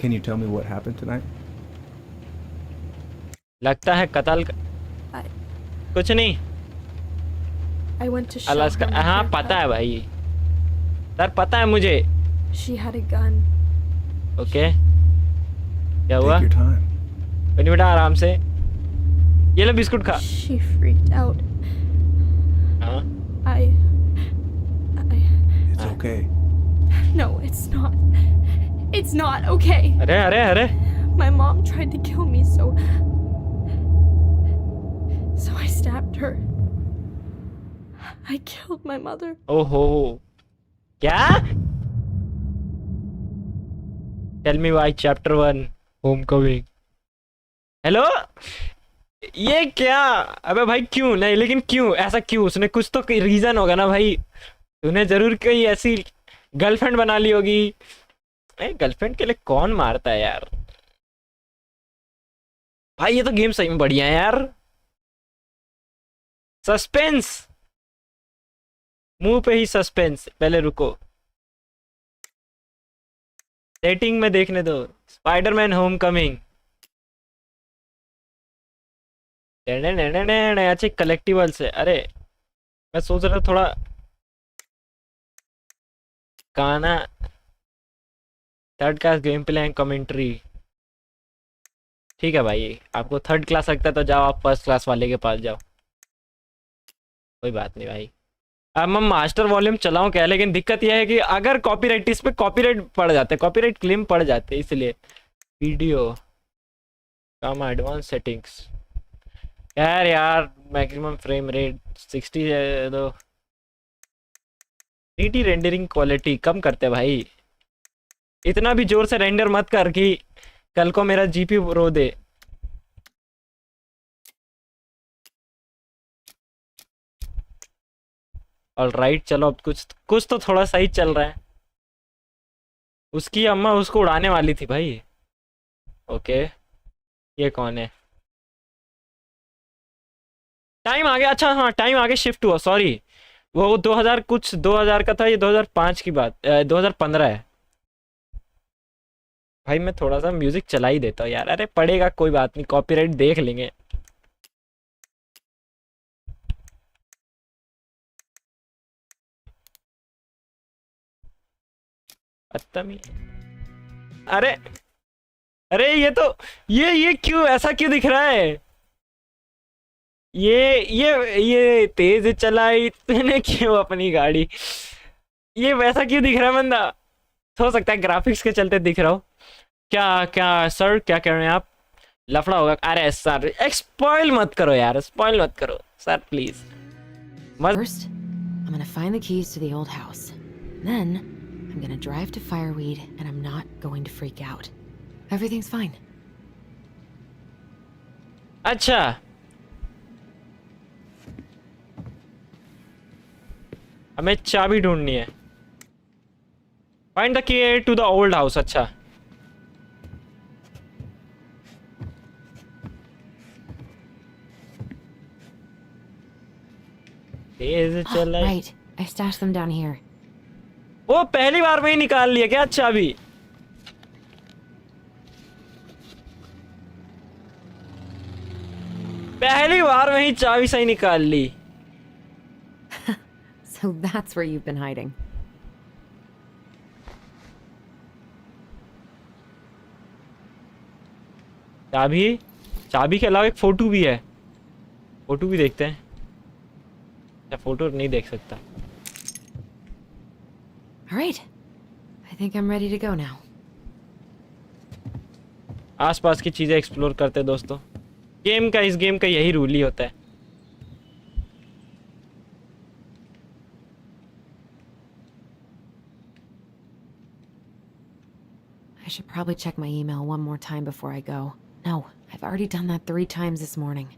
Can you tell me what happened tonight? लगता है कत्ल I कुछ नहीं I went to show Alaska her my हाँ haircut. पता है भाई सर पता है मुझे She had a gun. Okay क्या हुआ Take your time. बनी बेटा आराम से ये ले बिस्कुट खा She freaked out. हाँ I It's okay. No, it's not. It's not okay. अरे अरे अरे My mom tried to kill me, so I stabbed her. I killed my mother. ओहो क्या tell me why chapter 1 homecoming hello ये क्या अबे भाई क्यों नहीं लेकिन क्यों ऐसा क्यों उसने कुछ तो रीजन होगा ना भाई तूने जरूर कोई ऐसी गर्लफ्रेंड बना ली होगी गर्लफ्रेंड के लिए कौन मारता है यार भाई ये तो गेम सही में बढ़िया है यार सस्पेंस मुंह पे ही सस्पेंस पहले रुको सेटिंग में देखने दो स्पाइडरमैन होमकमिंग अच्छे कलेक्टिबल्स है अरे मैं सोच रहा था थोड़ा गाना third class game play and commentary ठीक है भाई आपको थर्ड क्लास लगता है तो जाओ आप फर्स्ट क्लास वाले के पास जाओ कोई बात नहीं भाई अब मैं मास्टर वॉल्यूम चलाऊं क्या लेकिन दिक्कत यह है कि अगर कॉपीराइट इस पे कॉपीराइट पड़ जाते कॉपीराइट क्लेम पड़ जाते इसलिए वीडियो कम एडवांस सेटिंग्स यार मैक्सिमम फ्रेम रेट 60 है तो 3D रेंडरिंग क्वालिटी कम करते भाई इतना भी जोर से रेंडर मत कर कि कल को मेरा जीपी रो दे ऑलराइट चलो अब कुछ तो थोड़ा सही चल रहा है उसकी अम्मा उसको उड़ाने वाली थी भाई ओके ये कौन है टाइम आ गया अच्छा हाँ टाइम आगे शिफ्ट हुआ सॉरी वो 2000 कुछ 2000 का था ये 2005 की बात 2015 है भाई मैं थोड़ा सा म्यूजिक चला ही देता हूँ यार अरे पड़ेगा कोई बात नहीं कॉपीराइट देख लेंगे अत्तमी अरे अरे ये क्यों ऐसा क्यों दिख रहा है ये तेज चलाई तूने क्यों अपनी गाड़ी ये वैसा क्यों दिख रहा है बंदा हो सकता है ग्राफिक्स के चलते दिख रहा हो क्या क्या सर क्या कह रहे हैं आप लफड़ा होगा अरे सर स्पॉइल मत करो यार स्पॉइल मत करो sir please First, I'm gonna find the keys to the old house. Then, I'm gonna drive to Fireweed, and I'm not going to freak out. Everything's fine. अच्छा हमें चाबी ढूंढनी है find the key to the old house अच्छा तेज Oh, चला right. I stashed them down here. वो पहली बार में ही निकाल लिया क्या चाबी पहली बार में ही चाबी सही निकाल ली So that's where you've been hiding. चाबी के अलावा एक फोटो भी है फोटो भी देखते हैं या फोटो नहीं देख सकता All right. I think I'm ready to go now. आसपास की चीजें एक्सप्लोर करते हैं दोस्तों इस गेम का यही रूल ही होता है I should probably check my email one more time before I go. No, I've already done that 3 times this morning.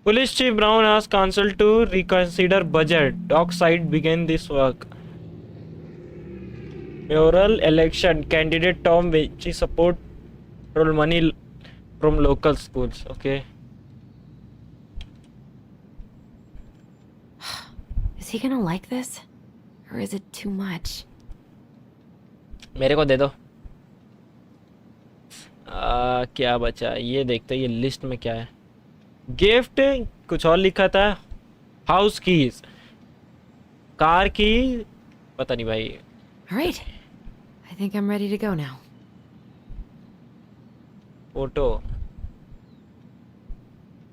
Police Chief Brown asked council to reconsider budget. Dockside began this work. Mayoral election candidate Tom Vecchi support roll money from local schools. Okay. Is he gonna like this? Or is it too much? मेरे को दे दो क्या बचा ये देखते हैं, ये list में क्या है। गिफ्ट कुछ और लिखा था, हाउस कीज, कार की, पता नहीं भाई। All right. I think I'm ready to go now. Photo,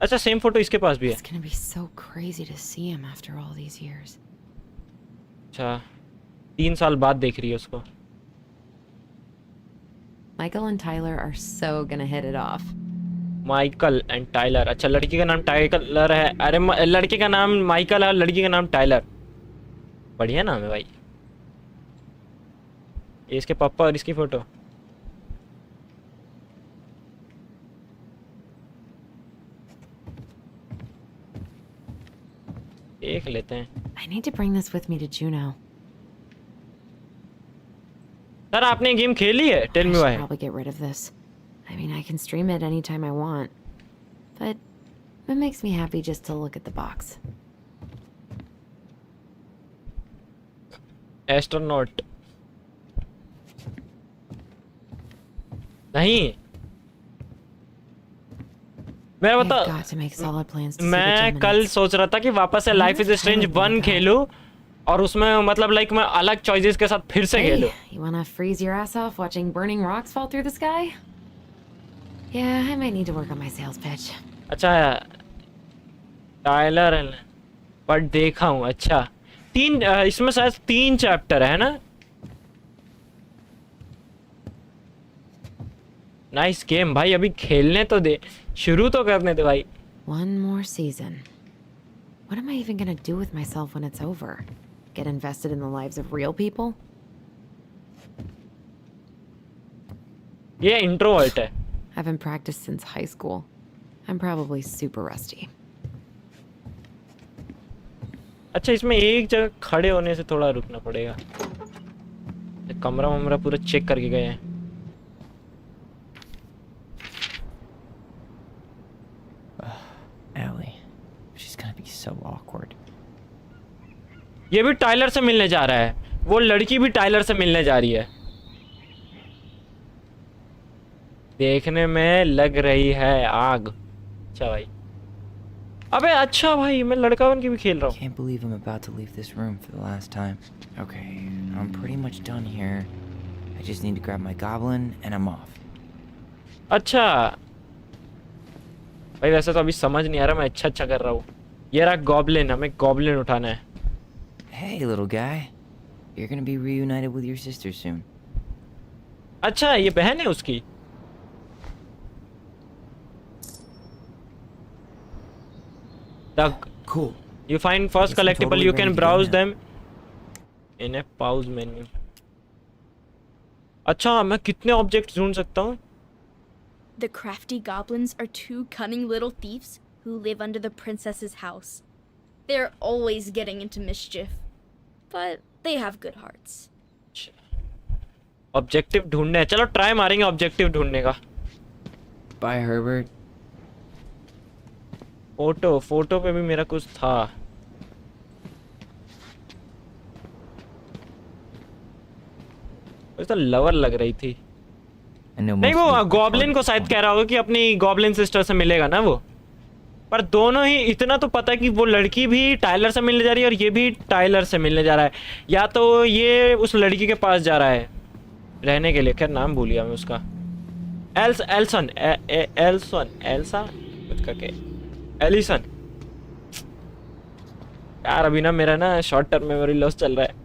अच्छा सेम फोटो इसके पास भी है। It's gonna be so crazy to see him after all these years. अच्छा 3 साल बाद देख रही है उसको। Michael and Tyler are so gonna hit it off. Michael and Tyler, अच्छा लड़की का नाम टाइलर है, अरे लड़के का नाम माइकल है, लड़की का नाम टाइलर। बढ़िया नाम है भाई। ये इसके पापा और इसकी फोटो। देख लेते हैं। I need to bring this with me to Juneau. Sir आपने गेम खेली है? Tell I me should why. probably get rid of this. I mean, I can stream it anytime I want, but it makes me happy just to look at the box. Astronaut नहीं, मैं I've बता, got to make solid plans to see the मैं कल Geminids. सोच रहा था कि वापस से लाइफ इज स्ट्रेंज 1 खेलूं और उसमें मतलब लाइक मैं अलग चॉइसेस के साथ फिर से खेलूं। Hey, you wanna freeze your ass off watching burning rocks fall through the sky? Yeah, I might need to work on my sales pitch. अच्छा टाइलर पर देखा हूँ। अच्छा इसमें शायद 3 चैप्टर है ना। नाइस गेम भाई, अभी खेलने तो दे, शुरू तो करने दे भाई। One more season. What am I even gonna do with myself when it's over? Get invested in the lives of real people? ये इंट्रोवर्ट है। I haven't practiced since high school. I'm probably super rusty. अच्छा इसमें एक जगह खड़े होने से थोड़ा रुकना पड़ेगा। कमरा वमरा पूरा चेक करके गए हैं। Allie, she's gonna be so awkward. ये भी टाइलर से मिलने जा रहा है, वो लड़की भी टाइलर से मिलने जा रही है। देखने में लग रही है आग। अच्छा भाई, अबे अच्छा भाई मैं लड़का बन के भी खेल रहा हूँ। Can't believe I'm about to leave this room for the last time. Okay, I'm pretty much done here. I just need to grab my goblin and I'm off. अच्छा भाई वैसे तो अभी समझ नहीं आ रहा, मैं अच्छा कर रहा हूँ। ये रहा गॉब्लिन, हमें गॉब्लिन उठाना है। Hey, little guy. You're gonna be reunited with your sister soon. अच्छा ये बहन है उसकी। Cool. You find first Guess I'm collectible, totally you ready can to go browse now. them in a pause menu. अच्छा मैं कितने object ढूंढ सकता हूँ? The crafty goblins are 2 cunning little thieves who live under the princess's house. They're always getting into mischief, but they have good hearts. Objective ढूंढने हैं, चलो try मारेंगे ऑब्जेक्टिव ढूंढने का। Bye, Herbert. फोटो पे भी मेरा कुछ था। तो लवर लग रही थी। I know नहीं most of वो these गॉब्लिन को targets शायद want- कह रहा होगा कि अपनी गॉब्लिन सिस्टर से मिलेगा ना वो, पर दोनों ही इतना तो पता है कि वो लड़की भी टाइलर से मिलने जा रही है और ये भी टाइलर से मिलने जा रहा है, या तो ये उस लड़की के पास जा रहा है रहने के लिए। खैर नाम भूल गया मैं उसका। एल्सन एल्सा कुछ करके, एलिसन। यार अभी ना मेरा ना शॉर्ट टर्म मेमोरी लॉस चल रहा है।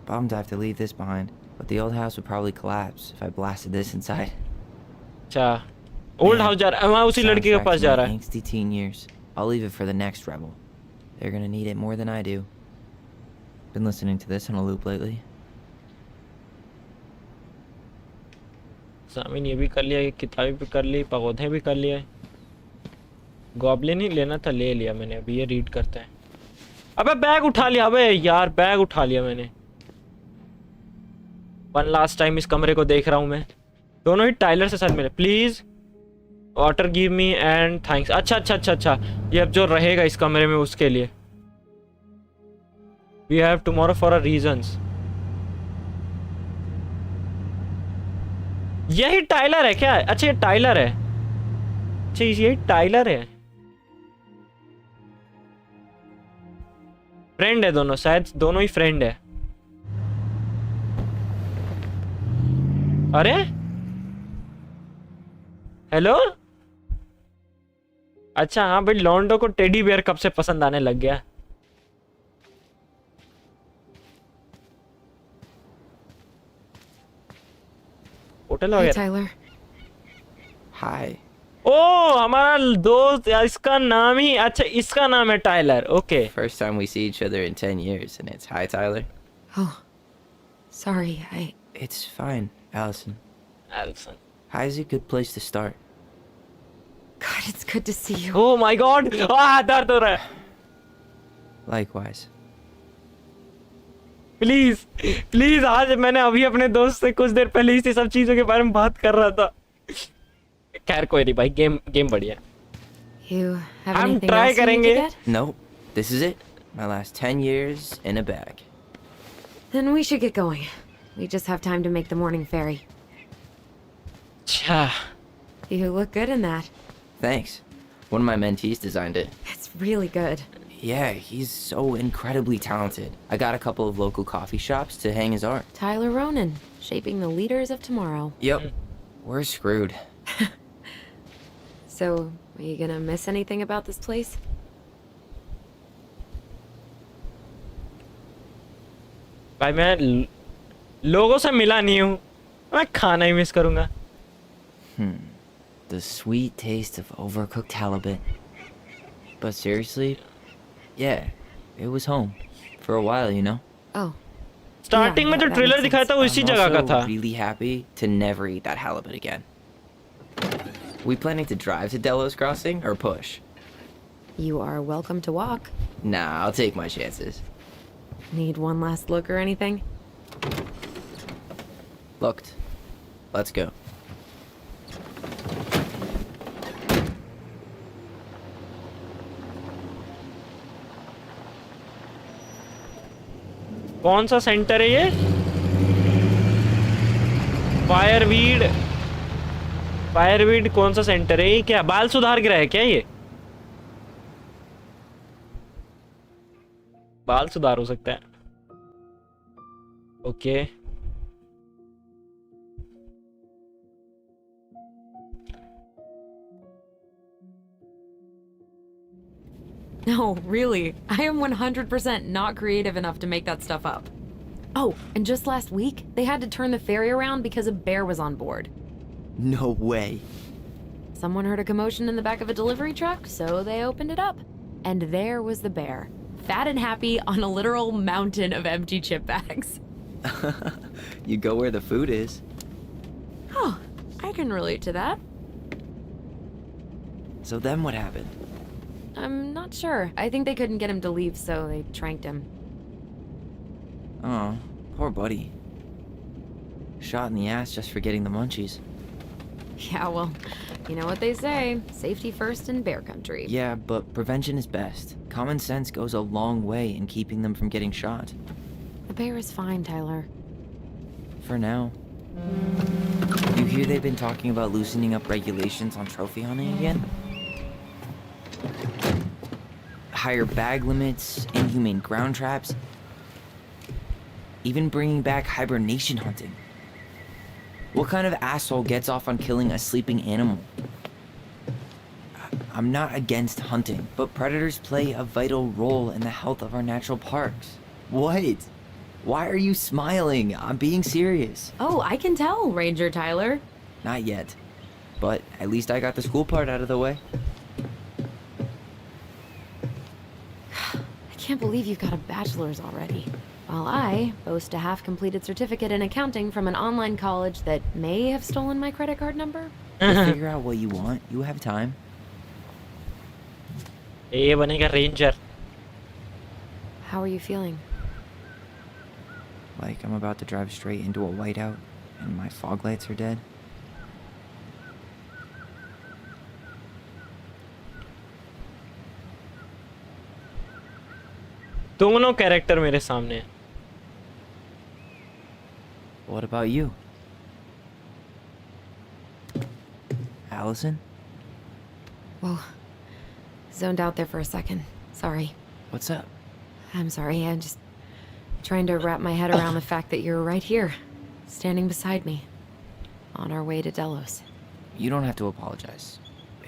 Bummed I have to leave this behind, but the old house would probably collapse if I blasted this inside. अच्छा ओल्ड हाउस जा रहा है, वहाँ उसी लड़की के Soundtrack पास to जा my रहा है। angsty teen years. I'll leave it for the next rebel. They're gonna need it more than I do. Been listening to this on a loop lately. सामीन ये भी कर लिया, किताबें भी कर ली, पौधे भी कर लिए। गॉब्लिन ही लेना था, ले लिया मैंने। अभी ये रीड करते हैं। अबे बैग उठा लिया, अबे यार बैग उठा लिया मैंने। वन लास्ट टाइम इस कमरे को देख रहा हूँ मैं। दोनों ही टाइलर से साथ मिले। Please water give me and thanks. अच्छा ये अब जो रहेगा इस कमरे में उसके लिए। We have tomorrow for a reasons. यही टाइलर है क्या? अच्छा ये टाइलर है। अच्छा यही टाइलर है। फ्रेंड है दोनों, शायद दोनों ही फ्रेंड है। अरे हेलो। अच्छा हाँ भाई, लॉन्डो को टेडी बियर कब से पसंद आने लग गया? होटल Hey, वगैरह। Tyler. Hi. ओ हमारा दोस्त यार, इसका नाम ही, अच्छा इसका नाम है Tyler. Okay. First time we see each other in 10 years, and it's hi, Tyler. Oh, sorry. It's fine, Allison. एल्सन। Hi is a good place to start. God, it's good to see you. Oh my God, दर्द हो रहा है। Likewise. Please please, आज मैंने अभी अपने दोस्त से कुछ देर पहले इसी सब चीजों के बारे में बात कर रहा था। खैर कोई नहीं भाई, गेम बढ़िया। You have हम anything try else you need करेंगे। to get? Nope. This is it. My last 10 years in a bag. Then we should get going. We just have time to make the morning ferry. अच्छा You look good in that. Thanks. One of my mentees designed it. It's really good. Yeah, he's so incredibly talented. I got a couple of local coffee shops to hang his art. Tyler Ronan, shaping the leaders of tomorrow. Yep. We're screwed. So, are you gonna miss anything about this place? भाई मैं लोगों से मिला नहीं हूँ, मैं खाना ही miss करूंगा। The sweet taste of overcooked halibut. But seriously, yeah, it was home. For a while, you know? Oh, starting में जो that ट्रेलर makes दिखाया था वो इसी I'm जगह का also था। really happy to never eat that halibut again. We planning to drive to Delos Crossing or push? you are welcome to walk. Nah, I'll take my chances. Need one last look or anything? Looked. Let's go. कौन सा centre है ये? Fireweed. Fireweed कौन सा centre है? ये क्या बाल सुधार गृह है क्या ये? बाल सुधार हो सकता है। Okay No, really. I am 100% not creative enough to make that stuff up. Oh, and just last week, they had to turn the ferry around because a bear was on board. No way. Someone heard a commotion in the back of a delivery truck, so they opened it up. And there was the bear, fat and happy on a literal mountain of empty chip bags. You go where the food is. Oh, I can relate to that. So then what happened? I'm not sure. I think they couldn't get him to leave, so they tranked him. Oh, poor buddy. Shot in the ass just for getting the munchies. Yeah, well, you know what they say. Safety first in bear country. Yeah, but prevention is best. Common sense goes a long way in keeping them from getting shot. The bear is fine, Tyler. For now. You hear they've been talking about loosening up regulations on trophy hunting again? Higher bag limits, inhumane ground traps, even bringing back hibernation hunting. What kind of asshole gets off on killing a sleeping animal? I'm not against hunting, but predators play a vital role in the health of our natural parks. What? Why are you smiling? I'm being serious. Oh, I can tell, Ranger Tyler. Not yet. But at least I got the school part out of the way. I can't believe you've got a bachelor's already. While I boast a half-completed certificate in accounting from an online college that may have stolen my credit card number. You'll figure out what you want. You have time. ये बनेगा ranger. How are you feeling? Like I'm about to drive straight into a whiteout and my fog lights are dead. दोनों character मेरे सामने हैं। What about you? Allison? Whoa. Zoned out there for a second. Sorry. What's up? I'm sorry. I'm just trying to wrap my head around the fact that you're right here, standing beside me, on our way to Delos. You don't have to apologize.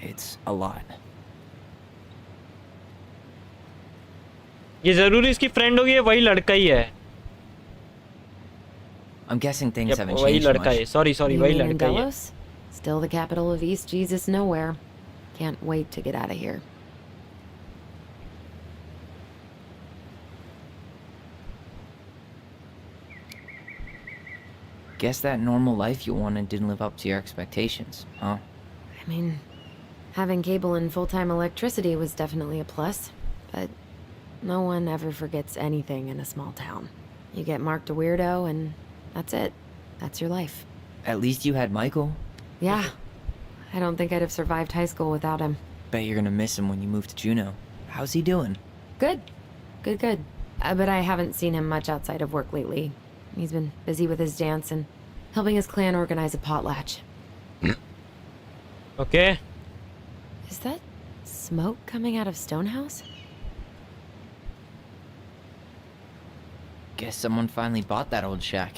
It's a lot. ये जरूरी इसकी friend होगी, वही लड़का ही है। I'm guessing things Yep, haven't वही changed लड़का much. है, सॉरी You वही mean in लड़का ही है। Delos? Still the capital of East Jesus nowhere. Can't wait to get out of here. Guess that normal life you wanted didn't live up to your expectations, huh? I mean, having cable and full-time electricity was definitely a plus, but no one ever forgets anything in a small town. You get marked a weirdo and that's it. That's your life. At least you had Michael. Yeah. I don't think I'd have survived high school without him. Bet you're gonna miss him when you move to Juneau. How's he doing? Good. Good. But I haven't seen him much outside of work lately. He's been busy with his dance and helping his clan organize a potlatch. Okay. Is that smoke coming out of Stonehouse? Guess someone finally bought that old shack.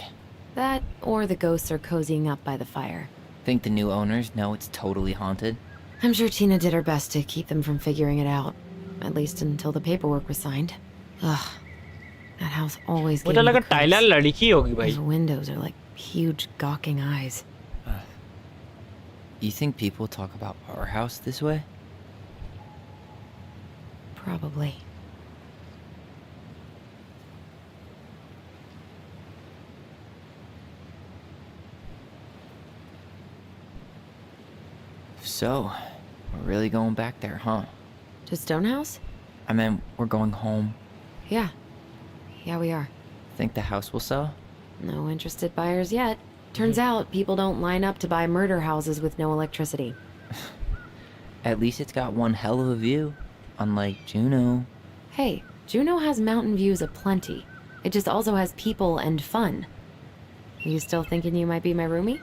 That, or the ghosts are cozying up by the fire. Think the new owners know it's totally haunted? I'm sure Tina did her best to keep them from figuring it out. At least until the paperwork was signed. Ugh. That house always gave मुझे me लगा the creeps. Tyler लड़की होगी भाई। Those windows are like huge gawking eyes. You think people talk about our house this way? Probably. So, we're really going back there, huh? To Stonehouse? I mean, we're going home. Yeah. Yeah, we are. Think the house will sell? No interested buyers yet. Turns out people don't line up to buy murder houses with no electricity. At least it's got one hell of a view. Unlike Juneau. Hey, Juneau has mountain views aplenty. It just also has people and fun. You still thinking you might be my roomie?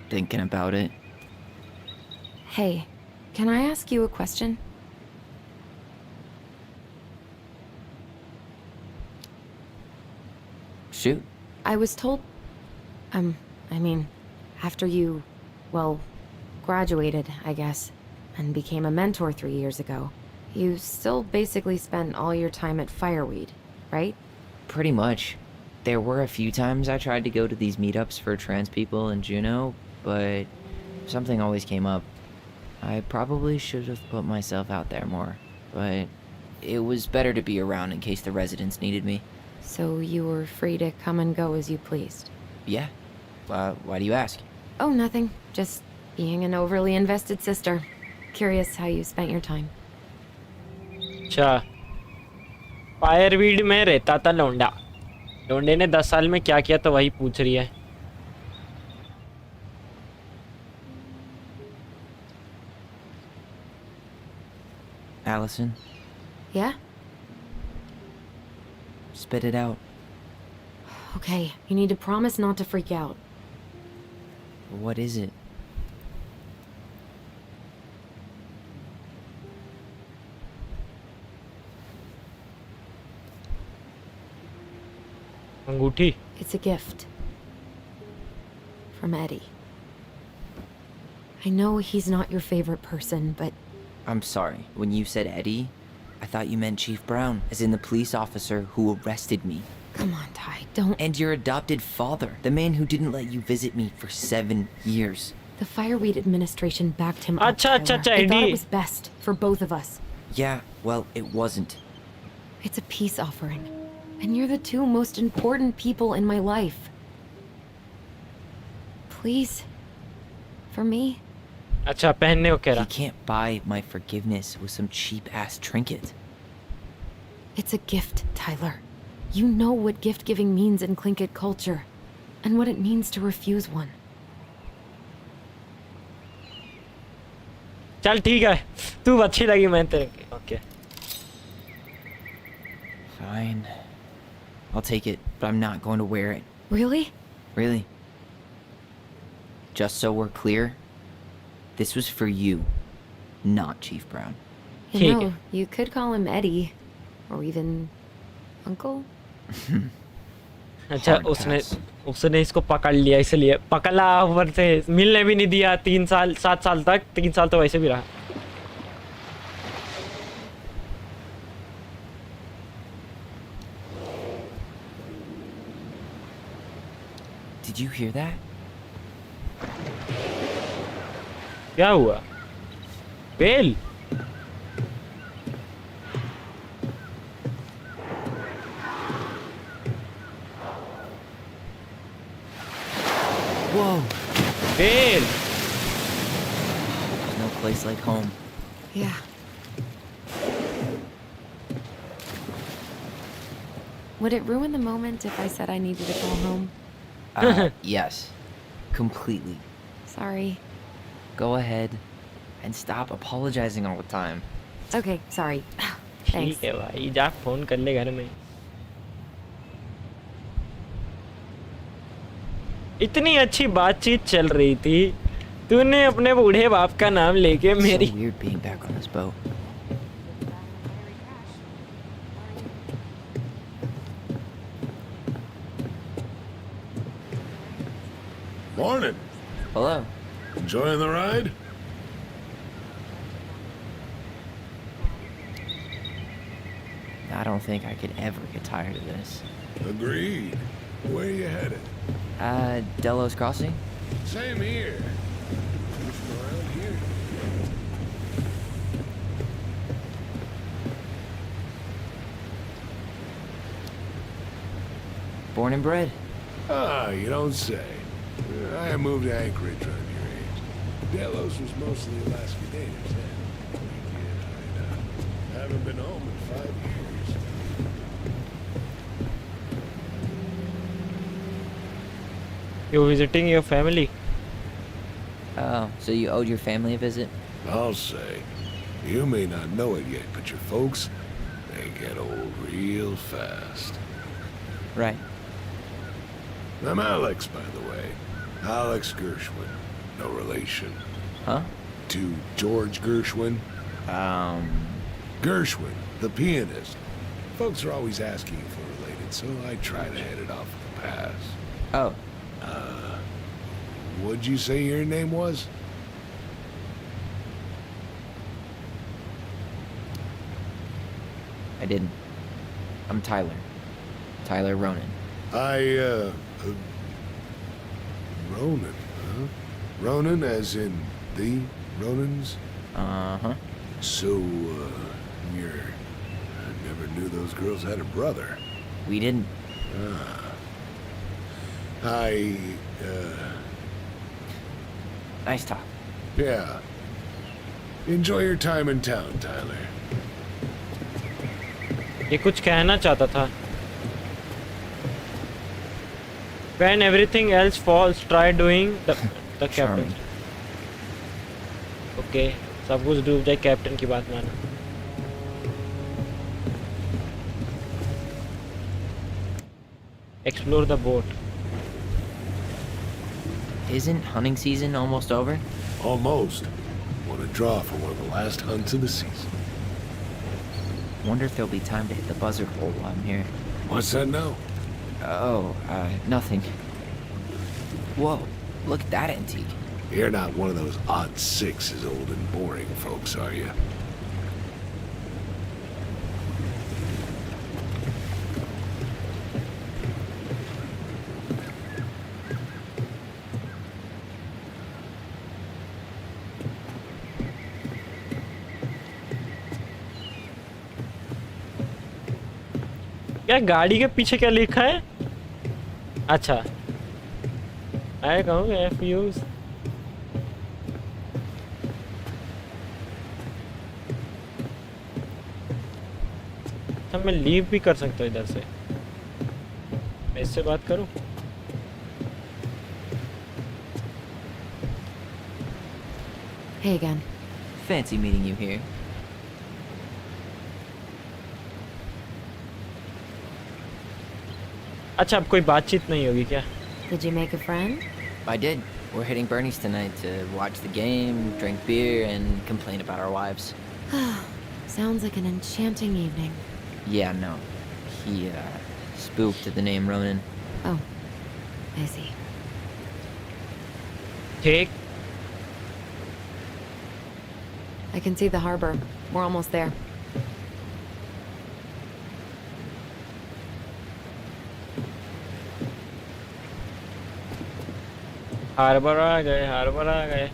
Thinking about it. Hey, can I ask you a question? Shoot. I was told... I mean, after you, well, graduated, I guess, and became a mentor 3 years ago, you still basically spent all your time at Fireweed, right? Pretty much. There were a few times I tried to go to these meetups for trans people in Juneau, but something always came up. I probably should have put myself out there more, but it was better to be around in case the residents needed me. So you were free to come and go as you pleased? Yeah. Why do you ask? Oh, nothing. Just being an overly invested sister. Curious how you spent your time. अच्छा, fireweed में रहता था लौंडा। लौंडे ने 10 साल में क्या किया तो वही पूछ रही है। Allison, Yeah? spit it out. Okay, you need to promise not to freak out. What is it? अंगूठी। It's a gift. From Eddie. I know he's not your favorite person, but I'm sorry. When you said Eddie, I thought you meant Chief Brown, as in the police officer who arrested me. come on, Ty, don't... And your adopted father, the man who didn't let you visit me for 7 years. The Fireweed administration backed him up, अच्छा, अच्छा, Tyler. अच्छा, They thought Eddie. it was best for both of us. Yeah, well, it wasn't. It's a peace offering. And you're the two most important people in my life. Please. For me. अच्छा, पहनने को कह You रहा। can't buy my forgiveness with some cheap-ass trinket. It's a gift, Tyler. You know what gift-giving means in Tlingit culture. And what it means to refuse one. चल ठीक है, तू अच्छी लगी मैं तेरे की। Okay. Fine. I'll take it, but I'm not going to wear it. Really? Really. Just so we're clear, This was for you, not Chief Brown. You ठीक know, है। you could call him Eddie. Or even Uncle? अच्छा Hard उसने pass. उसने इसको पकड़ लिया, इसलिए पकड़ा, ऊपर से मिलने भी नहीं दिया 3 साल 7 साल तक, 3 साल तो वैसे भी रहा। Did you hear that? क्या हुआ? Bell? Whoa! Bell? There's no place like home. Yeah. Would it ruin the moment if I said I needed to call home? Yes. Completely. Sorry. Go ahead. And stop apologizing all the time. Okay, sorry. Thanks. ठीक है भाई, जा phone कर ले घर में। इतनी अच्छी बातचीत चल रही थी, तूने अपने बूढ़े बाप का नाम लेके मेरी So weird being back on this boat. Morning. Hello. Enjoying the ride? I don't think I could ever get tired of this. Agreed. Where you headed? Delos Crossing? Same here. You from around here? Born and bred. Ah, you don't say. I moved to Anchorage around your age. Delos was mostly Alaska natives then. I haven't been home in 5 years. You visiting your family? Oh, so you owed your family a visit? I'll say. You may not know it yet, but your folks, they get old real fast. Right. I'm Alex, by the way. Alex Gershwin. No relation. Huh? To George Gershwin. Gershwin, the pianist. Folks are always asking if we're related, so I try to head it off with a pass. Oh, What'd you say your name was? I didn't. I'm Tyler. Tyler Ronan. Ronan, huh? Ronan as in the Ronans? Uh-huh. So, you're... I never knew those girls had a brother. We didn't. Nice talk. Yeah. Enjoy your time in town, Tyler. ये कुछ कहना चाहता था। When everything else falls, try doing the captain. Charming. Okay, सब कुछ डूब जाए, captain की बात माना। Explore the boat. Isn't hunting season almost over? Almost. Want to draw for one of the last hunts of the season. Wonder if there'll be time to hit the buzzard hole while I'm here. What's that now? Oh, nothing. Whoa, look at that antique. You're not one of those odd sixes, old and boring folks, are you? क्या गाड़ी के पीछे क्या लिखा है? अच्छा, मैं कहूँ FUs। अच्छा, मैं लीव भी कर सकता हूँ इधर से। मैं इससे बात करूँ? Hey again. Fancy meeting you here. अच्छा, अब कोई बातचीत नहीं होगी क्या? Did you make a friend? I did. We're hitting Bernie's tonight to watch the game, drink beer, and complain about our wives. Sounds like an enchanting evening. Yeah, no. He, spooked at the name Ronan. Oh, I see. ठीक. I can see the harbor. We're almost there. Harbour आ गए, harbour आ गए.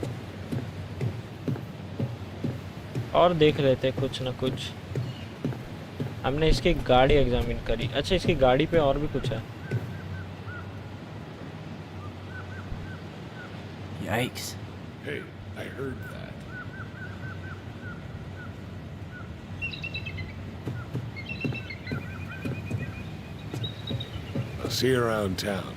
और देख लेते कुछ ना कुछ. हमने इसकी गाड़ी एग्जामिन करी. अच्छा, इसकी गाड़ी पे और भी कुछ है. Yikes. Hey, I heard that. I'll see you around town.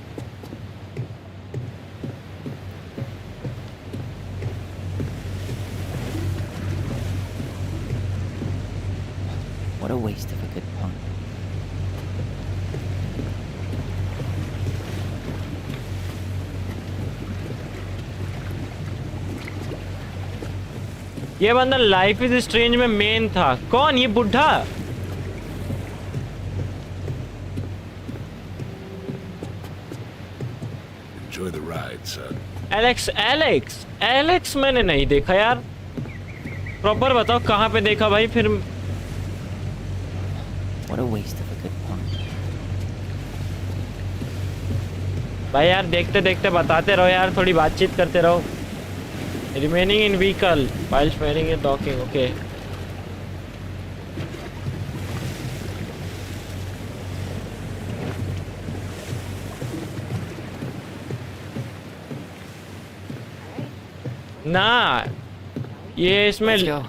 What a waste of a good pun. ये बंदा लाइफ इज स्ट्रेंज में मेन था. कौन ये बुढ़ा? Enjoy the ride, son. Alex. Alex Alex मैंने नहीं देखा यार. प्रॉपर बताओ कहाँ पे देखा भाई फिर. What a waste of a good pun. भाई यार देखते देखते बताते रहो यार. थोड़ी बातचीत करते रहो. Remaining in vehicle while sparing a docking. Okay. ना ये इसमें Let's go.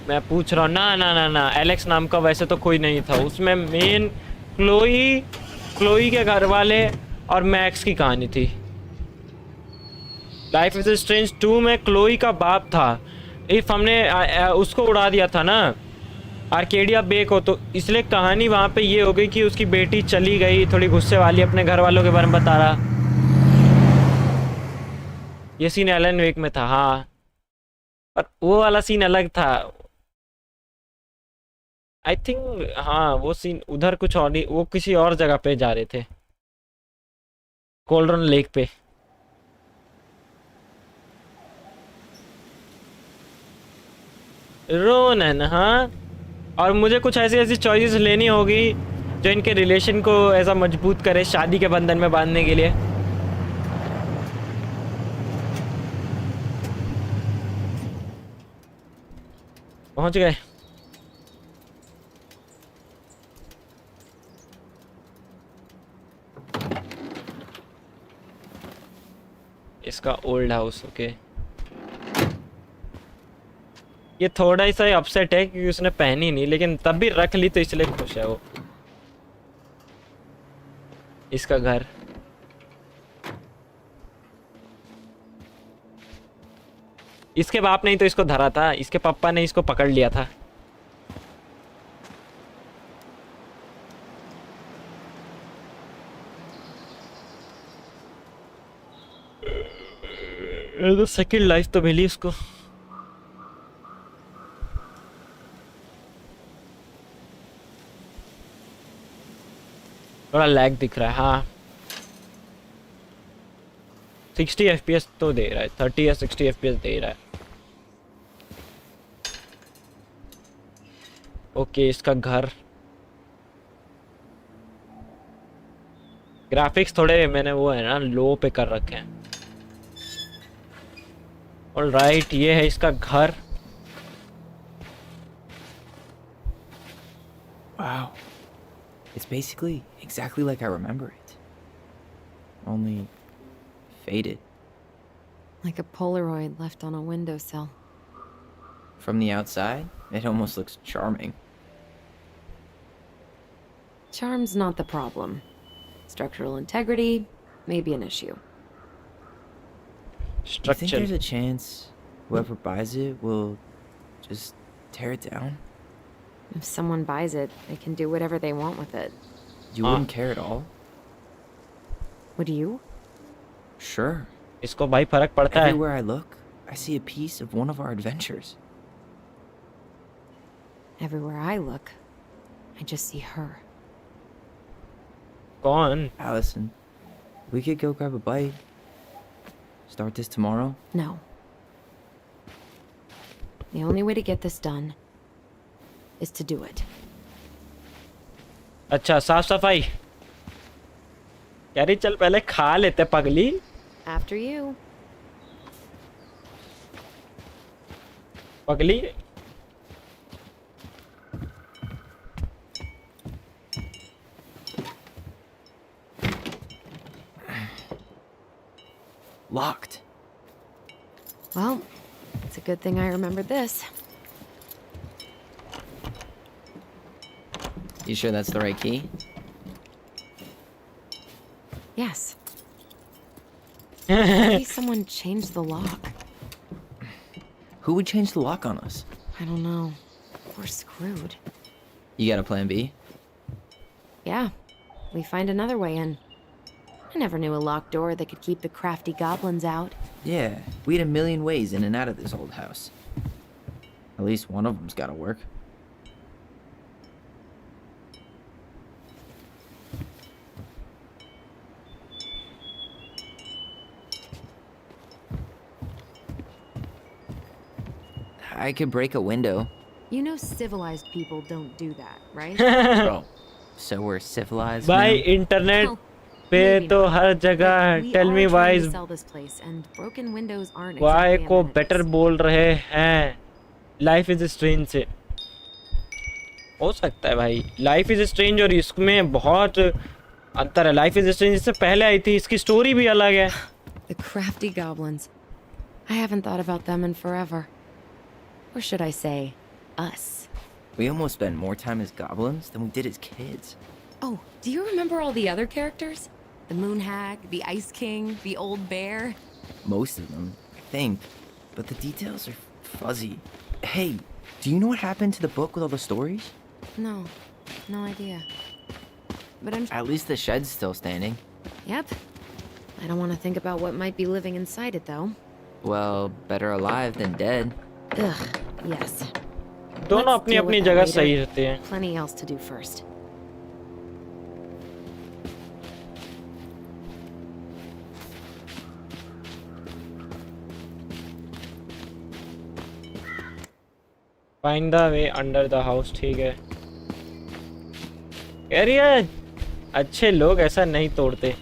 मैं पूछ रहा हूँ. ना ना ना ना एलेक्स नाम का वैसे तो कोई नहीं था उसमें. मेन क्लोई के घर वाले और मैक्स की कहानी थी. लाइफ इज स्ट्रेंज 2 में क्लोई का बाप था. इफ हमने उसको उड़ा दिया था ना आर्केडिया बे को, तो इसलिए कहानी वहाँ पे ये हो गई कि उसकी बेटी चली गई. थोड़ी गुस्से वाली अपने घर वालों के बारे में बता रहा. ये सीन एलन वेक में था. हाँ, और वो वाला सीन अलग था आई थिंक. हाँ वो सीन उधर कुछ और नहीं. वो किसी और जगह पे जा रहे थे. कोल्डरन लेक पे. रोनन. हाँ, और मुझे कुछ ऐसी ऐसी चॉइसेस लेनी होगी जो इनके रिलेशन को ऐसा मजबूत करे शादी के बंधन में बांधने के लिए. पहुंच गए. इसका ओल्ड हाउस. ओके. ये थोड़ा सा अपसेट है क्योंकि उसने पहनी नहीं, लेकिन तब भी रख ली तो इसलिए खुश है वो. इसका घर. इसके बाप ने ही तो इसको धरा था. इसके पापा ने इसको पकड़ लिया था. तो सेकंड लाइफ तो मिली उसको. थोड़ा लैग दिख रहा है. हाँ 60 FPS तो दे रहा है. 30 या 60 FPS दे रहा है. ओके. इसका घर. ग्राफिक्स थोड़े मैंने वो है ना लो पे कर रखे हैं. ऑलराइट, ये है इसका घर. Wow. It's basically exactly like I remember it. Only faded. Like a Polaroid left on a windowsill. From the outside, it almost looks charming. Charm's not the problem. Structural integrity may be an issue. You think Structure. there's a chance whoever buys it will just tear it down? If someone buys it, they can do whatever they want with it. You wouldn't care at all? Would you? Sure. इसको भाई फर्क पड़ता है. Everywhere I look, I see a piece of one of our adventures. Everywhere I look, I just see her. कौन? Allison, we could go grab a bite. Start this tomorrow? No. The only way to get this done is to do it. अच्छा साफ सफाई. कह रही चल पहले खा लेते पगली. After you. पगली. Locked. Well, it's a good thing I remembered this. You sure that's the right key? Yes. Maybe someone changed the lock. Who would change the lock on us? I don't know. We're screwed. You got a plan B? Yeah, we find another way in. I never knew a locked door that could keep the crafty goblins out. Yeah, we had a million ways in and out of this old house. At least one of them's gotta work. I could break a window. You know civilized people don't do that, right? Oh, so we're civilized भाई now? Internet Well, पे maybe तो not. हर But जगह we tell are me trying why to sell this place, and broken windows aren't why exactly को amenities. Better बोल रहे हैं. Life is strange से हो सकता है भाई. लाइफ इज स्ट्रेंज और इसमें बहुत अंतर है. लाइफ इज स्ट्रेंज इससे पहले आई थी. इसकी स्टोरी भी अलग है. The crafty goblins. I haven't thought about them in forever. Or should I say, us. We almost spent more time as goblins than we did as kids. Oh, do you remember all the other characters? The Moon Hag, the Ice King, the Old Bear? Most of them, I think. But the details are fuzzy. Hey, do you know what happened to the book with all the stories? No, no idea. But I'm... At least the shed's still standing. Yep. I don't want to think about what might be living inside it, though. Well, better alive than dead. Ugh, yes. दोनों Let's अपनी deal अपनी with that जगह later. सही रहते हैं. Plenty else to do first. Find the way under the house. ठीक है. कह रही है अच्छे लोग ऐसा नहीं तोड़ते.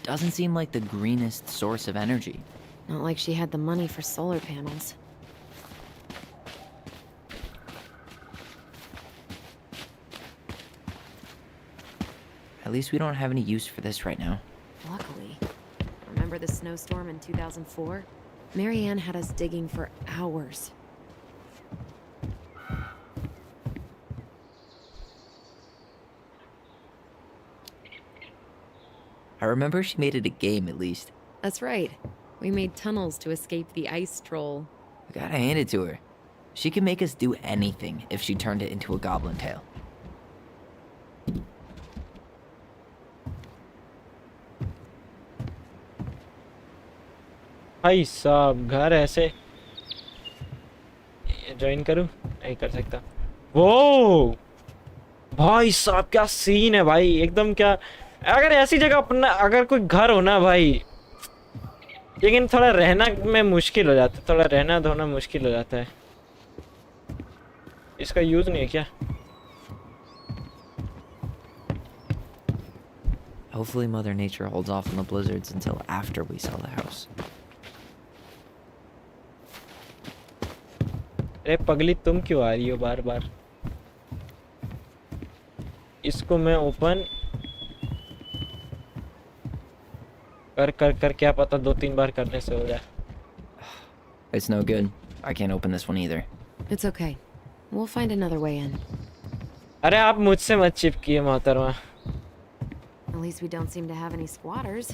Doesn't seem like the greenest source of energy. Not like she had the money for solar panels. At least we don't have any use for this right now. Luckily. Remember the snowstorm in 2004? Marianne had us digging for hours. I remember she made it a game at least. That's right. We made tunnels to escape the ice troll. I gotta hand it to her. She could make us do anything if she turned it into a goblin tale. भाई साहब घर ऐसे join करूं. नहीं कर सकता. वो भाई साहब क्या सीन है भाई. एकदम क्या. अगर ऐसी जगह अपना अगर कोई घर हो ना भाई. लेकिन थोड़ा रहना में मुश्किल हो जाता है. थोड़ा रहना धोना मुश्किल हो जाता है. इसका यूज नहीं है क्या. Hopefully Mother Nature holds off on the blizzards until after we sell the house. अरे पगली तुम क्यों आ रही हो बार बार. इसको मैं ओपन कर कर कर क्या पता 2-3 बार करने से हो जाए. It's no good. I can't open this one either. It's okay. We'll find another way in. अरे आप मुझसे मत चिपकिए मोहतरमा. At least we don't seem to have any squatters.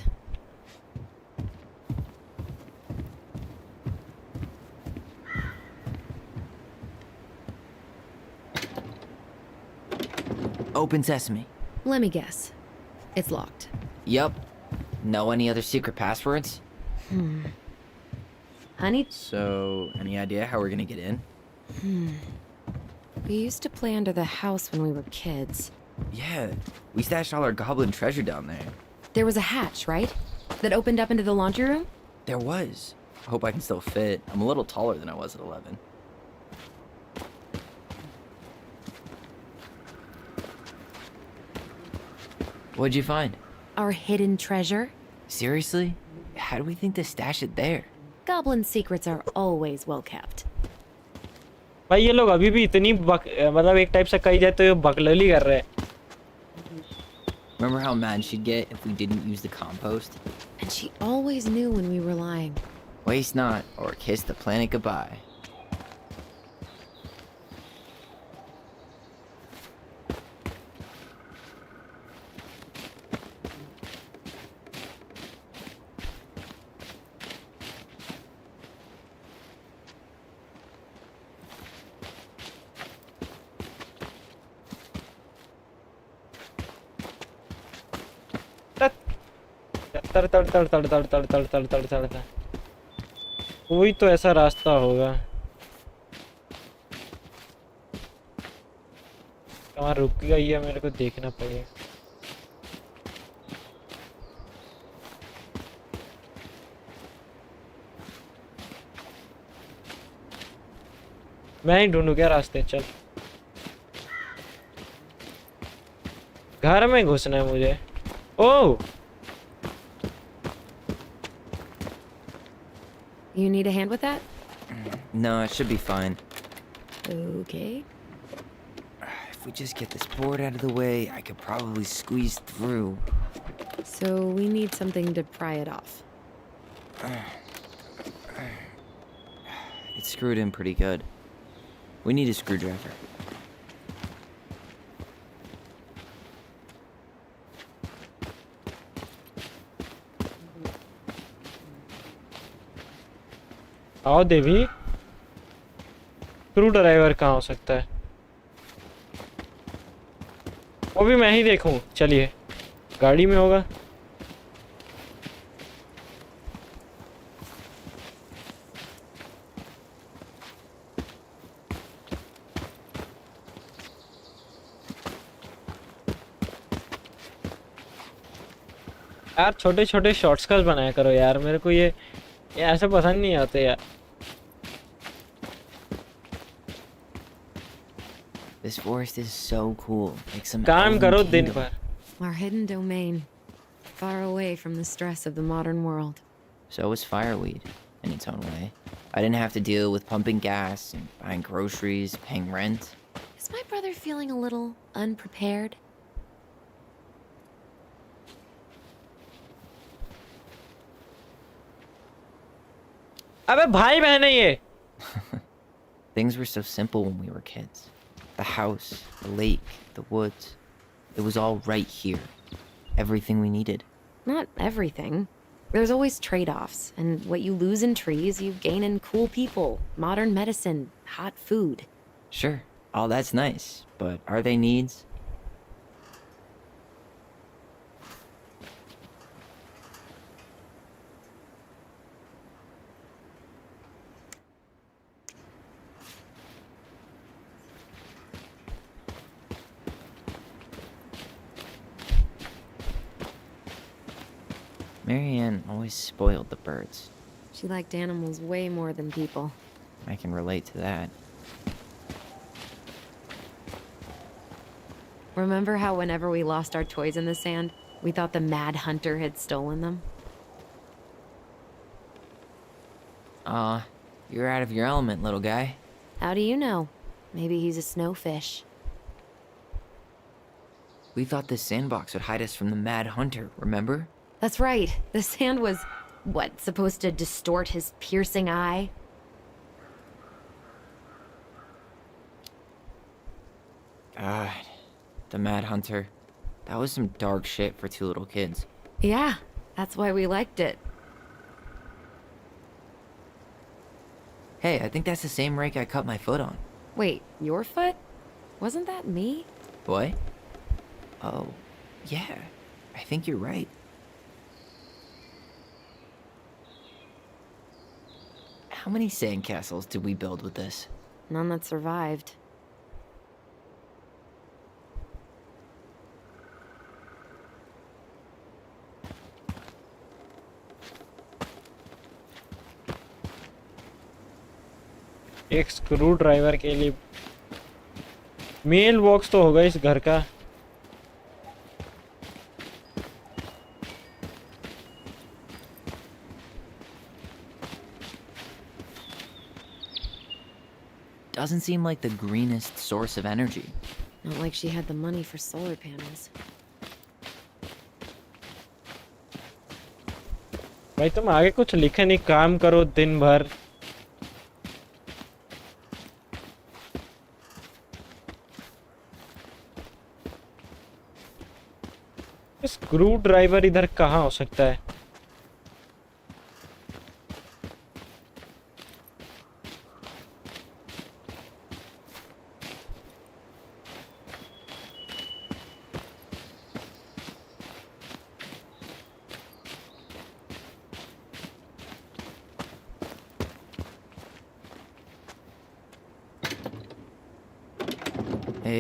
Open sesame. Let me guess. It's locked. Yup. Know any other secret passwords? Honey, So, any idea how we're gonna get in? we used to play under the house when we were kids. Yeah, we stashed all our goblin treasure down there. There was a hatch, right? That opened up into the laundry room? There was. Hope I can still fit. I'm a little taller than I was at 11. What'd you find? Our hidden treasure? Seriously? How do we think to stash it there? Goblin secrets are always well kept. भाई ये लोग अभी भी इतनी मतलब एक type से कही जाए तो ये बकलोली कर रहे हैं. Remember how mad she'd get if we didn't use the compost? And she always knew when we were lying. Waste not, or kiss the planet goodbye. तड़ तड़ तड़ तड़ तड़ तड़ तड़ तड़ तड़ तड़ तड़. कोई तो ऐसा रास्ता होगा. कहाँ रुक गई है मेरे को देखना पड़ेगा. मैं ही ढूंढूं क्या रास्ते. चल घर में घुसना है मुझे. ओह You need a hand with that? No, it should be fine. Okay. If we just get this board out of the way, I could probably squeeze through. So we need something to pry it off. It's screwed in pretty good. We need a screwdriver. आओ देवी. Screw driver कहाँ हो सकता है? वो भी मैं ही देखूं. चलिए गाड़ी में होगा. यार छोटे छोटे शॉर्टकट्स बनाया करो यार. मेरे को ये ऐसे पसंद नहीं आते यार. This forest is so cool. Like some काम elven करो दिन kingdom. भर. Our hidden domain. Far away from the stress of the modern world. So was fireweed, in its own way. I didn't have to deal with pumping gas and buying groceries, paying rent. Is my brother feeling a little unprepared? अबे भाई बहन है ये. Things were so simple when we were kids. The house, the lake, the woods. It was all right here. Everything we needed. Not everything. There's always trade-offs, and what you lose in trees, you gain in cool people, modern medicine, hot food. Sure, all that's nice, but are they needs? Marianne always spoiled the birds. She liked animals way more than people. I can relate to that. Remember how whenever we lost our toys in the sand, we thought the Mad Hunter had stolen them? Aw, you're out of your element, little guy. How do you know? Maybe he's a snowfish. We thought this sandbox would hide us from the Mad Hunter, remember? That's right. The sand was, what, supposed to distort his piercing eye? God, the Mad Hunter. That was some dark shit for two little kids. Yeah, that's why we liked it. Hey, I think that's the same rake I cut my foot on. Wait, your foot? Wasn't that me? What? Oh, yeah. I think you're right. How many sandcastles did we build with this? None that survived. एक screw driver के लिए mail box तो होगा इस घर का। Doesn't seem like the greenest source of energy. Not like she had the money for solar panels. भाई तुम आगे कुछ लिखे नहीं, काम करो दिन भर। स्क्रू ड्राइवर इधर कहाँ हो सकता है?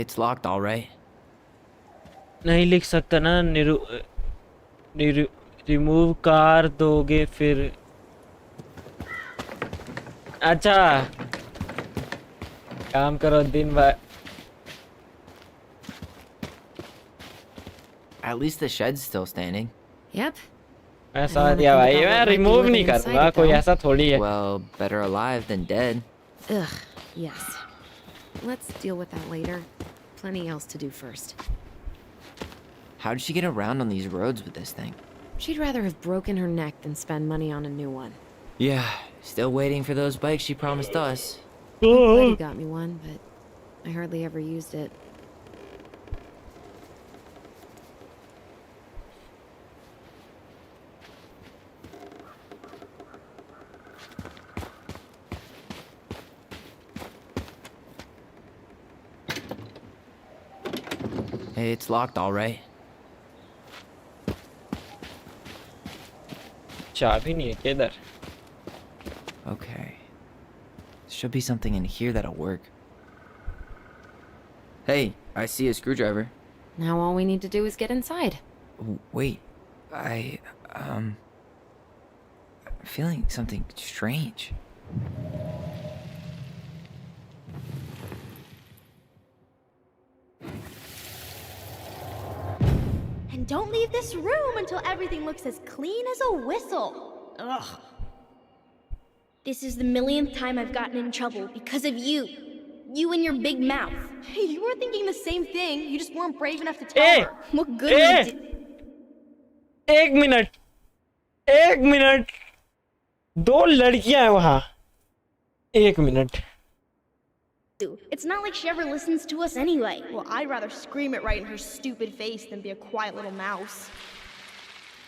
It's locked, all right. नहीं लिख सकता ना। रिमूव कार दोगे फिर? अच्छा, काम करो दिन भर। At least the shed's still standing. Yep. ऐसा wanna दिया think भाई, about मैं what might be remove living नहीं inside करूँगा, it, कोई though. ऐसा थोड़ी है। Well, better alive than dead. Ugh, yes. Let's deal with that later. Plenty else to do first. How did she get around on these roads with this thing? She'd rather have broken her neck than spend money on a new one. Yeah, still waiting for those bikes she promised us. Buddy got me one, but I hardly ever used it. It's locked, all right. चाबी नहीं है किधर? Okay. Should be something in here that'll work. Hey, I see a screwdriver. Now all we need to do is get inside. Wait, I'm feeling something strange. And don't leave this room until everything looks as clean as a whistle. Ugh. This is the millionth time I've gotten in trouble because of you. You and your big mouth. You were thinking the same thing. You just weren't brave enough to tell A, her. What good A, did एक minute, एक minute, दो लड़कियां हैं वहाँ। एक minute. do? It's not like she ever listens to us anyway. Well, I'd rather scream it right in her stupid face than be a quiet little mouse.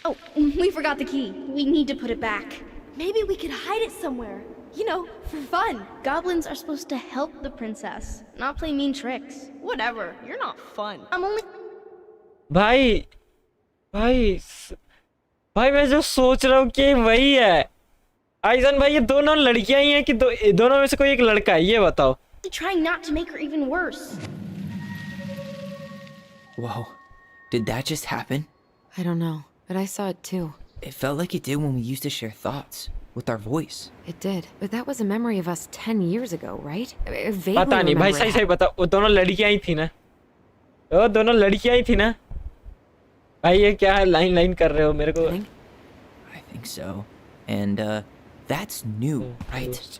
Oh, we forgot the key. We need to put it back. Maybe we could hide it somewhere. You know, for fun. Goblins are supposed to help the princess, not play mean tricks. Whatever. You're not fun. I'm only भाई, भाई, भाई मैं जो सोच रहा हूँ कि वही है। आइजन भाई, ये दोनों लड़कियां ही हैं कि दोनों में से कोई एक लड़का है? ये बताओ। trying not to make her even worse. Whoa, did that just happen? I don't know, but I saw it too. It felt like it did when we used to share thoughts with our voice. It did, but that was a memory of us 10 years ago, right? I vaguely पता नहीं भाई, remember सही it. सही बता, वो दोनों लड़कियां ही थी ना? वो दोनों लड़कियां ही थी ना? भाई ये क्या लाइन लाइन कर रहे हो मेरे को? I think so. And that's new, right?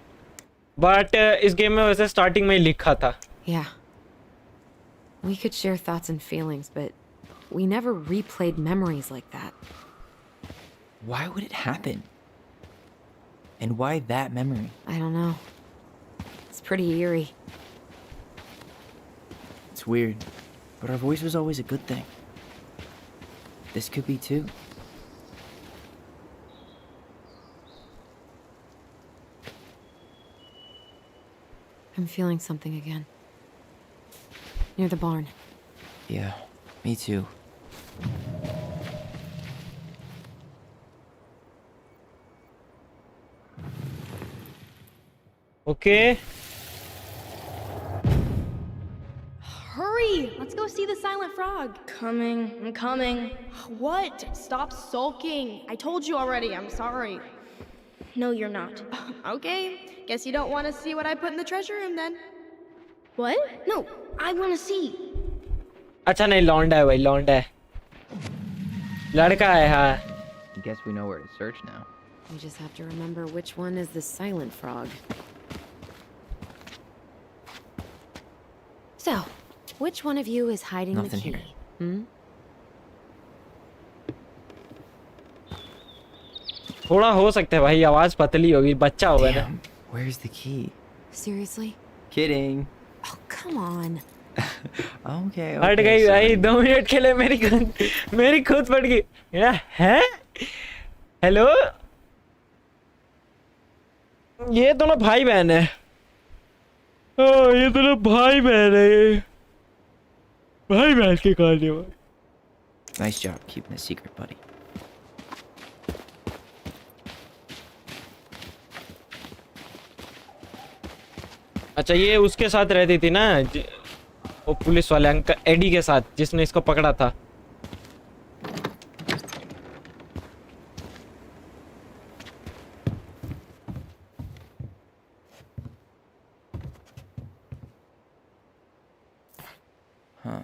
But इस गेम में वैसे स्टार्टिंग में ही लिखा था। Yeah. We could share thoughts and feelings, but we never replayed memories like that. Why would it happen? And why that memory? I don't know. It's pretty eerie. It's weird, but our voice was always a good thing. This could be too. I'm feeling something again. Near the barn. Yeah, Me too. Okay. Hurry! Let's go see the silent frog. Coming. I'm coming. What? Stop sulking. I told you already. I'm sorry. No, you're not. Okay. Guess you don't want to see what I put in the treasure room then. What? No, I want to see. अच्छा नहीं लौंडा है भाई लौंडा है लड़का है हाँ Guess we know where to search now. We just have to remember which one is the silent frog. So, which one of you is hiding Nothing the key? here. Hmm? थोड़ा हो सकता है भाई आवाज पतली होगी बच्चा होगा ना Damn, where's the key? Seriously? Kidding. Oh, come on. Okay, हट okay. गई भाई sorry. 2 मिनट के लिए मेरी खुद फट गई है हेलो ये दोनों भाई बहन है ये दोनों भाई बहन है ये भाई बहन की कहानी है Nice job keeping a secret, buddy. अच्छा ये उसके साथ रहती थी ना वो पुलिस वाले अंकल एडी के साथ जिसने इसको पकड़ा था Huh.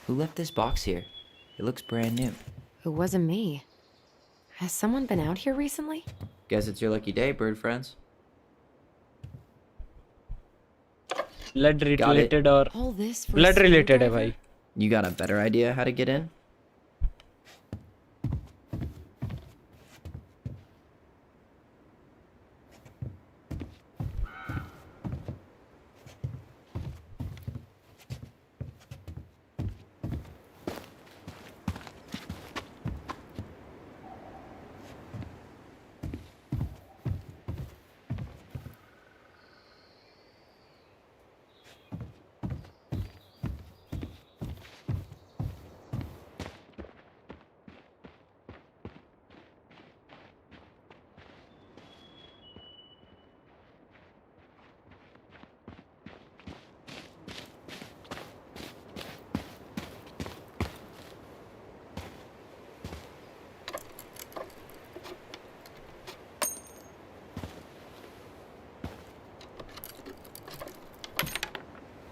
Who left this box here? It looks brand new. It wasn't me. Has someone been out here recently? Guess it's your lucky day, bird friends. Blood it. Related और All this for a blood related है screwdriver? भाई You got a better idea how to get in?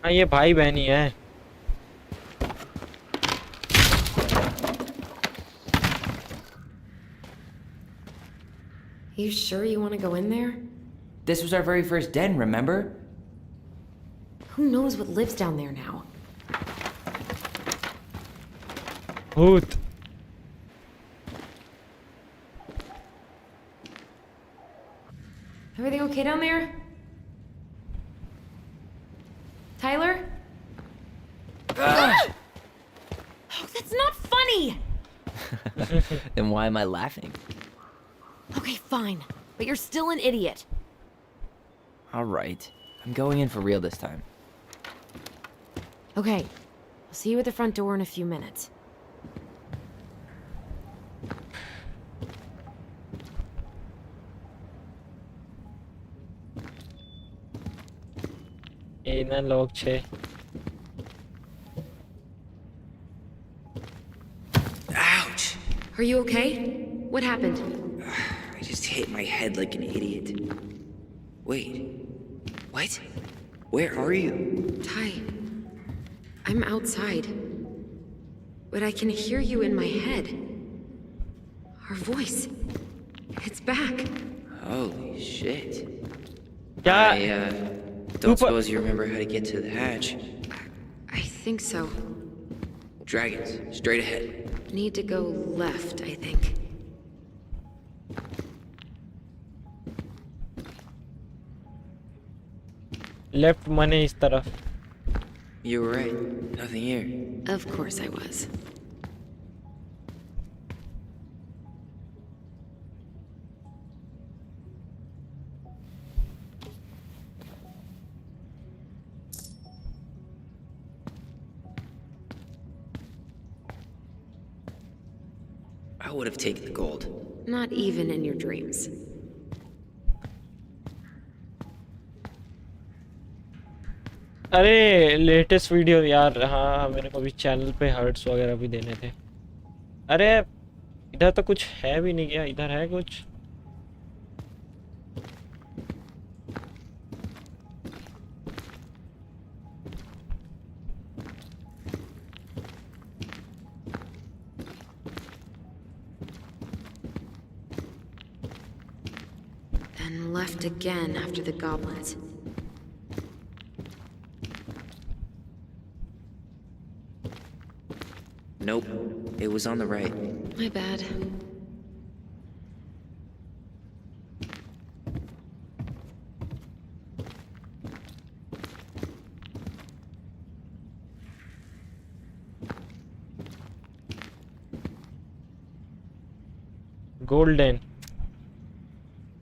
हाँ ये भाई बहन ही है You sure you want to go in there? This was our very first den, remember? Who knows what lives down there now? भूत Everything okay down there? Tyler? Oh, that's not funny! Then why am I laughing? Okay, fine. But you're still an idiot. Alright. I'm going in for real this time. Okay. I'll see you at the front door in a few minutes. ये ना लोग छे Ouch! Are you okay? What happened? I just hit my head like an idiot. Wait. What? Where are you? Ty, I'm outside. But I can hear you in my head. Our voice. It's back. Holy shit. क्या I don't Super- suppose you remember how to get to the hatch. I think so. Dragons, straight ahead. Need to go left, I think. Left मने इस तरफ You were right. Nothing here. Of course I was. I would have taken the gold. Not even in your dreams. अरे latest video यार, हाँ मेरे को भी channel पे हर्ट्स वगैरह भी देने थे। अरे इधर तो कुछ है भी नहीं, क्या इधर है कुछ? Then left again after the goblins. Nope, it was on the right. My bad. Golden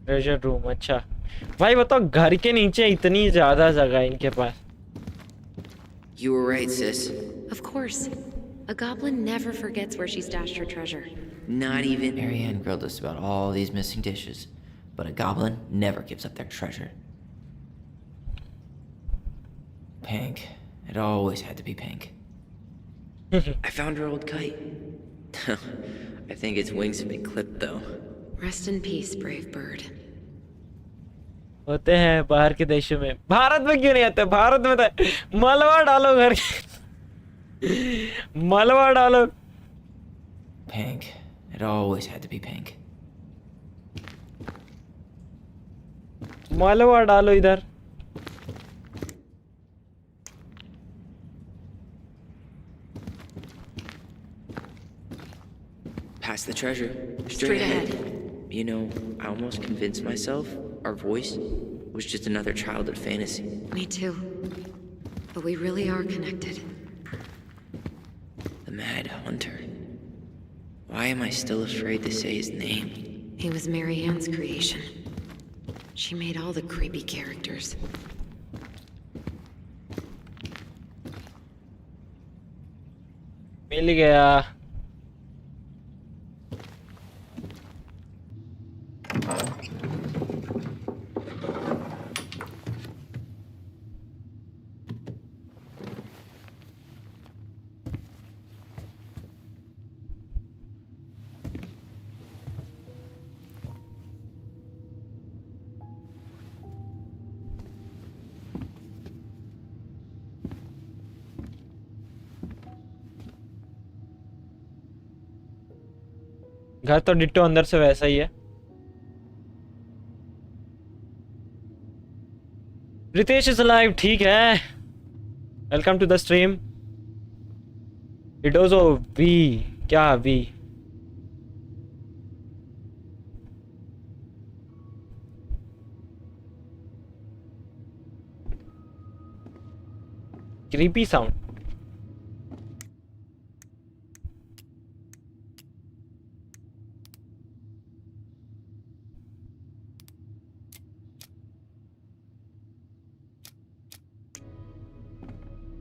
treasure room. अच्छा भाई बताओ, घर के नीचे इतनी ज्यादा जगह है इनके पास। You were right, sis. Of course. A goblin never forgets where she stashed her treasure. Not even. Marianne grilled us about all these missing dishes, but a goblin never gives up their treasure. Pink. It always had to be pink. I found her old kite. I think its wings have been clipped, though. Rest in peace, brave bird. होते हैं बाहर के देशों में, भारत में क्यों नहीं आते? भारत में तो मलबा डालो घर के, मलबा डालो। Pink. It always had to be pink. मलबा डालो इधर। Past the treasure. Straight ahead. You know, I almost convinced myself our voice was just another childhood fantasy. Me too. But we really are connected. The Mad Hunter. Why am I still afraid to say his name? He was Marianne's creation. She made all the creepy characters. मिल गया। घर तो ditto अंदर से वैसा ही है। Ritesh is live, ठीक है। Welcome to the stream. इडोजो वी, क्या वी? Creepy sound.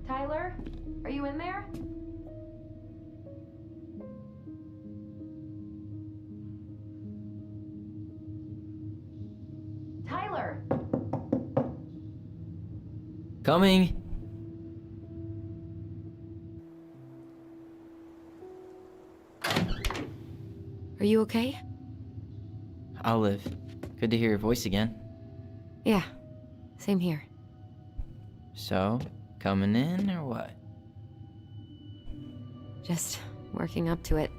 Tyler, are you in there? Tyler! Coming! Are you okay? I'll live. Good to hear your voice again. Yeah, same here. So, coming in or what? Just working up to it.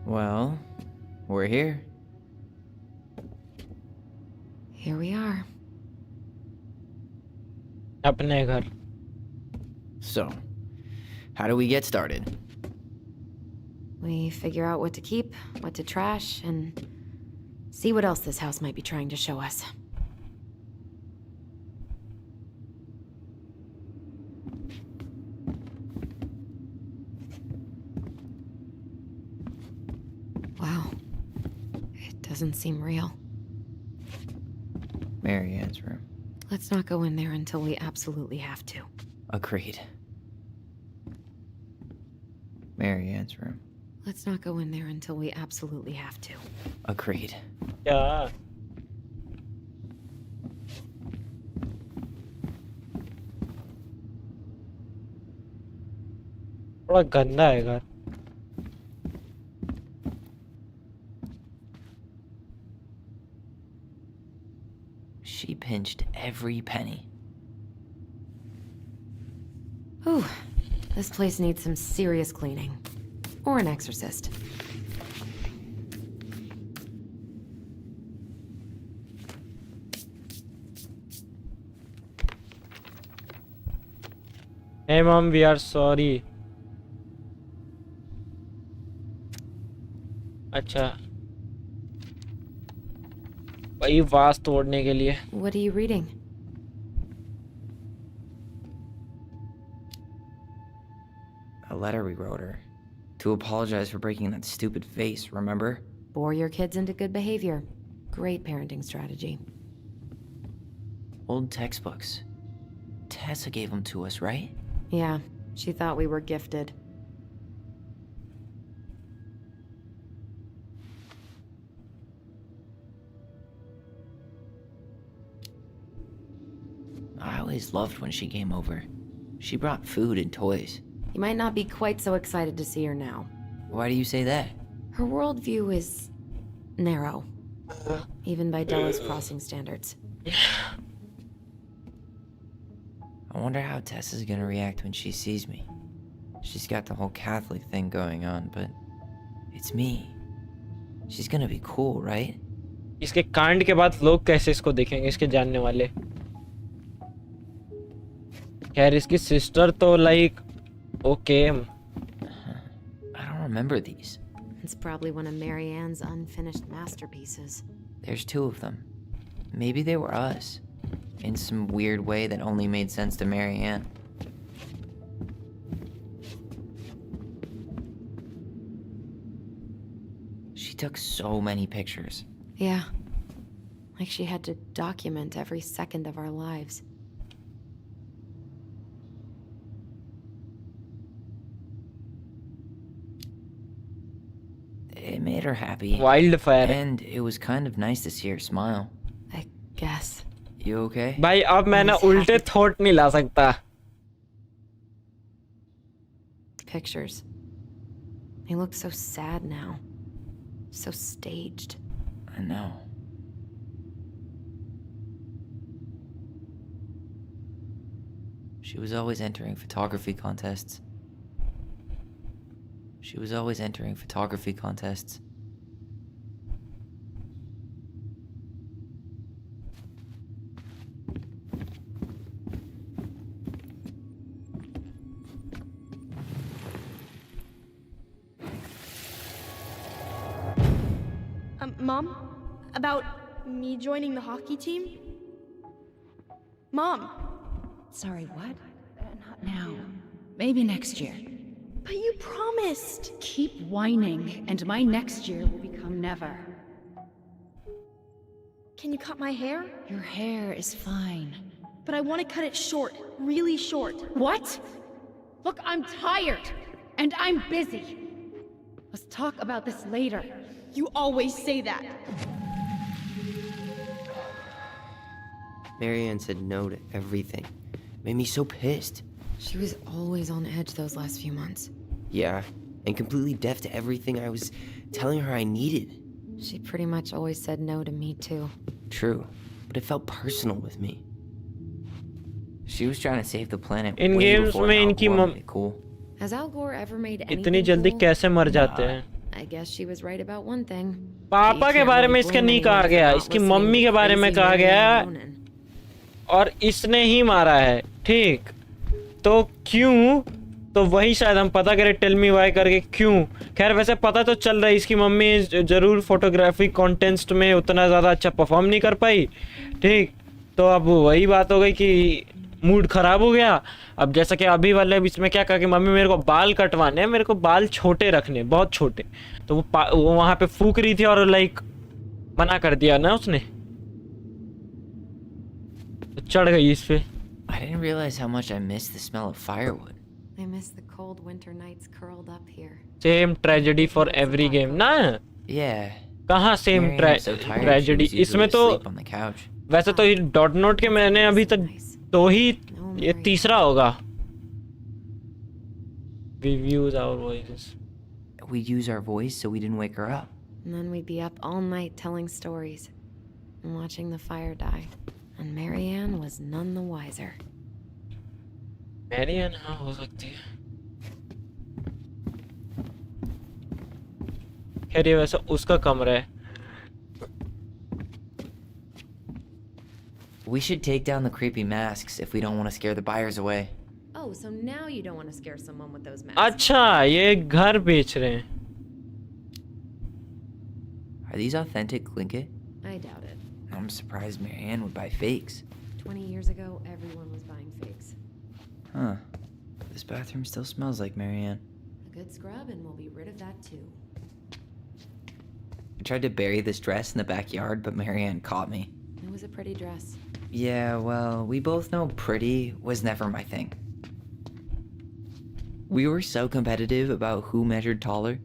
Well, we're here. Here we are. अपने घर। So, how do we get started? We figure out what to keep, what to trash, and see what else this house might be trying to show us. Wow. It doesn't seem real. Marianne's room. Let's not go in there until we absolutely have to. Agreed. Marianne's room. Let's not go in there until we absolutely have to. Agreed. क्या थोड़ा गंदा है घर. She pinched every penny. Ooh, this place needs some serious cleaning. Or an exorcist. Hey mom, we are sorry. अच्छा वही वास तोड़ने के लिए. What are you reading? A letter we wrote her. To apologize for breaking that stupid vase, remember? Bore your kids into good behavior. Great parenting strategy. Old textbooks. Tessa gave them to us, right? Yeah, she thought we were gifted. I always loved when she came over. She brought food and toys. You might not be quite so excited to see her now. Why do you say that? Her worldview is narrow, even by Della's Crossing standards. I wonder how Tessa's gonna react when she sees me. She's got the whole Catholic thing going on, but it's me. She's gonna be cool, right? इसके कांड के बाद लोग कैसे इसको देखेंगे, इसके जानने वाले. खैर इसकी सिस्टर तो like okay. I don't remember these. It's probably one of Marianne's unfinished masterpieces. There's two of them. Maybe they were us. In some weird way that only made sense to Marianne. She took so many pictures. Yeah. Like she had to document every second of our lives. It made her happy. Wildfire. And it was kind of nice to see her smile. I guess. You okay? भाई अब मैं ना उल्टे thought नहीं ला सकता. Pictures. They look so sad now. So staged. I know. She was always entering photography contests. She was always entering photography contests. Mom? About me joining the hockey team? Mom! Sorry, what? Not now. Maybe next year. But you promised! Keep whining, and my next year will become never. Can you cut my hair? Your hair is fine. But I want to cut it short. Really short. What? Look, I'm tired, and I'm busy. Let's talk about this later. You always say that. Marianne said no to everything. Made me so pissed. She was always on edge those last few months. Yeah, and completely deaf to everything I was telling her I needed. She pretty much always said no to me too. True, but it felt personal with me. She was trying to save the planet In way games before में Al इनकी Gore मम made it cool. Has Al Gore ever made anything इतनी जल्दी cool? कैसे मर जाते हैं. I guess she was right about one thing. पापा You के can't बारे really में इसके blame नहीं anyone कहा for गया, not इसकी listening मम्मी to के बारे में crazy कहा गया Marianne Ronan. और इसने ही मारा है. ठीक तो क्यों, तो वही शायद हम पता करें. टेल मी वाई करके क्यों. खैर वैसे पता तो चल रहा है इसकी मम्मी जरूर फोटोग्राफी कॉन्टेस्ट में उतना ज़्यादा अच्छा परफॉर्म नहीं कर पाई. ठीक तो अब वही बात हो गई कि मूड खराब हो गया. अब जैसा कि अभी वाले इसमें क्या कहा कि मम्मी मेरे को बाल कटवाने हैं, मेरे को बाल छोटे रखने, बहुत छोटे. तो वो वहाँ पे फूक रही थी और लाइक मना कर दिया ना उसने. चढ़ गई इस पे। I didn't realize how much I missed the smell of firewood. I miss the cold winter nights curled up here. Same tragedy for every game ना? Yeah. कहाँ same Marianne was so tired, she tragedy? was usually इसमें तो asleep on the couch. वैसे तो dot note के मैंने अभी तक दो ही, ये तीसरा होगा। We use our voices. We'd use our voice so we didn't wake her up. And then we'd be up all night telling stories and watching the fire die. And Marianne was none the wiser. Marion हाँ हो सकती है। खैर ये वैसे उसका कमरा है। We should take down the creepy masks if we don't want to scare the buyers away. Oh, so now you don't want to scare someone with those masks. अच्छा ये घर बेच रहे हैं। Are these authentic Tlingit? I doubt it. I'm surprised Marianne would buy fakes. 20 years ago, everyone was buying fakes. Huh. This bathroom still smells like Marianne. A good scrub and we'll be rid of that too. I tried to bury this dress in the backyard, but Marianne caught me. It was a pretty dress. Yeah, well, we both know pretty was never my thing. We were so competitive about who measured taller.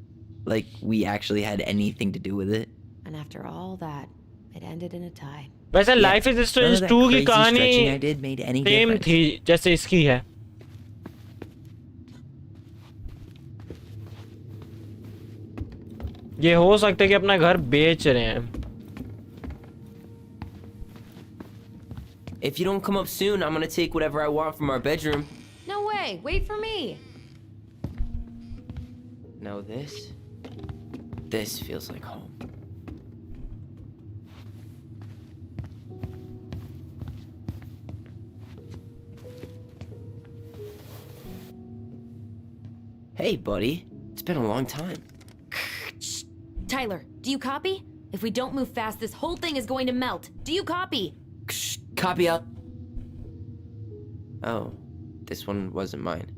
Like, we actually had anything to do with it. And after all that, it ended in a tie. वैसे life is strange 2 की कहानी I did made any same difference. थी जैसे इसकी है। ये हो सकता है कि अपना घर बेच रहे हैं। If you don't come up soon, I'm gonna take whatever I want from our bedroom. No way! Wait for me! No, this feels like home. Hey, buddy. It's been a long time. Tyler, do you copy? If we don't move fast, this whole thing is going to melt. Do you copy? Copy out. Oh, this one wasn't mine.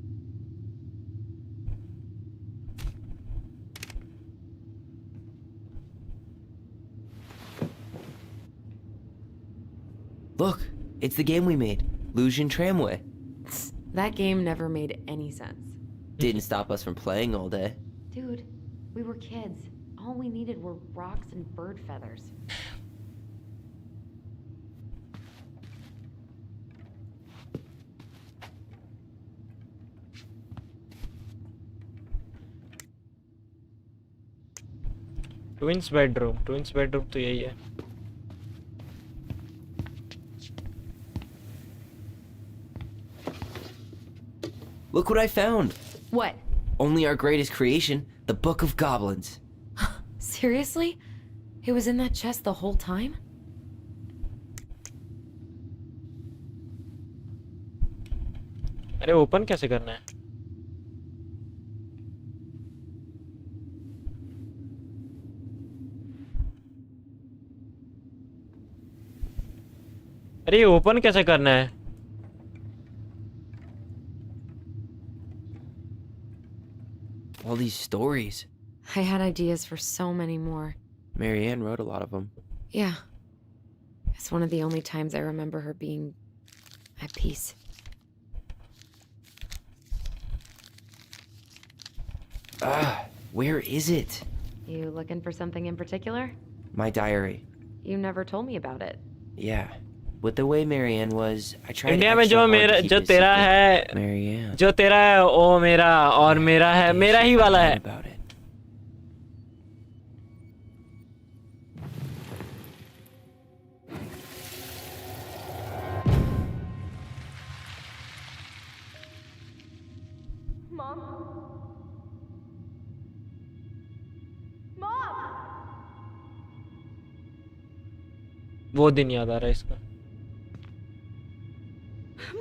Look, it's the game we made, Lucian Tramway. That game never made any sense. Didn't stop us from playing all day. Dude, we were kids. All we needed were rocks and bird feathers. Twins bedroom तो यही है। Look what I found. What? Only our greatest creation, the Book of Goblins. Seriously? It was in that chest the whole time? अरे open कैसे करना है? अरे open कैसे करना है? All these stories. I had ideas for so many more. Marianne wrote a lot of them. Yeah. It's one of the only times I remember her being at peace. Where is it? You looking for something in particular? My diary. You never told me about it. Yeah. With the way Marianne was, I tried India में extra जो hard to मेरा keep जो it तेरा secret. है, Marianne. जो तेरा है वो मेरा और मेरा है, मेरा ही वाला है। About it. Mom? Mom! वो दिन याद आ रहा है इसका।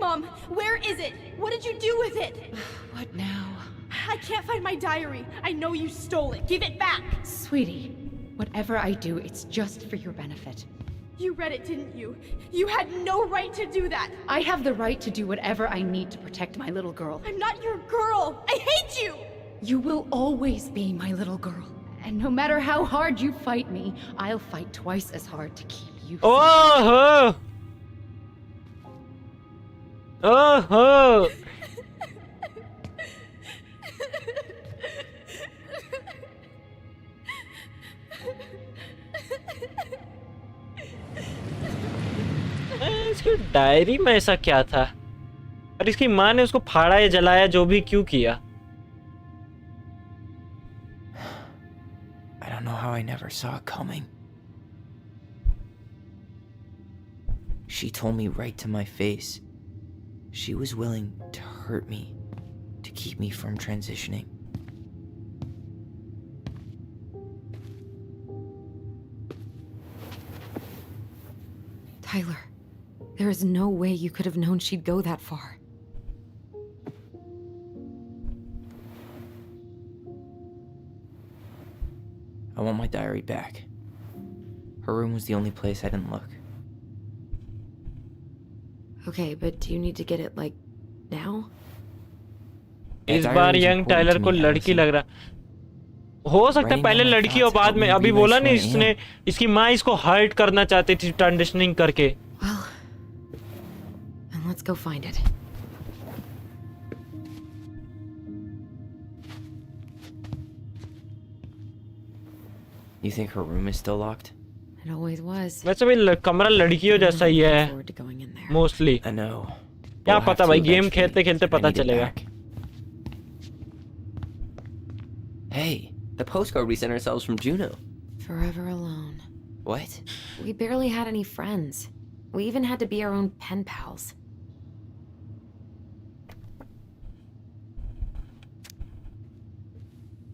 Mom, where is it? What did you do with it? What now? I can't find my diary. I know you stole it. Give it back. Sweetie, whatever I do, it's just for your benefit. You read it, didn't you? You had no right to do that. I have the right to do whatever I need to protect my little girl. I'm not your girl. I hate you. You will always be my little girl. And no matter how hard you fight me, I'll fight twice as hard to keep you safe. ओहो ओहो इसकी diary में ऐसा क्या था और इसकी माँ ने उसको फाड़ा या जलाया जो भी क्यों किया I don't know how I never saw it coming. She told me right to my face. She was willing to hurt me, to keep me from transitioning. Tyler, there is no way you could have known she'd go that far. I want my diary back. Her room was the only place I didn't look. Okay, but do you need to get it, like, now? इस बार young Tyler को लड़की लग रहा हो सकता है पहले लड़की और बाद में अभी बोला नहीं इसने इसकी माँ इसको हर्ट करना चाहती थी ट्रांजिशनिंग करके Well, then let's go find it. You think her room is still locked? It always was. वैसे भी कमरा लड़कियों जैसा ही है Forward to going in there. Mostly I know. क्या We'll have पता to भाई गेम eventually. खेलते खेलते I पता need it चलेगा back. Hey, the postcard we sent ourselves from Juno. Forever alone. What? We barely had any friends. We even had to be our own pen pals.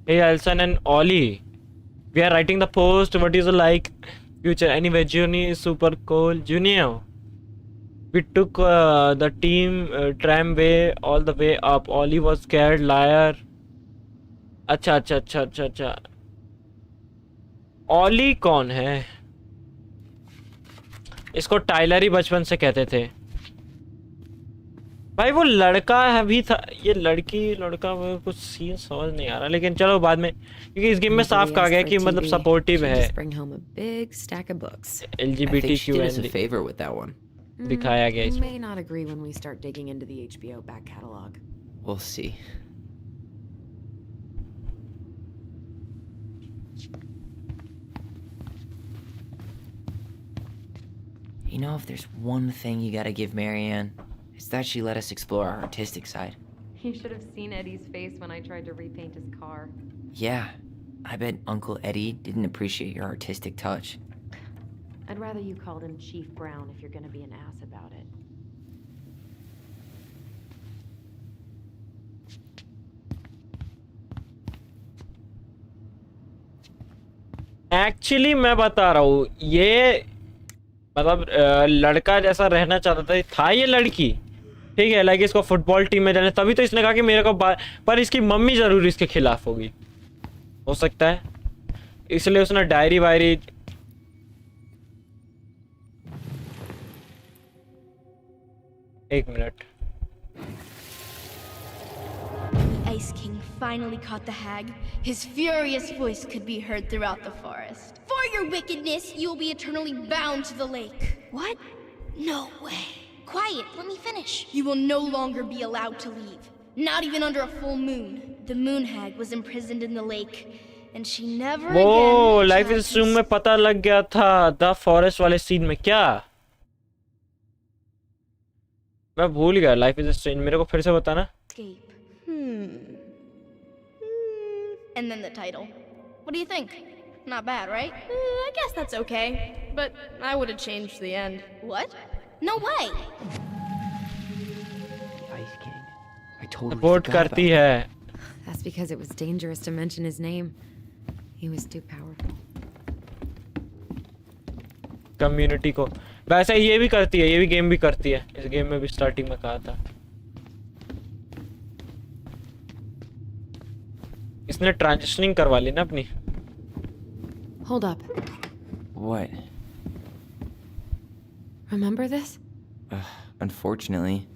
Hey Alson and Ollie, we are writing the post. What is like future? Anyway, Juni is super cool. Junior, we took the team tramway all the way up. Ollie was scared, liar. अच्छा अच्छा अच्छा अच्छा अच्छा ऑली कौन है इसको Tyler ही बचपन से कहते थे भाई वो लड़का है भी था ये लड़की लड़का वो कुछ सीन समझ नहीं आ रहा लेकिन चलो बाद में क्योंकि इस गेम में साफ कहा गया कि मतलब सपोर्टिव है LGBTQ दिखाया गया इसमें May not agree when we start digging into the HBO back catalog. We'll see. You know, if there's one thing you gotta give Marianne, it's that she let us explore our artistic side. You should have seen Eddie's face when I tried to repaint his car. Yeah, I bet Uncle Eddie didn't appreciate your artistic touch. I'd rather you called him Chief Brown if you're gonna be an ass about it. Actually मैं बता रहा हूँ ये मतलब लड़का जैसा रहना चाहता था ये लड़की ठीक है लाइक इसको फुटबॉल टीम में जाना तभी तो इसने कहा कि मेरे को पर इसकी मम्मी जरूर इसके खिलाफ होगी हो सकता है इसलिए उसने डायरी वायरी एक minute Ice King finally caught the hag. His furious voice could be heard throughout the forest. For your wickedness, you will be eternally bound to the lake. What? No way. Quiet, let me finish. You will no longer be allowed to leave. Not even under a full moon. The moon hag was imprisoned in the lake. And she never again... वो life is stream में पता लग गया था the forest वाले scene में क्या मैं भूल गया लाइफ इज स्ट्रेंज मेरे को फिर से बताना Escape. And then the title. What do you think? Not bad, right? I guess that's okay. But I would have changed the end. What? No way! Ice King. I totally support forgot करती about है That's because it was dangerous to mention his name. He was too powerful. Community को वैसे ये भी करती है ये भी गेम भी करती है इस गेम में भी स्टार्टिंग में कहा था इसने ट्रांजिशनिंग करवा ली ना अपनी Hold up. What? Remember this? Unfortunately.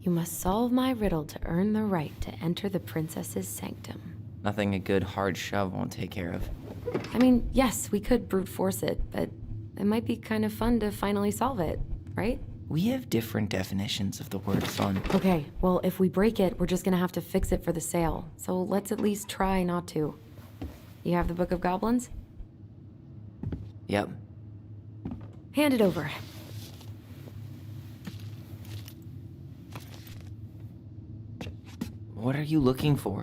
You must solve my riddle to earn the right to enter the princess's sanctum. Nothing a good hard shove won't take care of. I mean, yes, we could brute force it, but it might be kind of fun to finally solve it, right? We have different definitions of the word fun. Okay, well, if we break it, we're just gonna have to fix it for the sale. So let's at least try not to. You have the Book of Goblins? Yep. Hand it over. What are you looking for?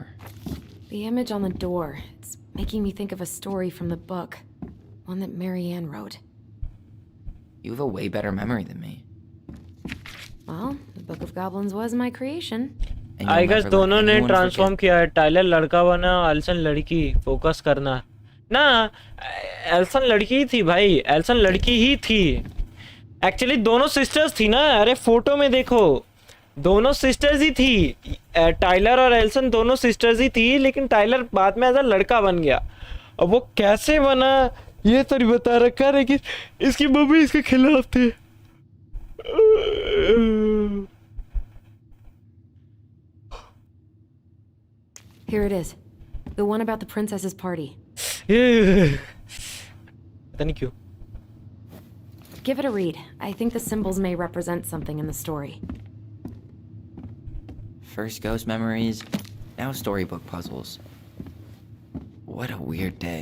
The image on the door. It's making me think of a story from the book. One that Marianne wrote. You have a way better memory than me. Well, the Book of Goblins was my creation. And I you'll guess never let दोनों ने anyone transform forget- किया है. Tyler लड़का बना, एल्सन लड़की. Focus करना ना. एल्सन लड़की ही थी भाई. एल्सन लड़की ही थी. एक्चुअली दोनों सिस्टर्स थी ना. अरे फोटो में देखो, दोनों सिस्टर्स ही थी. टाइलर और एल्सन दोनों सिस्टर्स ही थी, लेकिन टाइलर बाद में एज अ लड़का बन गया. अब वो कैसे बना ये तो नहीं बता रखा है, लेकिन इसकी मम्मी इसके खिलाफ थी. Here it is. The one about the princess's party. पता नहीं क्यों. Give it a read. I think the symbols may represent something in the story. First ghost memories, now storybook puzzles. What a weird day.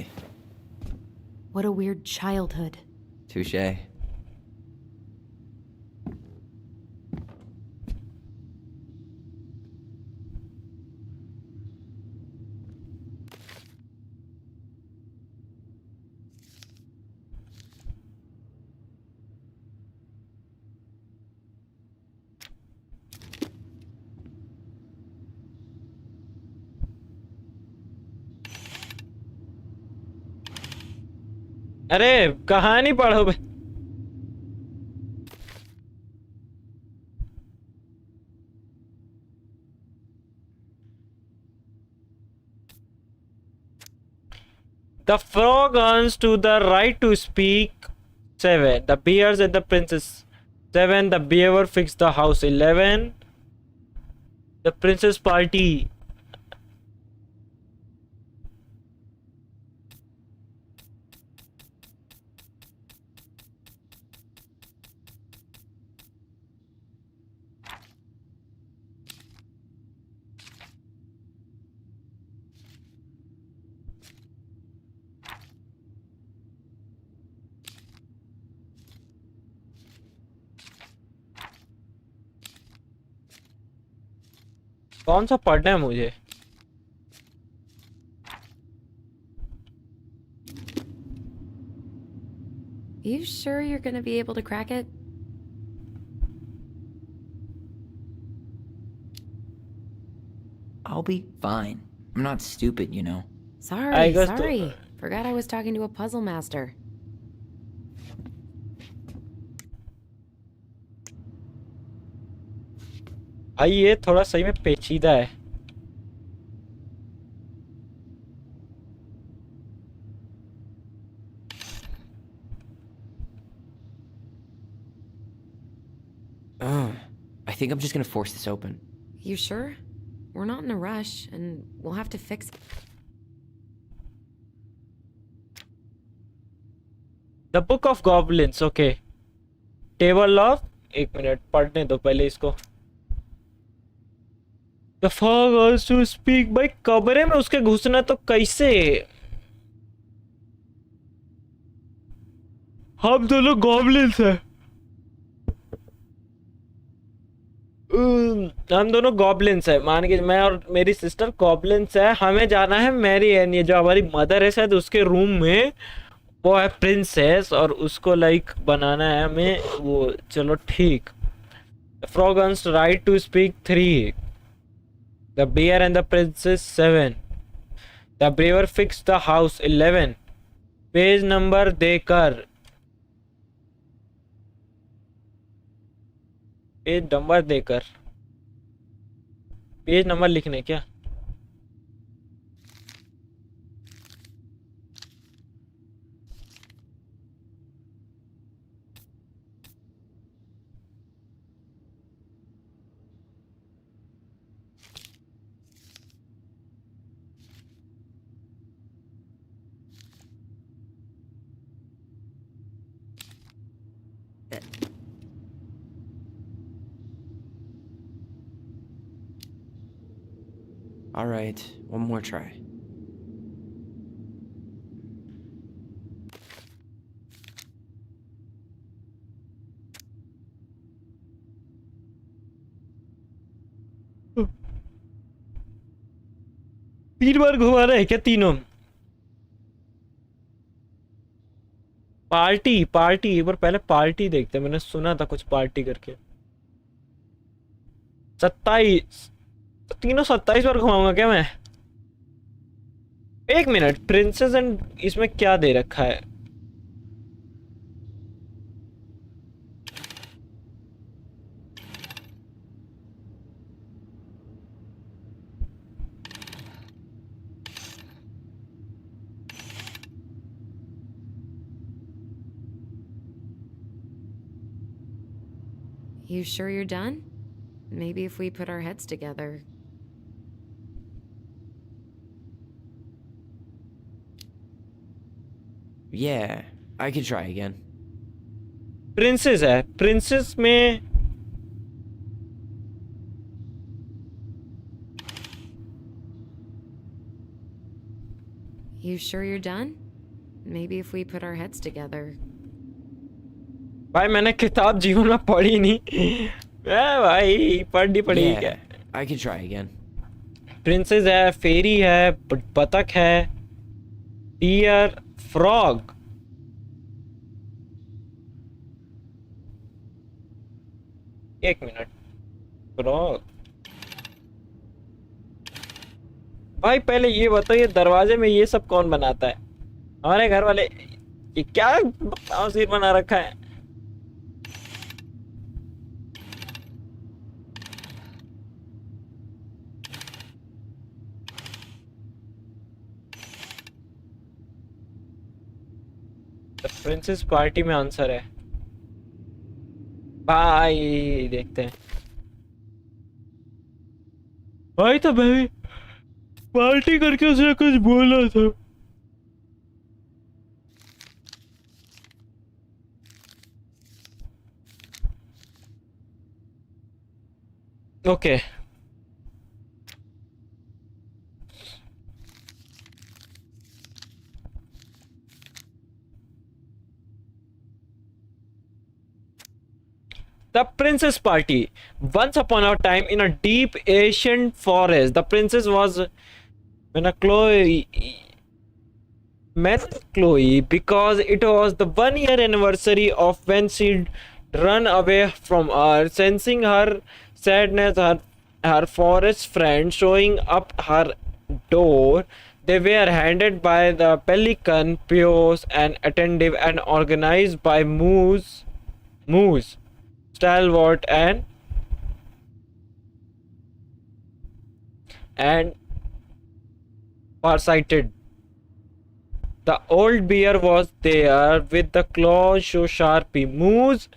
What a weird childhood. Touche. अरे कहानी पढ़ो बे. The frog earns to the right to speak. 7. The bears and the princess. 7. The beaver fixed the house. 11. The princess party. कौन सा पढ़ना है मुझे? You sure you're gonna be able to crack it? I'll be fine. I'm not stupid, you know. I guess Sorry. Forgot I was talking to a puzzle master. भाई ये थोड़ा सही में पेचीदा है. I think I'm just gonna force this open. You sure? We're not in a rush, and we'll have to fix it. The Book of Goblins. Okay. Table of. एक minute पढ़ने दो पहले इसको. The frog wants to speak. भाई कमरे में उसके घुसना तो कैसे? हम दोनों गॉबलिन्स हैं. हम दोनों गॉबलिन्स हैं. मान के मैं और मेरी सिस्टर गॉबलिन्स है. हमें जाना है मैरियन, ये जो हमारी मदर है शायद, उसके रूम में. वो है प्रिंसेस और उसको लाइक बनाना है हमें वो. चलो ठीक. Frog earns right to speak 3. The bear and the princess 7. The braver fixed the house 11. Page number देकर. पेज नंबर देकर. पेज नंबर लिखने क्या? All right, one more try. तीन बार घुमाना है क्या तीनों? पार्टी पार्टी एक बार पहले पार्टी देखते हैं, मैंने सुना था कुछ पार्टी करके। 27 तो तीनों 27 बार घुमाऊंगा क्या मैं? एक मिनट, प्रिंसेस एंड इसमें क्या दे रखा है? You sure you're done? Maybe if we put our heads together. Yeah, I could try again. Princess है, प्रिंसेस में You sure you're done? Maybe if we put our heads together. भाई मैंने किताब जीवन में पढ़ी नहीं। भाई पढ़नी पड़ेगी क्या? Yeah, I could try again. Princess है, फेरी है, बतख है, डियर, फ्रॉग। एक मिनट, फ्रॉग। भाई पहले ये बताओ, ये दरवाजे में ये सब कौन बनाता है? हमारे घर वाले। ये क्या सिर बना रखा है? प्रिंसेस पार्टी में आंसर है भाई, देखते हैं। भाई तो भाई पार्टी करके उसने कुछ बोला था। Okay The Princess Party. Once upon a time, in a deep ancient forest, the princess was met Chloe because it was the 1 year anniversary of when she'd run away from her. Sensing her sadness, her forest friend showing up her door, they were handed by the pelican, pious and attentive, and organized by Moose, stalwart and farsighted. The old bear was there with the claws show Sharpie, Moose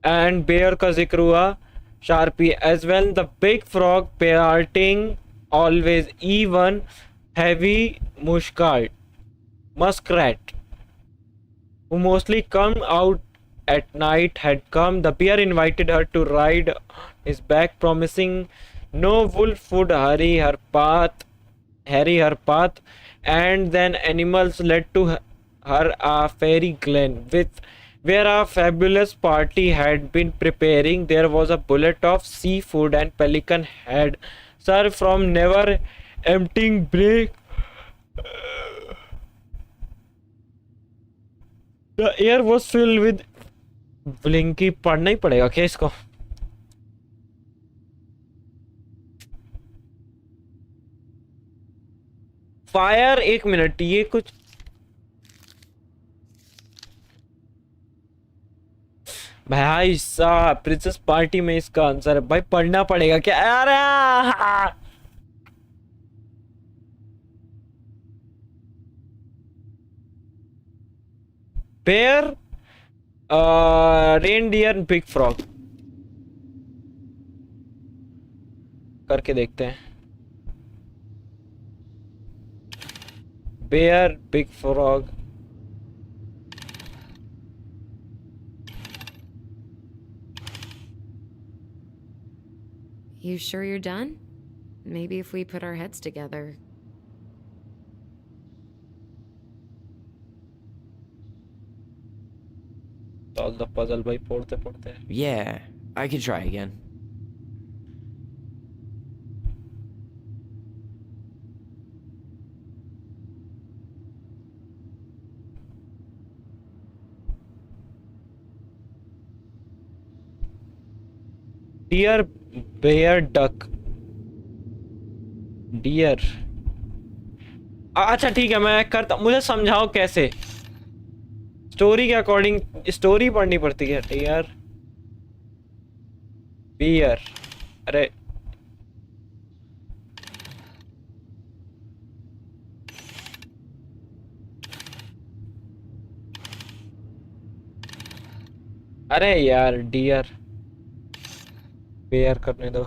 and bear का जिक्र हुआ, Sharpie as well. The big frog parting always even heavy muskrat who mostly come out at night had come. The bear invited her to ride his back, promising no wolf would harry her path, and then animals led to her a fairy glen where a fabulous party had been preparing. There was a bullet of seafood and pelican had served from never emptying break. The air was filled with blingy. पढ़ना ही पड़ेगा क्या इसको? Fire, एक minute, ये कुछ भाई साहब princess party में इसका आंसर है भाई, पढ़ना पड़ेगा क्या? अरे बेयर, रेनडियर, बिग फ्रॉग करके देखते हैं। Bear, big frog, You sure you're done? maybe if we put our heads together. Solve the puzzle भाई पढ़ते पढ़ते. Yeah, I could try again. Dear bear duck. Dear. अच्छा ठीक है, मैं करता, मुझे समझाओ कैसे. स्टोरी के अकॉर्डिंग स्टोरी पढ़नी पड़ती है. Dear bear. अरे अरे यार डियर बेयर करने दो.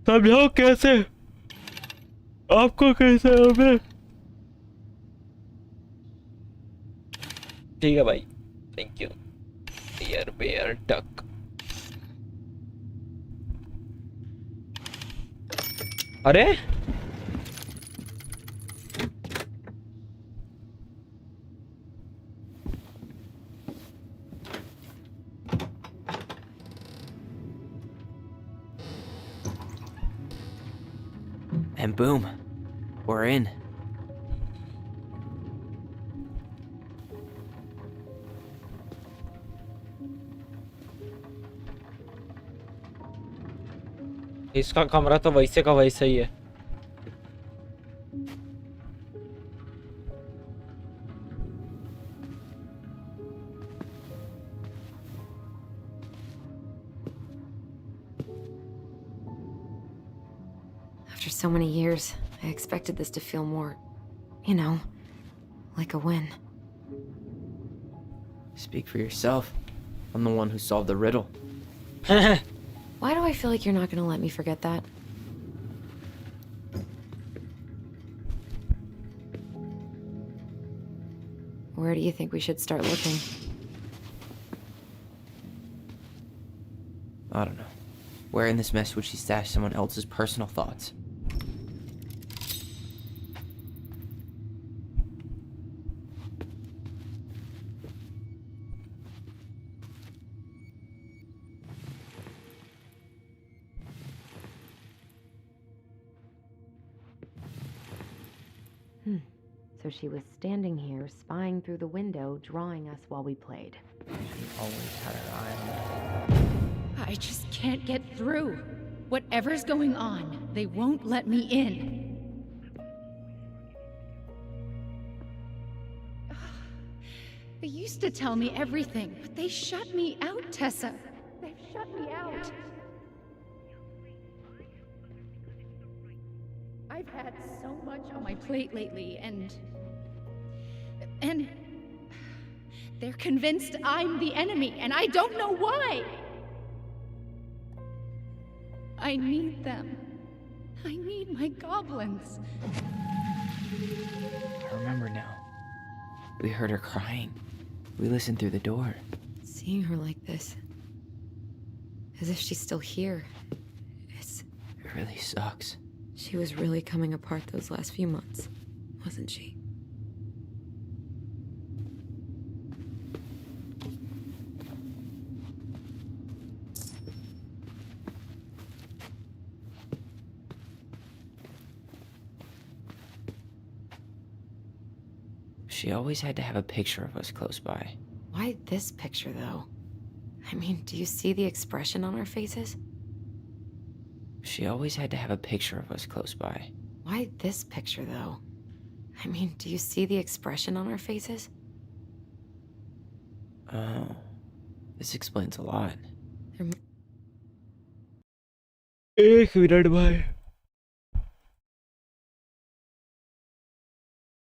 समझाओ कैसे, आपको कैसे हमें. ठीक है भाई, thank you. Dear bear duck. अरे And boom, we're in. इसका कमरा तो वैसे का वैसा ही है. After so many years, I expected this to feel more, you know, like a win. Speak for yourself. I'm the one who solved the riddle. Why do I feel like you're not gonna let me forget that? Where do you think we should start looking? I don't know. Where in this mess would she stash someone else's personal thoughts? So she was standing here, spying through the window, drawing us while we played. Always had her eye on I just can't get through. Whatever's going on, they won't let me in. They used to tell me everything, but they shut me out, Tessa. They've shut me out. I've had so much on my plate lately, and they're convinced I'm the enemy, and I don't know why. I need them. I need my goblins. I remember now. We heard her crying. We listened through the door. Seeing her like this, as if she's still here, It really sucks. she was really coming apart those last few months, wasn't she? She always had to have a picture of us close by. Why this picture, though? I mean, do you see the expression on our faces? She always had to have a picture of us close by. Why this picture, though? I mean, do you see the expression on our faces? Oh, this explains a lot. एक minute भाई.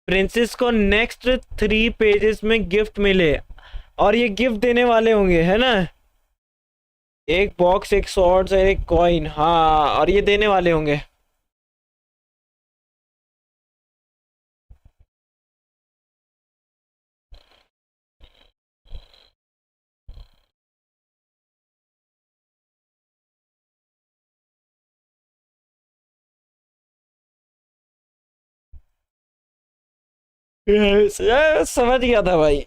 Princess को next 3 pages में gift मिले, और ये gift देने वाले होंगे, है ना. एक बॉक्स, एक सॉर्ड्स और एक कॉइन. हाँ, और ये देने वाले होंगे. समझ गया था भाई,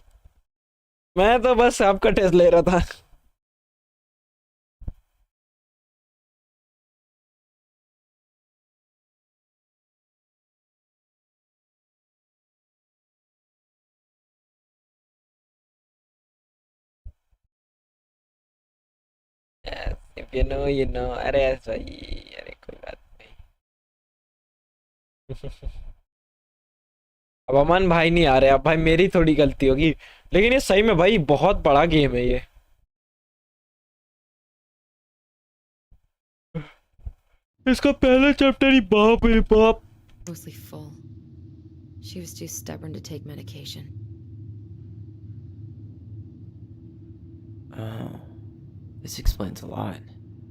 मैं तो बस आपका टेस्ट ले रहा था। If you know, you know. अरे ऐसा ही, अरे कोई बात नहीं। अब अमन भाई नहीं आ रहे, अब भाई मेरी थोड़ी गलती होगी, लेकिन ये सही में भाई बहुत बड़ा गेम है ये। इसका पहला चैप्टर ही बाप रे बाप। Mostly full. She was too stubborn to take medication. Oh, this explains a lot.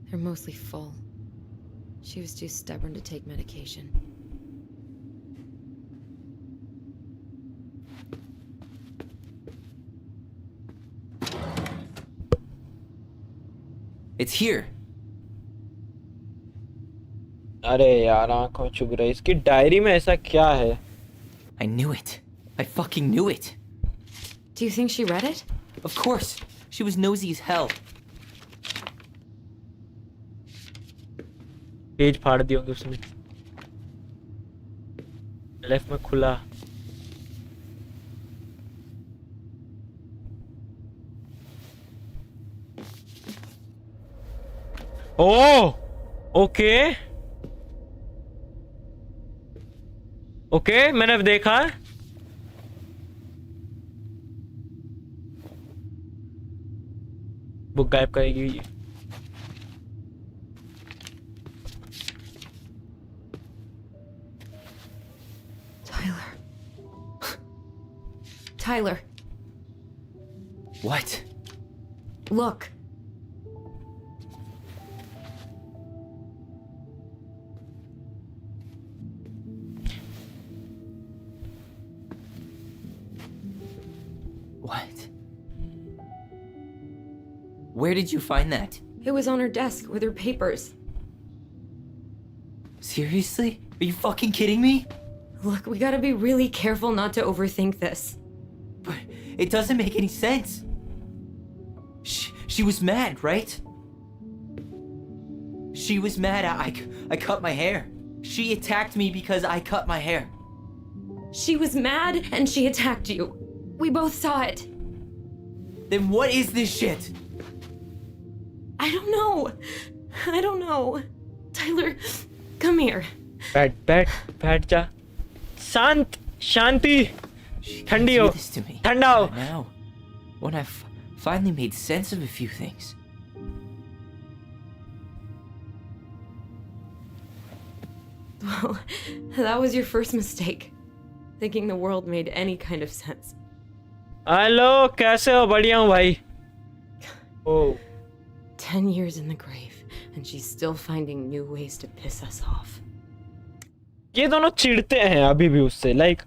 They're mostly full. She was too stubborn to take medication. It's here. अरे यार आंखों चुभ रही, इसकी डायरी में ऐसा क्या है? I knew it. I fucking knew it. Do you think she read it? Of course. She was nosy as hell. Page फाड़ दिया होंगे उसने, लेफ्ट में खुला। ओ ओके ओके, मैंने अब देखा। बुक गायब करेगी। Tyler, What? look. What? Where did you find that? It was on her desk with her papers. Seriously? Are you fucking kidding me? Look, we gotta be really careful not to overthink this. But it doesn't make any sense. She was mad, right? She was mad I cut my hair. She attacked me because I cut my hair. She was mad and she attacked you. We both saw it. Then what is this shit? I don't know. I don't know. Tyler, come here. बैठ जा, शांत, शांति, She can't ठंडी do हो, this to me. ठंडा हो। Not now, when I finally made sense of a few things. Well, that was your first mistake. Thinking the world made any kind of sense. Hello, कैसे हो? बढ़िया हूँ भाई। ओ 10 years in the grave, and she's still finding new ways to piss us off. ये दोनों चिढ़ते हैं अभी भी उससे, लाइक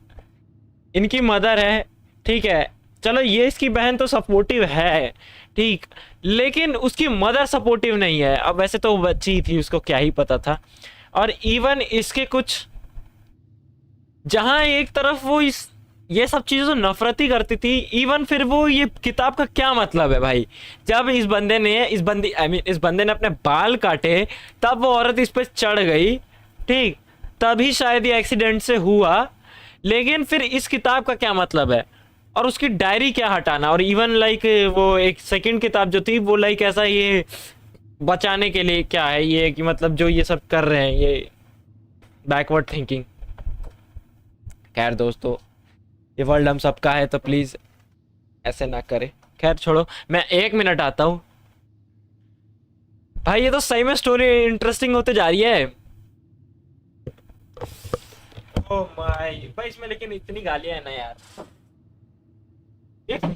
इनकी मदर है, ठीक है, चलो ये इसकी बहन तो सपोर्टिव है, ठीक, लेकिन उसकी मदर सपोर्टिव नहीं है। अब वैसे तो वो बच्ची ही थी, उसको क्या ही पता था। और इवन इसके कुछ, जहां एक तरफ वो इस ये सब चीज़ों से नफरत ही करती थी, इवन फिर वो ये किताब का क्या मतलब है भाई? जब इस बंदे ने इस बंदे ने अपने बाल काटे, तब वो औरत इस पे चढ़ गई, ठीक, तभी शायद ये एक्सीडेंट से हुआ। लेकिन फिर इस किताब का क्या मतलब है? और उसकी डायरी क्या हटाना? और इवन लाइक वो एक सेकंड किताब जो थी वो लाइक ऐसा ये बचाने के लिए क्या है ये, कि मतलब जो ये सब कर रहे हैं ये बैकवर्ड थिंकिंग। खैर दोस्तों, ये वर्ल्ड हम सबका है, तो प्लीज ऐसे ना करे। खैर छोड़ो, मैं 1 मिनट आता हूँ भाई। ये तो सही में स्टोरी इंटरेस्टिंग होते जा रही है। ओह माय भाई, इसमें लेकिन इतनी गालियां है ना यार,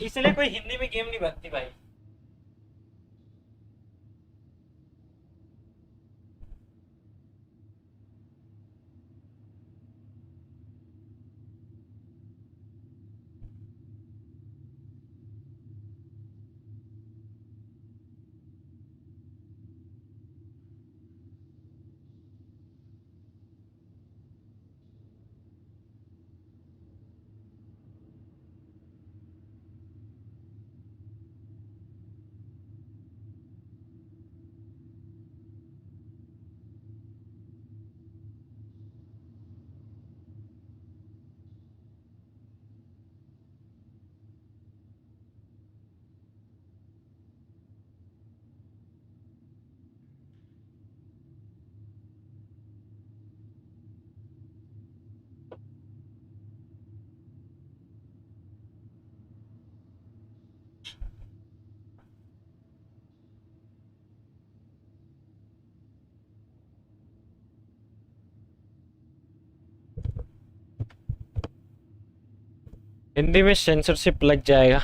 इसलिए कोई हिंदी में गेम नहीं बनती भाई। हिंदी में सेंसरशिप लग जाएगा।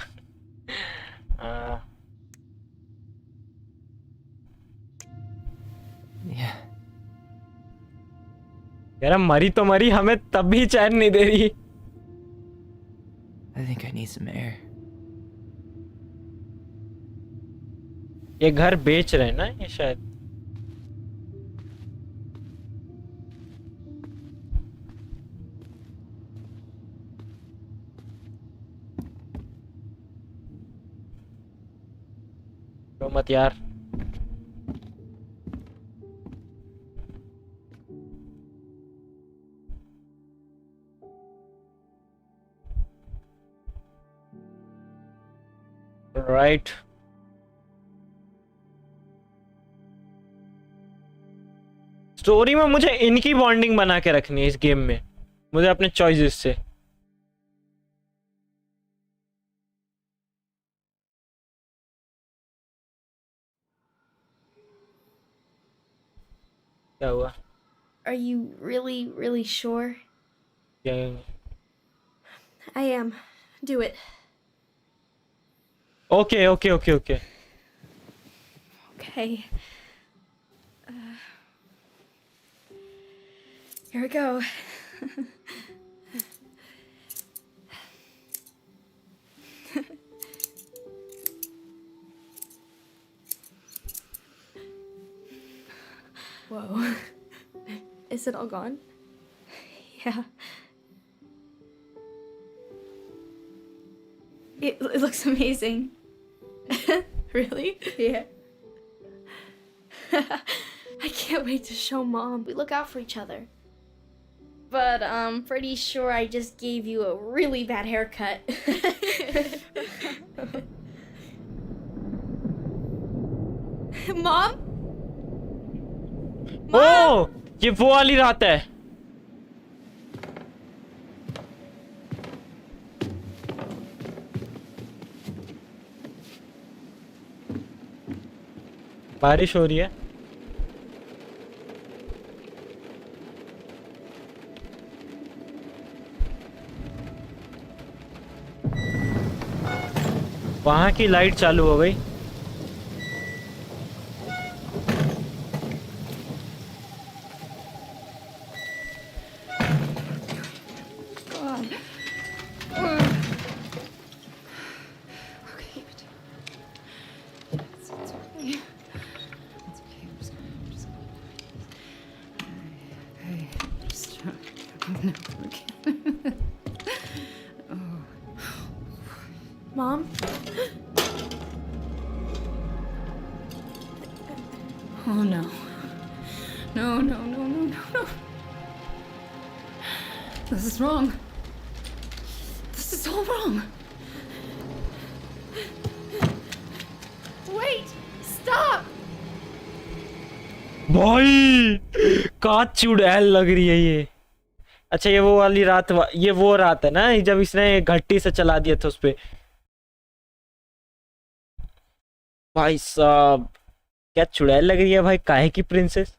Yeah. यार मरी तो मरी, हमें तब भी चैन नहीं दे रही। I think I need some air. ये घर बेच रहे हैं ना ये शायद। तो मत यार। राइट। स्टोरी में मुझे इनकी बॉन्डिंग बना के रखनी है इस गेम में, मुझे अपने चॉइसेस से। क्या हुआ? Are you really sure? क्या? I am. Do it. Okay okay okay okay. Okay. Here we go. Whoa. Is it all gone? Yeah. It looks amazing. Really? Yeah. I can't wait to show Mom. We look out for each other. But I'm pretty sure I just gave you a really bad haircut. Mom? ओ ये वो वाली रात है। बारिश हो रही है। वहां की लाइट चालू हो गई। Mom? Oh no. No, no, no, no, no, no. This is wrong. This is all wrong. Wait! Stop! भाई का चुड़ैल लग रही है ये। अच्छा ये वो वाली रात, ये वो रात है ना जब इसने घट्टी से चला दिया था उस पे। भाई साहब क्या चुड़ैल लग रही है भाई, काहे की प्रिंसेस।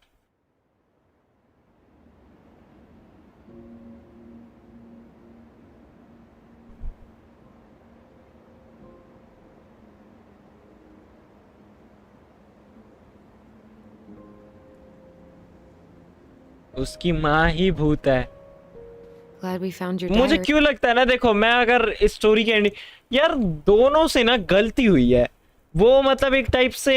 उसकी माँ ही भूत है। Glad we found your मुझे diary. क्यों लगता है ना, देखो मैं अगर इस स्टोरी की एंडिंग, यार दोनों से ना गलती हुई है। वो मतलब एक टाइप से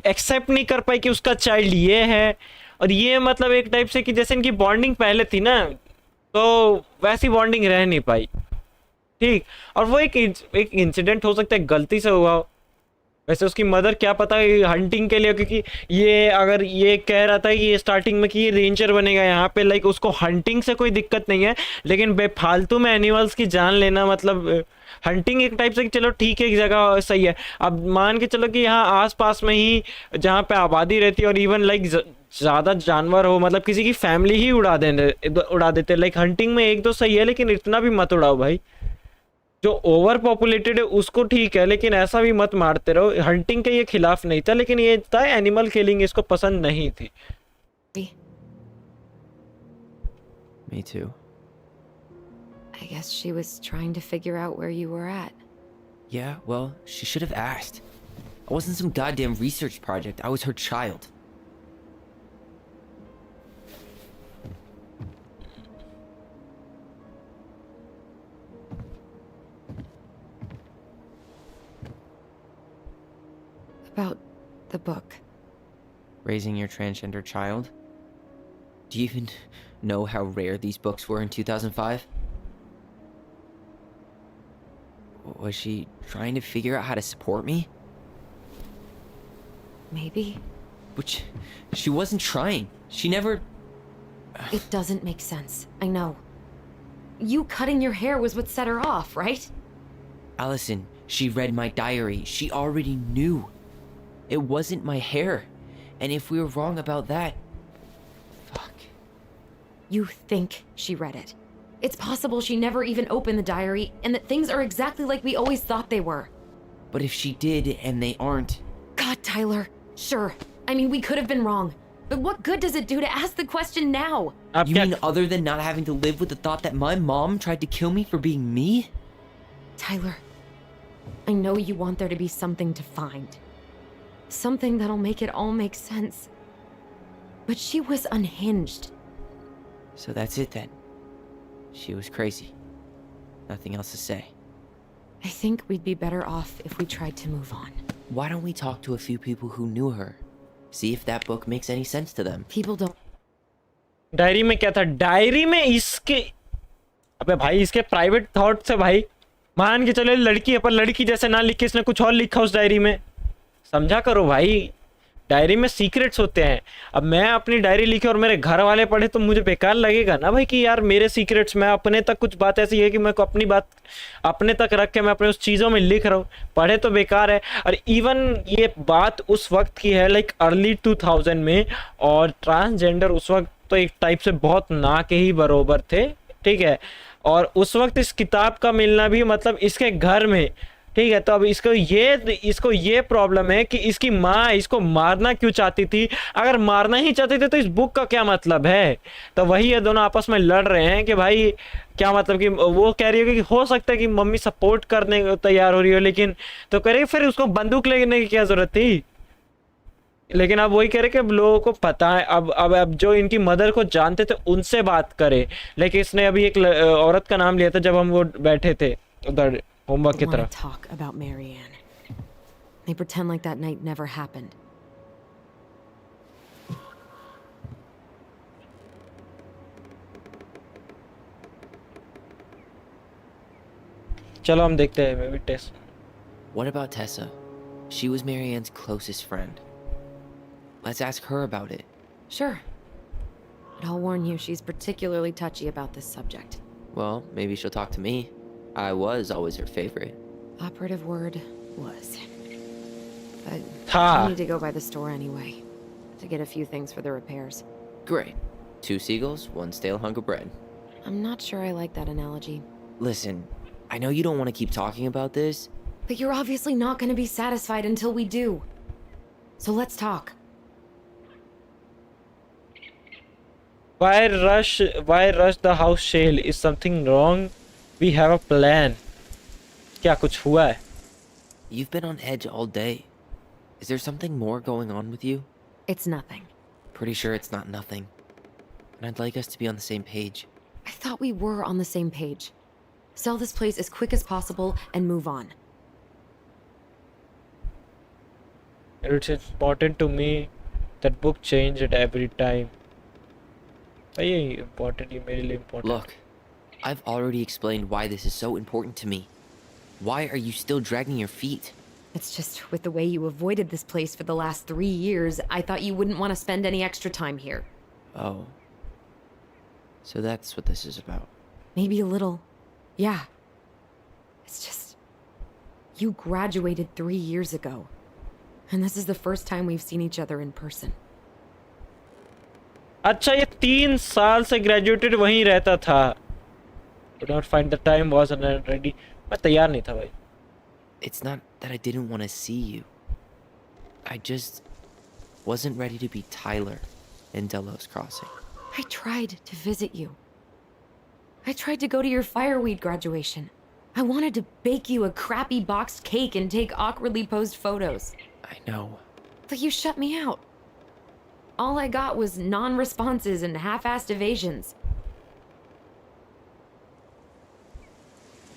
एक्सेप्ट नहीं कर पाई कि उसका चाइल्ड ये है, और ये मतलब एक टाइप से कि जैसे इनकी बॉन्डिंग पहले थी ना, तो वैसी बॉन्डिंग रह नहीं पाई। ठीक, और वो एक इंसिडेंट हो सकता है गलती से हुआ हो। वैसे उसकी मदर क्या पता हंटिंग के लिए, क्योंकि ये अगर ये कह रहा था कि ये स्टार्टिंग में कि ये रेंजर बनेगा यहाँ पे, लाइक उसको हंटिंग से कोई दिक्कत नहीं है, लेकिन बेफालतू में एनिमल्स की जान लेना, मतलब हंटिंग एक टाइप से कि चलो ठीक है एक जगह सही है। अब मान के चलो कि यहाँ आसपास में ही जहाँ पे आबादी रहती है, और इवन लाइक ज़्यादा जानवर हो, मतलब किसी की फैमिली ही उड़ा देते। लाइक हंटिंग में एक दो सही है, लेकिन इतना भी मत उड़ाओ भाई। जो ओवर पॉपुलेटेड है उसको ठीक है, लेकिन ऐसा भी मत मारते रहो। हंटिंग के ये खिलाफ नहीं था, लेकिन ये था एनिमल किलिंग इसको पसंद नहीं थी। Me too. I guess she was trying to figure out where you were at. Yeah, well, she should have asked. I wasn't some goddamn research project. I was her child. About the book. Raising your transgender child? Do you even know how rare these books were in 2005? Was she trying to figure out how to support me? Maybe? Which, she wasn't trying. She never... It doesn't make sense. I know. You cutting your hair was what set her off, right? Allison, she read my diary. She already knew. It wasn't my hair. And if we were wrong about that... Fuck. You think she read it. It's possible she never even opened the diary, and that things are exactly like we always thought they were. But if she did, and they aren't... God, Tyler. Sure. I mean, we could have been wrong. But what good does it do to ask the question now? You mean other than not having to live with the thought that my mom tried to kill me for being me? Tyler, I know you want there to be something to find. Something that'll make it all make sense. But she was unhinged. So that's it then. She was crazy. Nothing else to say. I think we'd be better off if we tried to move on. Why don't we talk to a few people who knew her? See if that book makes any sense to them. People don't... diary में क्या था? Diary में इसके... अबे भाई इसके private thoughts है भाई. मान के चलो लड़की है पर लड़की जैसे ना लिख के इसने कुछ और लिखा उस डायरी में. समझा करो भाई. डायरी में सीक्रेट्स होते हैं. अब मैं अपनी डायरी लिखी और मेरे घर वाले पढ़े तो मुझे बेकार लगेगा ना भाई कि यार मेरे सीक्रेट्स, मैं अपने तक कुछ बात ऐसी है कि मैं को अपनी बात अपने तक रख के मैं अपने उस चीज़ों में लिख रहा हूँ. पढ़े तो बेकार है. और इवन ये बात उस वक्त की है लाइक अर्ली 2000 में, और ट्रांसजेंडर उस वक्त तो एक टाइप से बहुत ना के ही बरोबर थे. ठीक है. और उस वक्त इस किताब का मिलना भी मतलब इसके घर में. ठीक है. तो अब इसको ये प्रॉब्लम है कि इसकी माँ इसको मारना क्यों चाहती थी. अगर मारना ही चाहती थी तो इस बुक का क्या मतलब है. तो वही ये दोनों आपस में लड़ रहे हैं कि भाई क्या मतलब कि वो कह रही है कि हो सकता है कि मम्मी सपोर्ट करने को तैयार हो रही हो, लेकिन तो कह रही फिर उसको बंदूक लेने की क्या जरूरत थी. लेकिन अब वही कह रहे कि अब लोगों को पता है. अब जो इनकी मदर को जानते थे उनसे बात करे. लेकिन इसने अभी एक औरत का नाम लिया था जब हम वो बैठे थे उधर होमवर्क की तरफ. Talk about Marianne. They pretend like that night never happened. चलो हम देखते हैं. Maybe test. What about Tessa? She was Marianne's closest friend. Let's ask her about it. Sure. But I'll warn you, she's particularly touchy about this subject. Well, maybe she'll talk to me. I was always her favorite. Operative word was. But Ha. I need to go by the store anyway to get a few things for the repairs. Great. 2 seagulls, 1 stale hunk of bread. I'm not sure I like that analogy. Listen, I know you don't want to keep talking about this. But you're obviously not going to be satisfied until we do. So let's talk. Why rush the house sale? Is something wrong? We have a plan. क्या कुछ हुआ है? You've been on edge all day. Is there something more going on with you? It's nothing. Pretty sure it's not nothing. And I'd like us to be on the same page. I thought we were on the same page. Sell this place as quick as possible and move on. It's important to me. That book changed every time. ये important, ये मेरे लिए important. Look, I've already explained why this is so important to me. Why are you still dragging your feet? It's just with the way you avoided this place for the last 3 years, I thought you wouldn't want to spend any extra time here. Oh. So that's what this is about. Maybe a little. Yeah. It's just... You graduated 3 years ago. And this is the first time we've seen each other in person. अच्छा ये 3 साल से graduated वहीं रहता था. Could not find the time, wasn't ready. मैं तैयार नहीं था भाई. It's not that I didn't want to see you. I just wasn't ready to be Tyler in Delos Crossing. I tried to visit you. I tried to go to your fireweed graduation. I wanted to bake you a crappy boxed cake and take awkwardly posed photos. I know. But you shut me out. All I got was non-responses and half-assed evasions.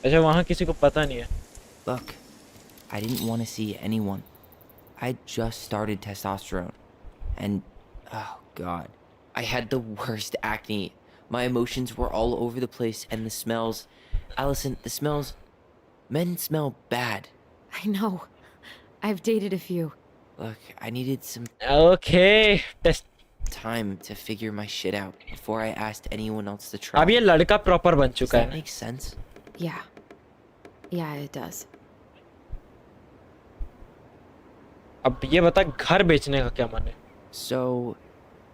अच्छा वहाँ किसी को पता नहीं है. Look, I didn't want to see anyone. I just started testosterone. And, oh god, I had the worst acne. My emotions were all over the place, and the smells... Allison, the smells... Men smell bad. I know. I've dated a few. Look, I needed some Okay. Test. time to figure my shit out before I asked anyone else to try. अब ये लड़का proper बन Does चुका that है. make sense? Yeah. Yeah, it does. अब ये बता घर बेचने का क्या मन है? So,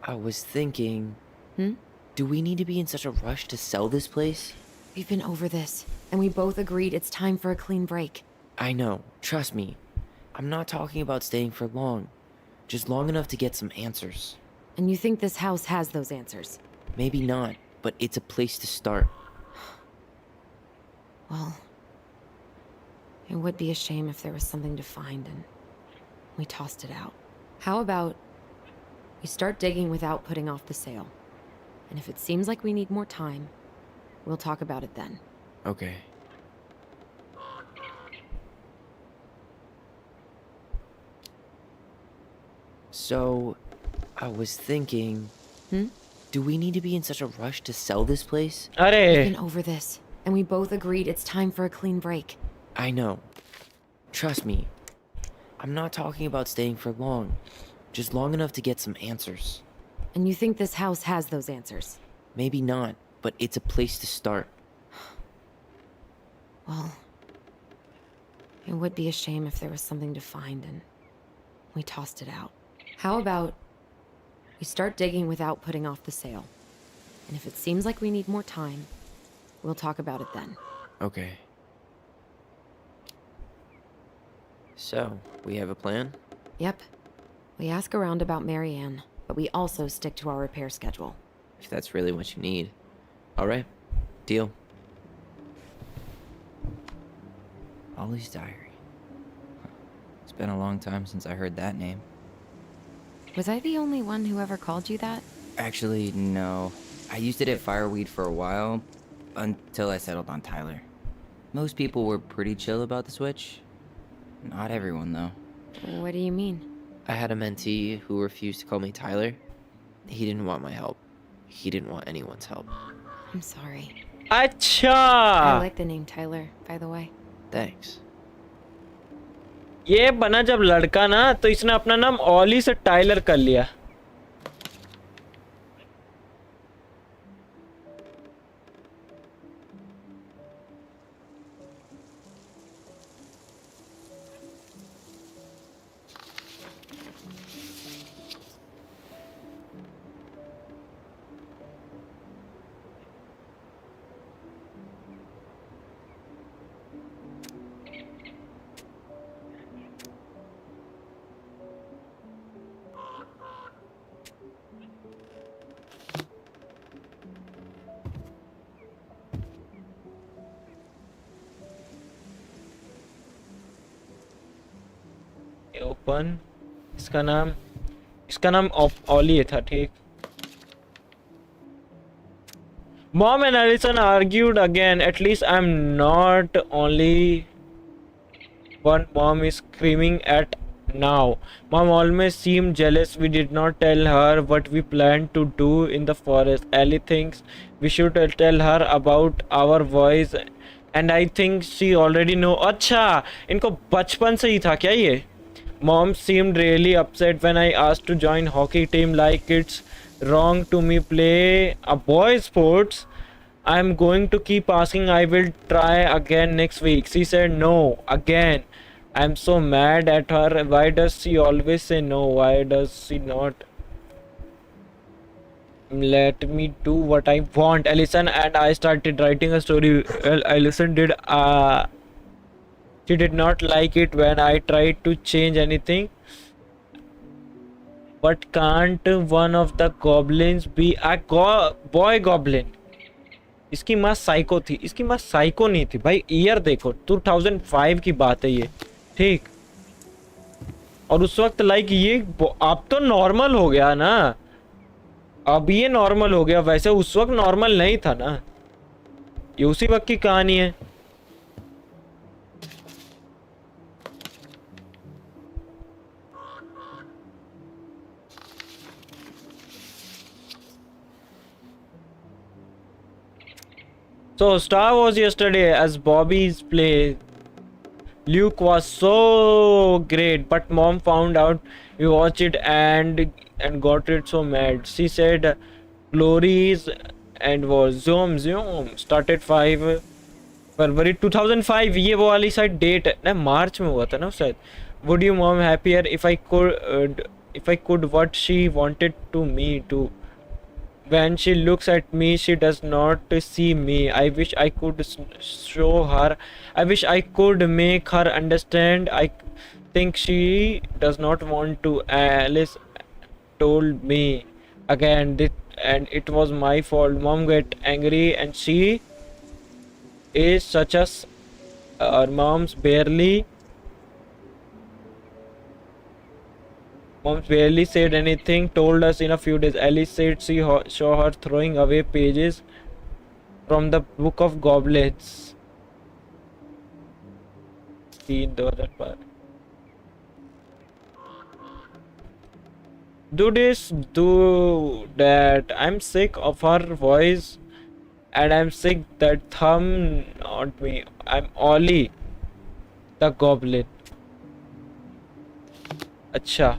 I was thinking... Hmm? Do we need to be in such a rush to sell this place? We've been over this, and we both agreed it's time for a clean break. I know, trust me. I'm not talking about staying for long. Just long enough to get some answers. And you think this house has those answers? Maybe not, but it's a place to start. Well, it would be a shame if there was something to find and we tossed it out. How about we start digging without putting off the sale? And if it seems like we need more time, we'll talk about it then. Okay. So, I was thinking... Hmm? Do we need to be in such a rush to sell this place? We've अरे been over this, and we both agreed it's time for a clean break. I know. Trust me. I'm not talking about staying for long. Just long enough to get some answers. And you think this house has those answers? Maybe not, but it's a place to start. Well, it would be a shame if there was something to find and we tossed it out. How about we start digging without putting off the sale? And if it seems like we need more time, we'll talk about it then. Okay. So, we have a plan? Yep. We ask around about Marianne, but we also stick to our repair schedule. If that's really what you need. Alright. Deal. Ollie's Diary. It's been a long time since I heard that name. Was I the only one who ever called you that? Actually, no. I used it at Fireweed for a while, until I settled on Tyler. Most people were pretty chill about the switch. Not everyone, though. What do you mean? I had a mentee who refused to call me Tyler. He didn't want my help. He didn't want anyone's help. I'm sorry. अच्छा. I like the name Tyler, by the way. Thanks. ये बना जब लड़का ना तो इसने अपना नाम ऑली से टाइलर कर लिया. ओपन. इसका नाम ऑली था. ठीक. Mom and Alison argued again. At least I'm not only one mom is screaming at now. Mom always seemed jealous. We did not tell her what we planned to do in the forest. Ellie thinks we should tell her about our voice, and I think she already know. अच्छा, इनको बचपन से ही था क्या ये? Mom seemed really upset when I asked to join hockey team, like it's wrong to me play a boys sports. I'm going to keep asking. I will try again next week. She said no again. I'm so mad at her. Why does she always say no? Why does she not let me do what I want? Alison and I started writing a story. Well, Alison did she did not like it when I tried to change anything. But can't one of the goblins be a boy goblin? इसकी माँ psycho थी, इसकी माँ psycho नहीं थी भाई। Year देखो 2005 की बात है ये, ठीक। और उस वक्त लाइक ये अब तो नॉर्मल हो गया ना, अब ये नॉर्मल हो गया, वैसे उस वक्त नॉर्मल नहीं था ना। ये उसी वक्त की कहानी है। So Star Wars yesterday as Bobby's play. Luke was so great, but mom found out. We watched it and got it so mad. She said glories and was zoom zoom started 5 फरवरी 2005। ये वो वाली शायद date है ना, मार्च में हुआ था ना शायद। Would you mom happier if I could what she wanted to me to? When she looks at me, she does not see me. I wish I could show her. I wish I could make her understand. I think she does not want to. Alice told me again, and it was my fault. Mom get angry, and she is such a. Our moms barely. Mom barely said anything, told us in a few days. Alice said she saw her throwing away pages from the Book of Goblets. In the other part. Do this, do that. I'm sick of her voice, and I'm sick that thumb, not me. I'm Ollie, the Goblin. अच्छा.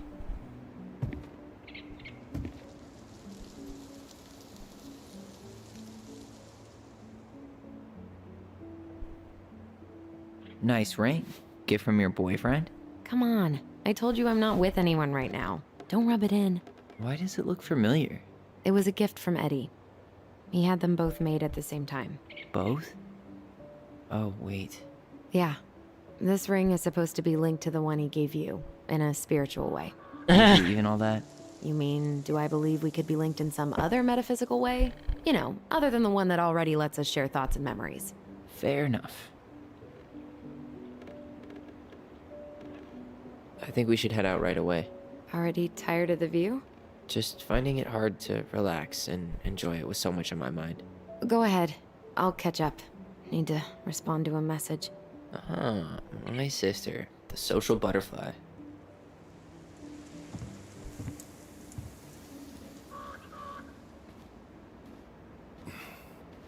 Nice ring. Gift from your boyfriend? Come on. I told you I'm not with anyone right now. Don't rub it in. Why does it look familiar? It was a gift from Eddie. He had them both made at the same time. Both? Oh, wait. Yeah. This ring is supposed to be linked to the one he gave you, in a spiritual way. Do you believe in all that? You mean, do I believe we could be linked in some other metaphysical way? You know, other than the one that already lets us share thoughts and memories. Fair enough. I think we should head out right away. Already tired of the view? Just finding it hard to relax and enjoy it with so much on my mind. Go ahead. I'll catch up. Need to respond to a message. My sister, the social butterfly.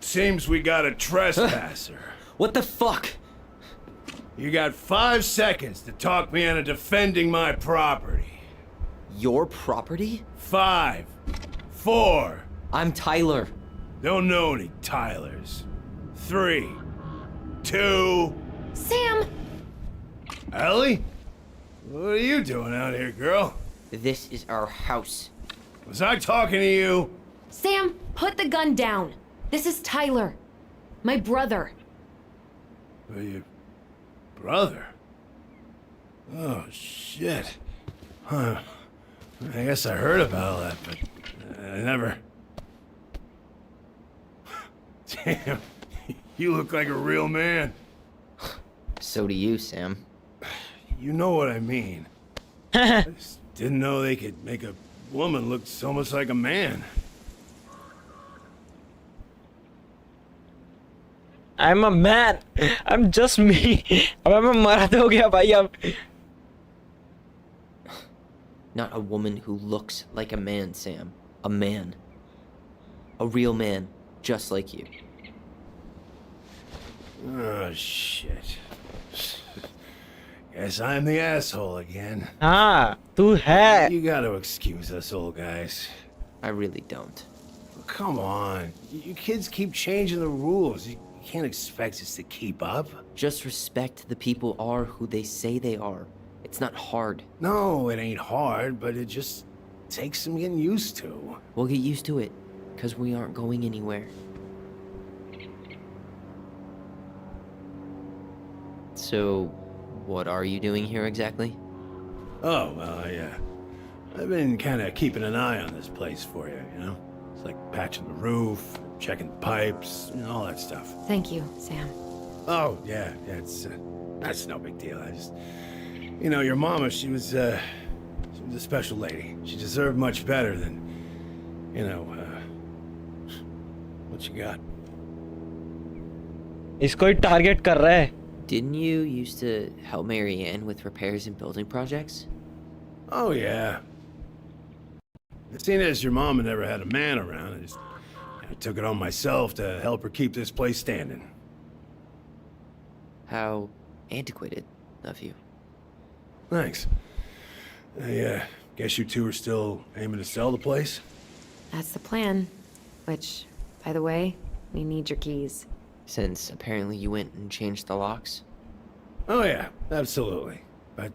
Seems we got a trespasser. What the fuck? You got 5 seconds to talk me into defending my property. Your property? 5, 4. I'm Tyler. Don't know any Tylers. 3, 2. Sam! Ellie? What are you doing out here, girl? This is our house. Was I talking to you? Sam, put the gun down. This is Tyler. My brother. Your brother? Oh, shit. Huh. I guess I heard about all that, but I never... Damn, you look like a real man. So do you, Sam. You know what I mean. I just didn't know they could make a woman look so much like a man. I'm a man. I'm just me. अब मैं मर्द हो गया भाई अब. Not a woman who looks like a man, Sam. A man. A real man, just like you. Oh, shit. Guess I'm the asshole again. हाँ, तू है. You gotta excuse us old guys. I really don't. Come on. You kids keep changing the rules. You can't expect us to keep up. Just respect the people are who they say they are. It's not hard. No, it ain't hard, but it just takes some getting used to. We'll get used to it, because we aren't going anywhere. So, what are you doing here exactly? Oh, well, I've been kind of keeping an eye on this place for you, you know? It's like patching the roof, checking pipes, and all that stuff. Thank you, Sam. Oh, yeah, that's no big deal. I just, your mama, she was a special lady. She deserved much better than, what you got. इसको ही target कर रहा है. Didn't you used to help Mary Ann with repairs and building projects? Oh, yeah. Seeing as your mama never had a man around, I took it on myself to help her keep this place standing. How antiquated of you. Thanks. I guess you two are still aiming to sell the place? That's the plan. Which, by the way, we need your keys. Since apparently you went and changed the locks? Oh yeah, absolutely. But,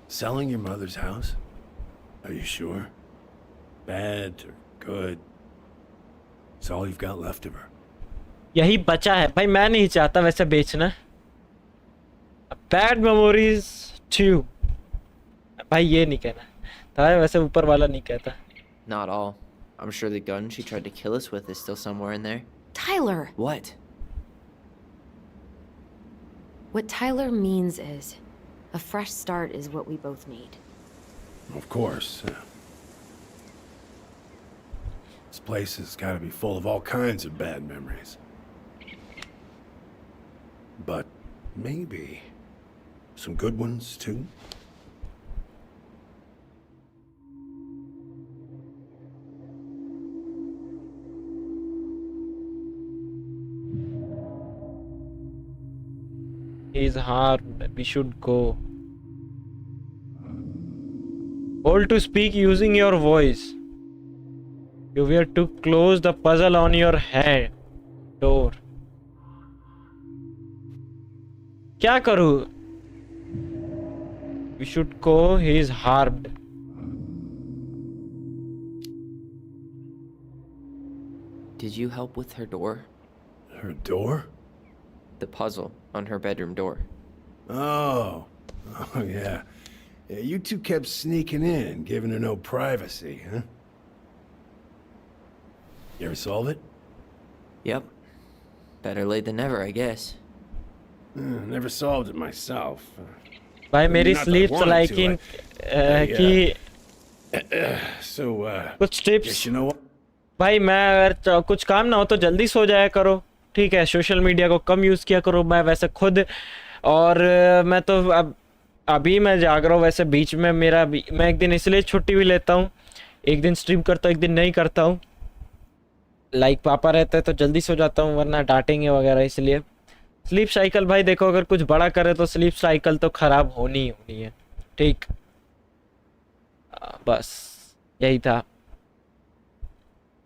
selling your mother's house? Are you sure? Bad or good? It's all you've got left of her. यही बचा है भाई. मैं नहीं चाहता वैसे बेचना. Bad memories 2. भाई ये नहीं कहना था, वैसे ऊपर वाला नहीं कहता. Not all. I'm sure the gun she tried to kill us with is still somewhere in there. Tyler! What? What Tyler means is, a fresh start is what we both need. Of course. This place has got to be full of all kinds of bad memories. But maybe some good ones, too? He's harmed. We should go. Hold to speak using your voice. You were to close the puzzle on your head. Door. क्या करूँ? We should go. He is harmed. Did you help with her door? Her door? The puzzle on her bedroom door. Oh, yeah. You two kept sneaking in, giving her no privacy, huh? You ever solve it? Yep. Better late than never, I guess. Never solved it myself. भाई मेरी Not that I sleep wanted liking to, कि So, कुछ tips. guess you know what? भाई मैं अगर कुछ काम ना हो तो जल्दी सो जाया करो. ठीक है, सोशल मीडिया को कम यूज़ किया करो. मैं वैसे खुद और मैं तो अभी मैं जाग रहा हूँ. वैसे बीच में मैं एक दिन इसलिए छुट्टी भी लेता हूँ. एक दिन स्ट्रीम करता हूँ, एक दिन नहीं करता हूँ. पापा रहते हैं तो जल्दी सो जाता हूँ, वरना डांटेंगे वगैरह. इसलिए स्लीप साइकिल भाई देखो, अगर कुछ बड़ा करे तो स्लीप साइकिल तो ख़राब होनी है. ठीक, बस यही था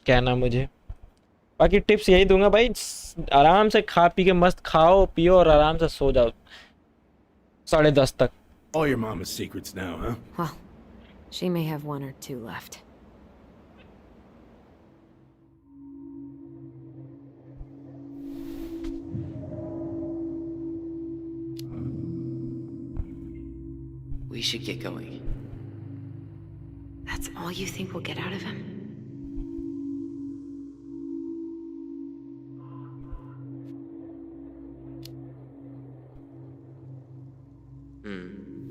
कहना मुझे. बाकी टिप्स यही दूंगा भाई, आराम से खा पी के मस्त खाओ पियो और आराम से सो जाओ 10:30 तक. All your mama's secrets now, huh? Well, she may have one or two left. We should get going. That's all you think we'll get out of him?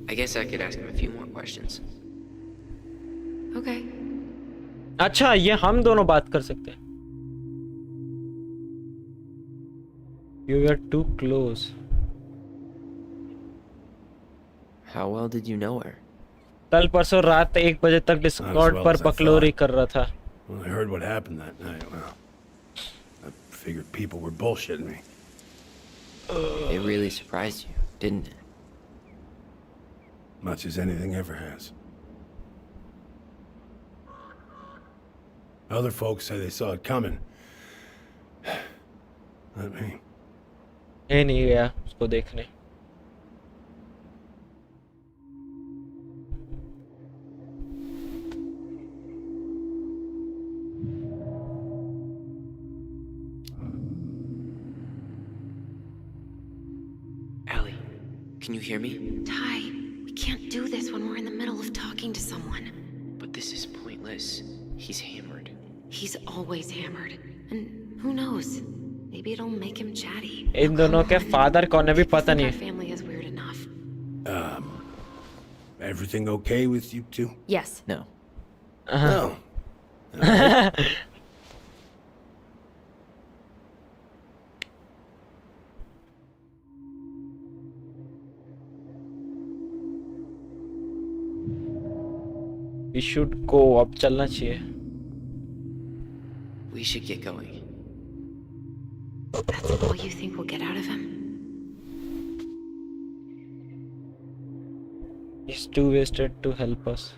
I guess I could ask him a few more questions. Okay. अच्छा, ये हम दोनों बात कर सकते हैं. You were too close. How well did you know her? कल परसों रात 1 बजे तक डिस्कॉर्ड पर बकलोरी कर रहा था. Well, I heard what happened that night. Well, I figured people were bullshitting me. It really surprised you, didn't it? Much as anything ever has. Other folks say they saw it coming. Not me. ये नहीं गया उसको देखने. Allie, can you hear me? Ty, we can't do this when we're in the middle of talking to someone. But this is pointless. He's hammered. He's always hammered. And who knows? Maybe it'll make him chatty. इन दोनों के father कौन है भी पता Our नहीं. family is weird enough. Everything okay with you two? Yes. No. No. We should go. अब चलना चाहिए. We should get going. That's all you think we'll get out of him? He's too wasted to help us.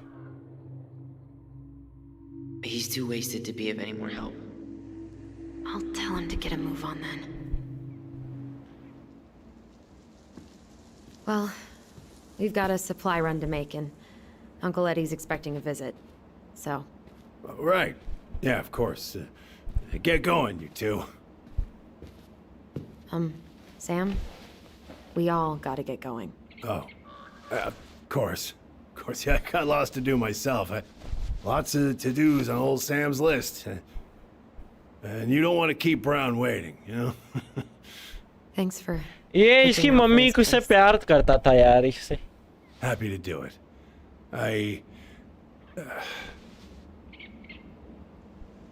He's too wasted to be of any more help. I'll tell him to get a move on then. Well, we've got a supply run to make, and Uncle Eddie's expecting a visit. So. Right. Yeah, of course. Get going, you two. Sam? We all gotta get going. Oh. Of course. Of course, yeah, I got lots to do myself. Lots of to-dos on old Sam's list. And you don't want to keep Brown waiting, you know? Thanks for... ये इसकी mummy को से प्यार करता था यार इससे. Happy to do it.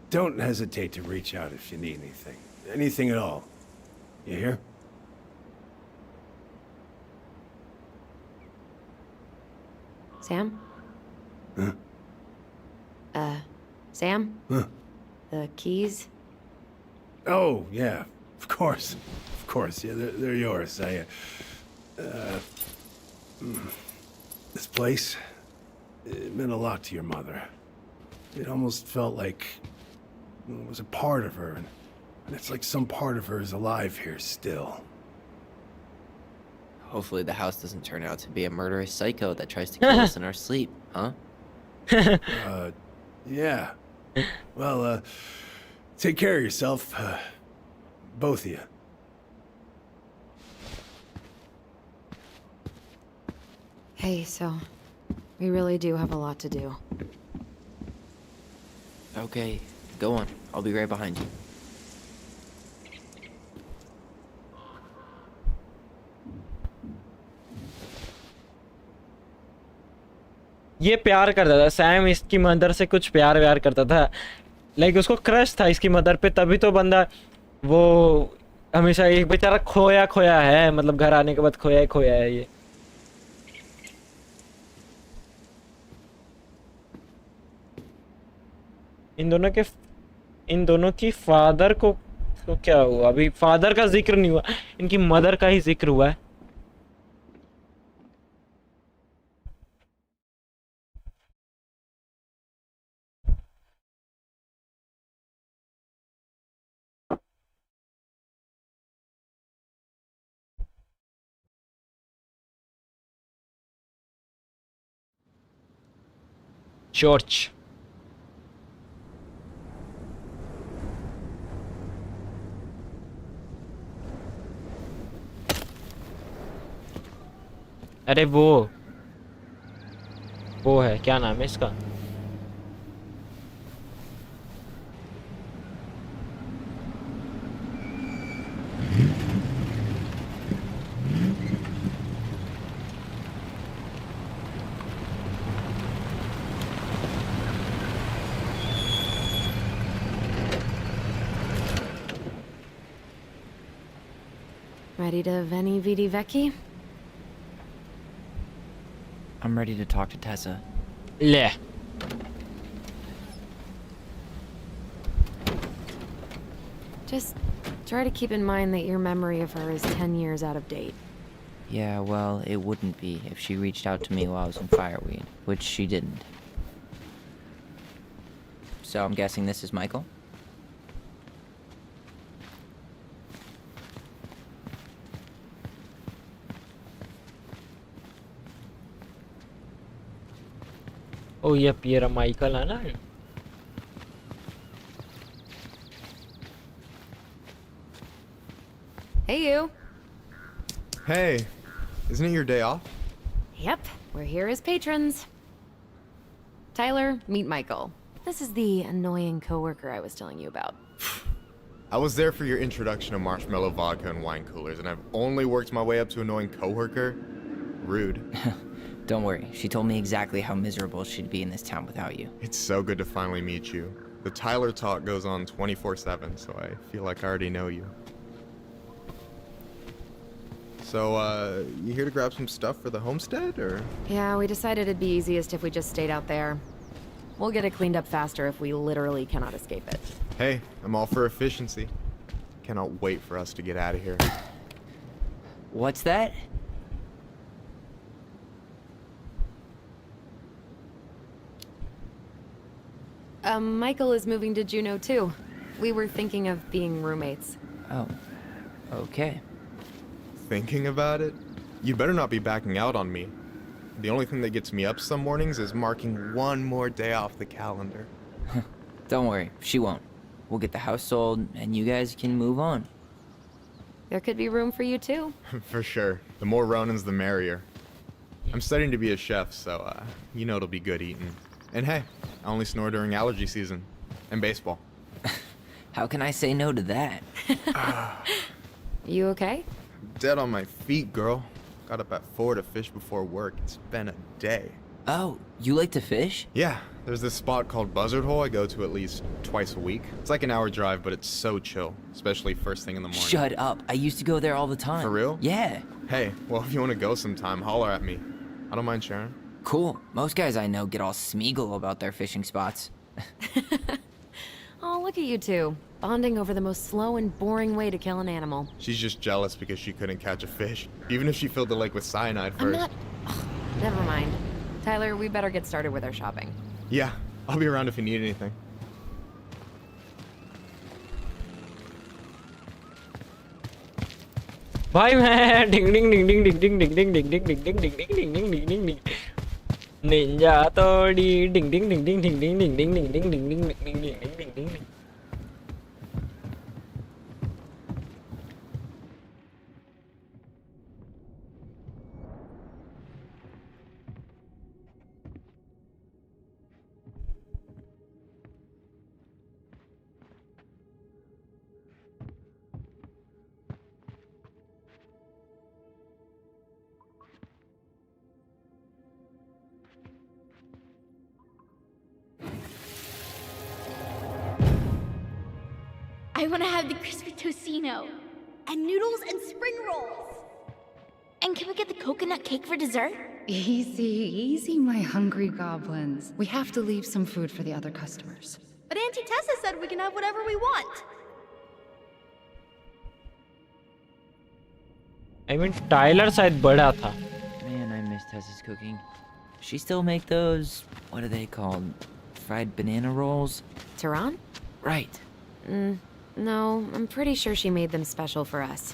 Don't hesitate to reach out if you need anything. Anything at all. You hear? Sam? Huh? Sam? Huh? The keys? Oh, yeah. Of course. Of course. Yeah, they're yours. This place, it meant a lot to your mother. It almost felt like it was a part of her, and it's like some part of her is alive here still. Hopefully the house doesn't turn out to be a murderous psycho that tries to kill us in our sleep, huh? Yeah. Well, take care of yourself, both of you. Hey, so... we really do have a lot to do. Okay, go on. I'll be right behind you. ये प्यार करता था. Sam इसकी mother से कुछ प्यार व्यार करता था. लाइक उसको क्रश था इसकी मदर पे, तभी तो बंदा वो हमेशा एक बेचारा खोया खोया है. मतलब घर आने के बाद खोया ही खोया है ये. इन दोनों की फादर को तो क्या हुआ? अभी फादर का जिक्र नहीं हुआ, इनकी मदर का ही जिक्र हुआ है. चर्च. अरे वो है, क्या नाम है इसका? Ready to Veni Vidi Vecchi? I'm ready to talk to Tessa. ले. Just try to keep in mind that your memory of her is 10 years out of date. Yeah, well, it wouldn't be if she reached out to me while I was in Fireweed, which she didn't. So I'm guessing this is Michael? ओ ये पियरा Michael है ना. Hey, you. Hey, isn't it your day off? Yep, we're here as patrons. Tyler, meet Michael. This is the annoying coworker I was telling you about. I was there for your introduction to marshmallow vodka and wine coolers, and I've only worked my way up to annoying coworker. Rude. Don't worry, she told me exactly how miserable she'd be in this town without you. It's so good to finally meet you. The Tyler talk goes on 24/7, so I feel like I already know you. So, you here to grab some stuff for the homestead, or? Yeah, we decided it'd be easiest if we just stayed out there. We'll get it cleaned up faster if we literally cannot escape it. Hey, I'm all for efficiency. Cannot wait for us to get out of here. What's that? Michael is moving to Juneau too. We were thinking of being roommates. Oh, okay. Thinking about it? You better not be backing out on me. The only thing that gets me up some mornings is marking one more day off the calendar. Don't worry, she won't. We'll get the house sold, and you guys can move on. There could be room for you too. For sure. The more Ronins, the merrier. I'm studying to be a chef, so, you know it'll be good eating. And hey, I only snore during allergy season. And baseball. How can I say no to that? You okay? Dead on my feet, girl. Got up at 4 to fish before work. It's been a day. Oh, you like to fish? Yeah, there's this spot called Buzzard Hole I go to at least twice a week. It's like an hour drive, but it's so chill, especially first thing in the morning. Shut up. I used to go there all the time. For real? Yeah. Hey, well, if you want to go sometime, holler at me. I don't mind sharing. Cool. Most guys I know get all Smeagol about their fishing spots. Oh, look at you two. Bonding over the most slow and boring way to kill an animal. She's just jealous because she couldn't catch a fish, even if she filled the lake with cyanide I'm first. not... Ugh, never mind. Tyler, we better get started with our shopping. Yeah, I'll be around if you need anything. भाई मैं डिंग डिंग डिंग डिंग डिंग डिंग डिंग डिंग डिंग डिंग डिंग डिंग डिंग डिंग डिंग डिंग डिंग Ninja तोड़ी डिंग डिंग डिंग डिंग डिंग डिंग डिंग डिंग डिंग डिंग डिंग डिंग डिंग डिंग डिंग डिंग I want to have the crispy tocino, and noodles and spring rolls. And can we get the coconut cake for dessert? Easy, easy, my hungry goblins. We have to leave some food for the other customers. But Auntie Tessa said we can have whatever we want. I mean Tyler शायद बड़ा था. Man, I miss Tessa's cooking. She still make those, what are they called? Fried banana rolls? Tehran? Right. No, I'm pretty sure she made them special for us.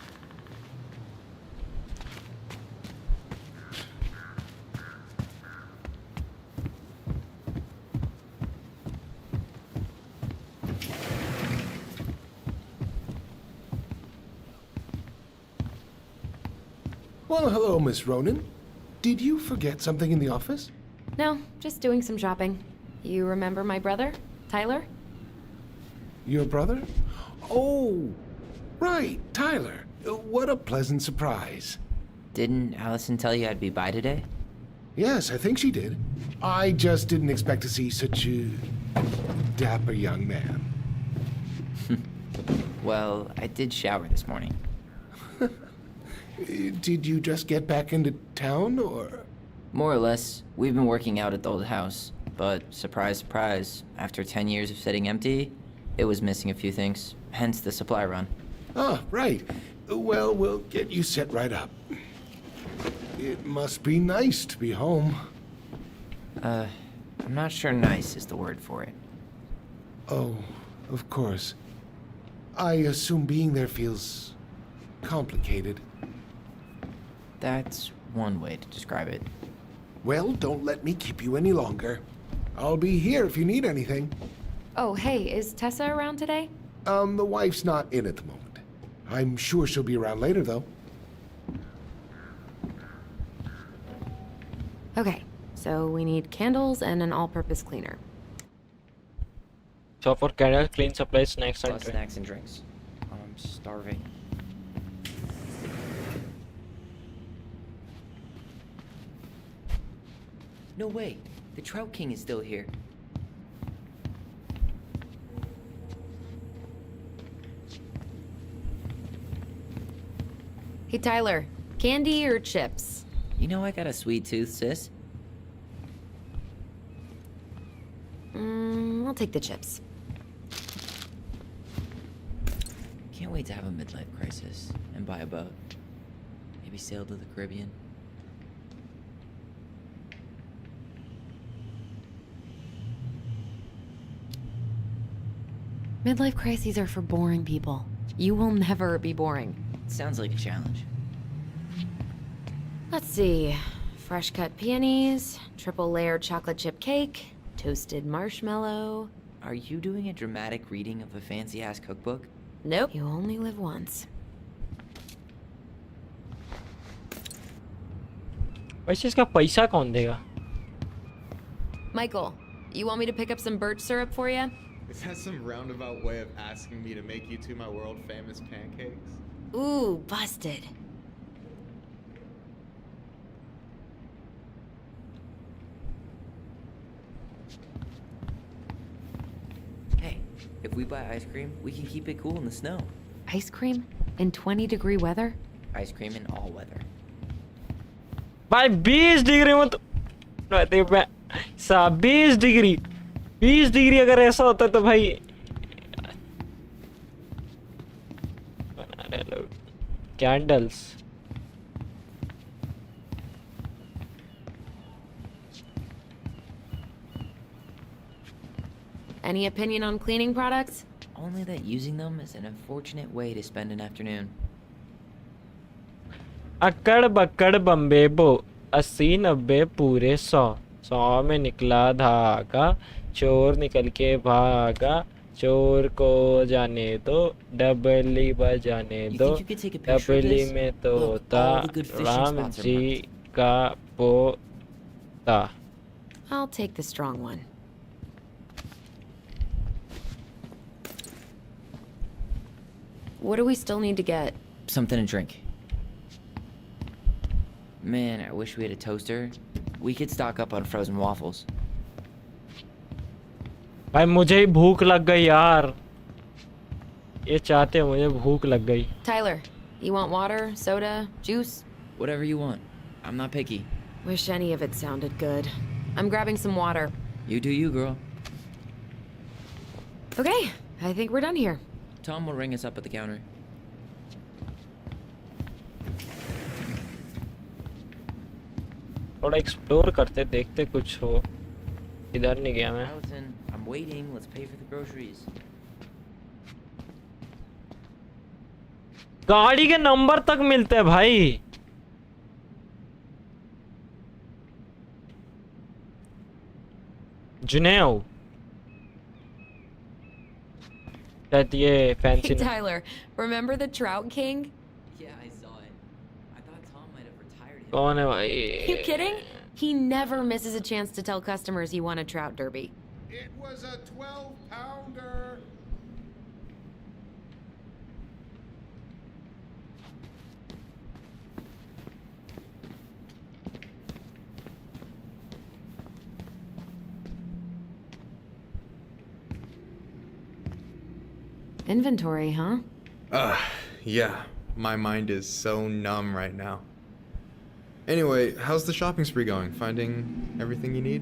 Well, hello, Miss Ronan. Did you forget something in the office? No, just doing some shopping. You remember my brother, Tyler? Your brother? Oh, right, Tyler. What a pleasant surprise. Didn't Allison tell you I'd be by today? Yes, I think she did. I just didn't expect to see such a dapper young man. Well, I did shower this morning. Did you just get back into town, or? More or less. We've been working out at the old house. But, surprise, surprise, after 10 years of sitting empty, it was missing a few things. Hence the supply run. Ah, right. Well, we'll get you set right up. It must be nice to be home. I'm not sure nice is the word for it. Oh, of course. I assume being there feels complicated. That's one way to describe it. Well, don't let me keep you any longer. I'll be here if you need anything. Oh, hey, is Tessa around today? The wife's not in at the moment. I'm sure she'll be around later, though. Okay, so we need candles and an all-purpose cleaner. So for candles, clean supplies, snacks and Plus drinks. snacks and drinks. starving. No way! The Trout King is still here. Hey, Tyler, candy or chips? You know I got a sweet tooth, sis. I'll take the chips. Can't wait to have a midlife crisis and buy a boat. Maybe sail to the Caribbean. Midlife crises are for boring people. You will never be boring. Sounds like a challenge. Let's see. Fresh cut peonies, triple layered chocolate chip cake, toasted marshmallow. Are you doing a dramatic reading of a fancy-ass cookbook? Nope. You only live once. वैसे इसका पैसा कौन देगा? Michael, you want me to pick up some birch syrup for you? Is that some roundabout way of asking me to make you two my world famous pancakes? Ooh, busted. Hey, if we buy ice cream, we can keep it cool in the snow. Ice cream? In 20-degree weather? Ice cream in all weather. भाई 20 degree में तो 20 degree 20 degree अगर ऐसा होता तो भाई candles Any opinion on cleaning products? Only that using them is an unfortunate way to spend an afternoon. अक्कड़ बक्कड़ बम्बे बो 80 90 पूरे 100 में निकला धागा चोर निकल के भागा चोर को जाने दो डबली बजाने दो डबली में तो होता राम जी का पोता. I'll take the strong one. What do we still need to get? Something to drink. Man, I wish we had a toaster. We could stock up on frozen waffles. भाई मुझे ही भूख लग गई यार. ये चाहते मुझे भूख लग गई. Tyler, you want water, soda, juice? Whatever you want. I'm not picky. Wish any of it sounded good. I'm grabbing some water. You do you, girl. Okay, I think we're done here. Tom will ring us up at the counter. थोड़ा explore करते देखते कुछ हो. इधर नहीं गया मैं. Allison, I'm waiting. Let's pay for the groceries. गाड़ी के नंबर तक मिलते हैं भाई. जुनेव that ये fancy. Hey, Tyler, remember the Trout King? Yeah, I saw it. I thought Tom might have retired him. कौन है भाई? You kidding? He never misses a chance to tell customers he won a trout derby. It was a 12-pounder. Inventory, huh? Yeah. My mind is so numb right now. Anyway, how's the shopping spree going? Finding everything you need?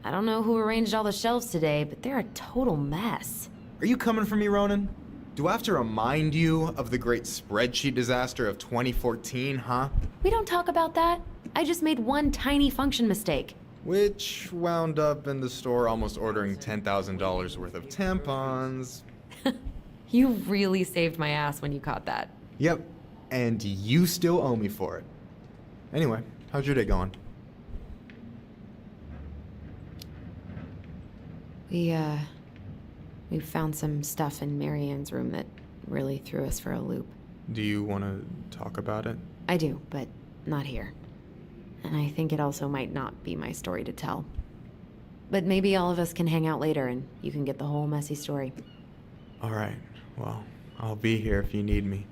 I don't know who arranged all the shelves today, but they're a total mess. Are you coming for me, Ronan? Do I have to remind you of the great spreadsheet disaster of 2014, huh? We don't talk about that. I just made one tiny function mistake. Which wound up in the store almost ordering $10,000 worth of tampons. You really saved my ass when you caught that. Yep, and you still owe me for it. Anyway, how's your day going? We found some stuff in Marianne's room that really threw us for a loop. Do you want to talk about it? I do, but not here. And I think it also might not be my story to tell. But maybe all of us can hang out later and you can get the whole messy story. All right. Well, I'll be here if you need me.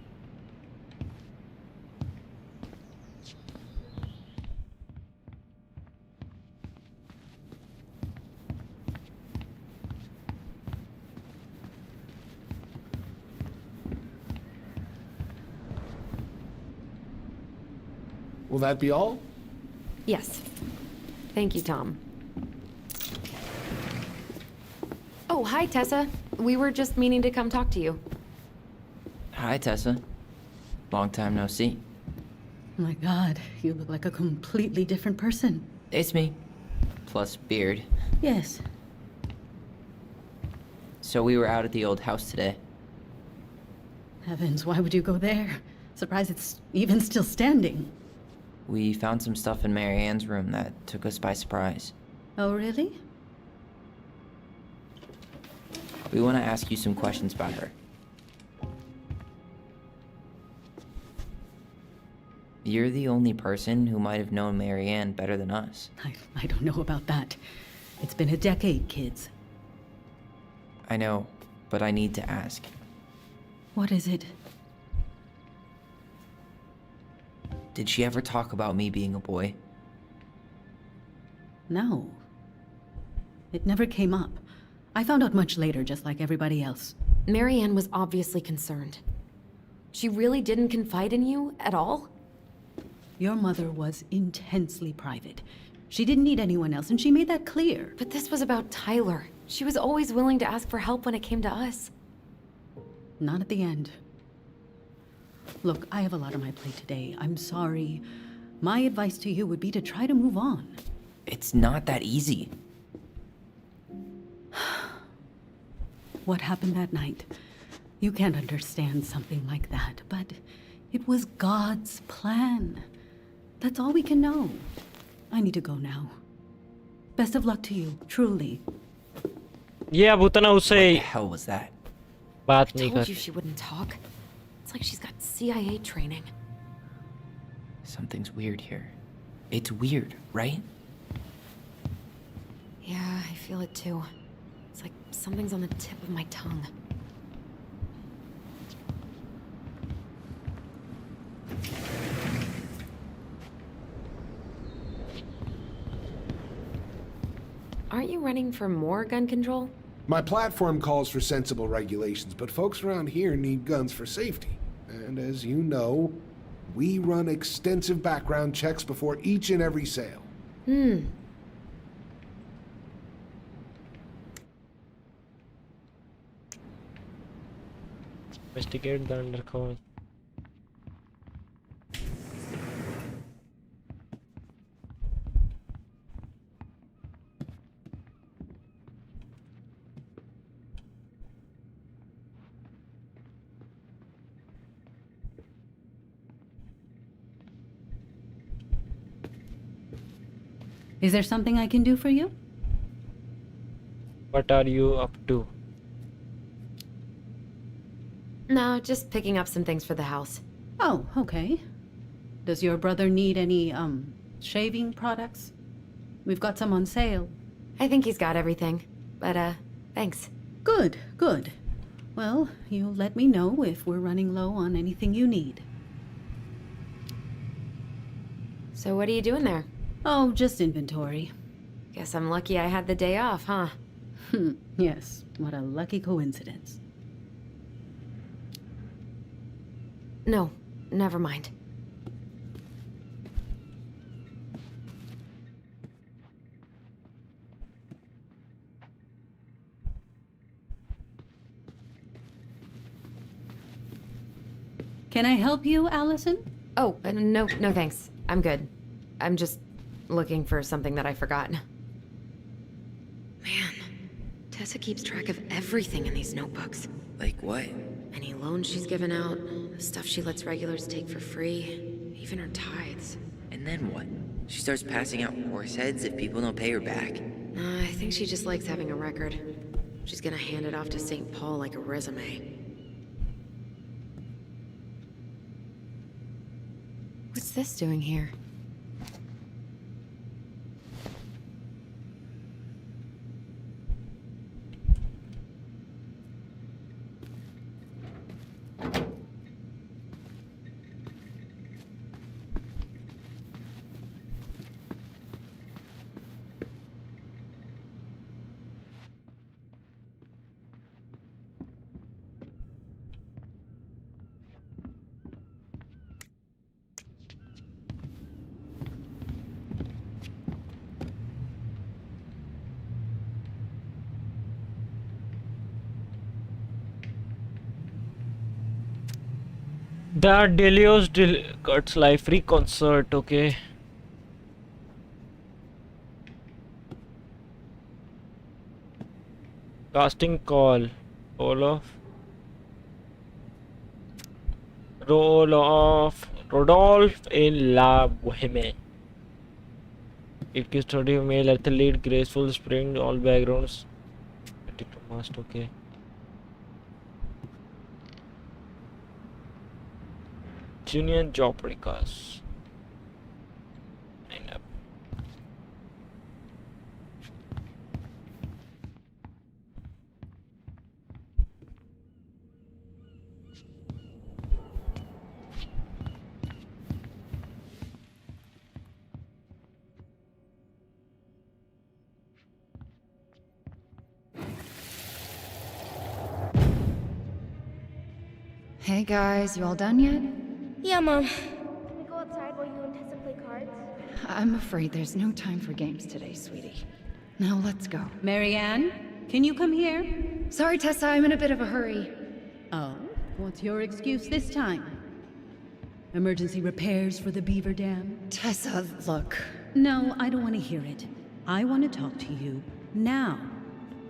Will that be all? Yes. Thank you, Tom. Oh, hi, Tessa. We were just meaning to come talk to you. Hi, Tessa. Long time no see. Oh my god, you look like a completely different person. It's me. Plus beard. Yes. So we were out at the old house today. Heavens, why would you go there? Surprised it's even still standing. We found some stuff in Mary Ann's room that took us by surprise. Oh, really? We want to ask you some questions about her. You're the only person who might have known Mary Ann better than us. I don't know about that. It's been a decade, kids. I know, but I need to ask. What is it? Did she ever talk about me being a boy? No. It never came up. I found out much later, just like everybody else. Mary Ann was obviously concerned. She really didn't confide in you at all? Your mother was intensely private. She didn't need anyone else, and she made that clear. But this was about Tyler. She was always willing to ask for help when it came to us. Not at the end. Look, I have a lot on my plate today. I'm sorry. My advice to you would be to try to move on. It's not that easy. What happened that night? You can't understand something like that, but it was God's plan. That's all we can know. I need to go now. Best of luck to you, truly. ये अब उतना उससे What the hell was that? बात I नहीं told कर you she wouldn't talk. It's like she's got CIA training. Something's weird here. It's weird, right? Yeah, I feel it too. It's like something's on the tip of my tongue. Aren't you running for more gun control? My platform calls for sensible regulations, but folks around here need guns for safety. And as you know, we run extensive background checks before each and every sale. investigate the undercover. Is there something I can do for you? What are you up to? No, just picking up some things for the house. Oh, okay. Does your brother need any, shaving products? We've got some on sale. I think he's got everything. But, thanks. Good, good. Well, you'll let me know if we're running low on anything you need. So what are you doing there? Oh, just inventory. Guess I'm lucky I had the day off, huh? Yes, what a lucky coincidence. No, never mind. Can I help you, Allison? Oh, no thanks. I'm good. I'm just looking for something that I forgot. Man, Tessa keeps track of everything in these notebooks. Like what? Any loans she's given out, the stuff she lets regulars take for free, even her tithes. And then what? She starts passing out horse heads if people don't pay her back? I think she just likes having a record. She's gonna hand it off to St. Paul like a resume. What's this doing here? The Delios Cuts Live free concert, okay. Casting call. Role of Rodolphe in La Boheme. It is study male athlete, graceful spring, all backgrounds. Must, okay. Junior job recast. Lineup. Hey guys, you all done yet? Yeah, Mom. Can we go outside while you and Tessa play cards? I'm afraid there's no time for games today, sweetie. Now let's go. Marianne, can you come here? Sorry, Tessa, I'm in a bit of a hurry. Oh, what's your excuse this time? Emergency repairs for the beaver dam? Tessa, look. No, I don't want to hear it. I want to talk to you now.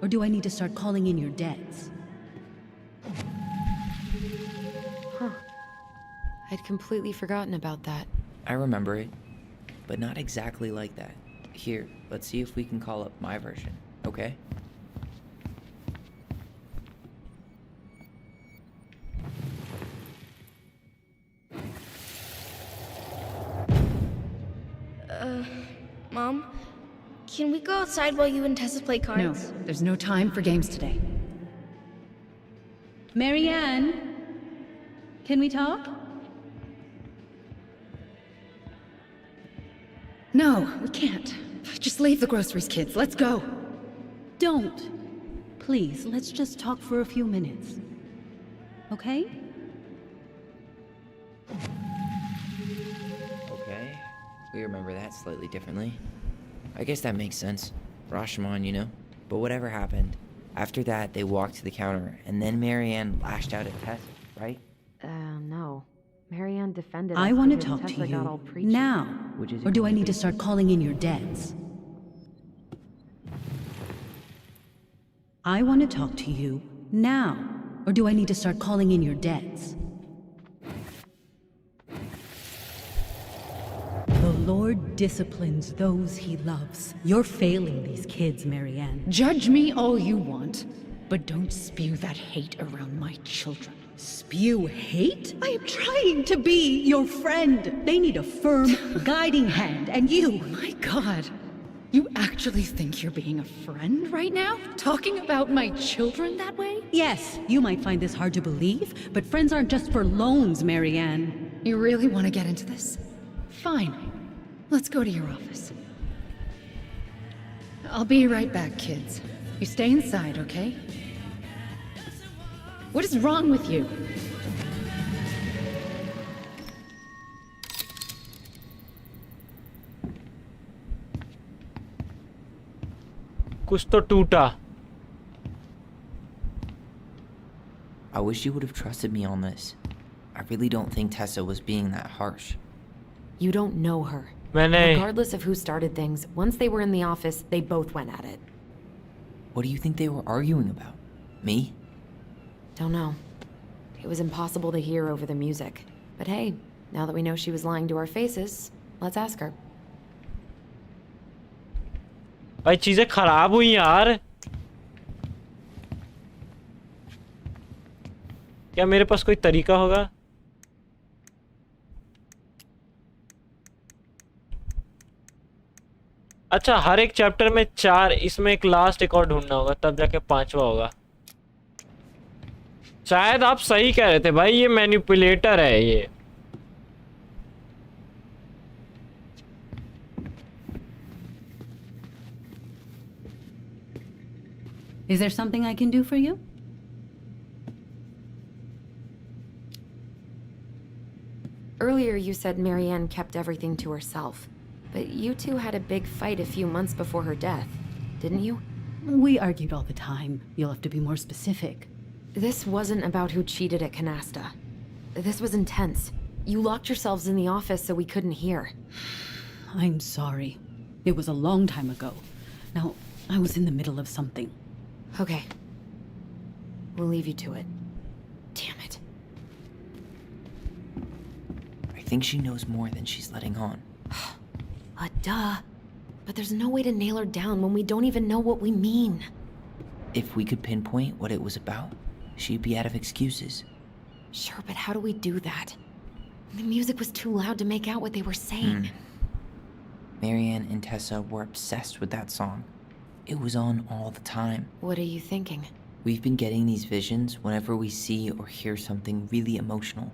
Or do I need to start calling in your debts? Huh. I'd completely forgotten about that. I remember it, but not exactly like that. Here, let's see if we can call up my version, okay? Mom? Can we go outside while you and Tessa play No, cards? there's no time for games today. Marianne, can we talk? No, we can't. Just leave the groceries, kids. Let's go. Don't. Please, let's just talk for a few minutes. Okay? Okay, we remember that slightly differently. I guess that makes sense. Rashomon, you know? But whatever happened, after that they walked to the counter, and then Marianne lashed out at Tess, right? No. Marianne defended I us want to because talk to Tessa got all you preachy. now. Which is Or do I need to start calling in your debts? I want to talk to you now. Or do I need to start calling in your debts? The Lord disciplines those he loves. You're failing these kids, Marianne. Judge me all you want, but don't spew that hate around my children. Spew hate? I am trying to be your friend. They need a firm, guiding hand, and you... My God. You actually think you're being a friend right now? Talking about my children that way? Yes, you might find this hard to believe, but friends aren't just for loans, Marianne. You really want to get into this? Fine. Let's go to your office. I'll be right back, kids. You stay inside, okay? What is wrong with you? कुछ तो टूटा. I wish you would have trusted me on this. I really don't think Tessa was being that harsh. You don't know her. मैंने Regardless of who started things, once they were in the office, they both went at it. What do you think they were arguing about? Me? Don't know. It was impossible to hear over the music. But hey, now that we know she was lying to our faces, let's ask her. भाई चीजें खराब हुई यार. क्या मेरे पास कोई तरीका होगा? अच्छा, हर एक चैप्टर में 4, इसमें एक लास्ट एक और ढूंढना होगा, तब जाके 5वां होगा. शायद आप सही कह रहे थे भाई, ये मैनिपुलेटर है ये. Is there something I can do for you? Earlier you said Marianne kept everything to herself. But you two had a big fight a few months before her death, didn't you? We argued all the time. You'll have to be more specific. This wasn't about who cheated at Canasta. This was intense. You locked yourselves in the office so we couldn't hear. I'm sorry. It was a long time ago. Now, I was in the middle of something. Okay. We'll leave you to it. Damn it. I think she knows more than she's letting on. Duh. But there's no way to nail her down when we don't even know what we mean. If we could pinpoint what it was about, she'd be out of excuses. Sure, but how do we do that? The music was too loud to make out what they were saying. Marianne and Tessa were obsessed with that song. It was on all the time. What are you thinking? We've been getting these visions whenever we see or hear something really emotional.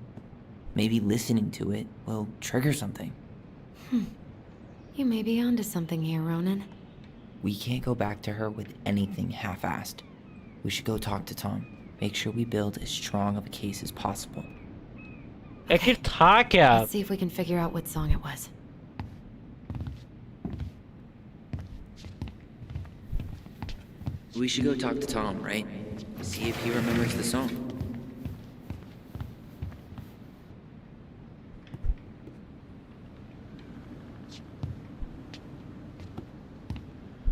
Maybe listening to it will trigger something. You may be onto something here, Ronan. We can't go back to her with anything half-assed. We should go talk to Tom. Make sure we build as strong of a case as possible. आखिर था क्या? Let's see if we can figure out what song it was. We should go talk to Tom, right? See if he remembers the song.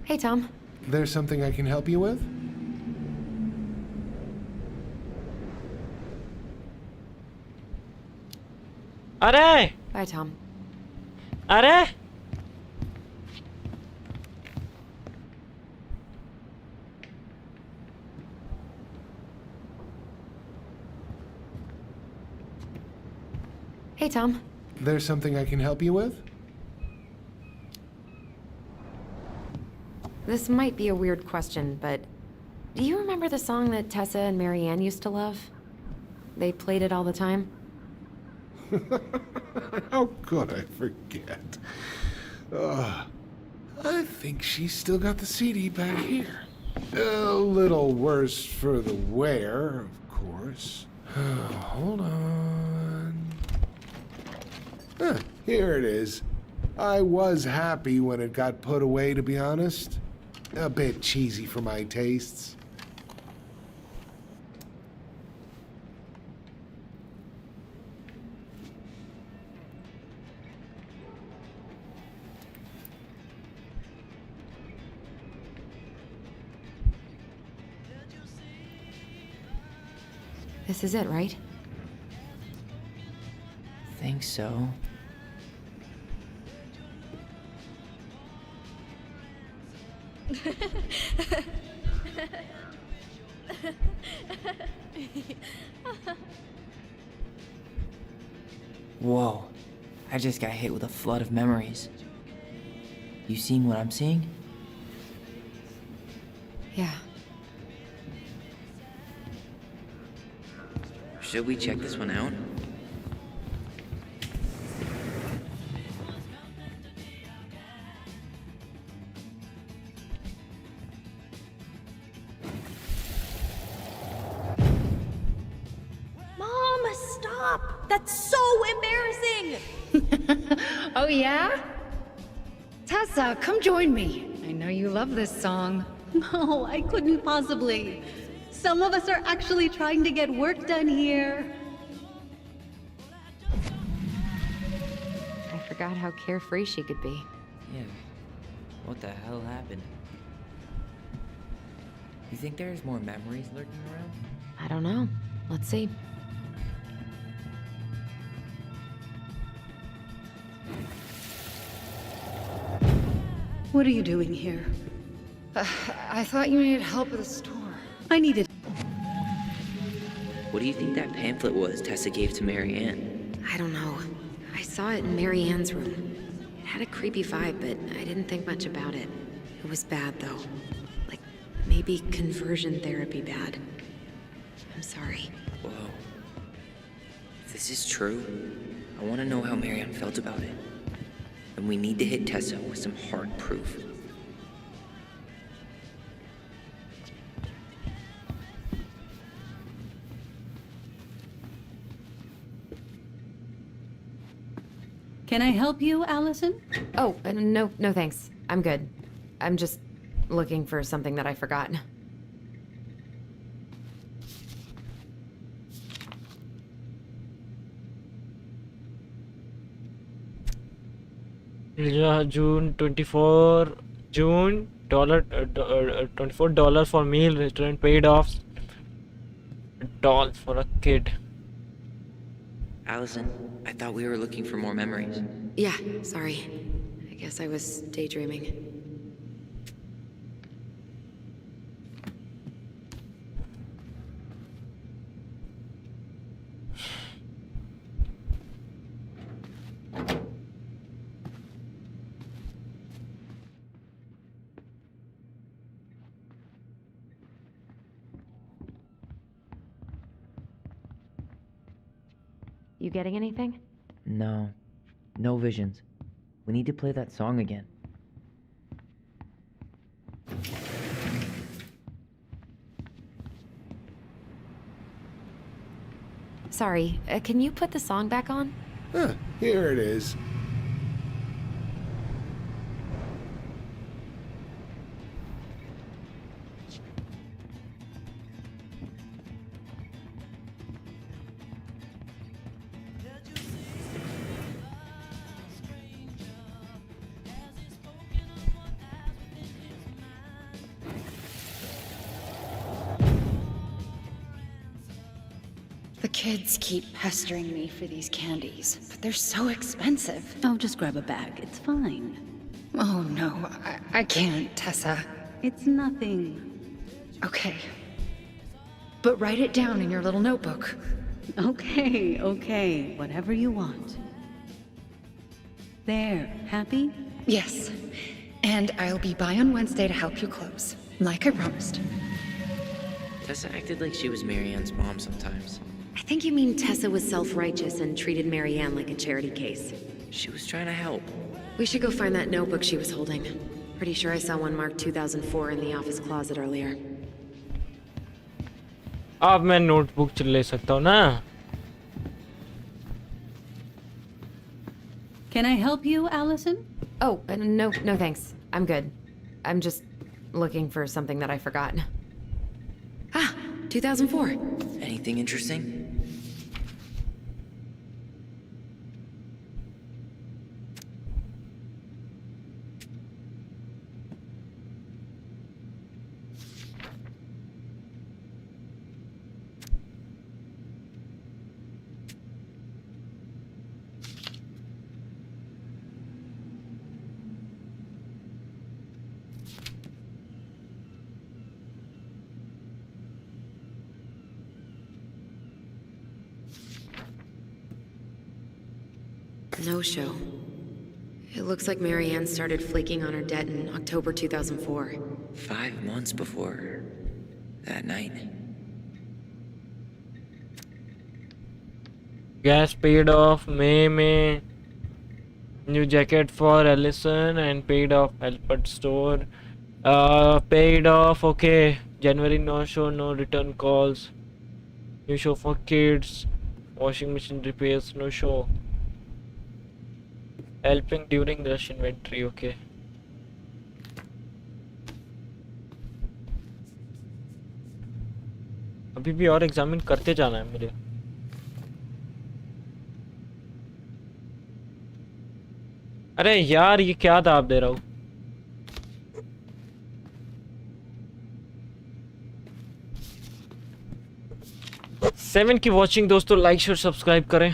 Hey, Tom. There's something I can help you with? अरे! Bye, Tom. अरे! Hey, Tom. There's something I can help you with? This might be a weird question, but do you remember the song that Tessa and Marianne used to love? They played it all the time. How could I forget? I think she's still got the CD back here. A little worse for the wear, of course. Hold on. Here it is. I was happy when it got put away, to be honest. A bit cheesy for my tastes. This is it, right? Think so. Whoa. I just got hit with a flood of memories. You seeing what I'm seeing? Yeah. Should we check this one out? Mom, stop! That's so embarrassing! Oh, yeah? Tessa, come join me. I know you love this song. No, I couldn't possibly. Some of us are actually trying to get work done here. I forgot how carefree she could be. Yeah. What the hell happened? You think there's more memories lurking around? I don't know. Let's see. What are you doing here? I thought you needed help at the store. I needed... What do you think that pamphlet was Tessa gave to Marianne? I don't know. I saw it in Marianne's room. It had a creepy vibe, but I didn't think much about it. It was bad, though. Like, maybe conversion therapy bad. I'm sorry. Whoa. If this is true, I want to know how Marianne felt about it. And we need to hit Tessa with some hard proof. Can I help you, Allison? Oh, no thanks. I'm good. I'm just looking for something that I forgot. June 24, June $24 for meal, restaurant paid off, doll for a kid. Allison, I thought we were looking for more memories. Yeah, sorry. I guess I was daydreaming. You getting anything? No. No visions. We need to play that song again. Sorry, can you put the song back on? Huh, here it is. The kids keep pestering me for these candies, but they're so expensive. I'll just grab a bag. It's fine. Oh no, I can't, Tessa. It's nothing. Okay. But write it down in your little notebook. Okay, okay. Whatever you want. There. Happy? Yes. And I'll be by on Wednesday to help you close, like I promised. Tessa acted like she was Marianne's mom sometimes. I think you mean Tessa was self-righteous and treated Marianne like a charity case. She was trying to help. We should go find that notebook she was holding. Pretty sure I saw one marked 2004 in the office closet earlier. अब मैं notebook ले सकता हूँ ना? Can I help you, Allison? Oh, no thanks. I'm good. I'm just looking for something that I forgot. Ah, 2004. Anything interesting? No show. It looks like Marianne started flaking on her debt in October 2004. 5 months before that night. Gas paid off May. New jacket for Allison and paid off Alpert store. Paid off, okay. January no show, no return calls. New show for kids. Washing machine repairs, no show. Helping during rush inventory, okay. अभी भी और examine करते जाना है मुझे. अरे यार ये क्या दाब दे रहा हूँ. सेवन की वॉचिंग दोस्तों, लाइक शेयर सब्सक्राइब करें.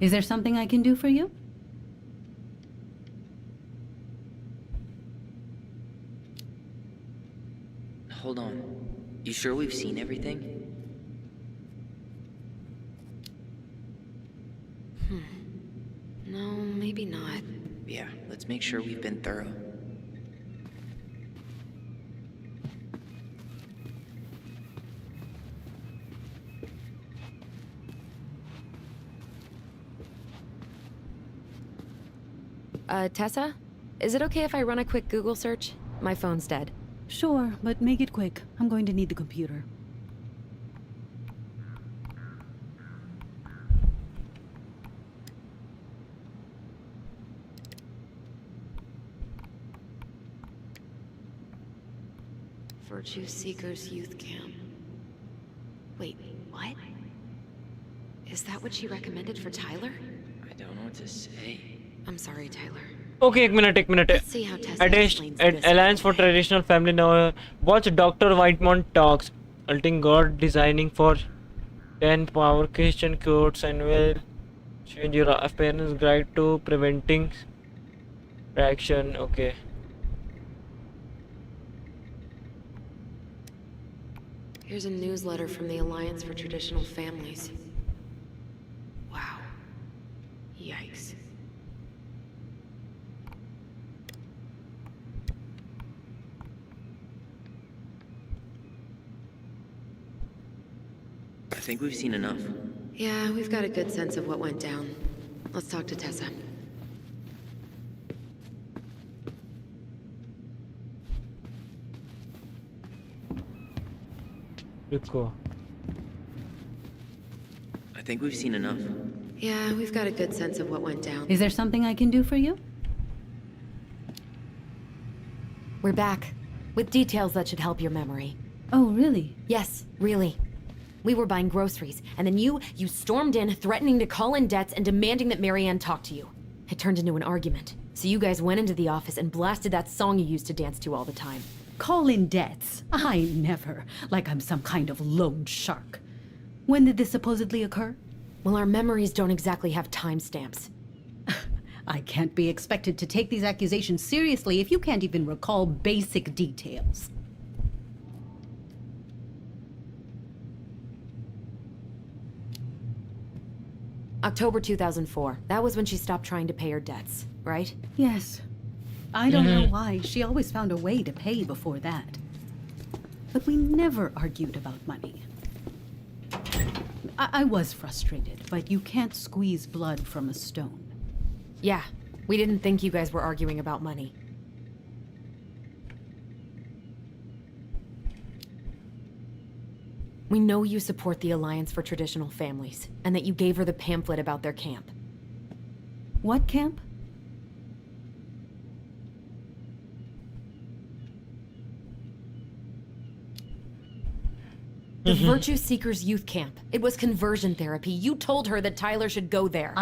Is there something I can do for you? Hold on. You sure we've seen everything? No, maybe not. Yeah, let's make sure we've been thorough. Tessa? Is it okay if I run a quick Google search? My phone's dead. Sure, but make it quick. I'm going to need the computer. Virtue Seekers Youth Camp. Wait, what? Is that what she recommended for Tyler? I don't know what to say. I'm sorry, Tyler. Okay, एक minute. Let's see how Tessa explains this. Alliance for Traditional Family now. Watch Dr. Whitemont talks. Ulting God designing for 10 power Christian quotes and will change your appearance guide to preventing reaction. Okay. Here's a newsletter from the Alliance for Traditional Families. Wow. Yikes. I think we've seen enough. Yeah, we've got a good sense of what went down. Let's talk to Tessa. रुको. I think we've seen enough. Yeah, we've got a good sense of what went down. Is there something I can do for you? We're back. With details that should help your memory. Oh, really? Yes, really. We were buying groceries, and then you stormed in, threatening to call in debts and demanding that Marianne talk to you. It turned into an argument. So you guys went into the office and blasted that song you used to dance to all the time. Call in debts? I never. Like I'm some kind of loan shark. When did this supposedly occur? Well, our memories don't exactly have timestamps. I can't be expected to take these accusations seriously if you can't even recall basic details. October 2004. That was when she stopped trying to pay her debts, right? Yes. I don't know why. She always found a way to pay before that. But we never argued about money. I was frustrated, but you can't squeeze blood from a stone. Yeah, we didn't think you guys were arguing about money. We know you support the Alliance for Traditional Families, and that you gave her the pamphlet about their camp. What camp? The Virtue Seekers Youth Camp. It was conversion therapy. You told her that Tyler should go there.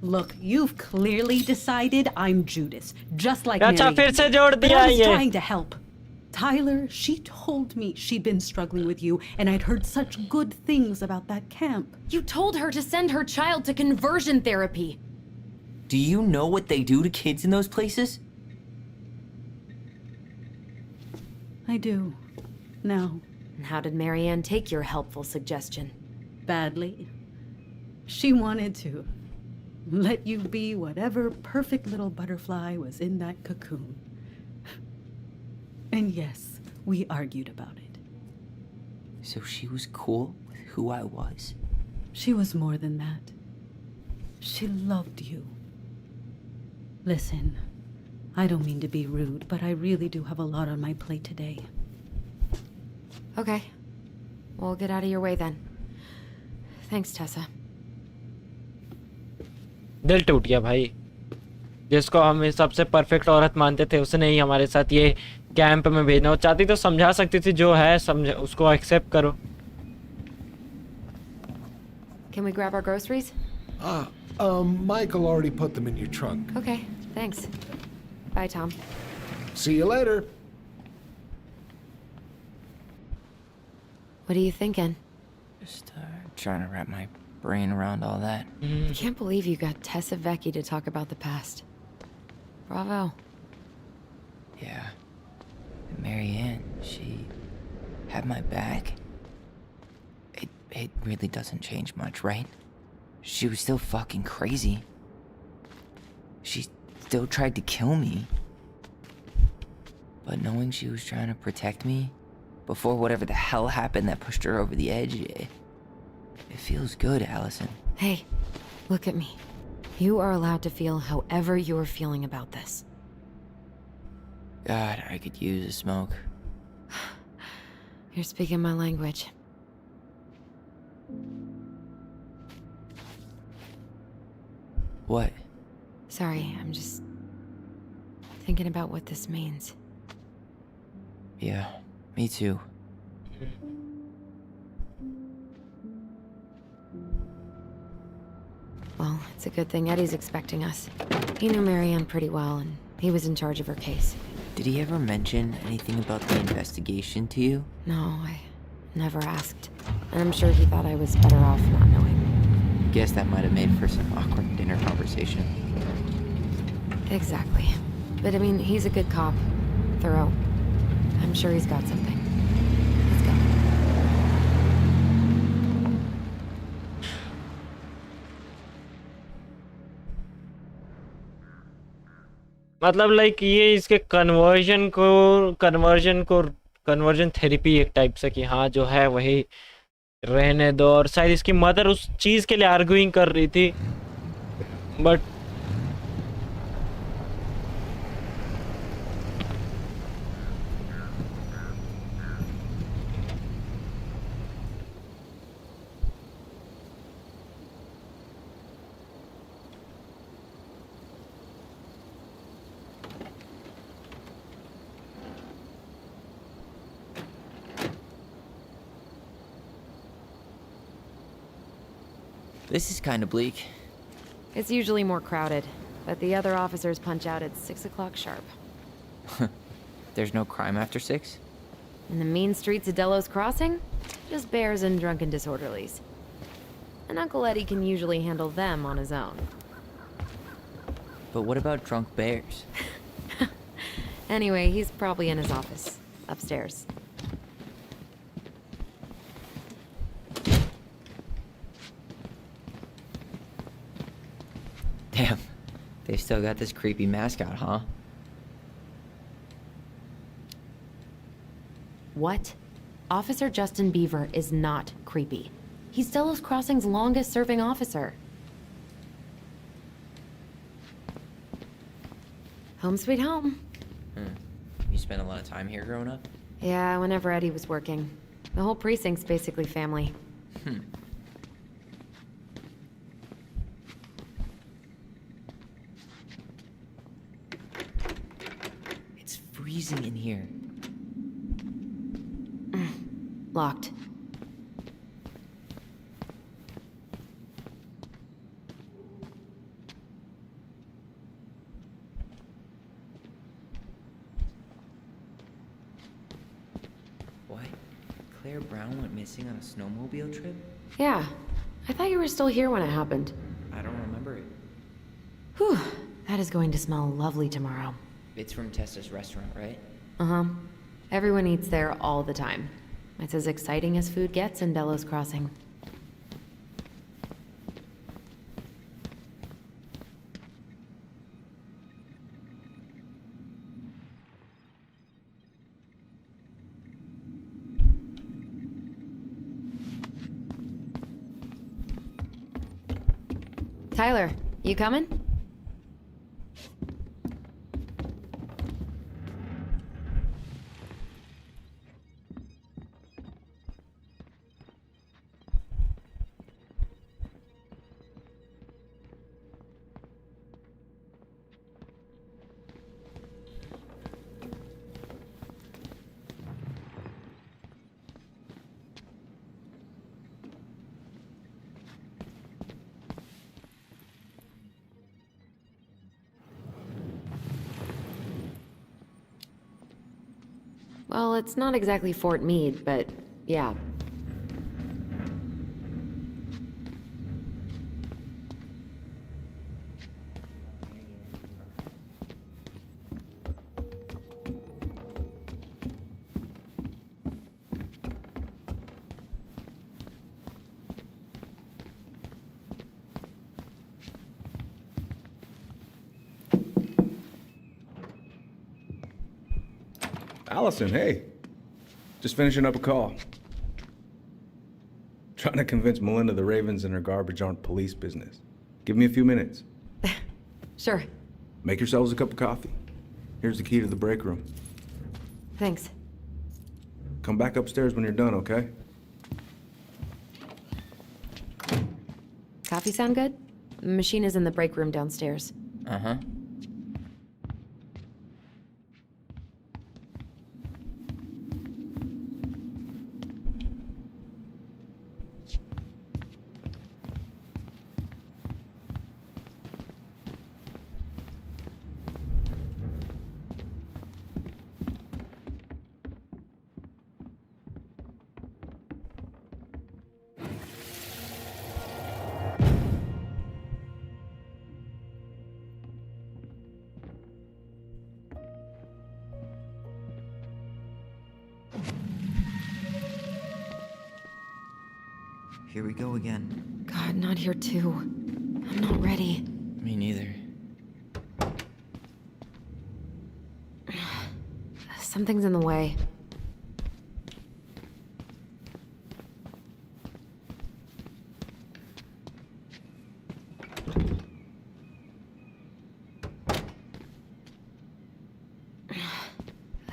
Look, you've clearly decided I'm Judas, just like अच्छा Mary. फिर से जोड़ But दिया I was ये. trying to help. Tyler, she told me she'd been struggling with you, and I'd heard such good things about that camp. You told her to send her child to conversion therapy. Do you know what they do to kids in those places? I do. Now. And how did Marianne take your helpful suggestion? Badly. She wanted to let you be whatever perfect little butterfly was in that cocoon. And yes, we argued about it. So she was cool with who I was? She was more than that. She loved you. Listen, I don't mean to be rude, but I really do have a lot on my plate today. Okay. We'll get out of your way then. Thanks, Tessa. दिल टूट गया भाई. जिसको हम सबसे perfect औरत मानते थे उसने ही हमारे साथ ये कैंप में भेजना. वो चाहती तो समझा सकती थी, जो है समझ उसको एक्सेप्ट करो. Can we grab our groceries? Michael already put them in your trunk. Okay, thanks. Bye, Tom. See you later. What are you thinking? Just trying to wrap my brain around all that. I can't believe you got Tessa Vecchi to talk about the past. Bravo. Yeah. And Marianne, she had my back. It really doesn't change much, right? She was still fucking crazy. She still tried to kill me. But knowing she was trying to protect me before whatever the hell happened that pushed her over the edge, it feels good, Allison. Hey, look at me. You are allowed to feel however you're feeling about this. God, I could use a smoke. You're speaking my language. What? Sorry, I'm just thinking about what this means. Yeah, me too. Well, it's a good thing Eddie's expecting us. He knew Marianne pretty well, and he was in charge of her case. Did he ever mention anything about the investigation to you? No, I never asked. And I'm sure he thought I was better off not knowing. Guess that might have made for some awkward dinner conversation. Exactly. But I mean, he's a good cop. Thorough. I'm sure he's got something. Let's go. मतलब like ये इसके conversion therapy एक type से कि हाँ जो है वही रहने दो, और शायद इसकी मदर उस चीज के लिए आर्गुइंग कर रही थी, but This is kind of bleak. It's usually more crowded, but the other officers punch out at 6 o'clock sharp. There's no crime after 6? In the mean streets of Delos Crossing, just bears and drunken disorderlies. And Uncle Eddie can usually handle them on his own. But what about drunk bears? Anyway, he's probably in his office, upstairs. Damn, they still got this creepy mascot, huh? What? Officer Justin Beaver is not creepy. He's Delos Crossing's longest-serving officer. Home sweet home. You spent a lot of time here growing up? Yeah, whenever Eddie was working. The whole precinct's basically family. It's freezing in here. Locked. What? Claire Brown went missing on a snowmobile trip? Yeah. I thought you were still here when it happened. I don't remember it. Whew. That is going to smell lovely tomorrow. It's from Tessa's restaurant, right? Uh-huh. Everyone eats there all the time. It's as exciting as food gets in Delos Crossing. Tyler, you coming? Well, it's not exactly Fort Meade, but yeah. Allison, hey. Just finishing up a call. Trying to convince Melinda the Ravens and her garbage aren't police business. Give me a few minutes. Sure. Make yourselves a cup of coffee. Here's the key to the break room. Thanks. Come back upstairs when you're done, okay? Coffee sound good? The machine is in the break room downstairs. Uh-huh. Here we go again. God, not here too. I'm not ready. Me neither. Something's in the way.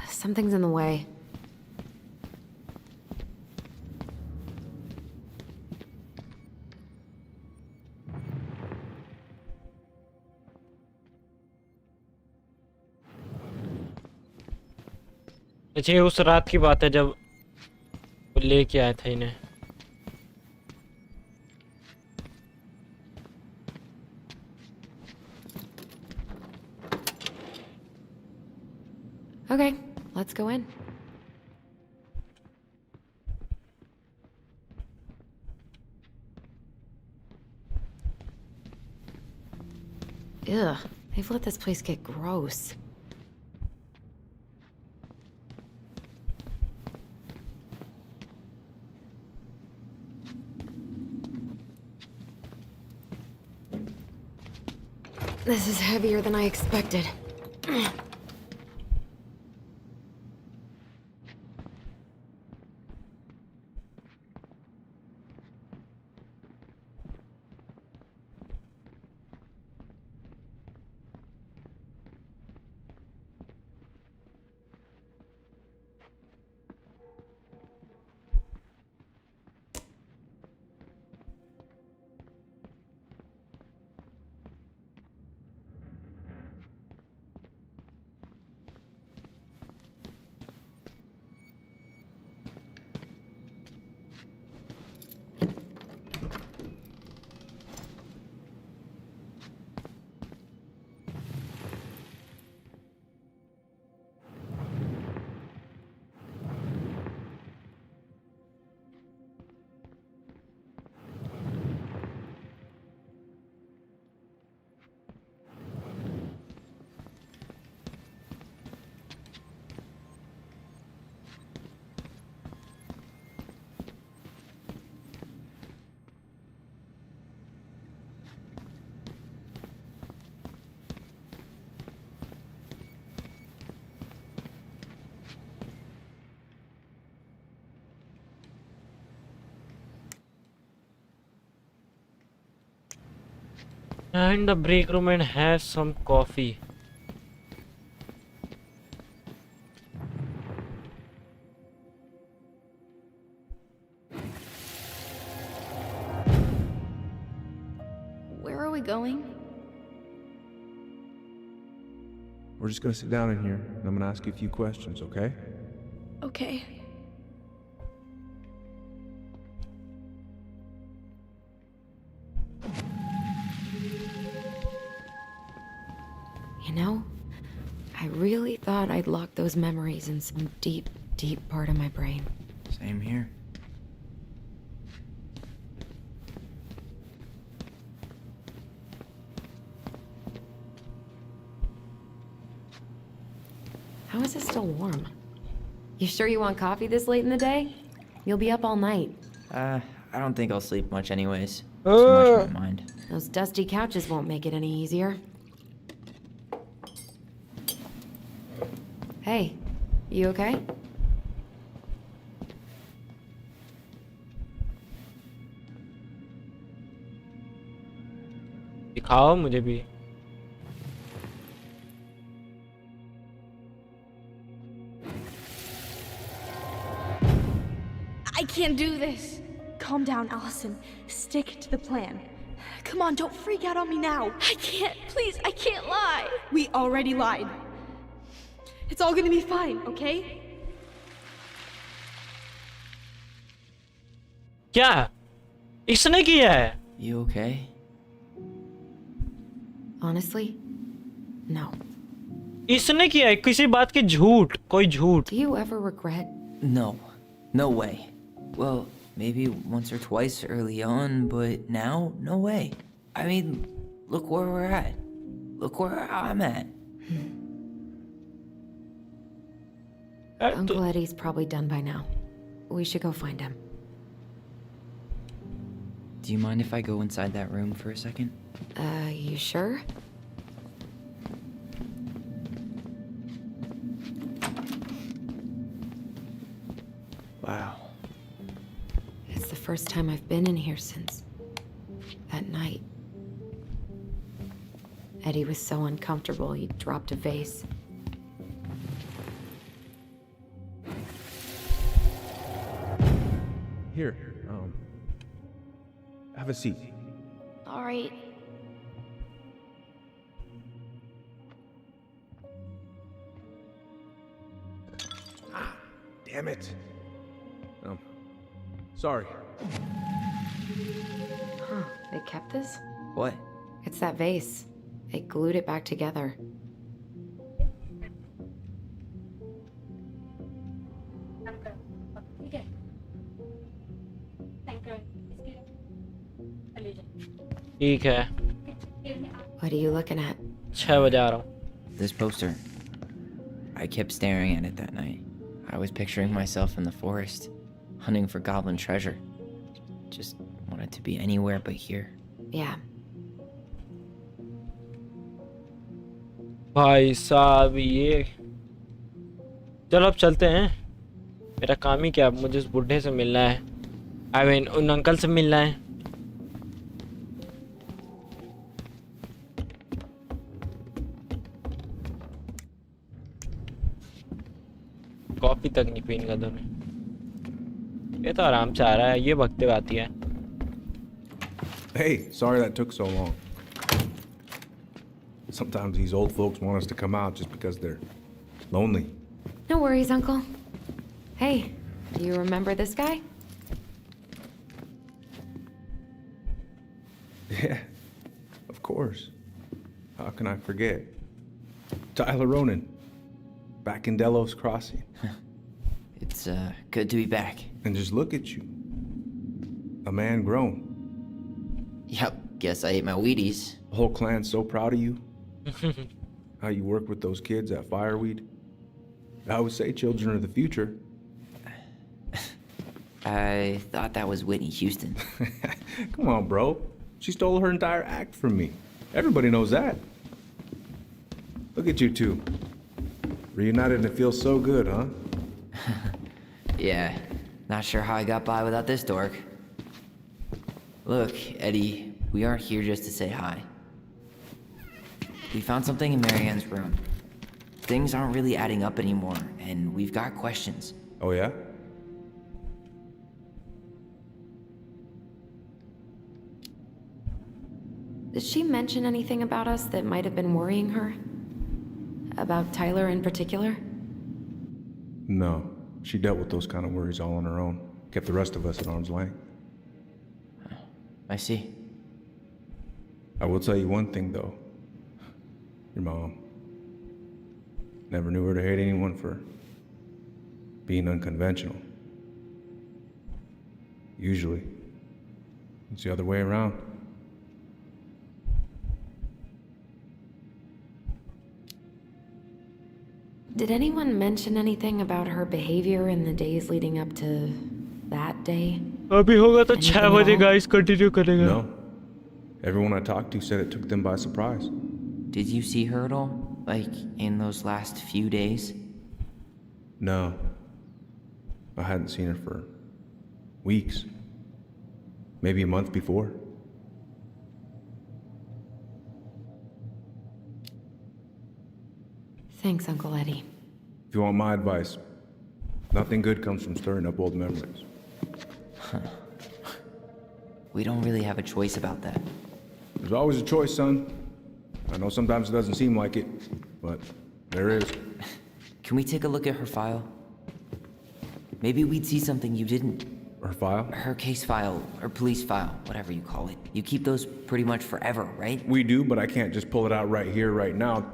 Something's in the way. अच्छा ये उस रात की बात है जब वो लेके आया था इन्हें। Okay, let's go in. Ugh, they've let this place get gross. This is heavier than I expected. And the break room and have some coffee. Where are we going? We're just gonna sit down in here, and I'm gonna ask you a few questions, okay? Okay. You know, I really thought I'd locked those memories in some deep, deep part of my brain. Same here. How is it still warm? You sure you want coffee this late in the day? You'll be up all night. I don't think I'll sleep much anyways. Too much on my mind. Those dusty couches won't make it any easier. Hey, you okay? दिखाओ मुझे भी। can't do this. Calm down, Allison. Stick to the plan. Come on, don't freak out on me now. I can't. Please, I can't lie. We already lied. It's all gonna be fine, okay? क्या इसने किया है? You okay? Honestly, no. इसने किया है किसी बात की झूठ, कोई झूठ. Do you ever regret? No. No way. Well, maybe once or twice early on, but now, no way. I mean, look where we're at. Look where I'm at. Uncle Eddie's probably done by now. We should go find him. Do you mind if I go inside that room for a second? You sure? Wow. It's the first time I've been in here since that night. Eddie was so uncomfortable, he dropped a vase. Here, have a seat. All right. Damn it. Sorry. Huh, they kept this? What? It's that vase. They glued it back together. ठीक है. What are you looking at? 6 बजे आ रहा हूँ. This poster. I kept staring at it that night. I was picturing myself in the forest, hunting for goblin treasure. Just wanted to be anywhere but here. Yeah. भाई साहब ये. चलो अब चलते हैं. मेरा काम ही क्या, मुझे उस बुढ़े से मिलना है. I mean, उन अंकल से मिलना है. कॉफी तक नहीं पीने का दोनों. ये तो आराम से आ रहा है, ये भगते आती है. Hey, sorry that took so long. Sometimes these old folks want us to come out just because they're lonely. No worries, Uncle. Hey, do you remember this guy? Yeah, of course. How can I forget? Tyler Ronan, back in Delos Crossing. It's good to be back. And just look at you. A man grown. Yep, guess I ate my Wheaties. The whole clan's so proud of you. How you work with those kids at Fireweed. I would say children are the future. I thought that was Whitney Houston. Come on, bro. She stole her entire act from me. Everybody knows that. Look at you two. Reunited and it feels so good, huh? Yeah, not sure how I got by without this dork. Look, Eddie, we aren't here just to say hi. We found something in Marianne's room. Things aren't really adding up anymore, and we've got questions. Oh, yeah? Did she mention anything about us that might have been worrying her? About Tyler in particular? No. She dealt with those kind of worries all on her own. Kept the rest of us at arm's length. I see. I will tell you one thing, though. Your mom. Never knew her to hate anyone for being unconventional. Usually, it's the other way around. Did anyone mention anything about her behavior in the days leading up to that day? अभी होगा तो 6 बजे guys continue करेगा. No. Everyone I talked to said it took them by surprise. Did you see her at all? Like, in those last few days? No. I hadn't seen her for weeks. Maybe a month before. Thanks, Uncle Eddie. If you want my advice, nothing good comes from stirring up old memories. We don't really have a choice about that. There's always a choice, son. I know sometimes it doesn't seem like it, but there is. Can we take a look at her file? Maybe we'd see something you didn't. Her file? Her case file, or police file, whatever you call it. You keep those pretty much forever, right? We do, but I can't just pull it out right here, right now.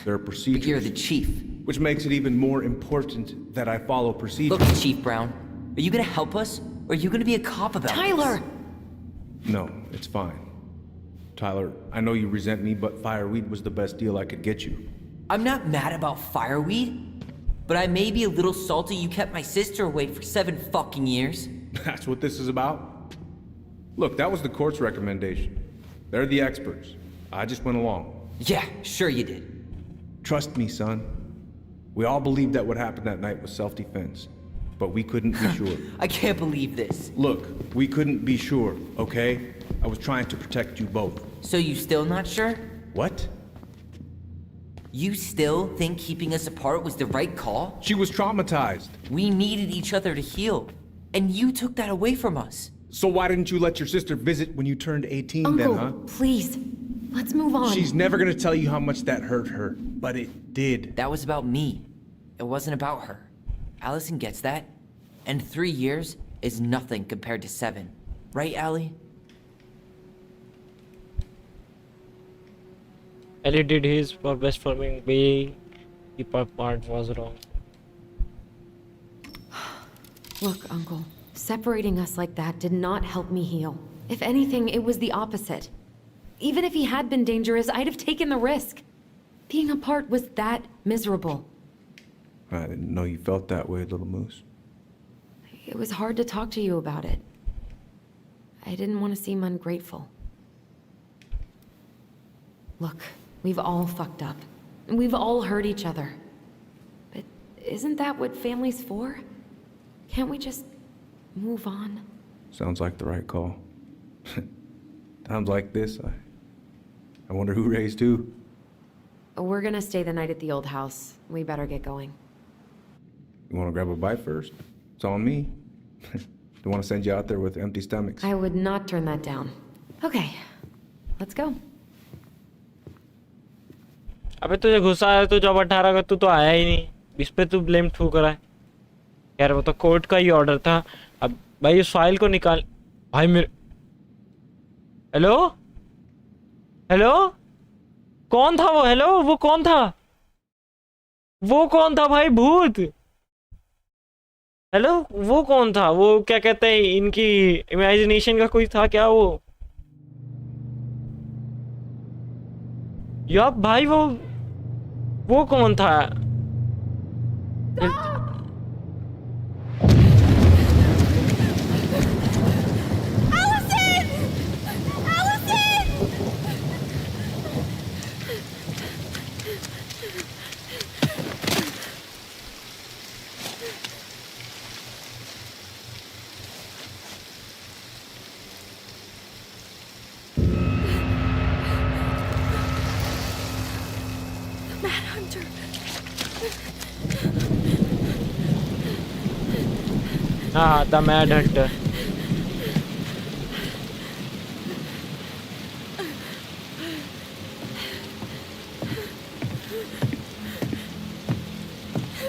There are procedures. But you're the chief. Which makes it even more important that I follow procedures. Look, Chief Brown, are you gonna help us? Or are you gonna be a cop about Tyler! this? No, it's fine. Tyler, I know you resent me, but fireweed was the best deal I could get you. I'm not mad about fireweed, but I may be a little salty you kept my sister away for 7 fucking years. That's what this is about? Look, that was the court's recommendation. They're the experts. I just went along. Yeah, sure you did. Trust me, son. We all believed that what happened that night was self-defense, but we couldn't be sure. I can't believe this. Look, we couldn't be sure, okay? I was trying to protect you both. So you still not sure? What? You still think keeping us apart was the right call? She was traumatized. We needed each other to heal, and you took that away from us. So why didn't you let your sister visit when you turned 18 Uncle, then, huh? please. Let's move on. She's never gonna tell you how much that hurt her, but it did. That was about me. It wasn't about her. Allison gets that. And 3 years is nothing compared to 7. Right, Allie? Ellie did his for best for me. Being the part was wrong. Look, Uncle, separating us like that did not help me heal. If anything, it was the opposite. Even if he had been dangerous, I'd have taken the risk. Being apart was that miserable. I didn't know you felt that way, little moose. It was hard to talk to you about it. I didn't want to seem ungrateful. Look, we've all fucked up. And we've all hurt each other. But isn't that what family's for? Can't we just move on? Sounds like the right call. Times like this, I wonder who raised who. We're gonna stay the night at the old house. We better get going. You wanna grab a bite first? It's on me. Don't wanna send you out there with empty stomachs. I would not turn that down. Okay, let's go. अबे तुझे गुस्सा आया तो जब 18 का तू तो आया ही नहीं, इस पे तू ब्लेम ठोक रहा है। यार वो तो कोर्ट का ही ऑर्डर था। अब भाई इस फाइल को निकाल। भाई मेरे हेलो हेलो कौन था वो? हेलो वो कौन था? वो कौन था भाई? भूत? हेलो वो कौन था? वो क्या कहते हैं, इनकी इमेजिनेशन का कोई था क्या वो? यार भाई वो कौन था? हाँ, the Mad Hunter.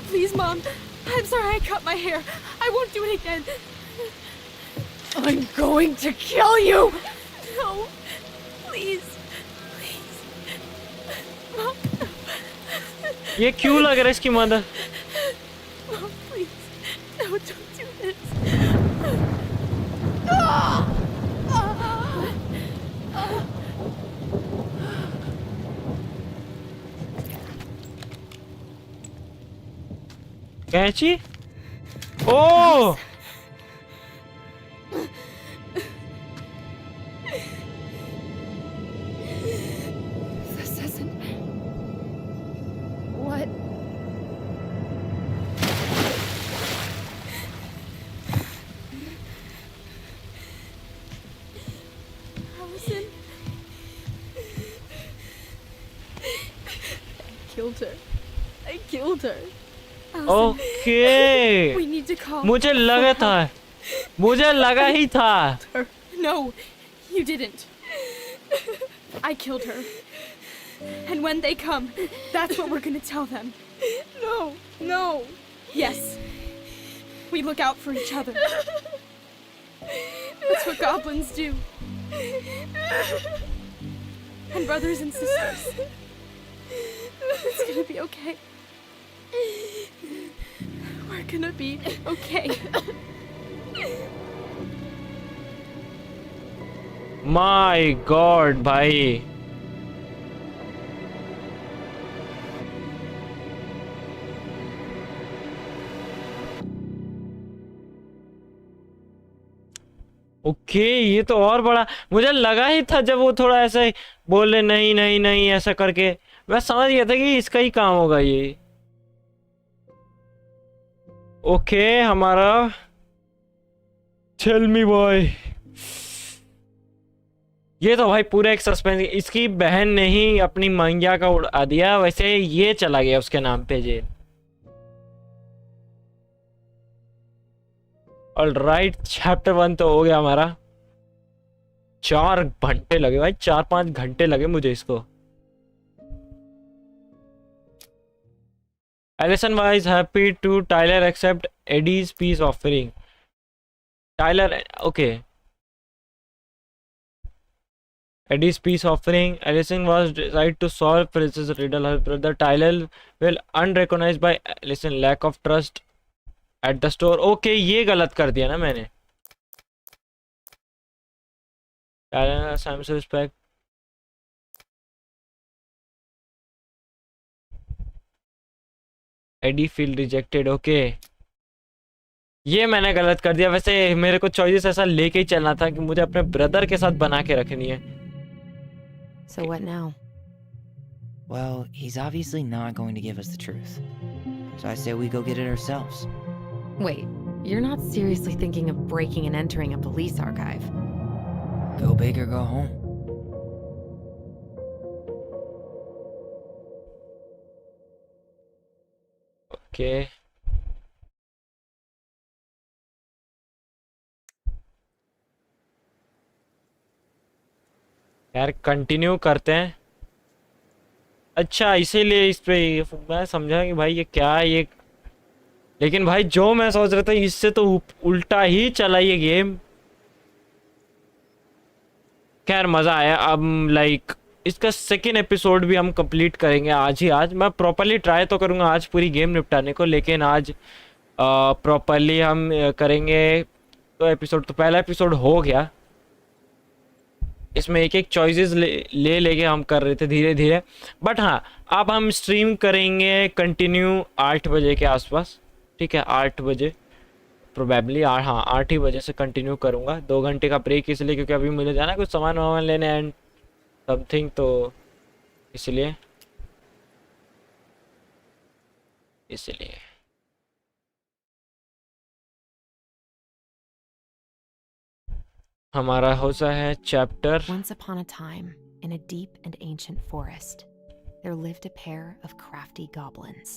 Please, Mom. I'm sorry I cut my hair. I won't do it again. I'm going to kill you! No. Please. Please. Mom. ये क्यों लग रहा है इसकी mother? Mom, please. No, don't do this. Ah! कैची? Oh! This isn't... What? Allison? I killed her. I killed her. Allison, okay we need to call. मुझे लगा था मुझे लगा ही था। Her. No, you didn't. I killed her. And when they come, that's what we're gonna tell them. No, no. Yes. We look out for each other. That's what goblins do. And brothers and sisters. It's gonna be okay. We're gonna be okay. My God भाई, okay ये तो और बड़ा, मुझे लगा ही था जब वो थोड़ा ऐसे बोले नहीं नहीं नहीं ऐसा करके, मैं समझ गया था कि इसका ही काम होगा ये। ओके हमारा टेल मी बॉय, ये तो भाई पूरा एक सस्पेंस। इसकी बहन ने ही अपनी मंगिया का उड़ा दिया, वैसे ये चला गया उसके नाम पे जेल। ऑलराइट, चैप्टर 1 तो हो गया हमारा। 4 घंटे लगे भाई, 4-5 घंटे लगे मुझे इसको। Allison was happy to Tyler accept Eddie's peace offering. Tyler, okay. Eddie's peace offering. Allison was decided to solve Princess Riddle. Her brother Tyler will unrecognized by Allison lack of trust at the store. Okay, ये गलत कर दिया ना मैंने। Tyler Sam's respect. Eddie feel rejected. Okay. ये मैंने गलत कर दिया। वैसे मेरे को चॉइस ऐसा लेके ही चलना था कि मुझे अपने ब्रदर के साथ बना के रखनी है। So what now? Well, he's obviously not going to give us the truth. So I say we go get it ourselves. Wait, you're not seriously thinking of breaking and entering a police archive? Go big or go home. Okay. यार continue करते हैं। अच्छा इसीलिए इस पे मैं समझा कि भाई ये क्या है ये, लेकिन भाई जो मैं सोच रहा था इससे तो उल्टा ही चला ये गेम। खैर मज़ा आया। अब लाइक इसका सेकेंड एपिसोड भी हम कंप्लीट करेंगे आज ही। आज मैं प्रॉपरली ट्राई तो करूँगा आज पूरी गेम निपटाने को, लेकिन आज प्रॉपरली हम करेंगे। तो एपिसोड तो पहला एपिसोड हो गया, इसमें एक एक चॉइसेस लेके हम कर रहे थे धीरे धीरे। बट हाँ अब हम स्ट्रीम करेंगे कंटिन्यू 8 बजे के आसपास। ठीक है 8 बजे प्रोबेबली, हाँ 8 ही बजे से कंटिन्यू करूँगा। 2 घंटे का ब्रेक इसलिए क्योंकि अभी मुझे जाना है कुछ सामान वामान लेने एंड समथिंग, तो इसलिए हमारा होता है chapter. Once upon a time, in a deep and ancient forest, there lived a pair of crafty goblins.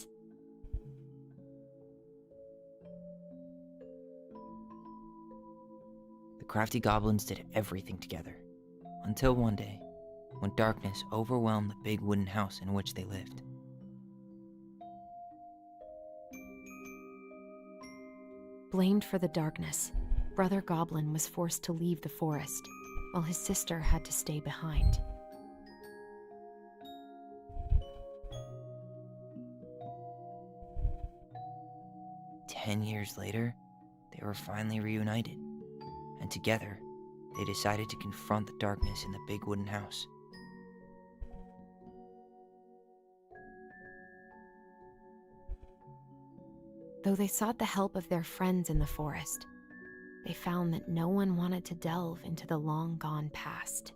The crafty goblins did everything together, until one day, when darkness overwhelmed the big wooden house in which they lived. Blamed for the darkness, Brother Goblin was forced to leave the forest, while his sister had to stay behind. Ten years later, they were finally reunited, and together, they decided to confront the darkness in the big wooden house. Though they sought the help of their friends in the forest, they found that no one wanted to delve into the long-gone past.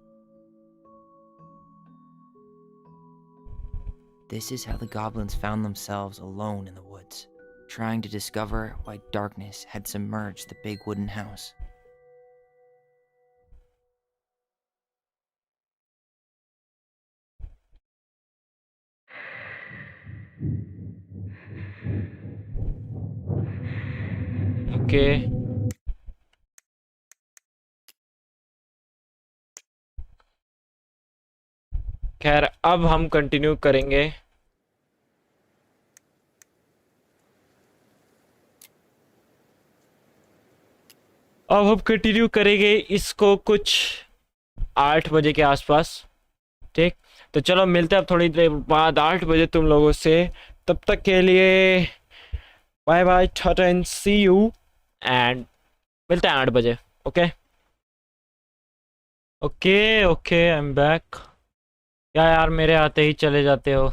This is how the goblins found themselves alone in the woods, trying to discover why darkness had submerged the big wooden house. Okay. खैर अब हम continue करेंगे। अब हम continue करेंगे इसको कुछ 8 बजे के आसपास। ठीक, तो चलो मिलते हैं अब थोड़ी देर बाद 8 बजे तुम लोगों से। तब तक के लिए bye bye, tata and see you, and मिलते हैं 8 बजे। Okay okay okay, I am back. क्या यार, मेरे आते ही चले जाते हो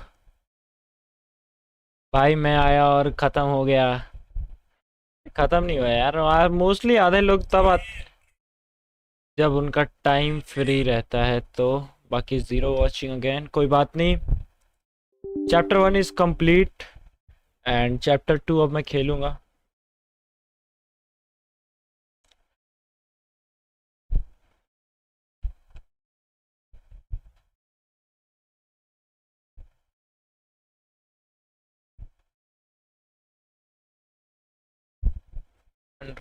भाई। मैं आया और ख़त्म हो गया। ख़त्म नहीं हुआ यार, मोस्टली आधे लोग तब आते जब उनका टाइम फ्री रहता है, तो बाकी ज़ीरो वॉचिंग अगेन। कोई बात नहीं, chapter 1 is complete and chapter 2 अब मैं खेलूँगा।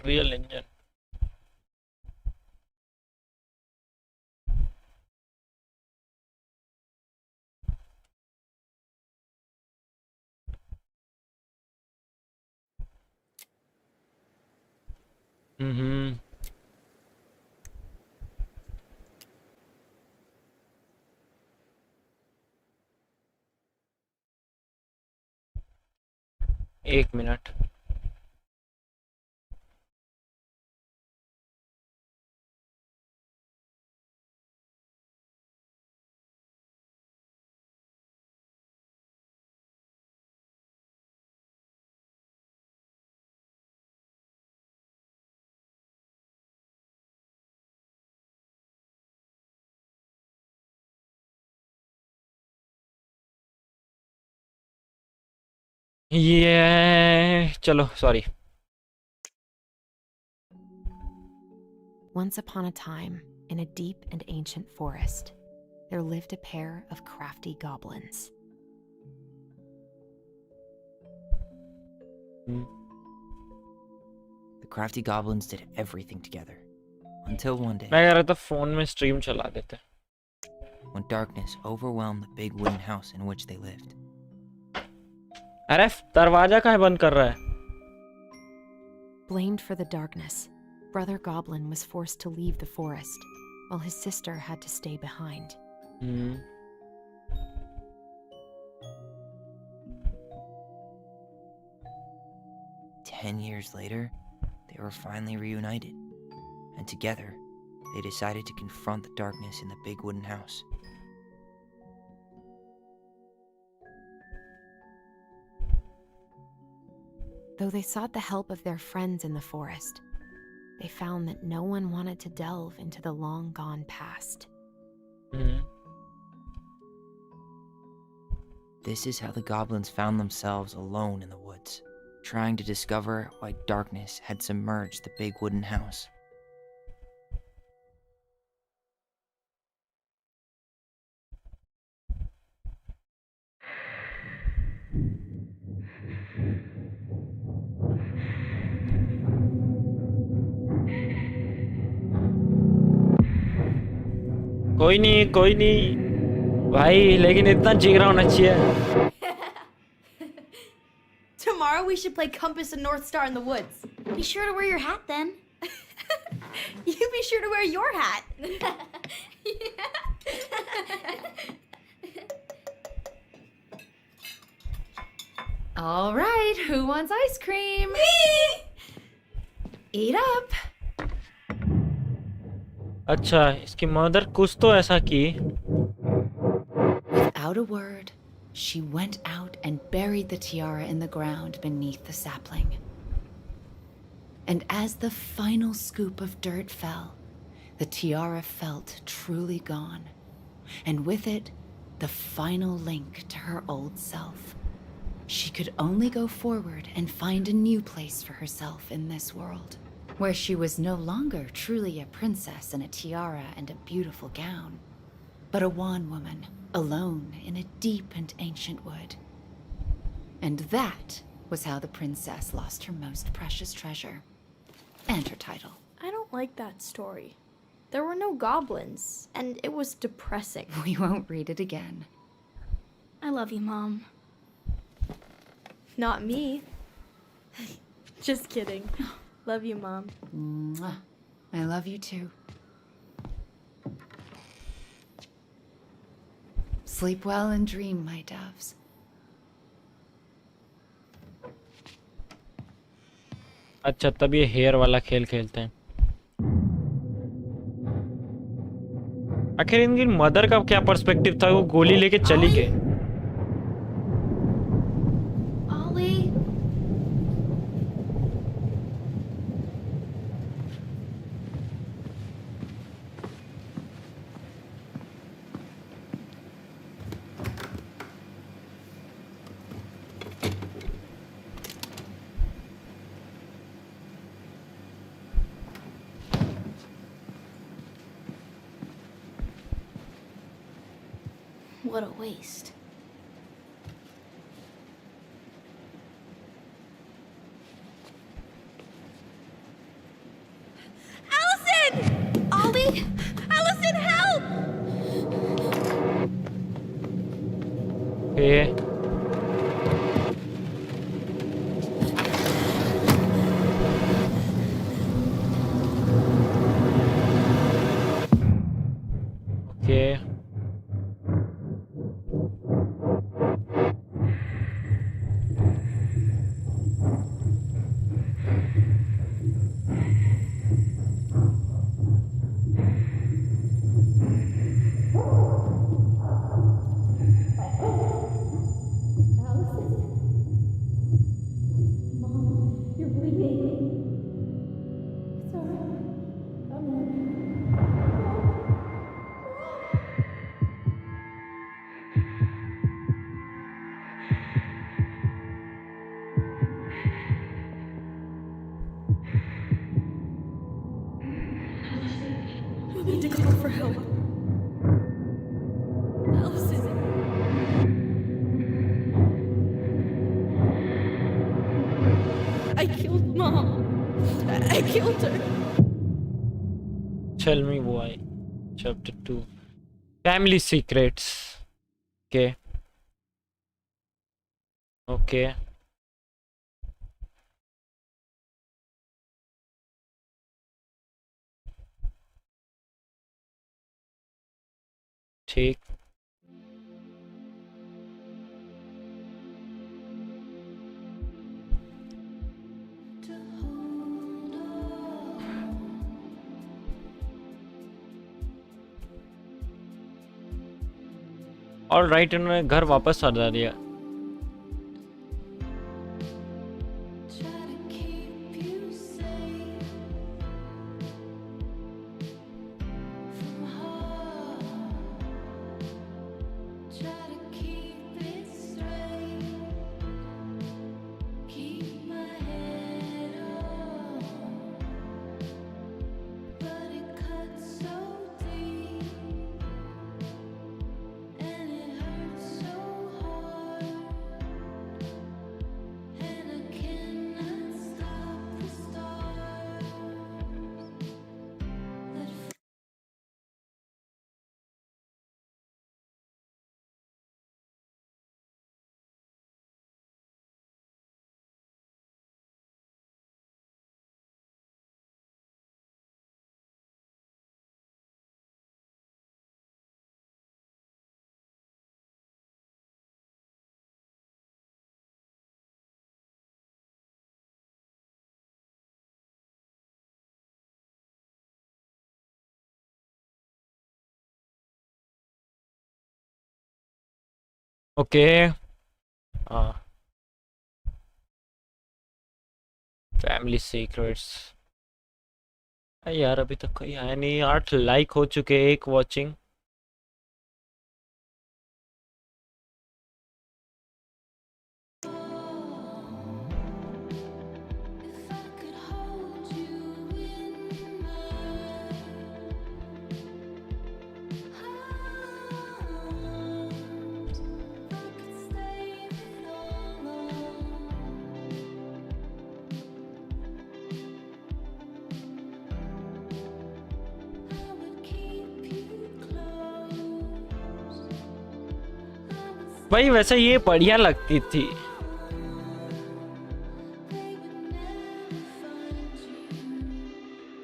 Real engine. Hmm, 1 minute. ये चलो, sorry. Once upon a time, in a deep and ancient forest, there lived a pair of crafty goblins. The crafty goblins did everything together. Until one day, मैं कह रहा था phone में stream चला देते। when darkness overwhelmed the big wooden house in which they lived. अरे दरवाजा काहे बंद कर रहा है? Blamed for the darkness, Brother Goblin was forced to leave the forest, while his sister had to stay behind. Hmm, 10 years later, they were finally reunited, and together, they decided to confront the darkness in the big wooden house. Though they sought the help of their friends in the forest, they found that no one wanted to delve into the long-gone past. Hmm. This is how the goblins found themselves alone in the woods, trying to discover why darkness had submerged the big wooden house. कोई नहीं भाई, लेकिन इतना जिगरा होना चाहिए। Tomorrow we should play Compass and North Star in the woods. Be sure to wear your hat then. You be sure to wear your hat. All right, who wants ice cream? Me! Eat up. अच्छा, इसकी mother कुछ तो ऐसा की। Without a word, she went out and buried the tiara in the ground beneath the sapling. And as the final scoop of dirt fell, the tiara felt truly gone, and with it, the final link to her old self. She could only go forward and find a new place for herself in this world, where she was no longer truly a princess in a tiara and a beautiful gown, but a wan woman, alone in a deep and ancient wood. And that was how the princess lost her most precious treasure, and her title. I don't like that story. There were no goblins, and it was depressing. We won't read it again. I love you, Mom. Not me. Just kidding. Love you, Mom. Mwah. I love you too. Sleep well and dream, my doves. अच्छा तब ये hair वाला खेल खेलते हैं। आखिर इनकी mother का क्या पर्सपेक्टिव था, वो गोली लेके चली गई। Ollie? What a waste. Allison! Ollie? Allison, help! Okay. Okay. You need to call for help. Allison. I killed Mom. I killed her. Tell me why. Chapter 2. Family secrets. Okay. Okay. ठीक। All right, इन्होंने घर वापस सजा दिया। Okay. Family secrets. यार अभी तक कोई आया नहीं। 8 लाइक हो चुके, 1 वॉचिंग। भाई वैसे ये बढ़िया लगती थी।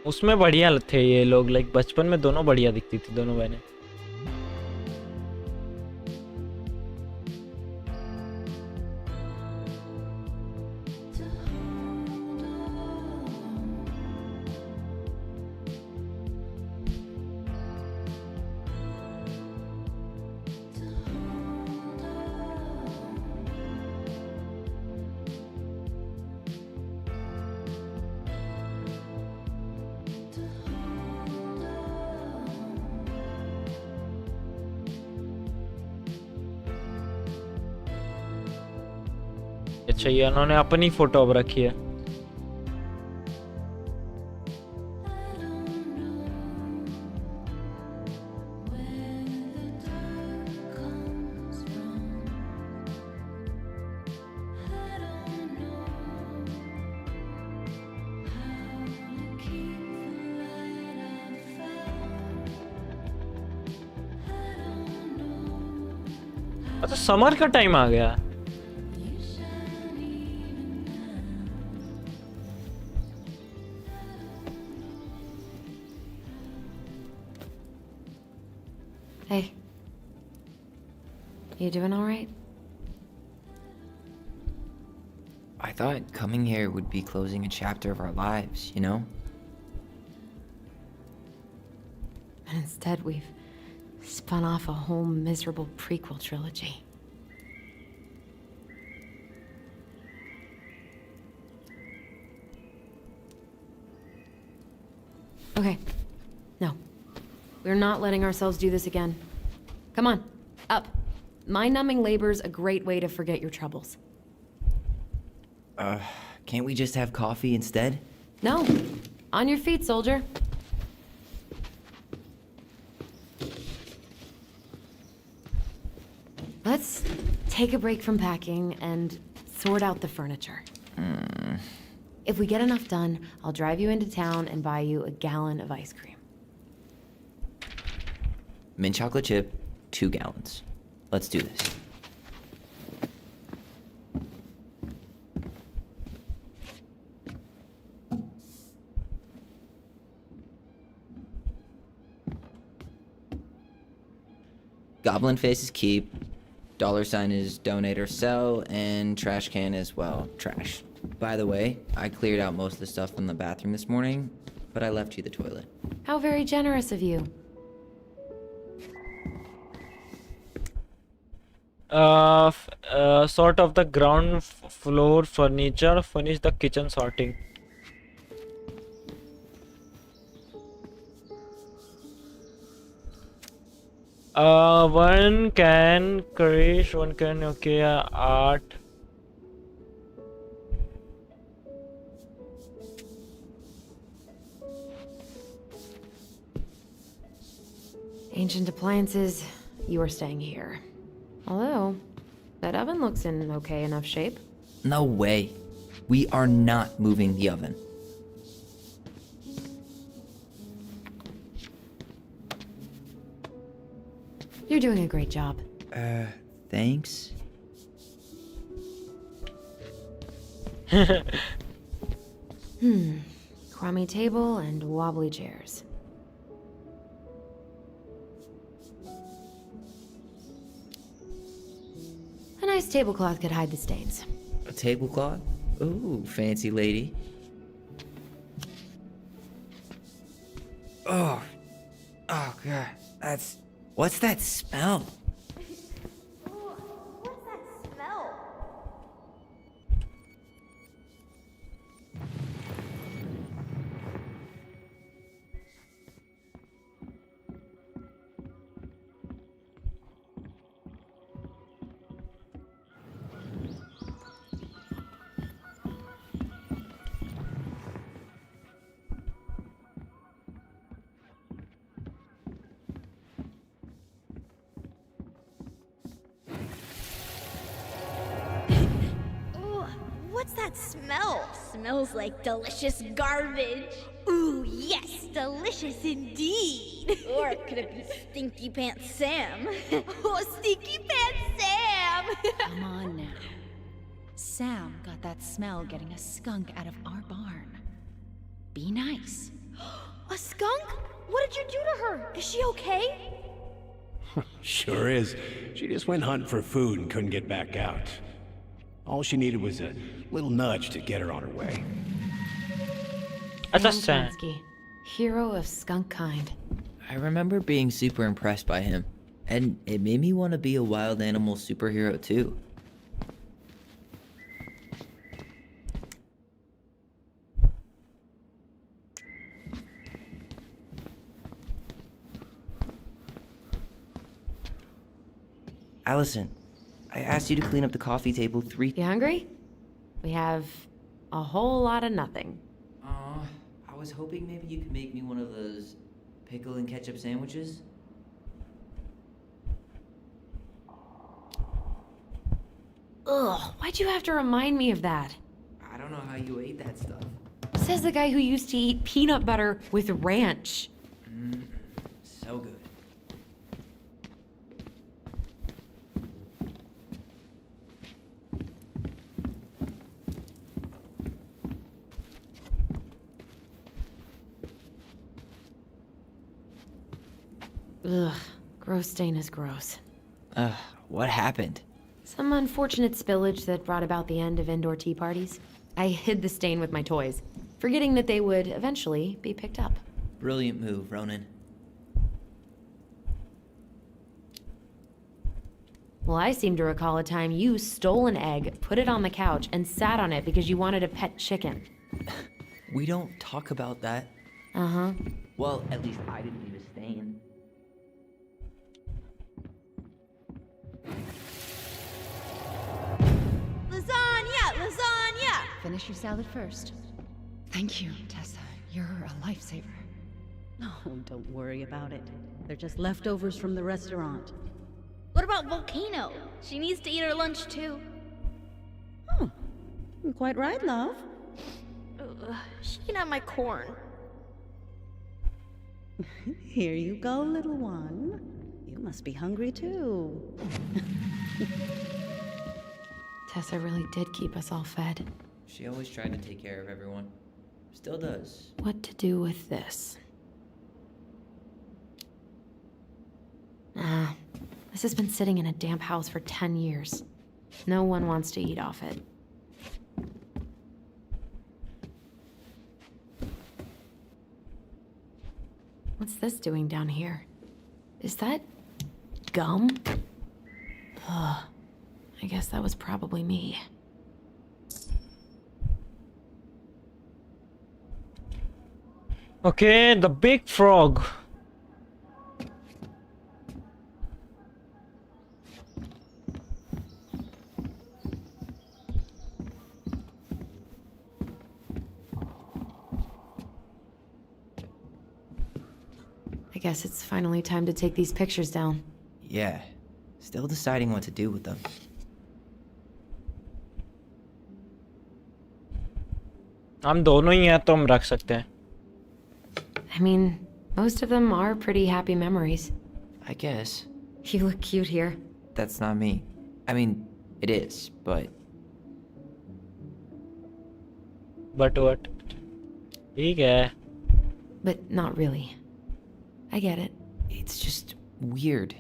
उसमें बढ़िया थे ये लोग, लाइक बचपन में दोनों बढ़िया दिखती थी दोनों बहनें। अच्छा ये उन्होंने अपनी फोटो अब रखी है। अच्छा समर का टाइम आ गया। Hey. You doing all right? I thought coming here would be closing a chapter of our lives, you know? And instead, we've spun off a whole miserable prequel trilogy. Okay. No. We're not letting ourselves do this again. Come on, up. Mind-numbing labor's a great way to forget your troubles. Can't we just have coffee instead? No. On your feet, soldier. Let's take a break from packing and sort out the furniture. If we get enough done, I'll drive you into town and buy you a gallon of ice cream. Mint chocolate chip, 2 gallons. Let's do this. Goblin face is keep, $sign is donate or sell, and trash can is, well, trash. By the way, I cleared out most of the stuff from the bathroom this morning, but I left you the toilet. How very generous of you. Sort of the ground floor furniture, furnish the kitchen sorting. One can create, one can okay art. Ancient appliances, you are staying here. Although, that oven looks in okay enough shape. No way. We are not moving the oven. You're doing a great job. Thanks. Crummy table and wobbly chairs. A nice tablecloth could hide the stains. A tablecloth? Ooh, fancy lady. Oh. Oh, God. That's... What's that smell? What's that smell? What's that smell? Smells like delicious garbage. Ooh, yes, delicious indeed. Or could it be Stinky Pants Sam? Oh, Stinky Pants Sam! Come on now. Sam got that smell getting a skunk out of our barn. Be nice. A skunk? What did you do to her? Is she okay? Sure is. She just went hunting for food and couldn't get back out. All she needed was a little nudge to get her on her way. अच्छा Sam Sam. Clancy, hero of skunk kind. I remember being super impressed by him, and it made me want to be a wild animal superhero too. Allison, I asked you to clean up the coffee table 3 You hungry? We have a whole lot of nothing. I was hoping maybe you could make me one of those pickle and ketchup sandwiches. Ugh, why'd you have to remind me of that? I don't know how you ate that stuff. Says the guy who used to eat peanut butter with ranch. So good. Ugh, gross stain is gross. What happened? Some unfortunate spillage that brought about the end of indoor tea parties. I hid the stain with my toys, forgetting that they would eventually be picked up. Brilliant move, Ronan. Well, I seem to recall a time you stole an egg, put it on the couch, and sat on it because you wanted a pet chicken. We don't talk about that. Uh-huh. Well, at least I didn't leave a stain. Lasagna! Lasagna! Finish your salad first. Thank you, Tessa. You're a lifesaver. No, don't worry about it. They're just leftovers from the restaurant. What about Volcano? She needs to eat her lunch too. Oh, quite right, love. She can have my corn. Here you go, little one. You must be hungry too. Tessa really did keep us all fed. She always tried to take care of everyone. Still does. What to do with this? This has been sitting in a damp house for 10 years. No one wants to eat off it. What's this doing down here? Is that gum? Ugh. I guess that was probably me. Okay, the big frog. I guess it's finally time to take these pictures down. Yeah. Still deciding what to do with them. हम दोनों ही हैं तो हम रख सकते हैं. I mean, most of them are pretty happy memories. I guess. You look cute here. That's not me. I mean, it is, but... But what? ठीक है. But not really. I get it. It's just weird.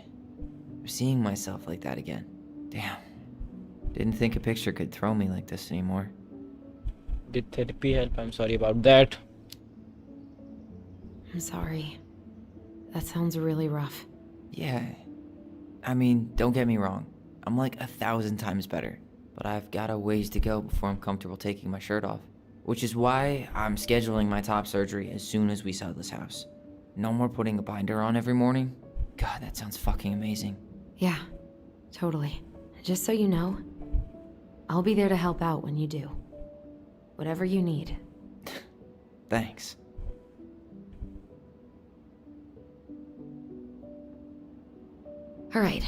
Seeing myself like that again. Damn. Didn't think a picture could throw me like this anymore. Did therapy help? I'm sorry about that. I'm sorry. That sounds really rough. Yeah. I mean, don't get me wrong. I'm like 1,000 times better. But I've got a ways to go before I'm comfortable taking my shirt off. Which is why I'm scheduling my top surgery as soon as we sell this house. No more putting a binder on every morning. God, that sounds fucking amazing. Yeah, totally. Just so you know, I'll be there to help out when you do. Whatever you need. Thanks. All right.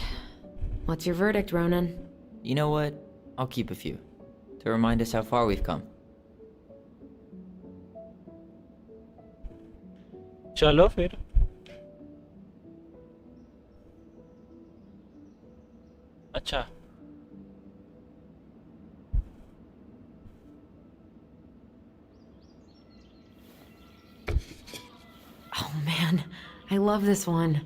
What's your verdict, Ronan? You know what? I'll keep a few. To remind us how far we've come. चलो फिर. अच्छा. I love this one.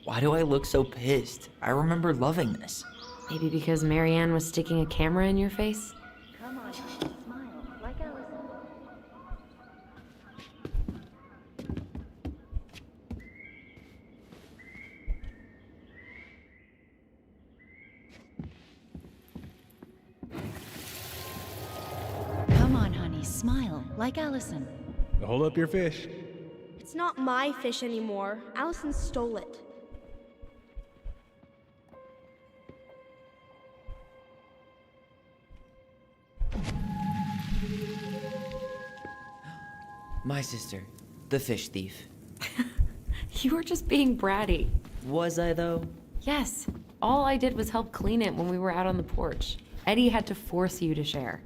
Why do I look so pissed? I remember loving this. Maybe because Marianne was sticking a camera in your face? Come on, smile, like Allison. Come on, honey, smile, like Allison. Hold up your fish. It's not my fish anymore. Allison stole it. My sister, the fish thief. You were just being bratty. Was I, though? Yes. All I did was help clean it when we were out on the porch. Eddie had to force you to share.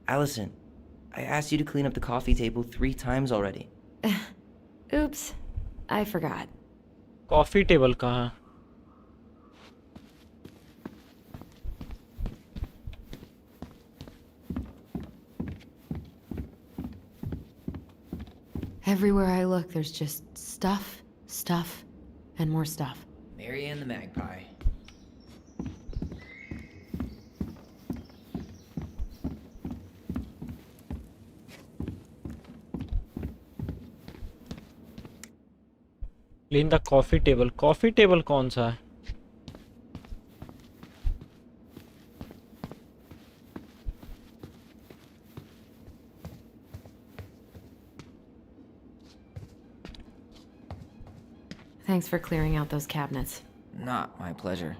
Allison, I asked you to clean up the coffee table 3 times already. Oops. I forgot. Coffee table कहाँ? Everywhere I look, there's just stuff, stuff, and more stuff. Marianne the magpie. Clean the coffee table. Coffee table कौन सा है? Thanks for clearing out those cabinets. Not my pleasure.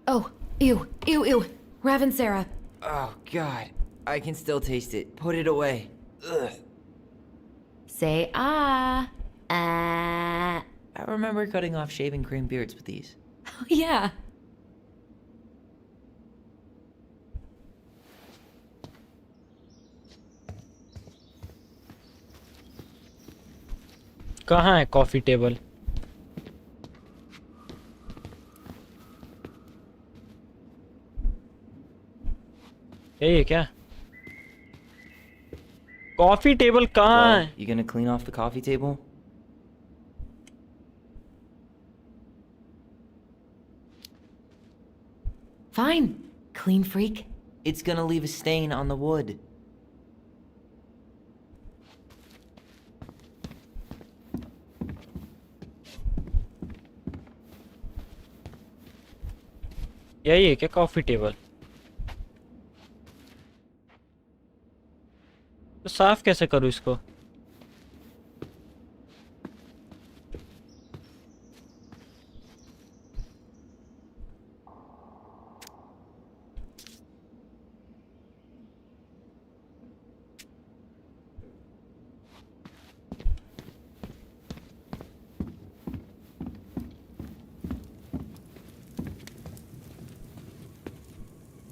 Oh, ew, ew, ew. Rav and Sarah. Oh, God. I can still taste it. Put it away. Ugh. Say ah. Ah. I remember cutting off shaving cream beards with these. Oh, yeah. कहाँ है coffee table? ये क्या? Coffee table कहाँ है? You gonna clean off the coffee table? Fine. Clean freak. It's gonna leave a stain on the wood. यही है क्या coffee table? तो साफ कैसे करूँ इसको?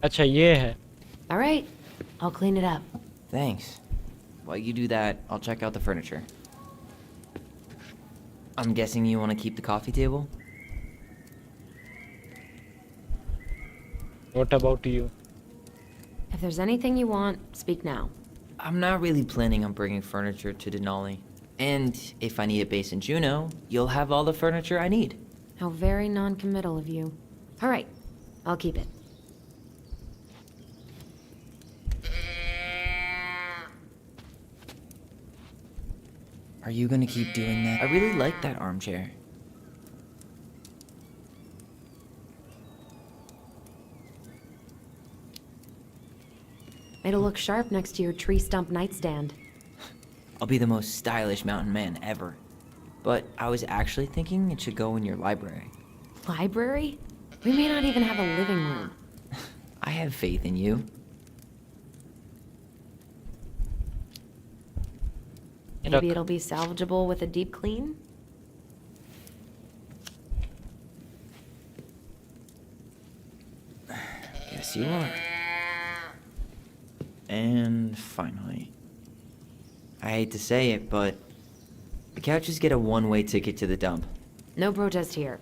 अच्छा ये है. All right. I'll clean it up. Thanks. While you do that, I'll check out the furniture. I'm guessing you want to keep the coffee table? What about you? If there's anything you want, speak now. I'm not really planning on bringing furniture to Denali. And if I need a base in Juneau, you'll have all the furniture I need. How very non-committal of you. All right. I'll keep it. Are you gonna keep doing that? I really like that armchair. It'll look sharp next to your tree stump nightstand. I'll be the most stylish mountain man ever. But I was actually thinking it should go in your library. Library? We may not even have a living room. I have faith in you. Maybe it'll be salvageable with a deep clean? Yes, you are. And finally, I hate to say it, but the couches get a one-way ticket to the dump. No protest here.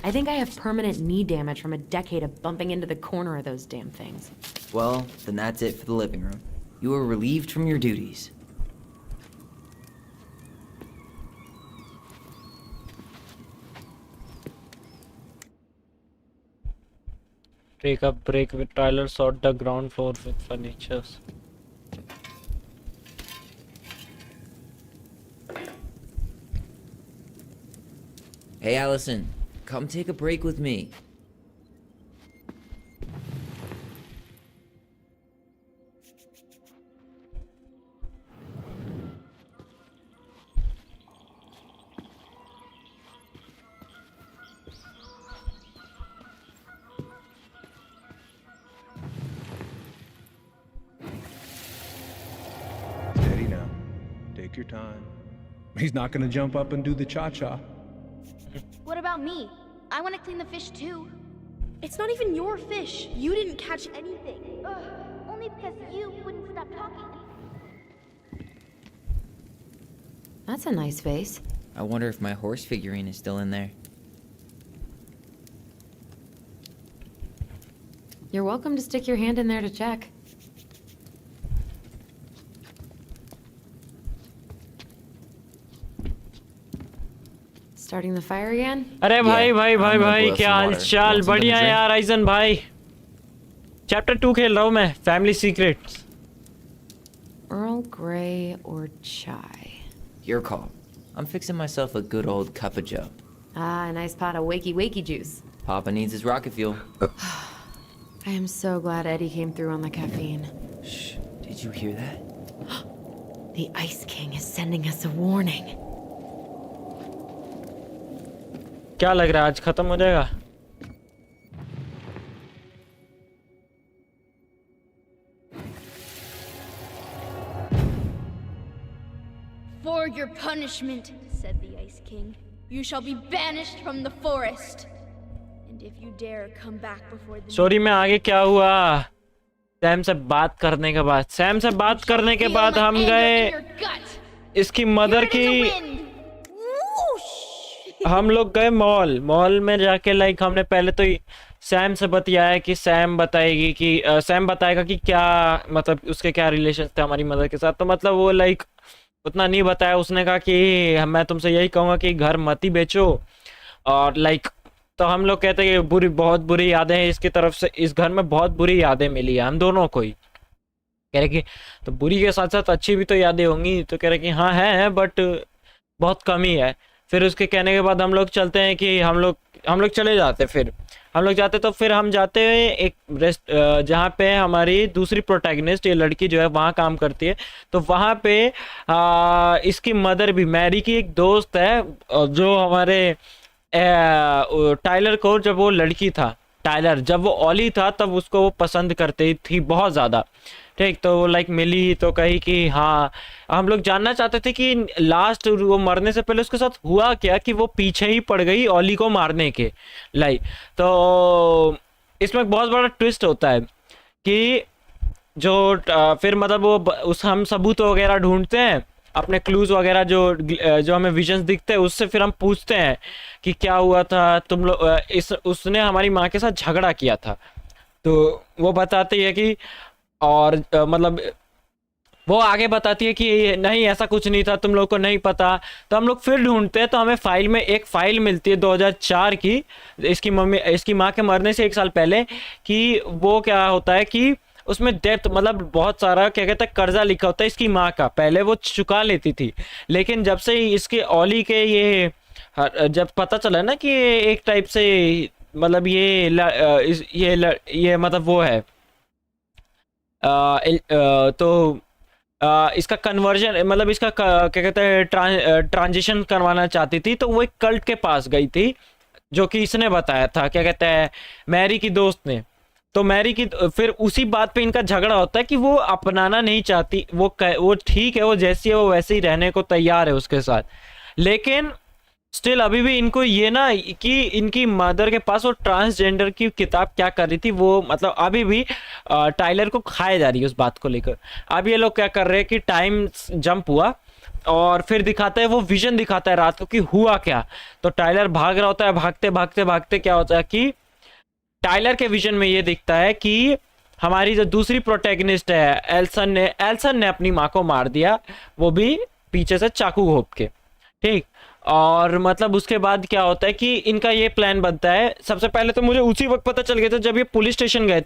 I think I have permanent knee damage from a decade of bumping into the corner of those damn things. Well, then that's it for the living room. You are relieved from your duties. Take a break with Tyler, sort the ground floor with furniture. Hey, Allison, come take a break with me. Steady now. Take your time. He's not gonna jump up and do the cha-cha. What about me? I want to clean the fish too. It's not even your fish. You didn't catch anything. Ugh, only because you wouldn't stop talking. That's a nice vase. I wonder if my horse figurine is still in there. You're welcome to stick your hand in there to check. Starting the fire again? अरे भाई भाई भाई I'm gonna भाई boil क्या some हाल water. चाल? Want something to बढ़िया drink? यार eigen भाई। चैप्टर 2 खेल रहा हूँ मैं, family secrets. Earl Grey or chai? Your call. I'm fixing myself a good old cup of joe. Ah, a nice pot of wakey juice. Papa needs his rocket fuel. I am so glad Eddie came through on the caffeine. Shh, did you hear that? The Ice King is sending us a warning. क्या लग रहा है आज खत्म हो जाएगा? For your punishment, said the Ice King, you shall be banished from the forest. And if you dare come back before the story में आगे क्या हुआ? सैम से बात करने के बाद हम गए इसकी मदर की हम लोग गए मॉल में जाके लाइक हमने पहले तो सैम से बतियाया कि सैम बताएगा कि क्या मतलब उसके क्या रिलेशन थे हमारी मदर के साथ। तो मतलब वो लाइक उतना नहीं बताया। उसने कहा कि मैं तुमसे यही कहूँगा कि घर मत ही बेचो और लाइक तो हम लोग कहते हैं कि बहुत बुरी यादें हैं इसकी तरफ से, इस घर में बहुत बुरी यादें मिली है हम दोनों को ही। कह रहे कि तो बुरी के साथ साथ अच्छी भी तो यादें होंगी। तो कह रहे कि हाँ है बट बहुत कम ही है। फिर उसके कहने के बाद हम लोग चलते हैं कि हम लोग चले जाते। फिर हम लोग जाते तो फिर हम जाते हैं एक जहाँ पे हमारी दूसरी प्रोटैगनिस्ट ये लड़की जो है वहाँ काम करती है। तो वहाँ पे इसकी मदर भी मैरी की एक दोस्त है जो हमारे टाइलर को जब वो लड़की था टाइलर जब वो ओली था तब उसको वो पसंद करती थी बहुत ज़्यादा। ठीक तो वो लाइक मिली तो कही कि हाँ हम लोग जानना चाहते थे कि लास्ट वो मरने से पहले उसके साथ हुआ क्या कि वो पीछे ही पड़ गई ओली को मारने के लाइक। तो इसमें एक बहुत बड़ा ट्विस्ट होता है कि जो फिर मतलब वो उस हम सबूत वगैरह ढूंढते हैं अपने क्लूज वगैरह जो हमें विजन्स दिखते हैं उससे फिर हम पूछते हैं कि क्या हुआ था तुम लोग उसने हमारी माँ के साथ झगड़ा किया था। तो वो बताती है कि और मतलब वो आगे बताती है कि नहीं ऐसा कुछ नहीं था तुम लोग को नहीं पता। तो हम लोग फिर ढूंढते हैं तो हमें फाइल में एक फाइल मिलती है 2004 की इसकी माँ के मरने से 1 साल पहले कि वो क्या होता है कि उसमें डेप्थ मतलब बहुत सारा क्या कहते हैं कर्जा लिखा होता है इसकी माँ का। पहले वो चुका लेती थी लेकिन जब से इसके ओली के जब पता चला ना कि एक टाइप से मतलब ये मतलब वो है तो इसका कन्वर्जन मतलब इसका क्या कहते हैं ट्रांजिशन करवाना चाहती थी। तो वो एक कल्ट के पास गई थी जो कि इसने बताया था क्या कहते हैं मैरी की दोस्त ने। तो मैरी की फिर उसी बात पे इनका झगड़ा होता है कि वो अपनाना नहीं चाहती। वो ठीक है वो जैसी है वो वैसे ही रहने को तैयार है उसके साथ। लेकिन स्टिल अभी भी इनको ये ना कि इनकी मदर के पास वो ट्रांसजेंडर की किताब क्या कर रही थी वो मतलब अभी भी टाइलर को खाया जा रही है उस बात को लेकर। अब ये लोग क्या कर रहे हैं कि टाइम जंप हुआ और फिर दिखाता है वो विजन दिखाता है रात को कि हुआ क्या। तो टाइलर भाग रहा होता है, भागते भागते भागते क्या होता है कि टाइलर के विजन में ये दिखता है कि हमारी जो दूसरी प्रोटैगनिस्ट है एल्सन ने अपनी माँ को मार दिया, वो भी पीछे से चाकू घोंप के। ठीक। और मतलब उसके बाद क्या होता है कि इनका ये प्लान बनता है। सबसे पहले तो मुझे उसी वक्त पता चल गया था जब ये पुलिस स्टेशन गए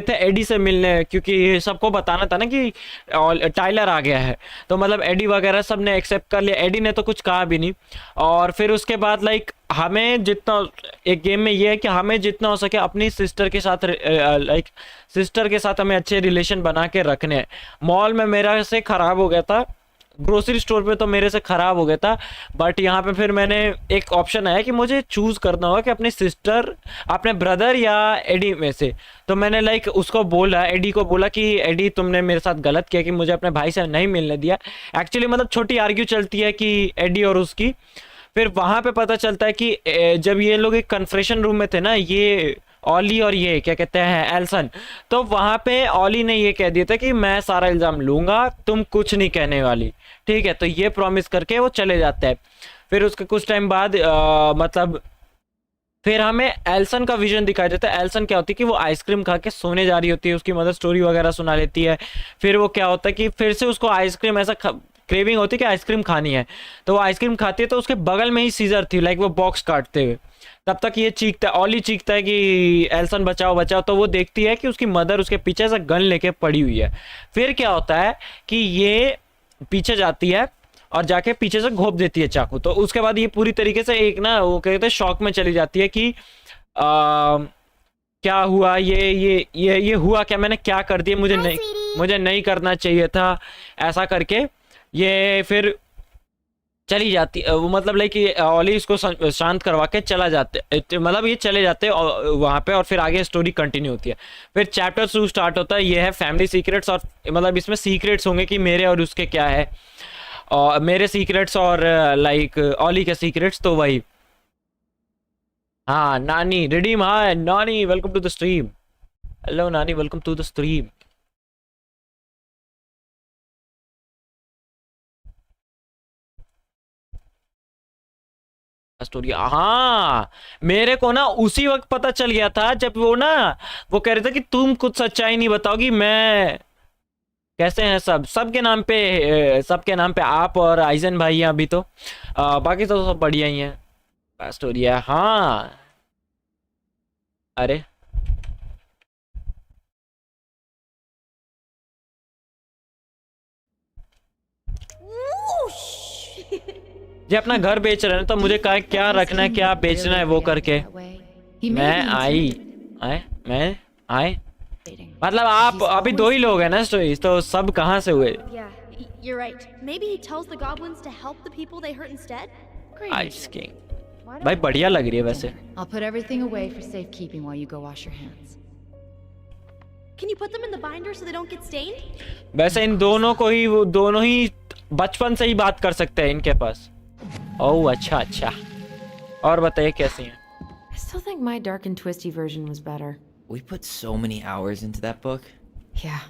थे एडी से मिलने, क्योंकि सबको बताना था ना कि टाइलर आ गया है। तो मतलब एडी वगैरह सब ने एक्सेप्ट कर लिया, एडी ने तो कुछ कहा भी नहीं। और फिर उसके बाद लाइक हमें जितना एक गेम में ये है कि हमें जितना हो सके अपनी सिस्टर के साथ सिस्टर के साथ हमें अच्छे रिलेशन बना के रखने हैं। मॉल में मेरा से खराब हो गया था, ग्रोसरी स्टोर पे तो मेरे से खराब हो गया था, बट यहाँ पे फिर मैंने एक ऑप्शन आया कि मुझे चूज करना होगा कि अपनी सिस्टर, अपने ब्रदर या एडी में से। तो मैंने लाइक उसको बोला, एडी को बोला कि एडी तुमने मेरे साथ गलत किया कि मुझे अपने भाई से नहीं मिलने दिया। एक्चुअली मतलब छोटी आर्ग्यू चलती है कि एडी और उसकी। फिर वहां पे पता चलता है कि जब ये लोग एक कन्फ्रेशन रूम में थे ना, ये ऑली और ये क्या कहते हैं एल्सन, तो वहां पे ऑली ने ये कह दिया था कि मैं सारा इल्जाम लूंगा, तुम कुछ नहीं कहने वाली। ठीक है, तो ये प्रॉमिस करके वो चले जाते हैं। फिर उसके कुछ टाइम बाद मतलब फिर हमें एल्सन का विजन दिखाई देता है। एल्सन क्या होती है कि वो आइसक्रीम खा के सोने जा रही होती है, उसकी मदर स्टोरी वगैरह सुना लेती है। फिर वो क्या होता है कि फिर से उसको आइसक्रीम ऐसा क्रेविंग होती है कि आइसक्रीम खानी है, तो वो आइसक्रीम खाती है। तो उसके बगल में ही सीजर थी, लाइक वो बॉक्स काटते हुए। तब तक ये चीखता है, ऑली चीखता है कि एल्सन बचाओ बचाओ। तो वो देखती है कि उसकी मदर उसके पीछे से गन लेके पड़ी हुई है। फिर क्या होता है कि ये पीछे जाती है और जाके पीछे से घोंप देती है चाकू। तो उसके बाद ये पूरी तरीके से एक ना वो कहते हैं शॉक में चली जाती है कि क्या हुआ, ये हुआ क्या, मैंने क्या कर दिया, मुझे नहीं करना चाहिए था, ऐसा करके ये फिर चली जाती वो मतलब लाइक ऑली इसको शांत करवा के चला जाते, मतलब ये चले जाते वहां पे। और फिर आगे स्टोरी कंटिन्यू होती है। फिर चैप्टर 2 स्टार्ट होता है, ये है फैमिली सीक्रेट्स। और मतलब इसमें सीक्रेट्स होंगे कि मेरे और उसके क्या है, और मेरे सीक्रेट्स और लाइक ऑली के सीक्रेट्स। तो वही हाँ नानी रिडीम, हाँ नानी welcome to the stream. Hello नानी, welcome to the stream. Story, हाँ मेरे को ना उसी वक्त पता चल गया था जब वो कह रहे थे कि तुम कुछ सच्चाई नहीं बताओगी। मैं कैसे हैं सबके नाम पे आप और आइजन भाई हैं अभी तो। बाकी तो सब बढ़िया ही हैं। स्टोरी है हाँ। अरे ये अपना घर बेच रहे हैं तो मुझे कहा क्या रखना है क्या बेचना है वो करके मैं मतलब आप अभी 2 ही लोग हैं ना तो सब कहाँ से हुए। You're right. Maybe he tells the goblins to help the people they hurt instead? Ice king भाई बढ़िया लग रही है वैसे। I'll put everything away for safekeeping while you go wash your hands. Can you put them in the binder so they don't get stained? वैसे इन दोनों को ही वो दोनों ही बचपन से ही बात कर सकते हैं इनके पास। ओह अच्छा। और बताइए कैसी हैं? I still think my dark and twisty version was better. We put so many hours into that book. Yeah.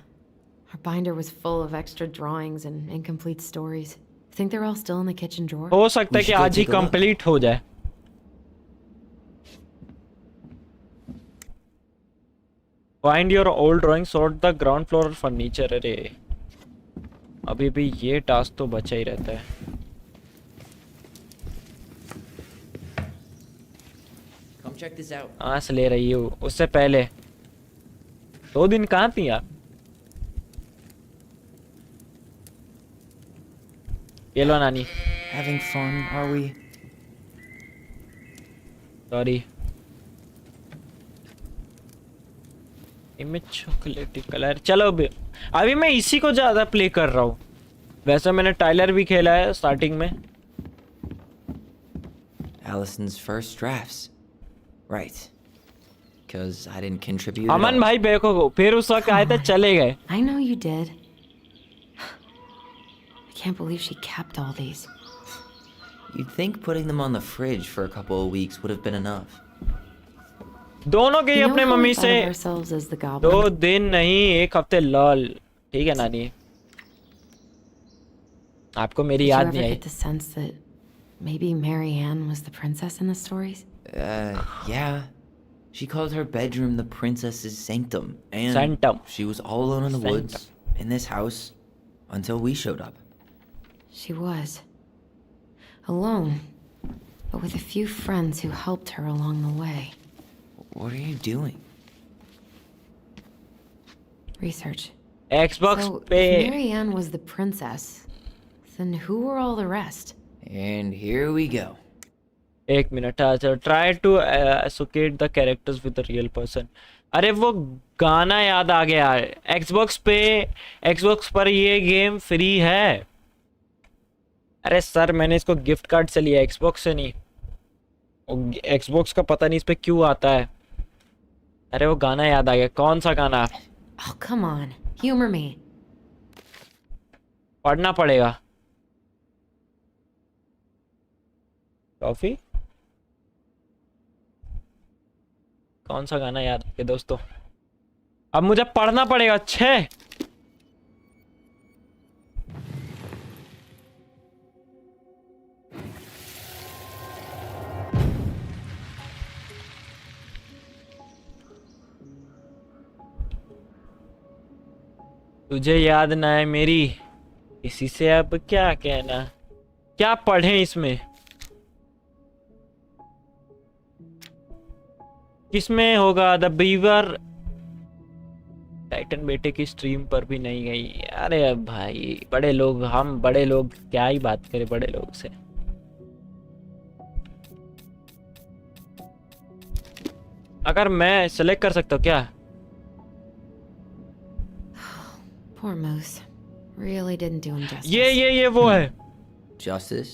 Our binder was full of extra drawings and incomplete stories. I think they're all still in the kitchen drawer. हो सकता है कि आज ही complete हो जाए। Find your old drawing, sort the ground floor furniture। अरे अभी भी ये टास्क तो बचा ही रहता है। Come check this out. आंस ले रही हूँ उससे पहले 2 दिन कहाँ थी आप? ये लो नानी। Having fun, are we? Sorry. Image चॉकलेटी कलर। चलो अभी मैं इसी को ज्यादा प्ले कर रहा हूँ। वैसे मैंने टाइलर भी खेला है स्टार्टिंग में। Allison's first drafts. Right. Because I didn't contribute. अमन भाई देखो फिर उस वक्त आए थे चले गए। I know you did. I can't believe she kept all these. You'd think putting them on the fridge for a couple of weeks would have been enough. दोनों के ही You know अपने how we मम्मी thought से of ourselves as the 2 goblin? दिन नहीं 1 हफ्ते lol ठीक है नानी आपको मेरी Did you याद ever नहीं आई get the sense that maybe Mary Ann was the princess in the stories? Yeah. She called her bedroom the princess's sanctum, and Sanctum. she was all alone in the Sanctum. woods, in this house, until we showed up. She was. Alone, but with a few friends who helped her along the way. What are you doing? Research. Xbox So, पे if Mary Ann was the princess, then who were all the rest? And here we go. 1 minute अच्छा try to associate the characters with the real person अरे वो गाना याद आ गया Xbox पर ये game free है अरे सर मैंने इसको गिफ्ट कार्ड से लिया Xbox से नहीं Xbox का पता नहीं इस पे क्यों आता है अरे वो गाना याद आ गया कौन सा गाना Oh, come on. Humor me. पढ़ना पड़ेगा टॉफी कौन सा गाना याद है दोस्तों अब मुझे पढ़ना पड़ेगा अच्छे तुझे याद ना है मेरी इसी से अब क्या कहना क्या पढ़ें इसमें किसमें होगा द बीवर टाइटन बेटे की स्ट्रीम पर भी नहीं गई अरे भाई बड़े लोग हम बड़े लोग क्या ही बात करें बड़े लोग से अगर मैं सेलेक्ट कर सकता हूँ क्या Poor Moose. Really didn't do him justice. ये वो है Justice?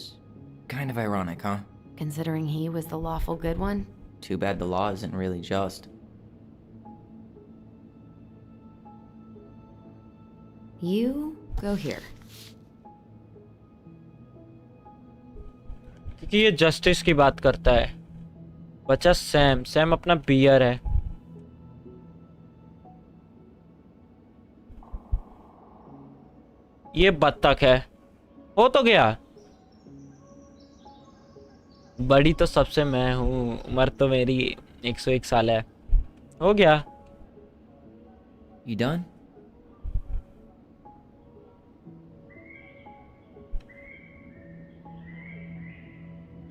Kind of ironic, huh? Considering he was the lawful good one. Too bad the law isn't really just. You go here. क्योंकि ये जस्टिस की बात करता है बच्चा सैम अपना बियर है ये बत्तख है हो तो गया बड़ी तो सबसे मैं हूँ उम्र तो मेरी 101 साल है हो गया You done?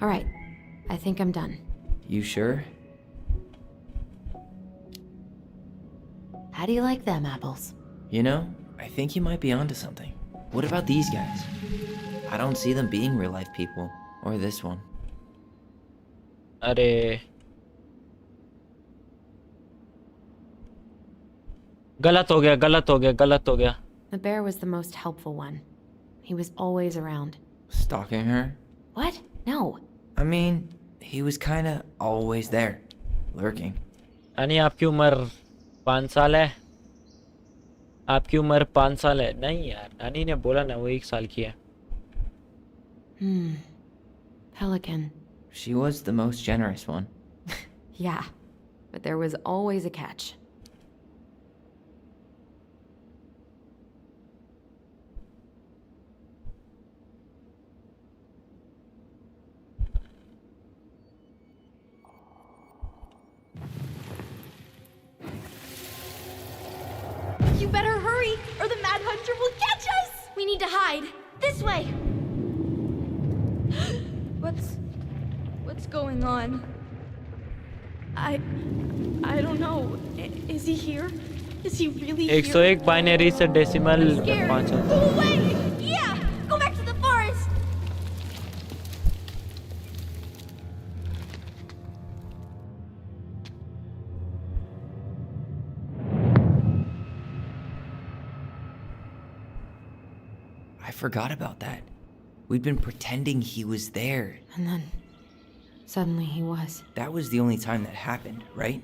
All right. I think I'm done. You sure? How do you like them apples? You know, I think you might be onto something. What about these guys? I don't see them being real life people. Or this one. अरे गलत हो गया The bear was the most helpful one. He was always around. Stalking her? What? No. I mean, he was kinda always there. Lurking. यानी आपकी उम्र 5 साल है आपकी उम्र 5 साल है नहीं यार नानी ने बोला ना वो 1 साल की है Pelican. She was the most generous one. Yeah. But there was always a catch. You better hurry, or the Mad Hunter will catch us! We need to hide. This way! What's going on? I don't know. Is he here? Is he really here? 101 binary से decimal I'm scared. 5 Go away! Yeah! Go back to the forest! I forgot about that. We'd been pretending he was there. And then, suddenly he was. That was the only time that happened, right?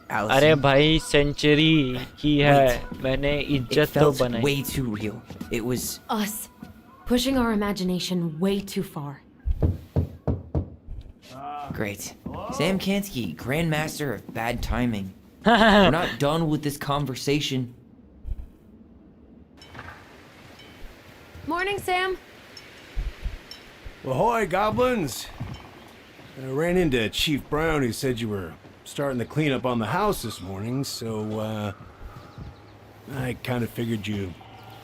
Allison, अरे भाई century की है मैंने it इज्जत तो felt बनाई way too real. It was... Us. pushing our imagination way too far. Great. Sam Kansky, Grandmaster of Bad Timing. We're not done with this conversation. Morning, Sam. Ahoy, goblins! I ran into Chief Brown, who said you were starting the cleanup on the house this morning, so, I kind of figured you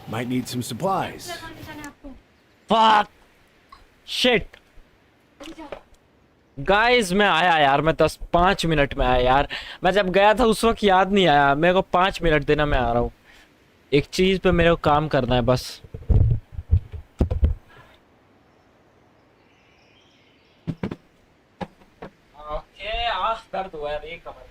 might need some supplies. Fuck! Shit! Guys मैं आया यार, मैं 5 minute में आया यार। मैं जब गया था उस वक्त याद नहीं आया मेरे को। 5 मिनट देना, मैं आ रहा हूँ। एक चीज पे मेरे को काम करना है बस। ओके, आह दर्द हुआ यार, एक कमर।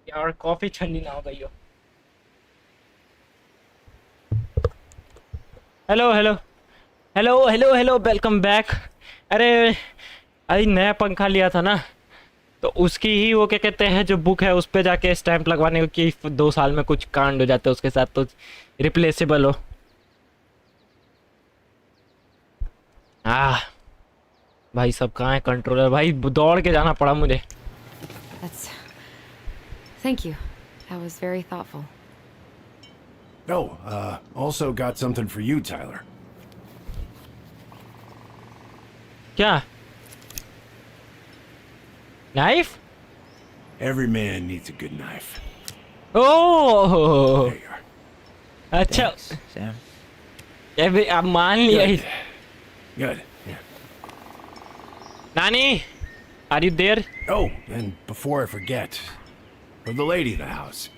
यार कॉफी ठंडी ना हो गई हो। Hello hello hello hello hello welcome back. अरे अभी नया पंखा लिया था ना, तो उसकी ही वो क्या कहते हैं जो बुक है उस पे जाके स्टैंप लगवाने को कि 2 साल में कुछ कांड हो जाते हैं उसके साथ तो रिप्लेसेबल हो। भाई सब कहाँ है कंट्रोलर, भाई दौड़ के जाना पड़ा मुझे। That's. Thank you. That was very thoughtful. Oh, also got something for you, Tyler. क्या? Knife? Every man needs a good knife. Oh! There you are. अच्छा। Thanks, Sam. अब मान लिया ही। Good. Yeah. नानी, are you there? Oh, and before I forget, for the lady of the house.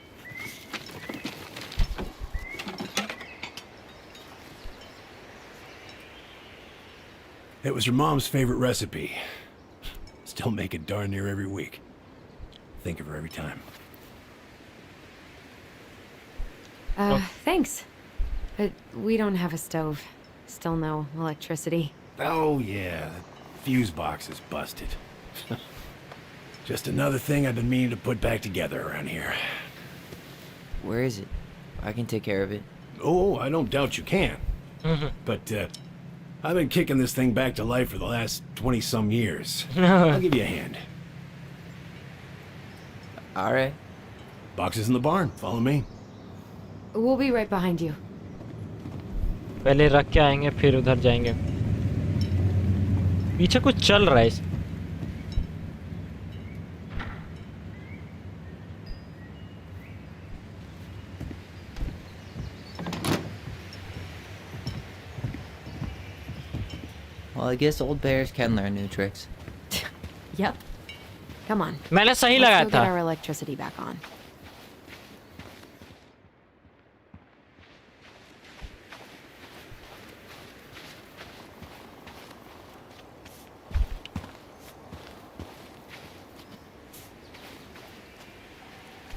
It was your mom's favorite recipe. Still make it darn near every week. Think of her every time. Thanks. But we don't have a stove. Still no electricity. Oh, yeah. The fuse box is busted. Just another thing I've been meaning to put back together around here. Where is it? I can take care of it. Oh, I don't doubt you can. But, I've been kicking this thing back to life for the last 20-some years. I'll give you a hand. All right. Box is in the barn. Follow me. We'll be right behind you. पहले रख के आएंगे फिर उधर जाएंगे। पीछे कुछ चल रहा है। Well, I guess old bears can learn new tricks. Yep. Come on. मैंने सही Let's लगाया go get था। our electricity back on.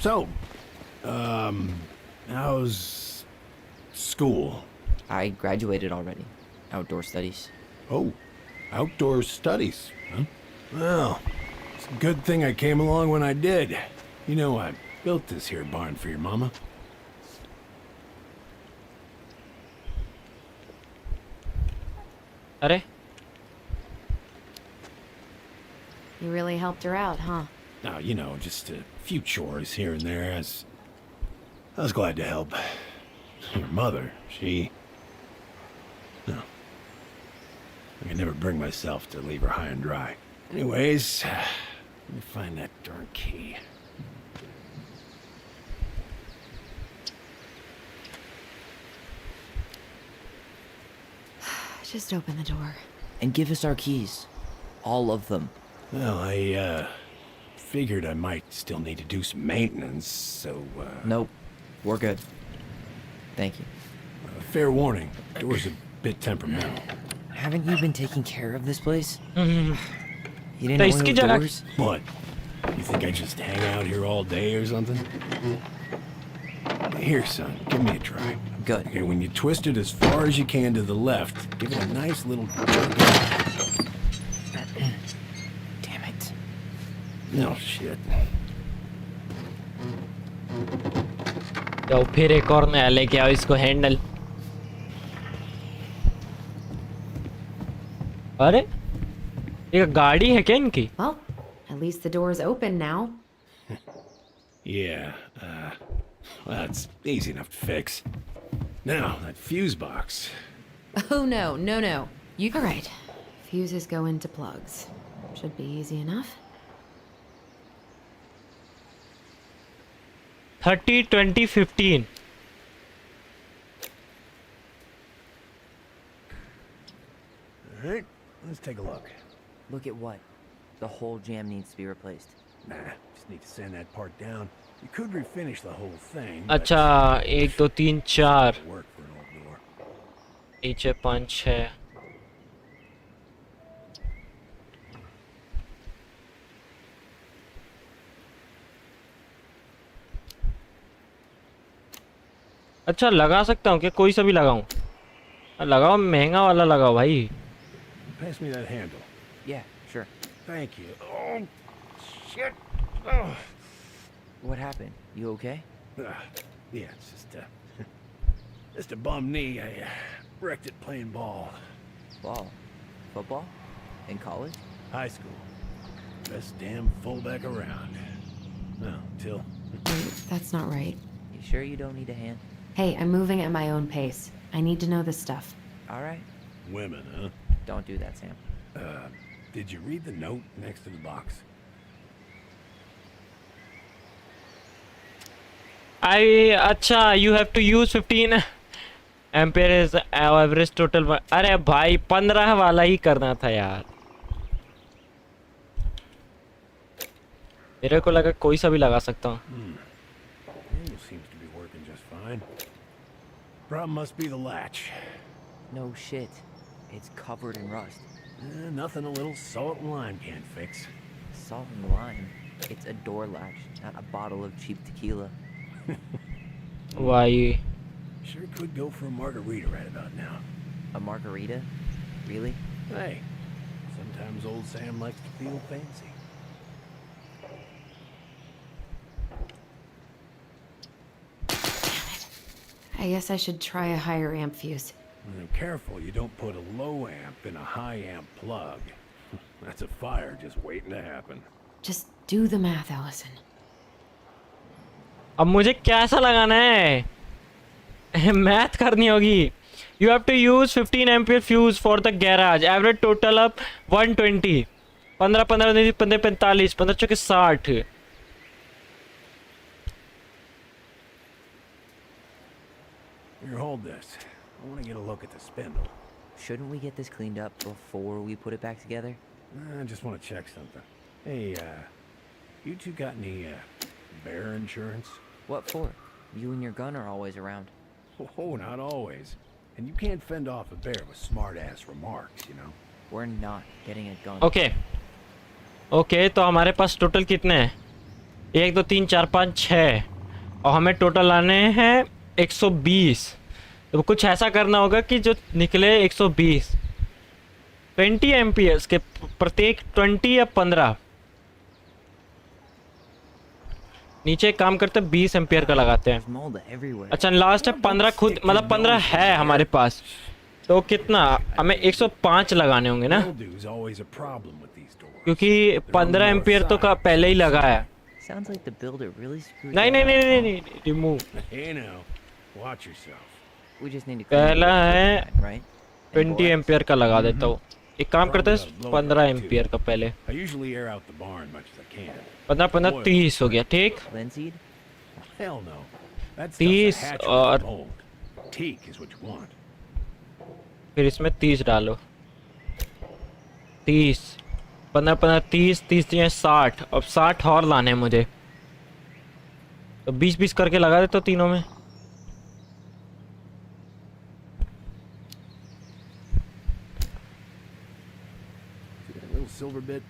So, how's school? I graduated already. Outdoor studies. Oh, outdoor studies, huh? Well, it's a good thing I came along when I did. You know, I built this here barn for your mama. अरे You really helped her out, huh? Now, you know, just a few chores here and there. I was glad to help. Your mother, she... No. I could never bring myself to leave her high and dry. Anyways, let me find that darn key. Just open the door. And give us our keys. All of them. Well, I, figured I might still need to do some maintenance, so, Nope. We're good. Thank you. Fair warning, door's a bit temperamental. Haven't you been taking care of this place? You didn't तो oil इसकी the जगह doors? What? You think I just hang out here all day or something? Here, son, give me a try. Good. Okay, when you twist it as far as you can to the left, give it a nice little jerk. Damn it. No shit. जाओ फिर एक और नया लेके आओ इसको handle. अरे ये गाड़ी है क्या इनकी? Well, at least the door's open now. Yeah, well, that's easy enough to fix. Now, that fuse box. Oh no, no, no. You. All right. Fuses go into plugs. Should be easy enough. 30 20 15 Alright, let's take a look. Look at what? The whole jam needs to be replaced. Nah, just need to sand that part down. You could refinish the whole thing. but अच्छा 1 2 3 4 work for an old door. नीचे 5 6 अच्छा लगा सकता हूँ क्या? कोई सा भी लगाऊं? लगाओ, महंगा वाला लगाओ भाई। Pass me that handle. Yeah, sure. Thank you. Oh, shit. Oh. What happened? You okay? Yeah, it's just a bum knee. I wrecked it playing ball. Ball? Football? In college? High school. Best damn fullback around. Well, till. That's not right. You sure you don't need a hand? Hey, I'm moving at my own pace. I need to know this stuff. All right. Women, huh? Don't do that, Sam. Did you read the note next to the box? अच्छा, you have to use 15 ampere is average total. अरे भाई 15 वाला ही करना था यार। मेरे को लगा कोई सा भी लगा सकता हूँ। Seems to be working just fine. Problem must be the latch. No shit. It's covered in rust. Nothing a little salt and lime can't fix. Salt and lime? It's a door latch, not a bottle of cheap tequila. Why? Sure could go for a margarita right about now. A margarita? Really? Hey, sometimes old Sam likes to feel fancy. I guess I should try a higher amp fuse. Careful you don't put a low amp in a high amp plug. That's a fire just waiting to happen. Just do the math, Allison. अब मुझे कैसा लगाना है? Math करनी होगी। You have to use 15 ampere fuse for the garage. Average total up 120. 15 15 15 45 15 चौके 60। Here, hold this. I want to get a look at the spindle. Shouldn't we get this cleaned up before we put it back together? I just want to check something. Hey, you two got any, bear insurance? What for? You and your gun are always around. Oh, not always. And you can't fend off a bear with smart-ass remarks, you know? We're not getting a gun. Okay okay, तो हमारे पास total कितने हैं? 1 2 3 4 5 6 और हमें total लाने हैं 120। तो कुछ ऐसा करना होगा कि जो निकले 120 20 एम्पियर्स के प्रत्येक 20 या 15। नीचे काम करते 20 एम्पियर का लगाते हैं। अच्छा लास्ट है 15 खुद, मतलब 15 है हमारे पास। तो कितना हमें 105 लगाने होंगे ना, क्योंकि 15 एम्पियर तो का पहले ही लगा है। Sounds like the builder really screwed नहीं नहीं नहीं नहीं remove. We just need to पहला है right? 20 एम्पियर का लगा देता हूँ। एक काम करते हैं 15 एम्पियर का पहले। 15 15 30 हो गया, ठीक। 30 और फिर इसमें 30 डालो। 30 15 15 30 30 60। अब 60 और लाने हैं मुझे, तो 20 20 करके लगा देता हूँ तीनों में। Silver bit,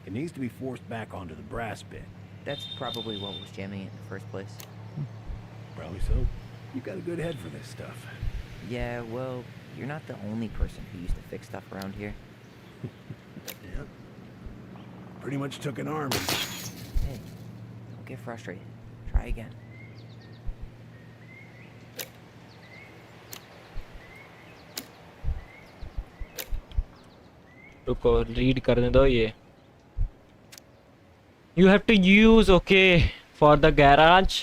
it needs to be forced back onto the brass bit. That's probably what was jamming it in the first place. Probably so. You got a good head for this stuff. Yeah, well, you're not the only person who used to fix stuff around here. Yeah. Pretty much took an army. Hey, don't get frustrated. Try again. रुको read करने दो ये। You have to use okay for the garage.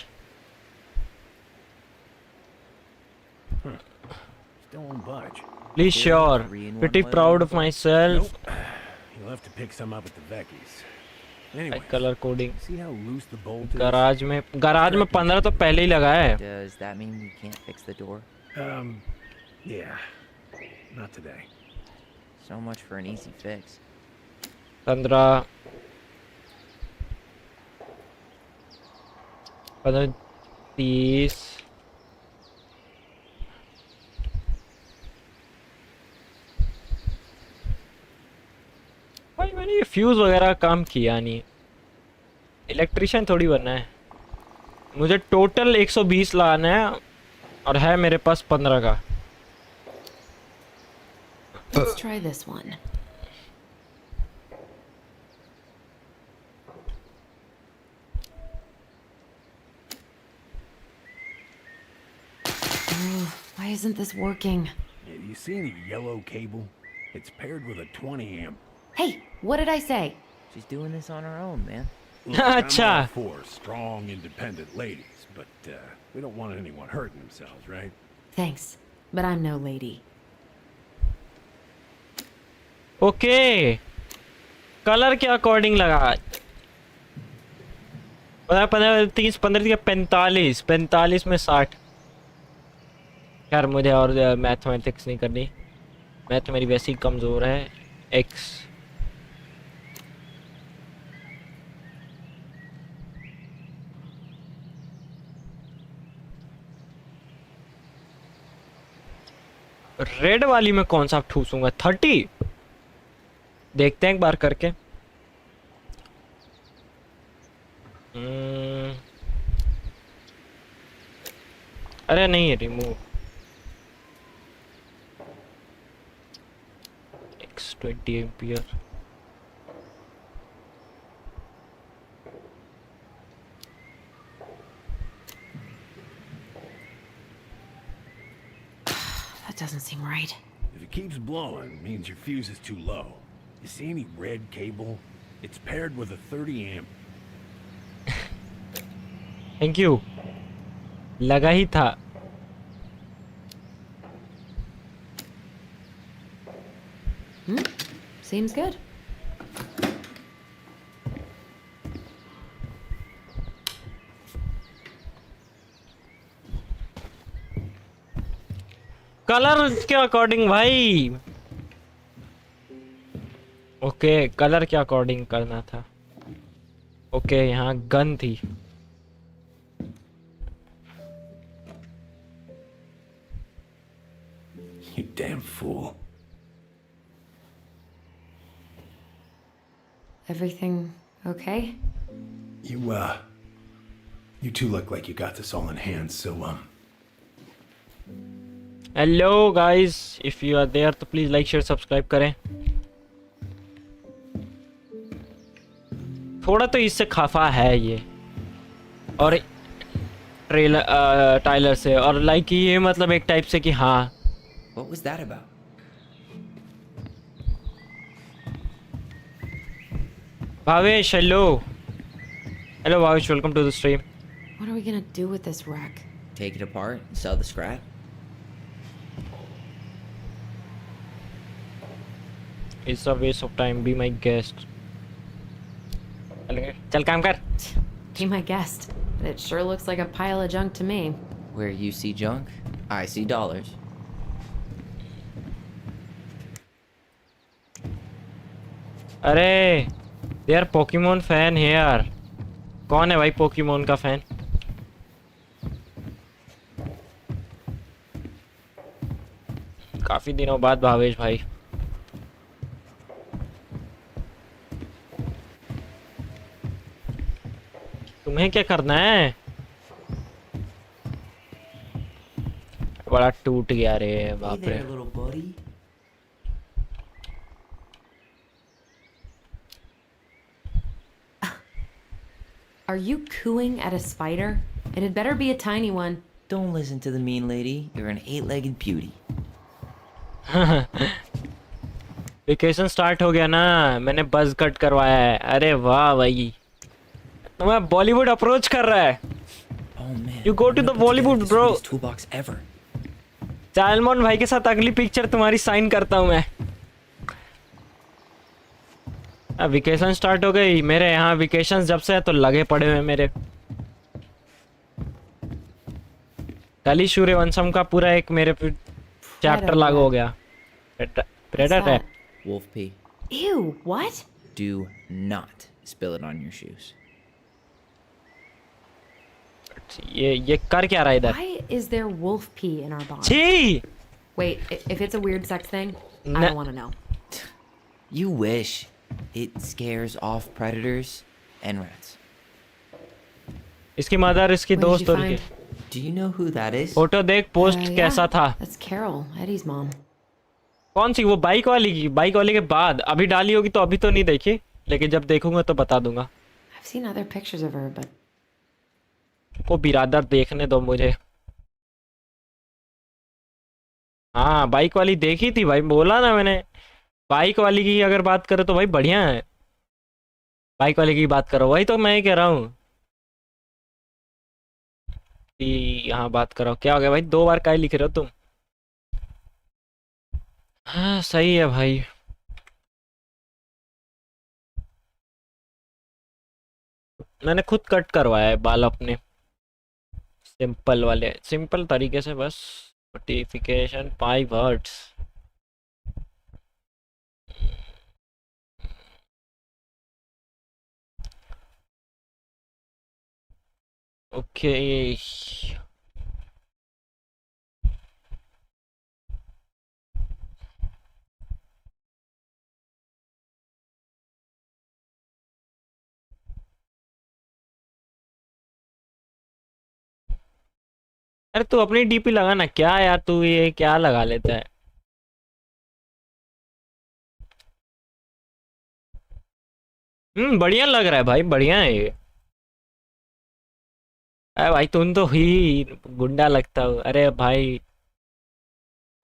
Still won't budge. Please sure. Pretty proud of myself. Nope. You'll have to pick some up at the Vecchi's. Anyway, color coding. See how loose the bolt is? garage में 15 तो पहले ही लगा है। Does that mean we can't fix the door? Yeah. Not today. So much for an easy fix. 15 15 30 भाई मैंने ये fuse वगैरह काम किया नहीं, इलेक्ट्रिशियन थोड़ी बनना है मुझे। टोटल 120 लाना है और है मेरे पास 15 का। Let's try this one. Oh, why isn't this working? Yeah, do you see any yellow cable? It's paired with a 20 amp. Hey, what did I say? She's doing this on her own, man. Look, I'm all Acha. for strong, independent ladies, but we don't want anyone hurting themselves, right? Thanks, but I'm no lady. Okay, colour के according लगा। 15 30 15 45 45 में 60। यार मुझे और mathematics नहीं करनी, math मेरी वैसे ही कमज़ोर है। एक्स रेड वाली में कौन सा ठूसूंगा? 30 देखते हैं एक बार करके। अरे नहीं, remove x 20 ampere. That doesn't seem right. If it keeps blowing, it means your fuse is too low. You see any red cable? It's paired with a 30 amp. Thank you, लगा ही था। Seems good. कलर के according भाई। Okay, colour के according करना था। Okay, यहाँ gun थी। You damn fool. Everything okay? You two look like you got this all in hand, so, hello guys, if you are there तो please like share subscribe करें। थोड़ा तो इससे खफा है ये, और ट्रेलर टाइलर से, और लाइक ये मतलब एक टाइप से कि हाँ। What was that about? Bhavesh, hello hello Bhavesh, welcome to the stream. What are we gonna do with this wreck? Take it apart and sell the scrap? It's a waste of time, be my guest। चल काम कर। Be my guest. But it sure looks like a pile of junk to me. Where you see junk, I see dollars. अरे they are Pokemon fan है यार। कौन है भाई Pokemon का फैन? काफी दिनों बाद भावेश भाई। तुम्हें क्या करना है? बड़ा टूट गया रे, बाप रे। little buddy. Are you cooing at a spider? It had better be a tiny one. Don't listen to the mean lady. You're an 8-legged beauty. Vacation start हो गया ना, मैंने बज कट करवाया है। अरे वाह भाई, तुम्हें बॉलीवुड अप्रोच कर रहा है। Oh man. You go to the Bollywood, bro. Toolbox ever. चालमोन भाई के साथ अगली पिक्चर तुम्हारी साइन करता हूँ मैं। अब वेकेशन स्टार्ट हो गई मेरे यहाँ। वेकेशन जब से है तो लगे पड़े हुए मेरे। कल ही सूर्यवंशम का पूरा एक मेरे चैप्टर लागू हो गया। प्रेडेटर है। Wolf pee. Ew, what? Do not spill it on your shoes. ये कर क्या रहा है इधर? Why is there wolf pee in our bond? छी! Wait, if it's a weird sex thing, I don't want to know. You wish. It scares off predators and rats. इसकी mother, इसकी What did दोस्त you और find? Do you know who that is? Photo देख, post कैसा था? That's Carol, Eddie's mom. कौन सी? वो bike वाली की? बाइक वाली के बाद अभी डाली होगी तो अभी तो नहीं देखी, लेकिन जब देखूंगा तो बता दूंगा। I've seen other pictures of her, but को बिरादर देखने दो मुझे। हाँ बाइक वाली देखी थी भाई, बोला ना मैंने। बाइक वाली की अगर बात करो तो भाई बढ़िया है। बाइक वाली की बात करो, वही तो मैं कह रहा हूँ कि यहाँ बात करो। क्या हो गया भाई, 2 बार काय लिख रहे हो तुम? हाँ सही है भाई। मैंने खुद कट करवाया है बाल अपने, सिंपल वाले, सिंपल तरीके से बस। Notification 5 hertz. ओके अरे तू अपनी डीपी लगा ना। क्या यार तू ये क्या लगा लेता है? बढ़िया लग रहा है भाई, बढ़िया है ये। अरे भाई तुम तो ही गुंडा लगता हो। अरे भाई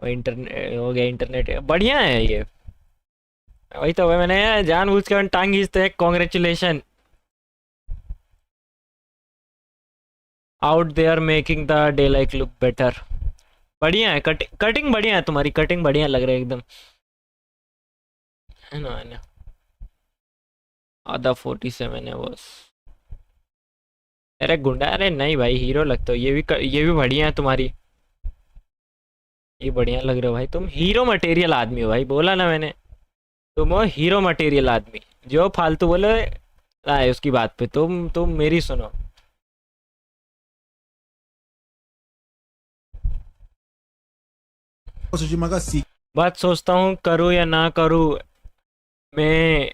वो इंटरनेट हो गया, इंटरनेट बढ़िया है ये। वही तो भाई, मैंने जानबूझ के टांग खींचते हैं। Congratulation out there making the day like look better. बढ़िया है, कटिंग बढ़िया है तुम्हारी, कटिंग बढ़िया लग रहा है एकदम, है ना? आधा 47 है बस। अरे गुंडा, अरे नहीं भाई हीरो लगता हो। ये भी बढ़िया है तुम्हारी, ये बढ़िया लग रहे हो भाई। तुम हीरो मटेरियल आदमी हो भाई, बोला ना मैंने। तुम हो हीरो मटेरियल आदमी। जो फालतू बोले आए उसकी बात पे तुम मेरी सुनो। बात सोचता हूँ करूँ या ना करूँ। मैं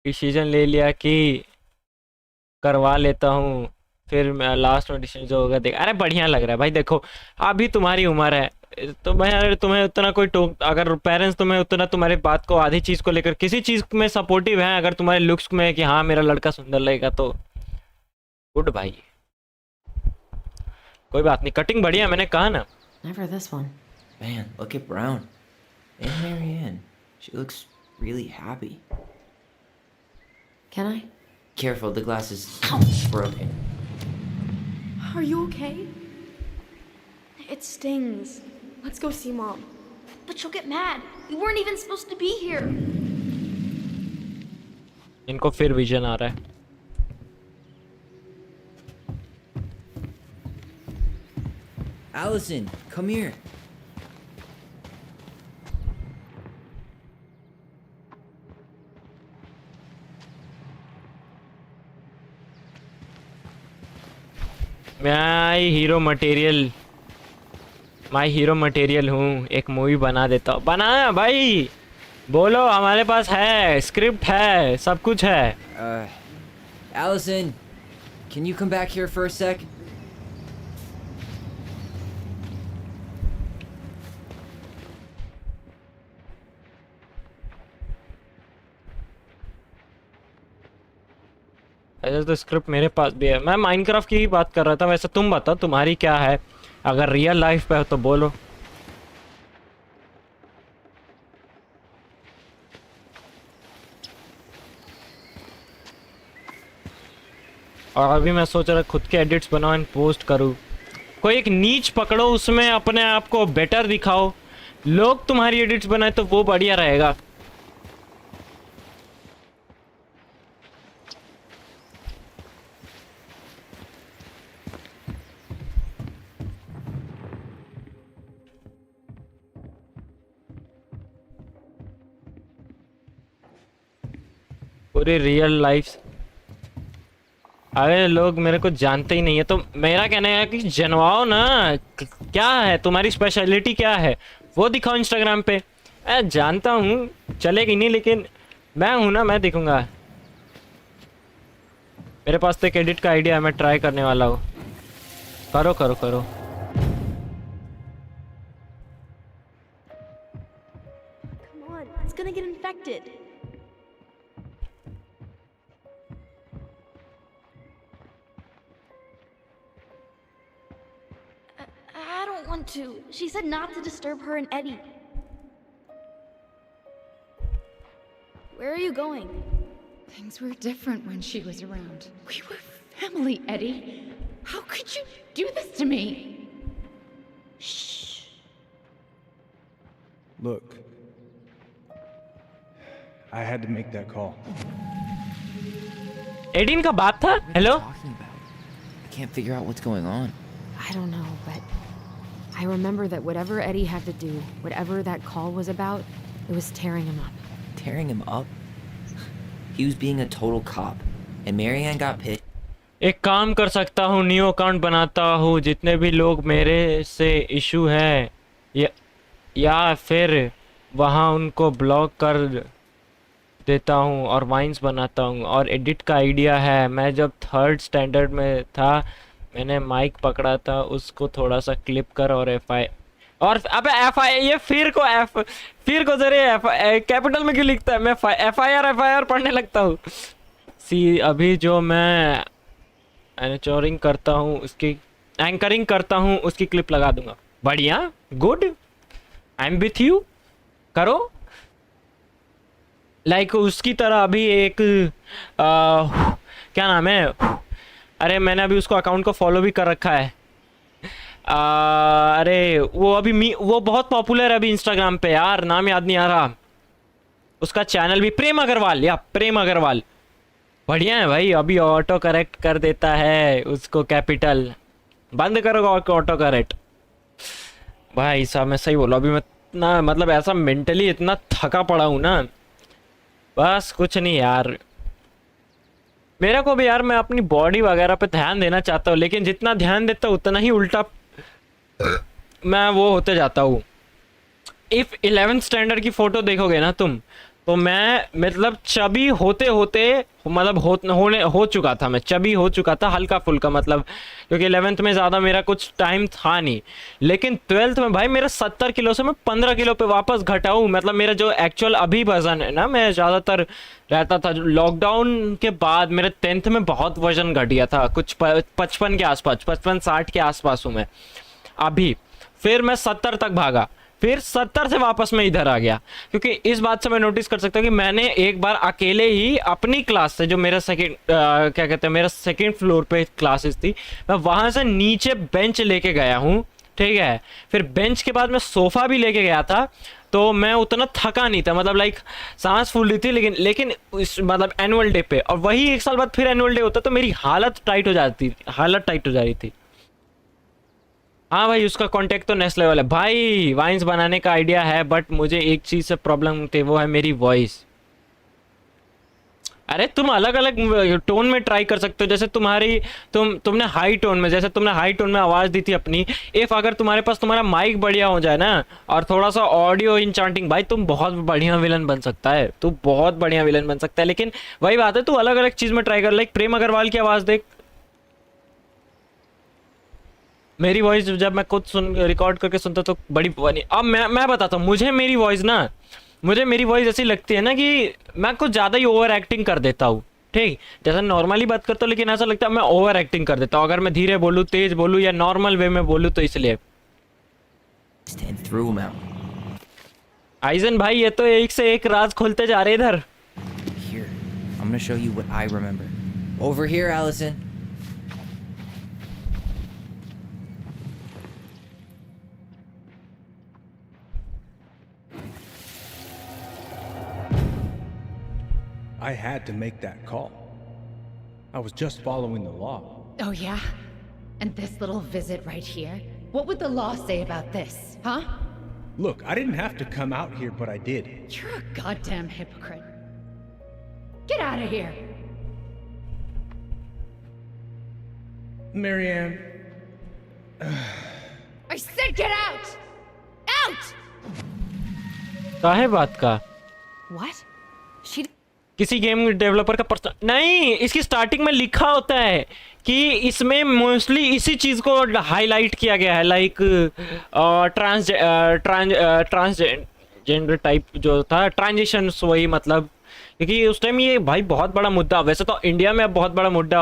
डिसीजन ले लिया कि करवा लेता हूँ, फिर मैं लास्ट में डिसीजन जो होगा देख। अरे बढ़िया लग रहा है भाई। देखो अभी तुम्हारी उम्र है तो भाई, अगर तुम्हें उतना कोई टोक, अगर पेरेंट्स तुम्हें उतना तुम्हारी बात को, आधी चीज़ को लेकर किसी चीज़ में सपोर्टिव है, अगर तुम्हारे लुक्स में कि हाँ मेरा लड़का सुंदर लगेगा तो गुड भाई। कोई बात नहीं, कटिंग बढ़िया, मैंने कहा ना। never this one. Man, look at Brown. And Marianne. She looks really happy. Can I? Careful, the glass is broken. Are you okay? It stings. Let's go see Mom. But she'll get mad. We weren't even supposed to be here. इनको फिर vision आ रहा है। Allison, come here. मैं hero material हूँ। एक movie बना देता हूँ। बनाया भाई, बोलो, हमारे पास है, स्क्रिप्ट है, सब कुछ है। Allison, can you come back here for a sec? ऐसे तो स्क्रिप्ट मेरे पास भी है। मैं माइनक्राफ्ट की ही बात कर रहा था। वैसे तुम बताओ तुम्हारी क्या है, अगर रियल लाइफ पे हो तो बोलो। और अभी मैं सोच रहा खुद के एडिट्स बनाओ एंड पोस्ट करूँ। कोई एक नीच पकड़ो, उसमें अपने आप को बेटर दिखाओ, लोग तुम्हारी एडिट्स बनाए तो वो बढ़िया रहेगा। पूरी रियल लाइफ, अरे लोग मेरे को जानते ही नहीं है तो मेरा कहना है कि जनवाओ ना। क्या है तुम्हारी स्पेशलिटी, क्या है वो दिखाओ इंस्टाग्राम पे। जानता हूँ चलेगी नहीं, लेकिन मैं हूँ ना, मैं दिखूंगा। मेरे पास तो एक एडिट का आइडिया है, मैं ट्राई करने वाला हूँ। करो करो करो। Come on, it's gonna get infected. I don't want to. She said not to disturb her and Eddie. Where are you going? Things were different when she was around. We were family, Eddie. How could you do this to me? Shh. Look, I had to make that call. Adin का बात था। Hello. I can't figure out what's going on. I don't know, but I remember that whatever Eddie had to do, whatever that call was about, it was tearing him up. Tearing him up? He was being a total cop, and Marianne got pissed. एक काम कर सकता हूँ, new account बनाता हूँ, जितने भी लोग मेरे से इशू है या फिर वहाँ उनको ब्लॉक कर देता हूँ और वाइन्स बनाता हूँ। और एडिट का आइडिया है, मैं जब 3rd स्टैंडर्ड में था मैंने माइक पकड़ा था, उसको थोड़ा सा क्लिप कर और ये फिर को जरे कैपिटल में क्यों लिखता है? मैं एफ.आई.आर पढ़ने लगता हूँ। अभी जो मैं एंकरिंग करता हूँ उसकी क्लिप लगा दूंगा। बढ़िया, good, I am with you. करो लाइक उसकी तरह। अभी एक क्या नाम है, अरे मैंने अभी उसको अकाउंट को फॉलो भी कर रखा है। अरे वो बहुत पॉपुलर है अभी इंस्टाग्राम पे यार, नाम याद नहीं आ रहा उसका। चैनल भी प्रेम अग्रवाल। बढ़िया है भाई, अभी ऑटो करेक्ट कर देता है उसको कैपिटल। बंद करो ऑटो करेक्ट। भाई साहब मैं सही बोला, अभी मैं इतना मतलब ऐसा मेंटली इतना थका पड़ा हूँ ना, बस कुछ नहीं यार। मेरे को भी यार, मैं अपनी बॉडी वगैरह पे ध्यान देना चाहता हूँ, लेकिन जितना ध्यान देता हूँ उतना ही उल्टा मैं वो होते जाता हूँ। इफ 11th स्टैंडर्ड की फोटो देखोगे ना तुम, तो मैं मतलब चबी होते मतलब हो चुका था, मैं चबी हो चुका था हल्का फुल्का, मतलब क्योंकि 11th में ज़्यादा मेरा कुछ टाइम था नहीं। लेकिन 12th में भाई मेरा 70 किलो से मैं 15 किलो पे वापस घटा हूँ। मतलब मेरा जो एक्चुअल अभी वजन है ना, मैं ज़्यादातर रहता था लॉकडाउन के बाद, मेरे 10th में बहुत वजन घट गया था, कुछ 55 के आसपास, 55-60 के आसपास हूँ मैं अभी। फिर मैं 70 तक भागा, फिर 70 से वापस मैं इधर आ गया। क्योंकि इस बात से मैं नोटिस कर सकता हूँ कि मैंने एक बार अकेले ही अपनी क्लास से, जो मेरा मेरा सेकंड फ्लोर पे क्लासेस थी, मैं वहाँ से नीचे बेंच लेके गया हूँ, ठीक है। फिर बेंच के बाद मैं सोफ़ा भी लेके गया था, तो मैं उतना थका नहीं था, मतलब लाइक सांस फूल रही थी, लेकिन मतलब एनुअल डे पे। और वही 1 साल बाद फिर एनुअल डे होता, तो मेरी हालत टाइट हो जा रही थी। हाँ भाई, उसका कांटेक्ट तो नेक्स्ट लेवल है भाई। वाइन्स बनाने का आइडिया है, बट मुझे एक चीज़ से प्रॉब्लम थी, वो है मेरी वॉइस। अरे तुम अलग अलग टोन में ट्राई कर सकते हो, जैसे तुमने हाई टोन में, जैसे तुमने हाई टोन में आवाज़ दी थी अपनी। इफ़ अगर तुम्हारे पास तुम्हारा माइक बढ़िया हो जाए ना, और थोड़ा सा ऑडियो इंचांटिंग, भाई तुम बहुत बढ़िया विलन बन सकता है, तू बहुत बढ़िया विलन बन सकता है। लेकिन वही बात है, तू अलग अलग चीज़ में ट्राई कर। लाइक प्रेम अग्रवाल की आवाज़ देख, मेरी वॉइस जब मैं खुद रिकॉर्ड करके सुनता तो बड़ी बनी। अब मैं बताता हूँ, मुझे मेरी वॉइस ऐसी लगती है ना कि मैं कुछ ज़्यादा ही ओवर एक्टिंग कर देता हूँ, ठीक। जैसे नॉर्मली बात करता हूँ, लेकिन ऐसा लगता है मैं ओवर एक्टिंग कर देता हूँ, अगर मैं धीरे बोलूँ, तेज बोलूँ या नॉर्मल वे में बोलूँ, तो इसलिए। आइजन भाई, ये तो एक से एक राज खोलते जा रहे इधर। Here, I'm gonna show you what I remember. Over here, Allison. I had to make that call. I was just following the law. Oh, yeah? And this little visit right here? What would the law say about this, huh? Look, I didn't have to come out here, but I did. You're a goddamn hypocrite. Get out of here. Marianne. I said get out! Out! काहे बात का? What? She... किसी game developer का person नहीं, इसकी starting में लिखा होता है कि इसमें मोस्टली इसी चीज को हाईलाइट किया गया है, लाइक ट्रांसजेंडर टाइप जो था, ट्रांजिशन, वही मतलब, क्योंकि उस टाइम ये भाई बहुत बड़ा मुद्दा, वैसे तो इंडिया में अब बहुत बड़ा मुद्दा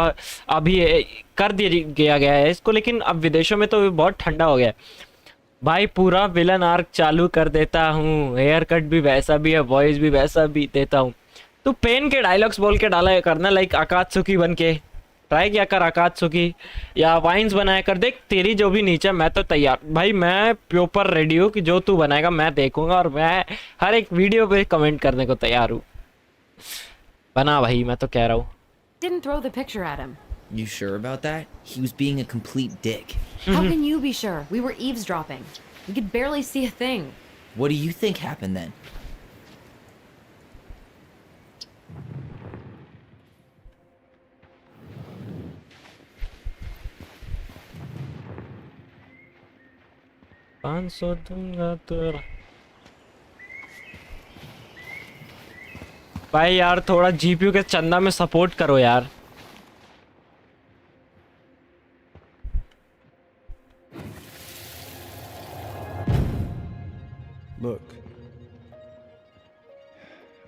अभी कर दिया गया है इसको, लेकिन अब विदेशों में तो बहुत ठंडा हो गया है भाई। पूरा विलन आर्क चालू कर देता हूँ, हेयर कट भी वैसा भी है, वॉइस भी वैसा भी देता हूँ। तू पेन के डायलॉग्स बोल के डाला करना, लाइक आकात्सुकी बन के ट्राई किया कर, आकात्सुकी या वाइन्स बनाया कर, देख तेरी जो भी नीचे, मैं तो तैयार भाई, मैं प्रॉपर रेडी हूँ कि जो तू बनाएगा मैं देखूंगा, और मैं हर एक वीडियो पे कमेंट करने को तैयार हूँ। बना भाई, मैं तो कह रहा हूँ। Didn't throw the picture at him. You sure about that? He was being a complete dick. How can you be sure? We were eavesdropping. We could barely see a thing. What do you think happened then? $500 दूंगा तेरा भाई। यार थोड़ा GPU के चंदा में support करो यार। Look,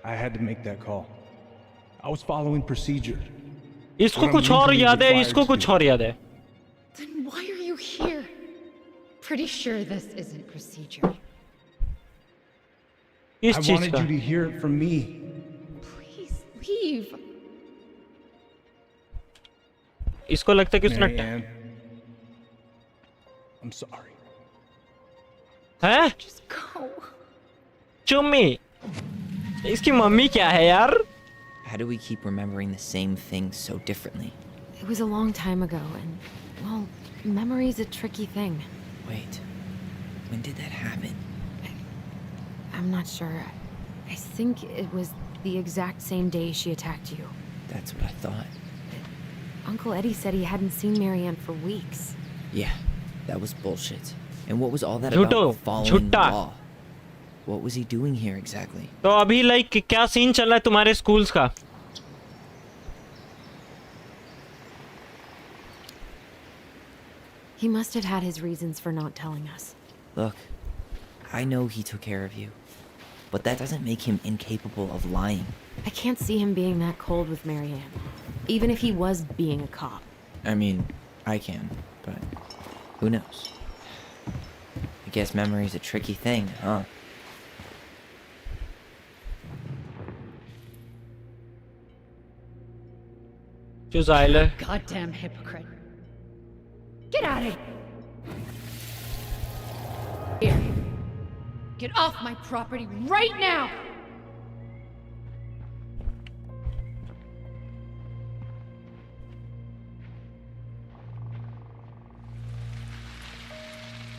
I had to make that call. I was following procedure. इसको कुछ और याद है, इसको कुछ और याद है। Then why are you here? Pretty sure this isn't procedure. इस I चीज wanted का you to hear it from me. Please leave. इसको लगता है कि उसने Marianne, I'm sorry. हैं? Just go. चुम्मी, इसकी मम्मी क्या है यार? How do we keep remembering the same things so differently? It was a long time ago, and, well, memory's a tricky thing. Wait, when did that happen? I'm not sure. I think it was the exact same day she attacked you. That's what I thought. Uncle Eddie said he hadn't seen Marianne for weeks. Yeah, that was bullshit. And what was all that झूठो, about following the झूठा। law? What was he doing here exactly? तो अभी like क्या scene चल रहा है तुम्हारे schools का? He must have had his reasons for not telling us. Look, I know he took care of you, but that doesn't make him incapable of lying. I can't see him being that cold with Marianne, even if he was being a cop. I mean, I can, but who knows? I guess memory's a tricky thing, huh? Tyler. Goddamn hypocrite. Get out of here. Get off my property right now.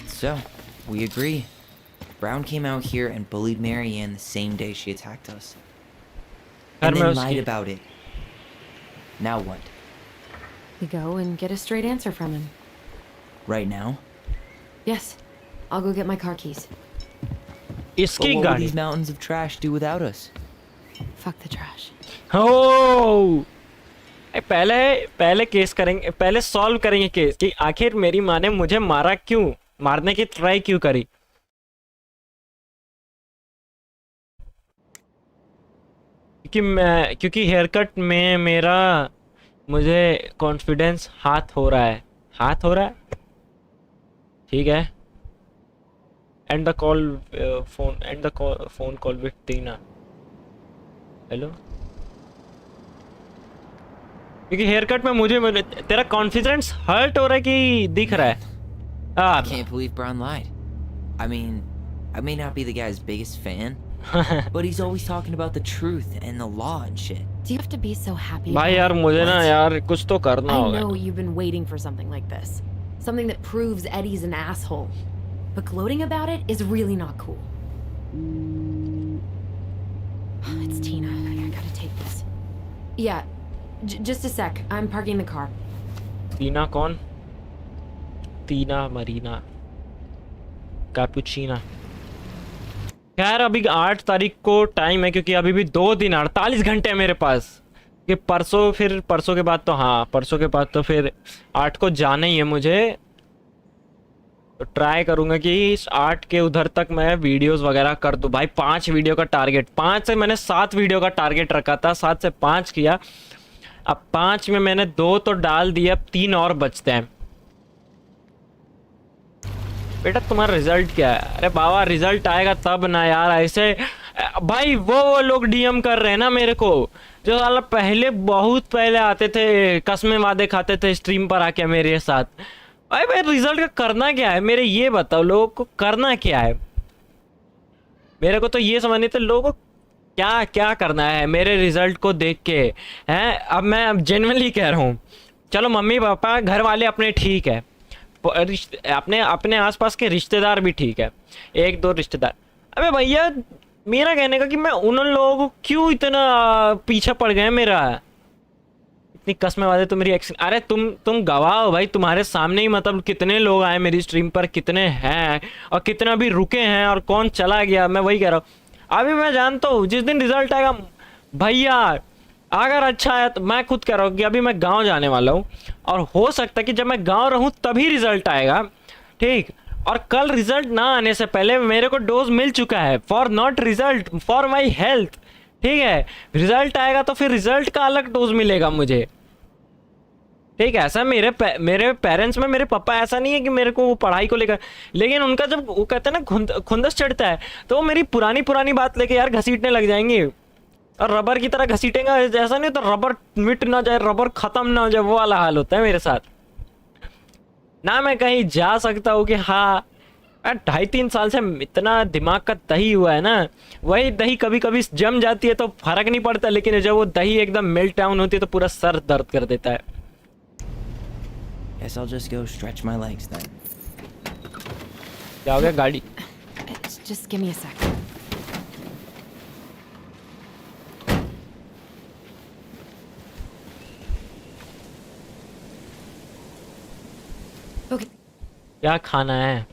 So, we agree. Brown came out here and bullied Marianne the same day she attacked us. And then lied about it. Now what? We go and get a straight answer from him. Right now? Yes. I'll go get my car keys. इसकी What will गाड़ी। these mountains of trash do without us? Fuck the trash. हो पहले case करेंगे, पहले solve करेंगे case कि आखिर मेरी माँ ने मुझे मारा क्यों, मारने की ट्राई क्यों करी। क्योंकि हेयर कट में मेरा मुझे कॉन्फिडेंस हाथ हो रहा है, ठीक है। And the call phone call with Tina. Hello, क्योंकि हेयर कट में मुझे तेरा कॉन्फिडेंस हर्ट हो रहा है कि दिख रहा है? I can't believe Brown lied. I mean, I may not be the guy's biggest fan, but he's always talking about the truth and the law and shit. Do you have to be so happy? भाई यार मुझे ना यार कुछ तो करना I होगा। know you've been waiting for something like this. Something that proves Eddie's an asshole. But gloating about it is really not cool. It's Tina. I gotta take this. Yeah, just a sec. I'm parking the car. टीना कौन? टीना मरीना कैपुचिना। खैर अभी 8 तारीख को time है, क्योंकि अभी भी 2 दिन 48 घंटे है मेरे पास, कि परसों, फिर परसों के बाद तो, हाँ परसों के बाद तो फिर 8 को जाना ही है मुझे। तो ट्राई करूंगा कि इस 8 के उधर तक मैं वीडियोस वगैरह कर दूं भाई। 5 वीडियो का टारगेट, 5 से मैंने 7 वीडियो का टारगेट रखा था, 7 से 5 किया, अब 5 में मैंने 2 तो डाल दिए, अब 3 और बचते हैं। बेटा तुम्हारा रिजल्ट क्या है? अरे बाबा रिजल्ट आएगा तब ना यार, ऐसे भाई वो लोग डीएम कर रहे हैं ना मेरे को, जो साला पहले बहुत पहले आते थे, कसमें वादे खाते थे स्ट्रीम पर आके मेरे साथ। भाई भाई रिजल्ट का करना क्या है मेरे, ये बताओ लोगों को करना क्या है? मेरे को तो ये समझ नहीं था लोगों को क्या क्या करना है मेरे रिजल्ट को देख के, हैं? अब मैं जेन्युइनली कह रहा हूँ, चलो मम्मी पापा घर वाले अपने ठीक है, अपने अपने आसपास के रिश्तेदार भी ठीक है, 1-2 रिश्तेदार। अबे भैया मेरा कहने का कि मैं उन लोगों को क्यों इतना पीछे पड़ गए मेरा, इतनी कसमें वादे तो मेरी अरे तुम गवाह हो भाई, तुम्हारे सामने ही मतलब कितने लोग आए मेरी स्ट्रीम पर, कितने हैं और कितने अभी रुके हैं और कौन चला गया। मैं वही कह रहा हूँ, अभी मैं जानता हूँ जिस दिन रिजल्ट आएगा भैया, अगर अच्छा है तो मैं खुद कह रहा हूँ कि अभी मैं गांव जाने वाला हूँ, और हो सकता है कि जब मैं गांव रहूँ तभी रिजल्ट आएगा, ठीक। और कल रिजल्ट ना आने से पहले मेरे को डोज मिल चुका है, for not result, for my health, ठीक है। रिजल्ट आएगा तो फिर रिजल्ट का अलग डोज मिलेगा मुझे, ठीक है। ऐसा मेरे पेरेंट्स में, मेरे पापा ऐसा नहीं है कि मेरे को वो पढ़ाई को लेकर, लेकिन उनका जब वो कहते हैं ना खुंदस चढ़ता है, तो वो मेरी पुरानी बात लेके यार घसीटने लग जाएंगे, और रबर की तरह घसीटेगा, ऐसा नहीं तो रबर मिट ना जाए, रबर खत्म ना हो जाए, वो वाला हाल होता है मेरे साथ ना। मैं कहीं जा सकता हूँ कि हाँ 2.5-3 साल से इतना दिमाग का दही हुआ है ना, वही दही कभी कभी जम जाती है तो फर्क नहीं पड़ता, लेकिन जब वो दही एकदम मेल्ट डाउन होती है तो पूरा सर दर्द कर देता है। Guess I'll just go stretch my legs then. क्या हो गया गाड़ी? Just give me a sec. Okay. क्या खाना है?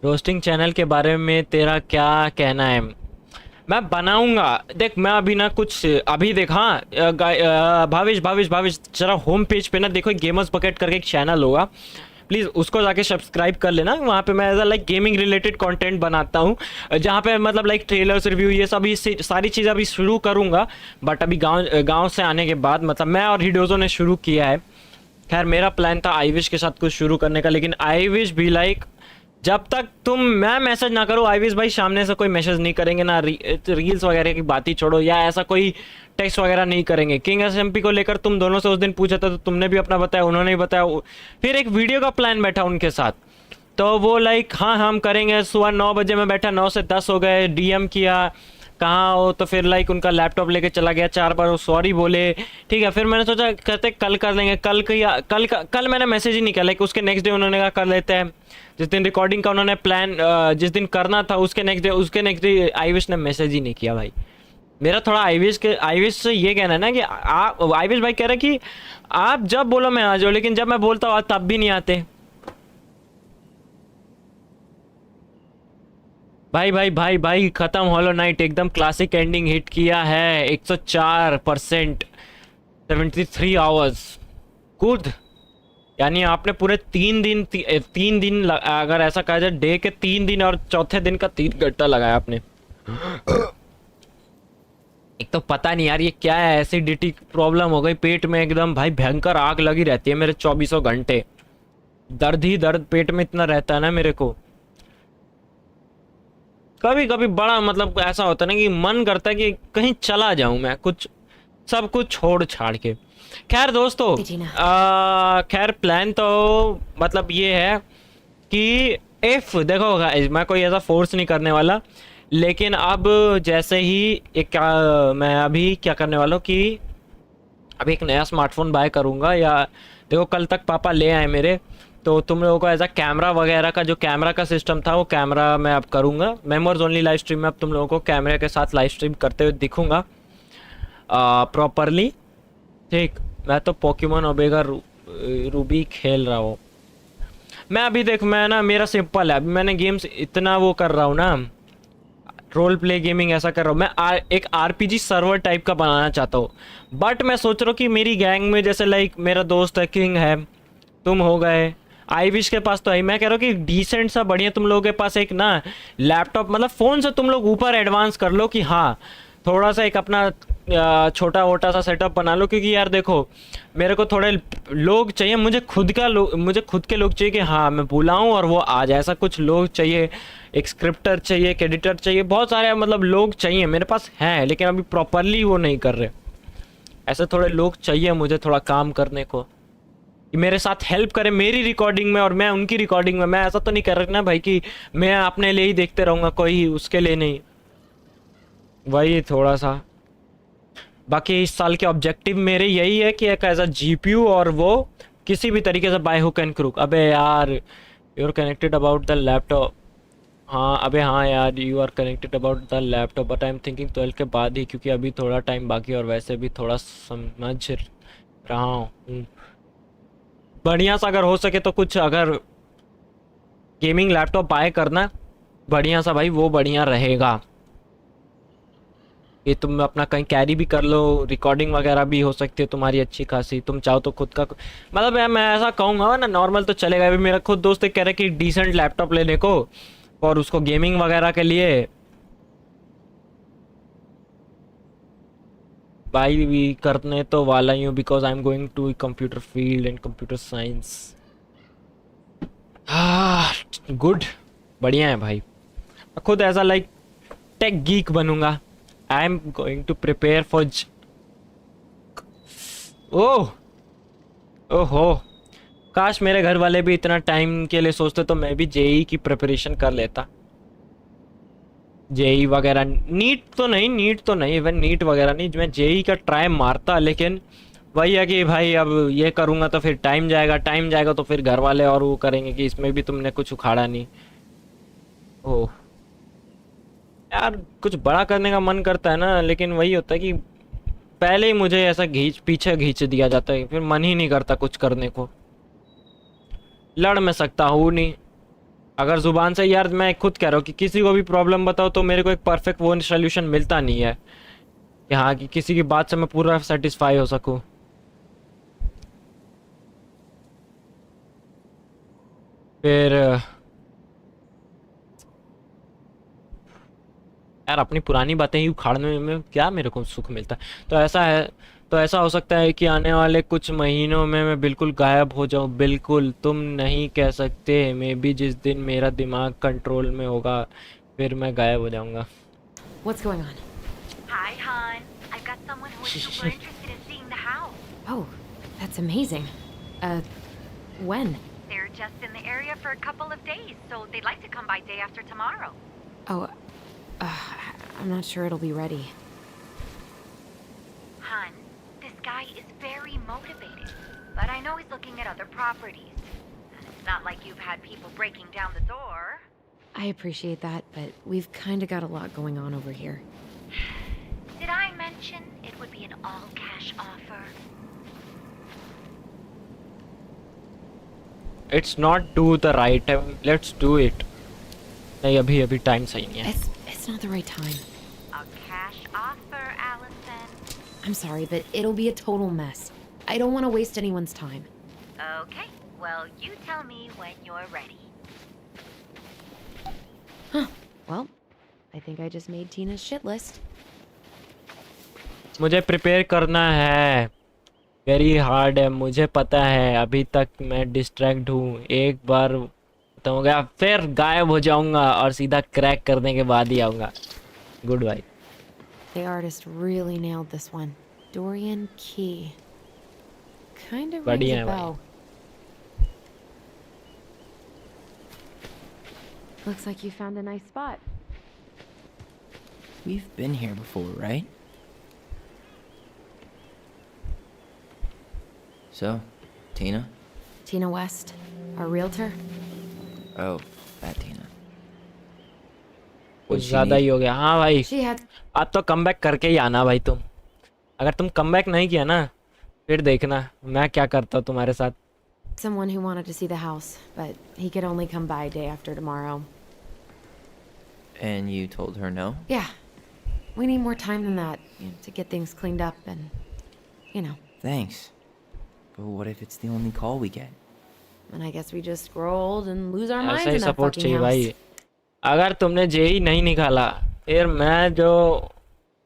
रोस्टिंग चैनल के बारे में तेरा क्या कहना है? मैं बनाऊंगा, देख मैं अभी ना कुछ अभी देख, हाँ भाविश जरा होम पेज पे ना देखो, गेमर्स बकेट करके एक चैनल होगा, प्लीज़ उसको जाके सब्सक्राइब कर लेना। वहाँ पे मैं as like gaming related content बनाता हूँ, जहाँ पे मतलब लाइक ट्रेलर्स रिव्यू ये सभी सारी चीज़ें अभी शुरू करूँगा, बट अभी गाँव से आने के बाद मतलब मैं और हिडोजो ने शुरू किया है। खैर मेरा प्लान था आईविश के साथ कुछ शुरू करने का, लेकिन आईविश भी लाइक जब तक मैं मैसेज ना करो, आईविश भाई सामने से कोई मैसेज नहीं करेंगे ना, रील्स वगैरह की बात ही छोड़ो, या ऐसा कोई टेक्स्ट वगैरह नहीं करेंगे। किंग एसएमपी को लेकर तुम दोनों से उस दिन पूछा था तो तुमने भी अपना बताया, उन्होंने भी बताया, फिर एक वीडियो का प्लान बैठा उनके साथ, तो वो लाइक हाँ हम करेंगे। सुबह 9 बजे मैं बैठा, 9 से 10 हो गए, डीएम किया कहाँ हो, तो फिर लाइक उनका लैपटॉप लेके चला गया, 4 बार वो सॉरी बोले, ठीक है। फिर मैंने सोचा कहते कल कर लेंगे, कल मैंने मैसेज ही नहीं किया, लाइक उसके नेक्स्ट डे उन्होंने कहा कर लेते हैं। जिस दिन रिकॉर्डिंग का उन्होंने प्लान जिस दिन करना था उसके नेक्स्ट डे आईविश ने मैसेज ही नहीं किया भाई। मेरा थोड़ा आईविश से ये कहना है ना कि आप, आईविश भाई कह रहे कि आप जब बोलो मैं आ जाऊँ, लेकिन जब मैं बोलता हूँ तब भी नहीं आते। भाई खत्म हॉलो नाइट, एकदम क्लासिक एंडिंग हिट किया है, 104%, 73 आवर्स, गुड। यानी आपने पूरे 3 दिन अगर ऐसा कहा जाए, डे के 3 दिन और चौथे दिन का 3 घंटा लगाया आपने। एक तो पता नहीं यार ये क्या है, एसिडिटी प्रॉब्लम हो गई पेट में एकदम भाई, भयंकर आग लगी रहती है मेरे 24 घंटे, दर्द ही दर्द पेट में इतना रहता है ना मेरे को। कभी कभी बड़ा मतलब ऐसा होता है ना कि मन करता है कि कहीं चला जाऊं मैं, कुछ सब कुछ छोड़ छाड़ के। खैर दोस्तों, खैर प्लान तो मतलब ये है कि इफ देखो मैं कोई ऐसा फोर्स नहीं करने वाला, लेकिन अब जैसे ही मैं अभी क्या करने वाला हूँ कि अभी एक नया स्मार्टफोन बाय करूँगा, या देखो कल तक पापा ले आए मेरे, तो तुम लोगों को एज अ कैमरा वगैरह का जो कैमरा का सिस्टम था वो कैमरा मैं अब करूँगा। मेंबर्स ओनली लाइव स्ट्रीम में अब तुम लोगों को कैमरे के साथ लाइव स्ट्रीम करते हुए दिखूँगा प्रॉपरली, ठीक। मैं तो पोकेमॉन ओमेगा रूबी खेल रहा हूँ मैं अभी, देख मैं ना, मेरा सिंपल है, अभी मैंने गेम्स इतना वो कर रहा हूँ ना, रोल प्ले गेमिंग ऐसा कर रहा हूँ मैं। एक आरपीजी सर्वर टाइप का बनाना चाहता हूँ। बट मैं सोच रहा हूँ कि मेरी गैंग में जैसे लाइक मेरा दोस्त है किंग है, तुम हो गए, आई विश के पास तो है, मैं कह रहा हूँ कि डिसेंट सा बढ़िया तुम लोगों के पास एक ना लैपटॉप मतलब फ़ोन से तुम लोग ऊपर एडवांस कर लो कि हाँ थोड़ा सा एक अपना छोटा वोटा सा सेटअप बना लो। क्योंकि यार देखो मेरे को थोड़े लोग चाहिए, मुझे खुद के लोग चाहिए कि हाँ मैं बुलाऊं और वो आ जाए, ऐसा कुछ लोग चाहिए। एक स्क्रिप्टर चाहिए, एक एडिटर चाहिए, बहुत सारे मतलब लोग चाहिए मेरे पास हैं, लेकिन अभी प्रॉपरली वो नहीं कर रहे। ऐसे थोड़े लोग चाहिए मुझे थोड़ा काम करने को, कि मेरे साथ हेल्प करे मेरी रिकॉर्डिंग में और मैं उनकी रिकॉर्डिंग में। मैं ऐसा तो नहीं कर रहा ना भाई कि मैं अपने लिए ही देखते रहूँगा, कोई उसके लिए नहीं। वही थोड़ा सा बाकी इस साल के ऑब्जेक्टिव मेरे यही है कि एक एज अ जीपीयू और वो किसी भी तरीके से बाय हुक एंड क्रूक। अबे यार you are connected about the laptop. हाँ अबे हाँ यार you are connected about the laptop but I am thinking 12 के बाद ही, क्योंकि अभी थोड़ा टाइम बाकी और वैसे भी थोड़ा समझ रहा हूँ। बढ़िया सा अगर हो सके तो कुछ अगर गेमिंग लैपटॉप बाय करना बढ़िया सा भाई, वो बढ़िया रहेगा। ये तुम अपना कहीं कैरी भी कर लो, रिकॉर्डिंग वगैरह भी हो सकती है तुम्हारी अच्छी खासी। तुम चाहो तो खुद का मतलब मैं ऐसा कहूँगा ना नॉर्मल तो चलेगा। अभी मेरा खुद दोस्त कह रहा है कि डिसेंट लैपटॉप लेने को और उसको गेमिंग वगैरह के लिए बाई भी करने तो वाला ही हूँ, because I am going to computer field and computer science. Good, बढ़िया है भाई। मैं खुद ऐसा लाइक टेक गीक बनूंगा। I am going to prepare for oh ओहो, काश मेरे घर वाले भी इतना टाइम के लिए सोचते तो मैं भी जेई की प्रिपरेशन कर लेता। जेई वगैरह, नीट तो नहीं, इवन नीट वगैरह नहीं, मैं जेई का ट्राई मारता। लेकिन वही है कि भाई अब ये करूँगा तो फिर टाइम जाएगा तो फिर घर वाले और वो करेंगे कि इसमें भी तुमने कुछ उखाड़ा नहीं। ओह यार कुछ बड़ा करने का मन करता है ना, लेकिन वही होता है कि पहले ही मुझे ऐसा पीछे खींच दिया जाता है, फिर मन ही नहीं करता कुछ करने को। लड़ मैं सकता हूँ नहीं अगर जुबान से। यार मैं खुद कह रहा हूँ कि किसी को भी प्रॉब्लम बताओ तो मेरे को एक परफेक्ट वो सोल्यूशन मिलता नहीं है कि हाँ कि किसी की बात से मैं पूरा सेटिस्फाई हो सकूँ। फिर यार अपनी पुरानी बातें ही उखाड़ने में क्या मेरे को सुख मिलता है। तो ऐसा हो सकता है कि आने वाले कुछ महीनों में मैं बिल्कुल गायब हो जाऊं। बिल्कुल तुम नहीं कह सकते, मे बी जिस दिन मेरा दिमाग कंट्रोल में होगा फिर मैं गायब हो जाऊंगा। What's going on? Hi, hon. I've got someone who is super interested in seeing the house. Oh, that's amazing. When? They're just in the area for a couple of days, so they'd like to come by day after tomorrow. Oh, I'm not sure it'll be ready. Hun, this guy is very motivated, but I know he's looking at other properties. And it's not like you've had people breaking down the door. I appreciate that, but we've kind of got a lot going on over here. Did I mention it would be an all-cash offer? It's not do the right time, let's do it. नहीं अभी time सही नहीं है। It's not the right time. A cash offer, Allison. I'm sorry, but it'll be a total mess. I don't want to waste anyone's time. Okay, well, you tell me when you're ready. Huh. Well, I think I just made Tina's shit list. मुझे prepare करना है, very hard है, मुझे पता है। अभी तक मैं डिस्ट्रैक्ट हूँ, एक बार खत्म हो गया फिर गायब हो जाऊंगा और सीधा क्रैक करने के बाद ही आऊंगा। Goodbye. The artist really nailed this one. Dorian Key. Kind of rings बढ़िया a है bell. Looks like you found a nice spot. We've been here before, right? So, Tina? Tina West, our realtor. Oh, that Tina. कुछ ज़्यादा ही हो गया। हाँ भाई, She had आज तो कमबैक करके ही आना भाई तुम। अगर तुम कमबैक नहीं किया ना फिर देखना मैं क्या करता हूँ तुम्हारे साथ। someone who wanted to see the house, but he could only come by day after tomorrow. And you told her no? Yeah. We need more time than that, to get things cleaned up and, Thanks. But what if it's the only call we get? And I guess we just grow old and lose our minds ऐसा ही in that support fucking चाहिए house. भाई। अगर तुमने JEE नहीं निकाला फिर मैं जो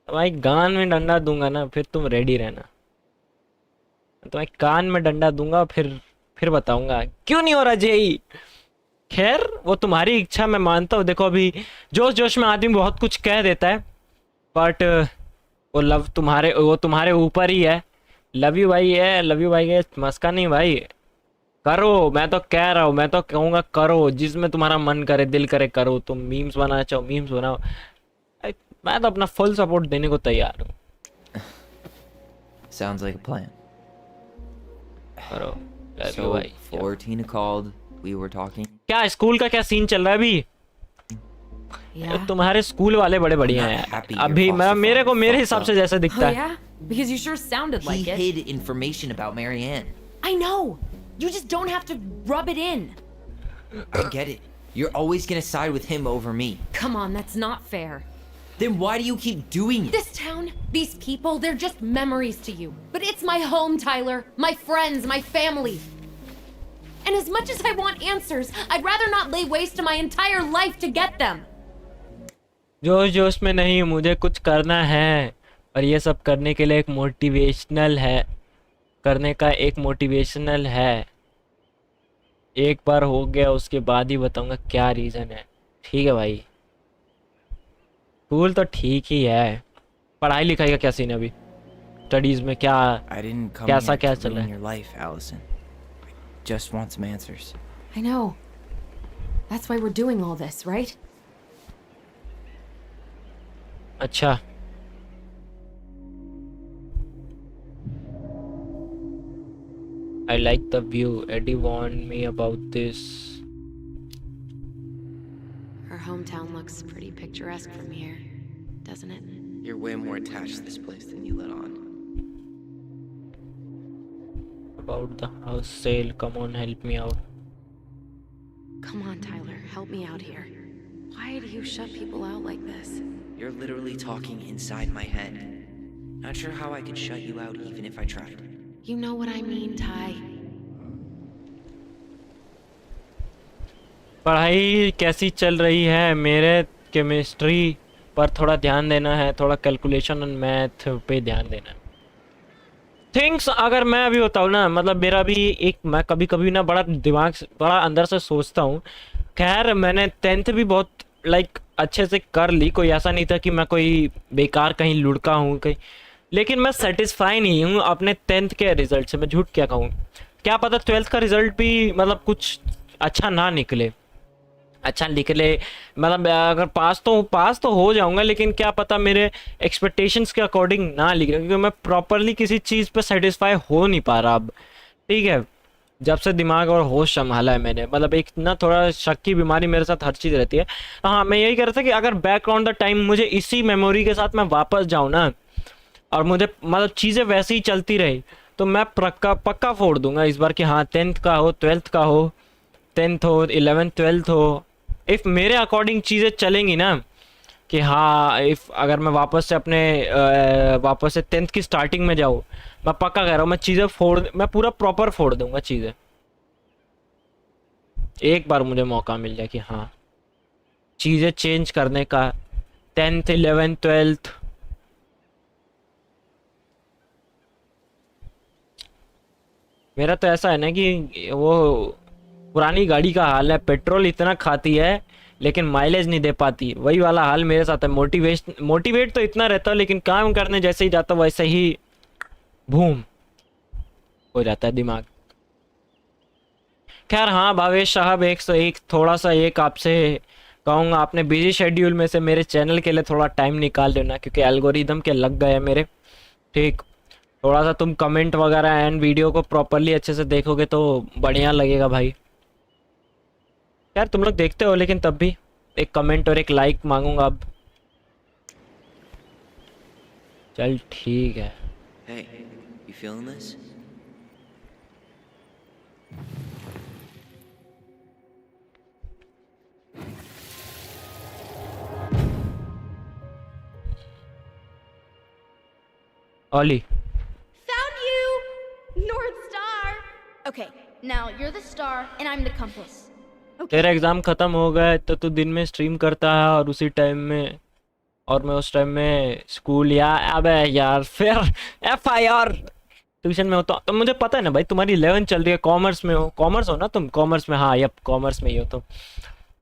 तुम्हारी गान में डंडा दूंगा ना, फिर तुम रेडी रहना। तुम्हारे कान में डंडा दूंगा, फिर बताऊंगा क्यों नहीं हो रहा जेई। खैर वो तुम्हारी इच्छा, मैं मानता हूँ। देखो अभी जोश जोश में आदमी बहुत कुछ कह देता है, बट वो तुम्हारे ऊपर ही है। लव यू भाई है, लव यू भाई है, मस्का नहीं भाई। करो, मैं तो कह रहा हूँ, मैं तो कहूँगा करो, जिसमें तुम्हारा मन करे, दिल करे करो। तुम मीम्स बनाना चाहो मीम्स बनाओ, मैं तो अपना फुल सपोर्ट देने को तैयार हूँ। Sounds like a plan. करो, love you So, भाई। before Tina called, we were talking. क्या स्कूल का क्या सीन चल रहा है अभी? तुम्हारे स्कूल वाले बड़े बढ़िया हैं अभी। मेरे हिसाब से जैसा दिखता Oh, है। yeah? Because you sure sounded like He it. hid information about Marianne. I know! You just don't have to rub it in. I get it. You're always gonna side with him over me. Come on, that's not fair. Then why do you keep doing it? This town, these people, they're just memories to you. But it's my home, Tyler. My friends, my family. And as much as I want answers, I'd rather not lay waste to my entire life to get them. जोश जोश में नहीं, मुझे कुछ करना है, और ये सब करने के लिए एक मोटिवेशनल है, करने का एक मोटिवेशनल है। एक बार हो गया उसके बाद ही बताऊंगा क्या रीज़न है। ठीक है भाई, स्कूल तो ठीक ही है। पढ़ाई लिखाई का क्या सीन है अभी? स्टडीज में क्या कैसा क्या चल रहा है? Your life, Allison. I just want some answers. I know. That's why we're doing all this, right? अच्छा, I like the view. Eddie warned me about this. Her hometown looks pretty picturesque from here, doesn't it? You're way more attached to this place than you let on. About the house sale. Come on, help me out. Come on, Tyler, help me out here. Why do you shut people out like this? You're literally talking inside my head. Not sure how I could shut you out even if I tried. You know what I mean, Ty. पढ़ाई कैसी चल रही है? मेरे chemistry पर थोड़ा ध्यान देना है, थोड़ा कैलकुलेशन और मैथ पे ध्यान देना है। थिंग्स अगर मैं अभी बताऊँ ना, मतलब मेरा भी एक, मैं कभी कभी ना बड़ा दिमाग बड़ा अंदर से सोचता हूँ। खैर मैंने 10th भी बहुत अच्छे से कर ली, कोई ऐसा नहीं था कि मैं कोई बेकार कहीं लुढ़का हूँ कहीं, लेकिन मैं सेटिस्फाई नहीं हूँ अपने 10th के रिजल्ट से। मैं झूठ क्या कहूँ, क्या पता 12th का रिजल्ट भी मतलब कुछ अच्छा ना निकले, अच्छा निकले, मतलब अगर पास तो हो जाऊंगा, लेकिन क्या पता मेरे एक्सपेक्टेशंस के अकॉर्डिंग ना निकले, क्योंकि मैं प्रॉपरली किसी चीज़ पे सेटिस्फाई हो नहीं पा रहा अब। ठीक है, जब से दिमाग और होश संभाला है मैंने, मतलब एक ना थोड़ा शक की बीमारी मेरे साथ हर चीज़ रहती है। हाँ, मैं यही कह रहा था कि अगर बैकग्राउंड द टाइम मुझे इसी मेमोरी के साथ मैं वापस जाऊँ ना, और मुझे मतलब चीज़ें वैसे ही चलती रही, तो मैं पक्का फोड़ दूंगा इस बार कि हाँ 10th का हो, 12th का हो, 10th हो, 11th 12th हो, इफ़ मेरे अकॉर्डिंग चीज़ें चलेंगी ना, कि हाँ इफ़ अगर मैं वापस से 10th की स्टार्टिंग में जाऊँ, मैं पक्का कह रहा हूँ मैं पूरा प्रॉपर फोड़ दूंगा चीज़ें। एक बार मुझे मौका मिल जाए कि हाँ चीज़ें चेंज करने का, 10th 11th 12th। मेरा तो ऐसा है ना कि वो पुरानी गाड़ी का हाल है, पेट्रोल इतना खाती है लेकिन माइलेज नहीं दे पाती, वही वाला हाल मेरे साथ है। मोटिवेट तो इतना रहता है, लेकिन काम करने जैसे ही जाता वैसे ही भूम हो जाता है दिमाग। खैर हाँ भावेश साहब, एक थोड़ा सा एक आपसे कहूँगा, आपने बिजी शेड्यूल में से मेरे चैनल के लिए थोड़ा टाइम निकाल देना, क्योंकि एल्गोरिदम के लग गए मेरे। ठीक, थोड़ा सा तुम कमेंट वगैरह एंड वीडियो को प्रॉपरली अच्छे से देखोगे तो बढ़िया लगेगा भाई। यार तुम लोग देखते हो, लेकिन तब भी एक कमेंट और एक लाइक मांगूंगा अब। चल ठीक है। Hey, you feeling this? Ollie. Found you! North Star! Okay, now you're the star and I'm the compass. तेरा एग्जाम खत्म हो गए तो तू दिन में स्ट्रीम करता है और उसी टाइम में, और मैं उस टाइम में स्कूल या अबे यार फिर FIR ट्यूशन में होता हूँ। तो मुझे पता है ना भाई, तुम्हारी 11 चल रही है, कॉमर्स में हो, कॉमर्स हो ना तुम, कॉमर्स में, हाँ यप कॉमर्स में ही हो तुम।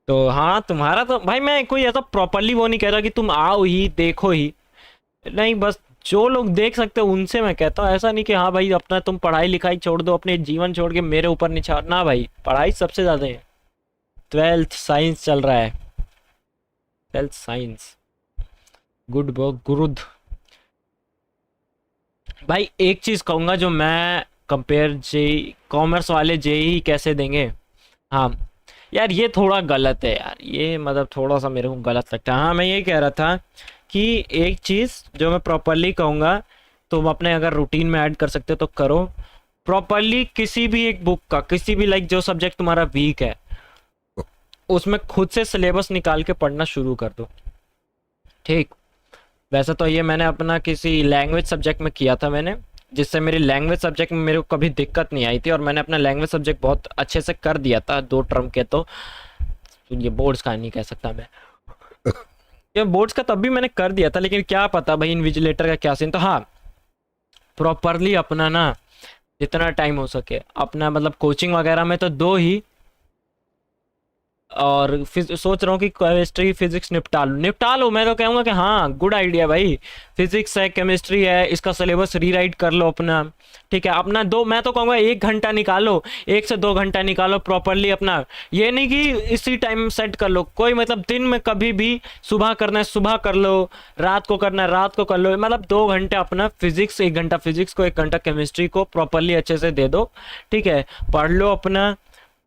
तो हाँ तुम्हारा तो भाई, मैं कोई ऐसा प्रॉपरली वो नहीं कह रहा कि तुम आओ ही देखो ही, नहीं बस जो लोग देख सकते हो उनसे मैं कहता हूँ। ऐसा नहीं कि हाँ भाई अपना तुम पढ़ाई लिखाई छोड़ दो, अपने जीवन छोड़ के मेरे ऊपर निछाड़ ना भाई, पढ़ाई सबसे ज़्यादा है। 12th साइंस चल रहा है, 12th साइंस, गुड गुरुद। भाई एक चीज कहूंगा, जो मैं कंपेयर जेई कॉमर्स वाले जेई कैसे देंगे, हाँ यार ये थोड़ा गलत है यार, ये मतलब थोड़ा सा मेरे को गलत लगता है। हाँ मैं ये कह रहा था कि एक चीज जो मैं प्रॉपरली कहूंगा, तुम अपने अगर रूटीन में ऐड कर सकते हो तो करो प्रॉपरली। किसी भी एक बुक का, किसी भी लाइक जो सब्जेक्ट तुम्हारा वीक है उसमें खुद से सिलेबस निकाल के पढ़ना शुरू कर दो, ठीक। वैसे तो ये मैंने अपना किसी लैंग्वेज सब्जेक्ट में किया था मैंने, जिससे मेरी लैंग्वेज सब्जेक्ट में मेरे को कभी दिक्कत नहीं आई थी, और मैंने अपना लैंग्वेज सब्जेक्ट बहुत अच्छे से कर दिया था 2 टर्म के। तो ये बोर्ड्स का नहीं कह सकता मैं, ये बोर्ड्स का तब भी मैंने कर दिया था, लेकिन क्या पता भाई इन्विजिलेटर का क्या सीन। तो हाँ प्रॉपरली अपना ना जितना टाइम हो सके अपना, मतलब कोचिंग वगैरह में तो दो ही, और सोच रहा हूँ कि केमिस्ट्री फिजिक्स निपटा लो। मैं तो कहूँगा कि हाँ गुड आइडिया भाई, फिजिक्स है केमिस्ट्री है, इसका सिलेबस रीराइट कर लो अपना, ठीक है। अपना दो, मैं तो कहूँगा 1 घंटा निकालो, 1 से 2 घंटा निकालो प्रॉपरली अपना। ये नहीं कि इसी टाइम सेट कर लो, कोई मतलब दिन में कभी भी, सुबह करना है सुबह कर लो, रात को करना है रात को कर लो, मतलब 2 घंटे अपना फिजिक्स, 1 घंटा फिजिक्स को, 1 घंटा केमिस्ट्री को प्रॉपरली अच्छे से दे दो, ठीक है। पढ़ लो अपना,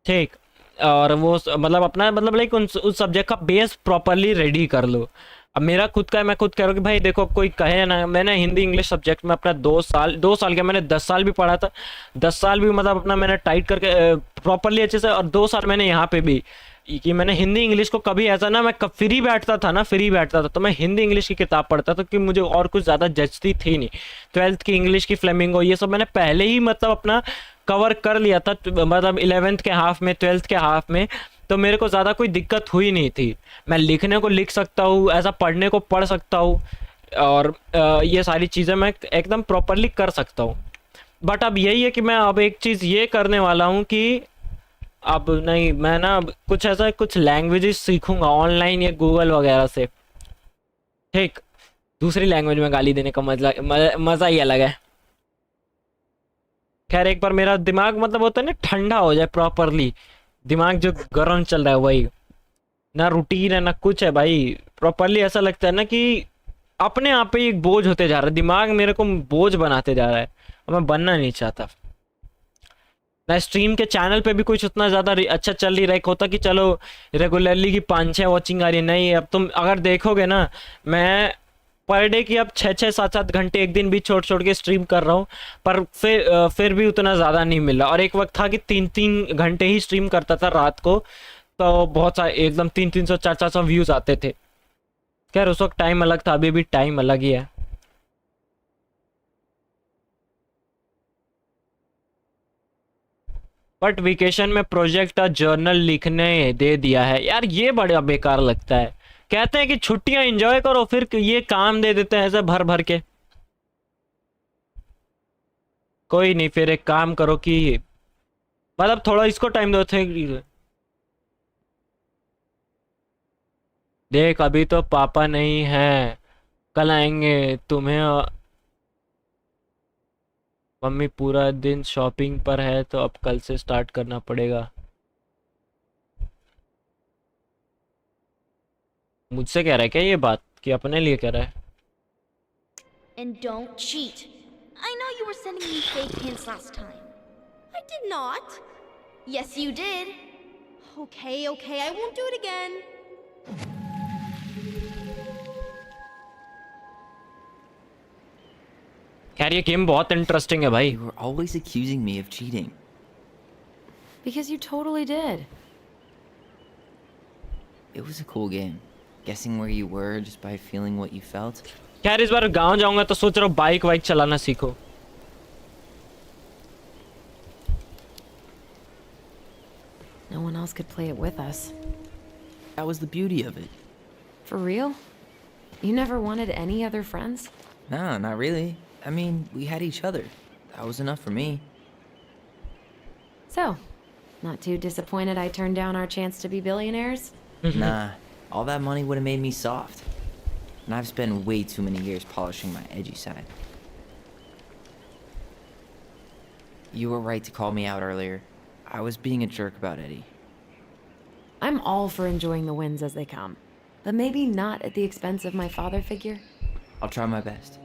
ठीक। और वो मतलब अपना मतलब लाइक उस सब्जेक्ट का बेस प्रॉपरली रेडी कर लो। अब मेरा खुद का है, मैं खुद कह रहा हूँ कि भाई देखो कोई कहे ना, मैंने हिंदी इंग्लिश सब्जेक्ट में अपना 2 साल क्या मैंने 10 साल भी पढ़ा था, 10 साल भी मतलब अपना मैंने टाइट करके प्रॉपरली अच्छे से, और 2 साल मैंने यहाँ पे भी कि मैंने हिंदी इंग्लिश को कभी ऐसा ना, मैं कब फ्री बैठता था तो मैं हिंदी इंग्लिश की किताब पढ़ता था, कि मुझे और कुछ ज़्यादा जचती थी नहीं। 12th की इंग्लिश की फ्लेमिंगो ये सब मैंने पहले ही मतलब अपना कवर कर लिया था, मतलब 11th के हाफ में, 12th के हाफ में, तो मेरे को ज़्यादा कोई दिक्कत हुई नहीं थी। मैं लिखने को लिख सकता हूँ, ऐसा पढ़ने को पढ़ सकता हूँ, और ये सारी चीज़ें मैं एकदम प्रॉपरली कर सकता हूँ। बट अब यही है कि मैं अब एक चीज़ ये करने वाला हूँ कि अब नहीं, मैं ना कुछ ऐसा कुछ लैंग्वेजेस सीखूंगा ऑनलाइन या गूगल वगैरह से, ठीक। दूसरी लैंग्वेज में गाली देने का मज़ा ही अलग है। खैर एक बार मेरा दिमाग मतलब होता है ना ठंडा हो जाए प्रॉपरली, दिमाग जो गर्म चल रहा है वही, ना रूटीन है ना कुछ है भाई, प्रॉपरली ऐसा लगता है ना कि अपने आप पे एक बोझ होते जा रहा है, दिमाग मेरे को बोझ बनाते जा रहा है, और मैं बनना नहीं चाहता। ना स्ट्रीम के चैनल पे भी कुछ उतना ज़्यादा अच्छा चल नहीं रहा, होता कि चलो रेगुलरली की 5-6 वॉचिंग आ रही है, नहीं अब तुम अगर देखोगे ना, मैं पर डे की अब 6-6 7-7 घंटे एक दिन भी छोड़ छोड़ के स्ट्रीम कर रहा हूँ, पर फिर भी उतना ज़्यादा नहीं मिल रहा। और एक वक्त था कि 3-3 घंटे ही स्ट्रीम करता था रात को, तो बहुत सारे एकदम 300-300 400 व्यूज़ आते थे। खैर उस वक्त टाइम अलग था, अभी भी टाइम अलग ही है। बट वेकेशन में प्रोजेक्ट और जर्नल लिखने दे दिया है यार, ये बड़ा बेकार लगता है। कहते हैं कि छुट्टियां एंजॉय करो, फिर ये काम दे देते हैं ऐसे भर भर के। कोई नहीं, फिर एक काम करो कि मतलब थोड़ा इसको टाइम दो थे। देख अभी तो पापा नहीं है, कल आएंगे तुम्हें, मम्मी पूरा दिन शॉपिंग पर है, तो अब कल से स्टार्ट करना पड़ेगा। मुझसे कह रहा है क्या ये बात, कि अपने लिए कह रहा है? And don't cheat. I know you were sending me fake hints last time. I did not. Yes, you did. Okay, I won't do it again. यार ये गेम बहुत इंटरेस्टिंग है भाई। You were always accusing me of cheating. Because you totally did. It was a cool game. Guessing where you were just by feeling what you felt. खैर इस बार गांव जाऊंगा तो सोच रहा हूँ बाइक वाइक चलाना सीखो। No one else could play it with us. That was the beauty of it. For real? You never wanted any other friends? No, not really. I mean, we had each other. That was enough for me. So, not too disappointed I turned down our chance to be billionaires? Nah, all that money would have made me soft. And I've spent way too many years polishing my edgy side. You were right to call me out earlier. I was being a jerk about Eddie. I'm all for enjoying the wins as they come, but maybe not at the expense of my father figure. I'll try my best.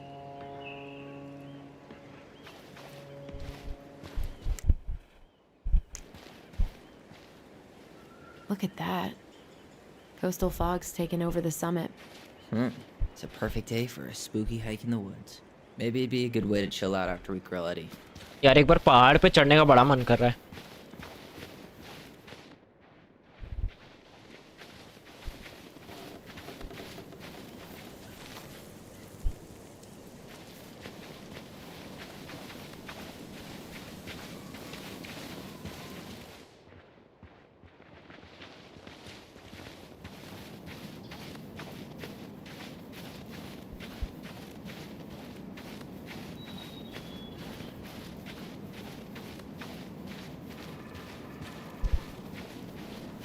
Look at that. Coastal fog's taken over the summit. It's a perfect day for a spooky hike in the woods. Maybe it'd be a good way to chill out after we grill Eddie. यार एक बार पहाड़ पे चढ़ने का बड़ा मन कर रहा है।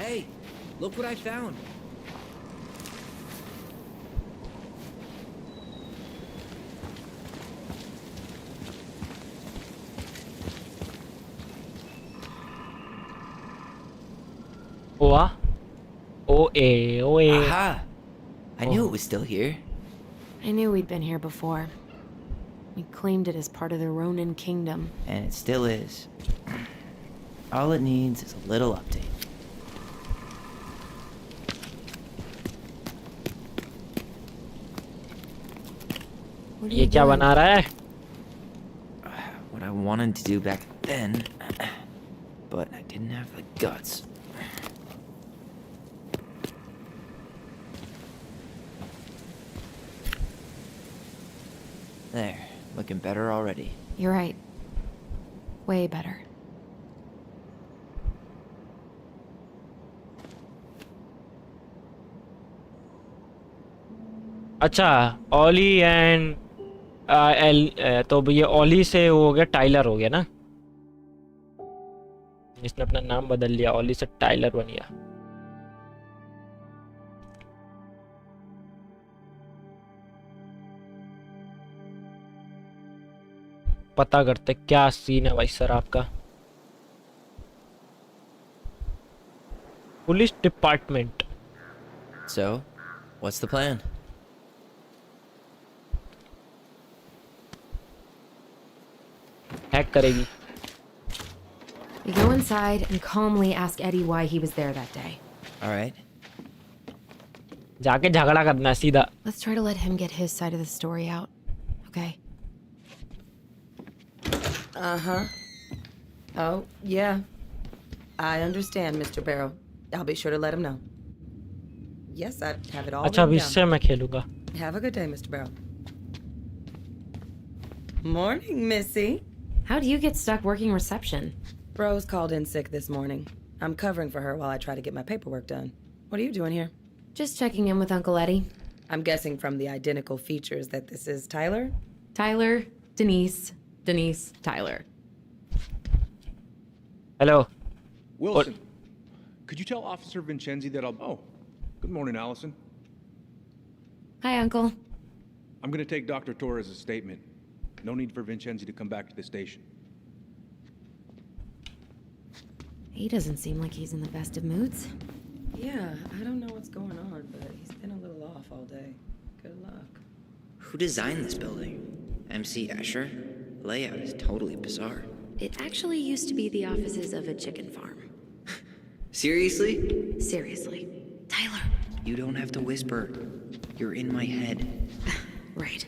Hey, look what I found. What? Oh, Aha! I knew it was still here. I knew we'd been here before. We claimed it as part of the Ronin kingdom. And it still is. All it needs is a little update. What are ये you क्या doing? बना रहा है? What I wanted to do back then, but I didn't have the guts. There, looking better already. You're right. Way better. अच्छा ओली and तो ये ओली से वो हो गया टाइलर हो गया ना, इसने अपना नाम बदल लिया, ओली से टाइलर बन गया। पता करते क्या सीन है भाई सर आपका। Police department. So, what's the plan? Hack करेगी। We go inside and calmly ask Eddie why he was there that day. All right. जाके झगड़ा करना है सीधा। Let's try to let him get his side of the story out. Okay? Uh-huh. Oh, yeah. I understand, Mr. Barrow. I'll be sure to let him know. Yes, I have it all अच्छा अब written इससे मैं खेलूंगा। down. Have a good day, Mr. Barrow. Morning, Missy. How do you get stuck working reception? Rose called in sick this morning. I'm covering for her while I try to get my paperwork done. What are you doing here? Just checking in with Uncle Eddie. I'm guessing from the identical features that this is Tyler? Tyler, Denise, Tyler. Hello. Wilson, could you tell Officer Vincenzi that I'll... Oh, good morning, Allison. Hi, Uncle. I'm going to take Dr. Torres' statement. No need for Vincenzi to come back to the station. He doesn't seem like he's in the best of moods. Yeah, I don't know what's going on, but he's been a little off all day. Good luck. Who designed this building? MC Escher? The layout is totally bizarre. It actually used to be the offices of a chicken farm. Seriously? Seriously. Tyler. You don't have to whisper. You're in my head. Right.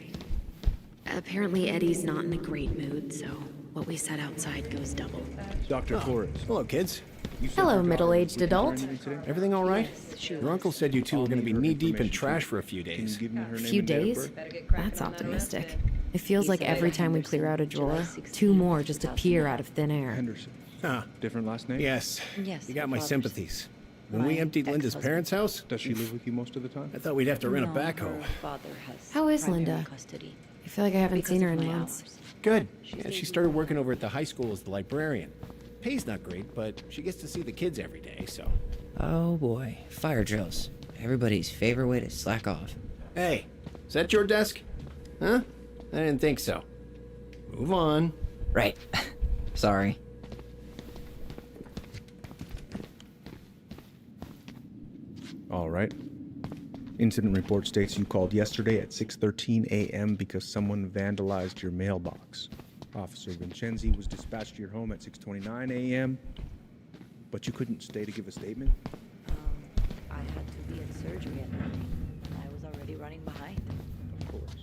Apparently Eddie's not in a great mood, so what we said outside goes double. Dr. Torres. Hello, kids. Hello, middle-aged adult. Everything all right? Your uncle said you two were going to be knee-deep in trash for a few days. Few days? That's optimistic. It feels like every time we clear out a drawer, two more just appear out of thin air. Henderson. Huh. Different last name? Yes. Yes, You got my father's- sympathies. When we emptied Linda's parents' house, Does she live with you most of the time? I thought we'd have to rent a backhoe. How is Linda? I feel like I haven't seen her in months. Good. Yeah, she started working over at the high school as the librarian. Pay's not great, but she gets to see the kids every day, so. Oh boy, fire drills. Everybody's favorite way to slack off. Hey, is that your desk? Huh? I didn't think so. Move on. Right. Sorry. All right. Incident report states you called yesterday at 6:13 a.m. because someone vandalized your mailbox. Officer Vincenzi was dispatched to your home at 6:29 a.m., but you couldn't stay to give a statement? I had to be in surgery at 9. I was already running behind. Of course.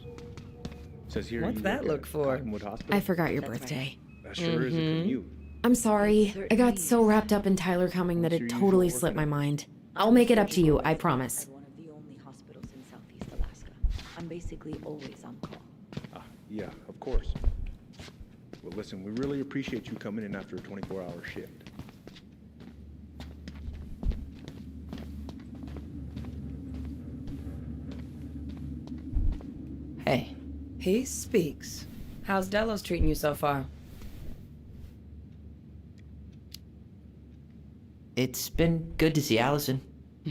Says here What's you that work look at for? Cottonwood Hospital? I forgot your birthday. That sure is a commute. I'm sorry. I got so wrapped up in Tyler coming that it totally slipped my mind. I'll make it up to you, I promise. At one of the only hospitals in Southeast Alaska. I'm basically always on call. Yeah, of course. Well, listen, we really appreciate you coming in after a 24-hour shift. Hey. He speaks. How's Delos treating you so far? It's been good to see Allison.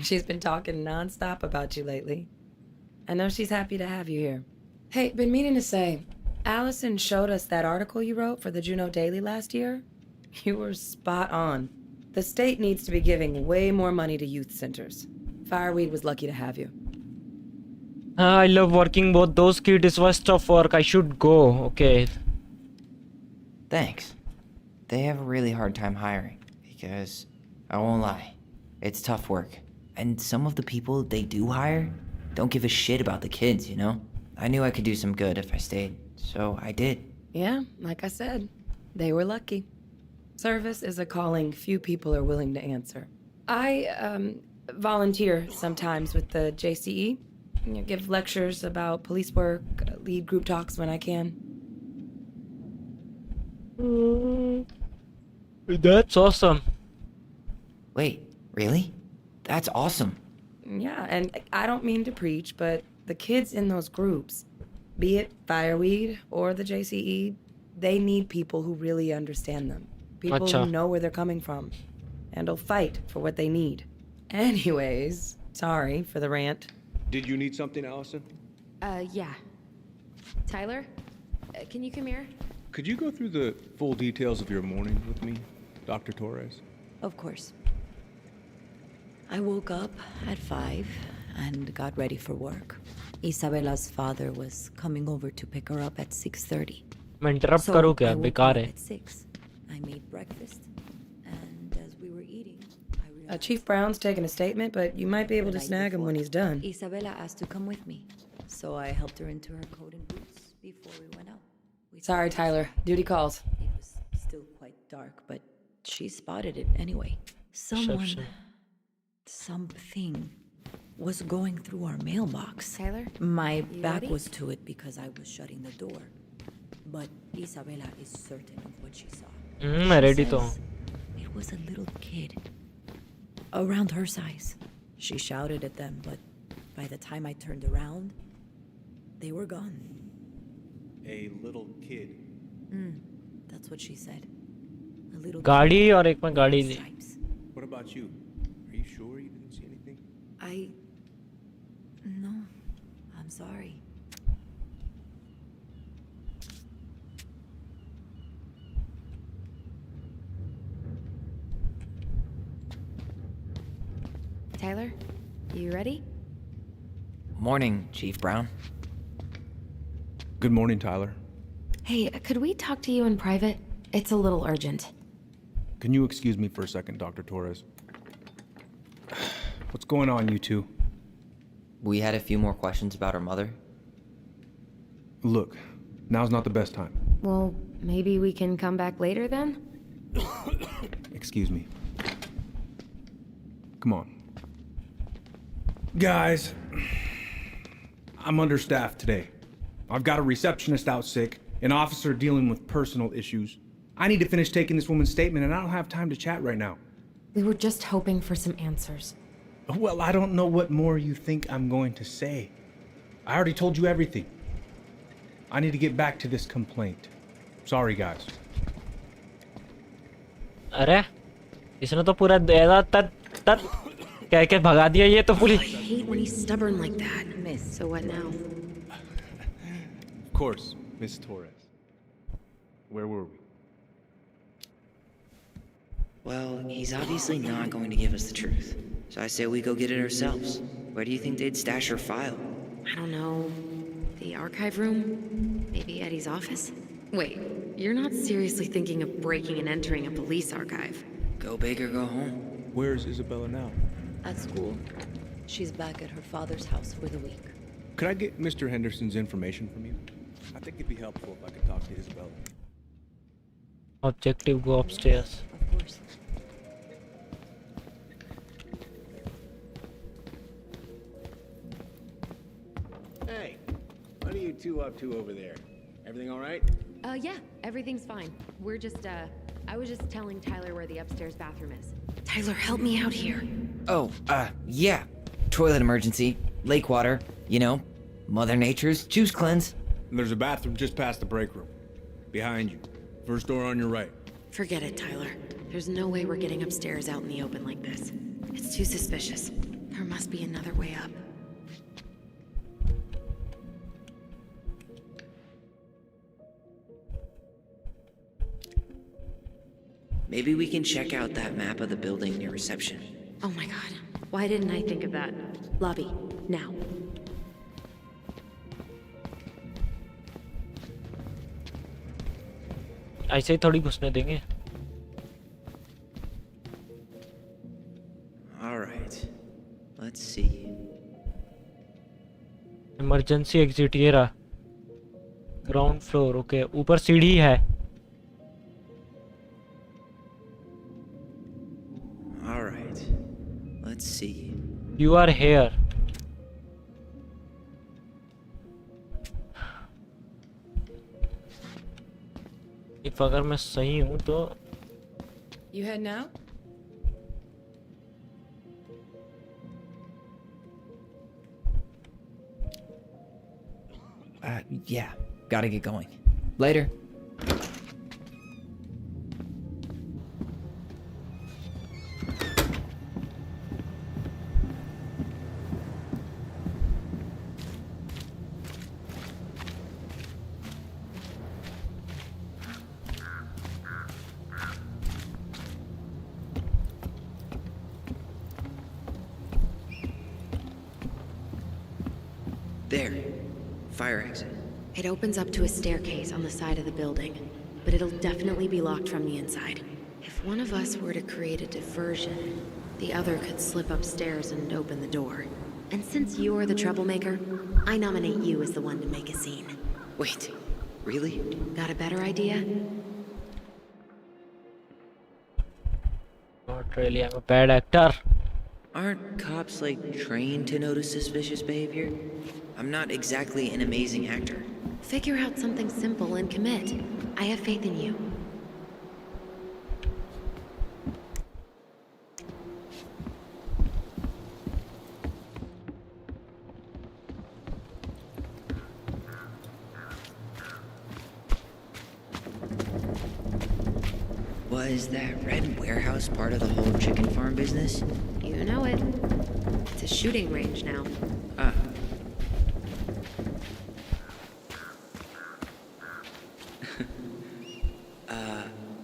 She's been talking nonstop about you lately. I know she's happy to have you here. Hey, been meaning to say, Allison showed us that article you wrote for the Juneau Daily last year. You were spot on. The state needs to be giving way more money to youth centers. Fireweed was lucky to have you. I love working both those kids. Is worst of work. I should go. Okay. Thanks. They have a really hard time hiring because, I won't lie, it's tough work. And some of the people they do hire don't give a shit about the kids, you know? I knew I could do some good if I stayed, so I did. Yeah, like I said, they were lucky. Service is a calling few people are willing to answer. I, volunteer sometimes with the JCE. Give lectures about police work, lead group talks when I can. That's awesome. Wait, really? That's awesome. Yeah, and I don't mean to preach, but the kids in those groups, be it Fireweed or the JCE, they need people who really understand them. People Acha. who know where they're coming from and will fight for what they need. Anyways, sorry for the rant. Did you need something, Allison? Yeah. Tyler, can you come here? Could you go through the full details of your morning with me, Dr. Torres? Of course. I woke up at 5 and got ready for work. Isabella's father was coming over to pick her up at 6:30. मैं interrupt So करूँ क्या? I woke बेकार up है. at 6. I made breakfast, and as we were eating, Chief Brown's taking a statement, but you might be able to snag him when he's done. Isabella asked to come with me, so I helped her into her coat and boots before we went out. Sorry, Tyler. Duty calls. It was still quite dark, but she spotted it anyway. Someone, something was going through our mailbox. Tyler? My You back ready? was to it because I was shutting the door. But Isabella is certain of what she saw. मैं She ready तो says it was a little kid, around her size. She shouted at them, but by the time I turned around, they were gone. A little kid. That's what she said. A little गाड़ी kid और एक में गाड़ी with the. stripes. What about you? Are you sure you didn't see anything? No, I'm sorry. Tyler, you ready? Morning, Chief Brown. Good morning, Tyler. Hey, could we talk to you in private? It's a little urgent. Can you excuse me for a second, Dr. Torres? What's going on, you two? We had a few more questions about her mother. Look, now's not the best time. Well, maybe we can come back later then? Excuse me. Come on. Guys, I'm understaffed today. I've got a receptionist out sick, an officer dealing with personal issues. I need to finish taking this woman's statement, and I don't have time to chat right now. We were just hoping for some answers. Well, I don't know what more you think I'm going to say. I already told you everything. I need to get back to this complaint. Sorry, guys. अरे इसने तो पूरा ऐसा तत तत कह के भगा दिया ये तो police. I hate when he's stubborn like that. So what now? Of course, Miss Torres. Where were we? Well, he's obviously not going to give us the truth. So I say we go get it ourselves. Where do you think they'd stash her file? I don't know. The archive room? Maybe Eddie's office? Wait, you're not seriously thinking of breaking and entering a police archive? Go big or go home. Where's Isabella now? At school. She's back at her father's house for the week. Could I get Mr. Henderson's information from you? I think it'd be helpful if I could talk to Isabella. Objective, go upstairs. Of course. Hey, what are you two up to over there? Everything all right? Yeah, everything's fine. We're just, I was just telling Tyler where the upstairs bathroom is. Tyler, help me out here. Oh, yeah. Toilet emergency, lake water, you know, Mother Nature's juice cleanse. There's a bathroom just past the break room. Behind you. First door on your right. Forget it, Tyler. There's no way we're getting upstairs out in the open like this. It's too suspicious. There must be another way up. Maybe we can check out that map of the building near reception. Oh my god. Why didn't I think of that? Lobby, now. ऐसे ही थोड़ी घुसने देंगे. All right. Let's see. Emergency exit ये रहा. Ground floor. Okay, ऊपर सीढ़ी है. All right. Let's see. You are here. If अगर मैं सही हूँ तो You head now? Yeah. Gotta get going. Later. There. Fire exit. It opens up to a staircase on the side of the building, but it'll definitely be locked from the inside. If one of us were to create a diversion, the other could slip upstairs and open the door. And since you're the troublemaker, I nominate you as the one to make a scene. Wait. Really? Got a better idea? not really. I'm a bad actor. Aren't cops, like, trained to notice suspicious behavior? I'm not exactly an amazing actor. Figure out something simple and commit. I have faith in you. Was that red warehouse part of the whole chicken farm business? You know it. It's a shooting range now. Ah.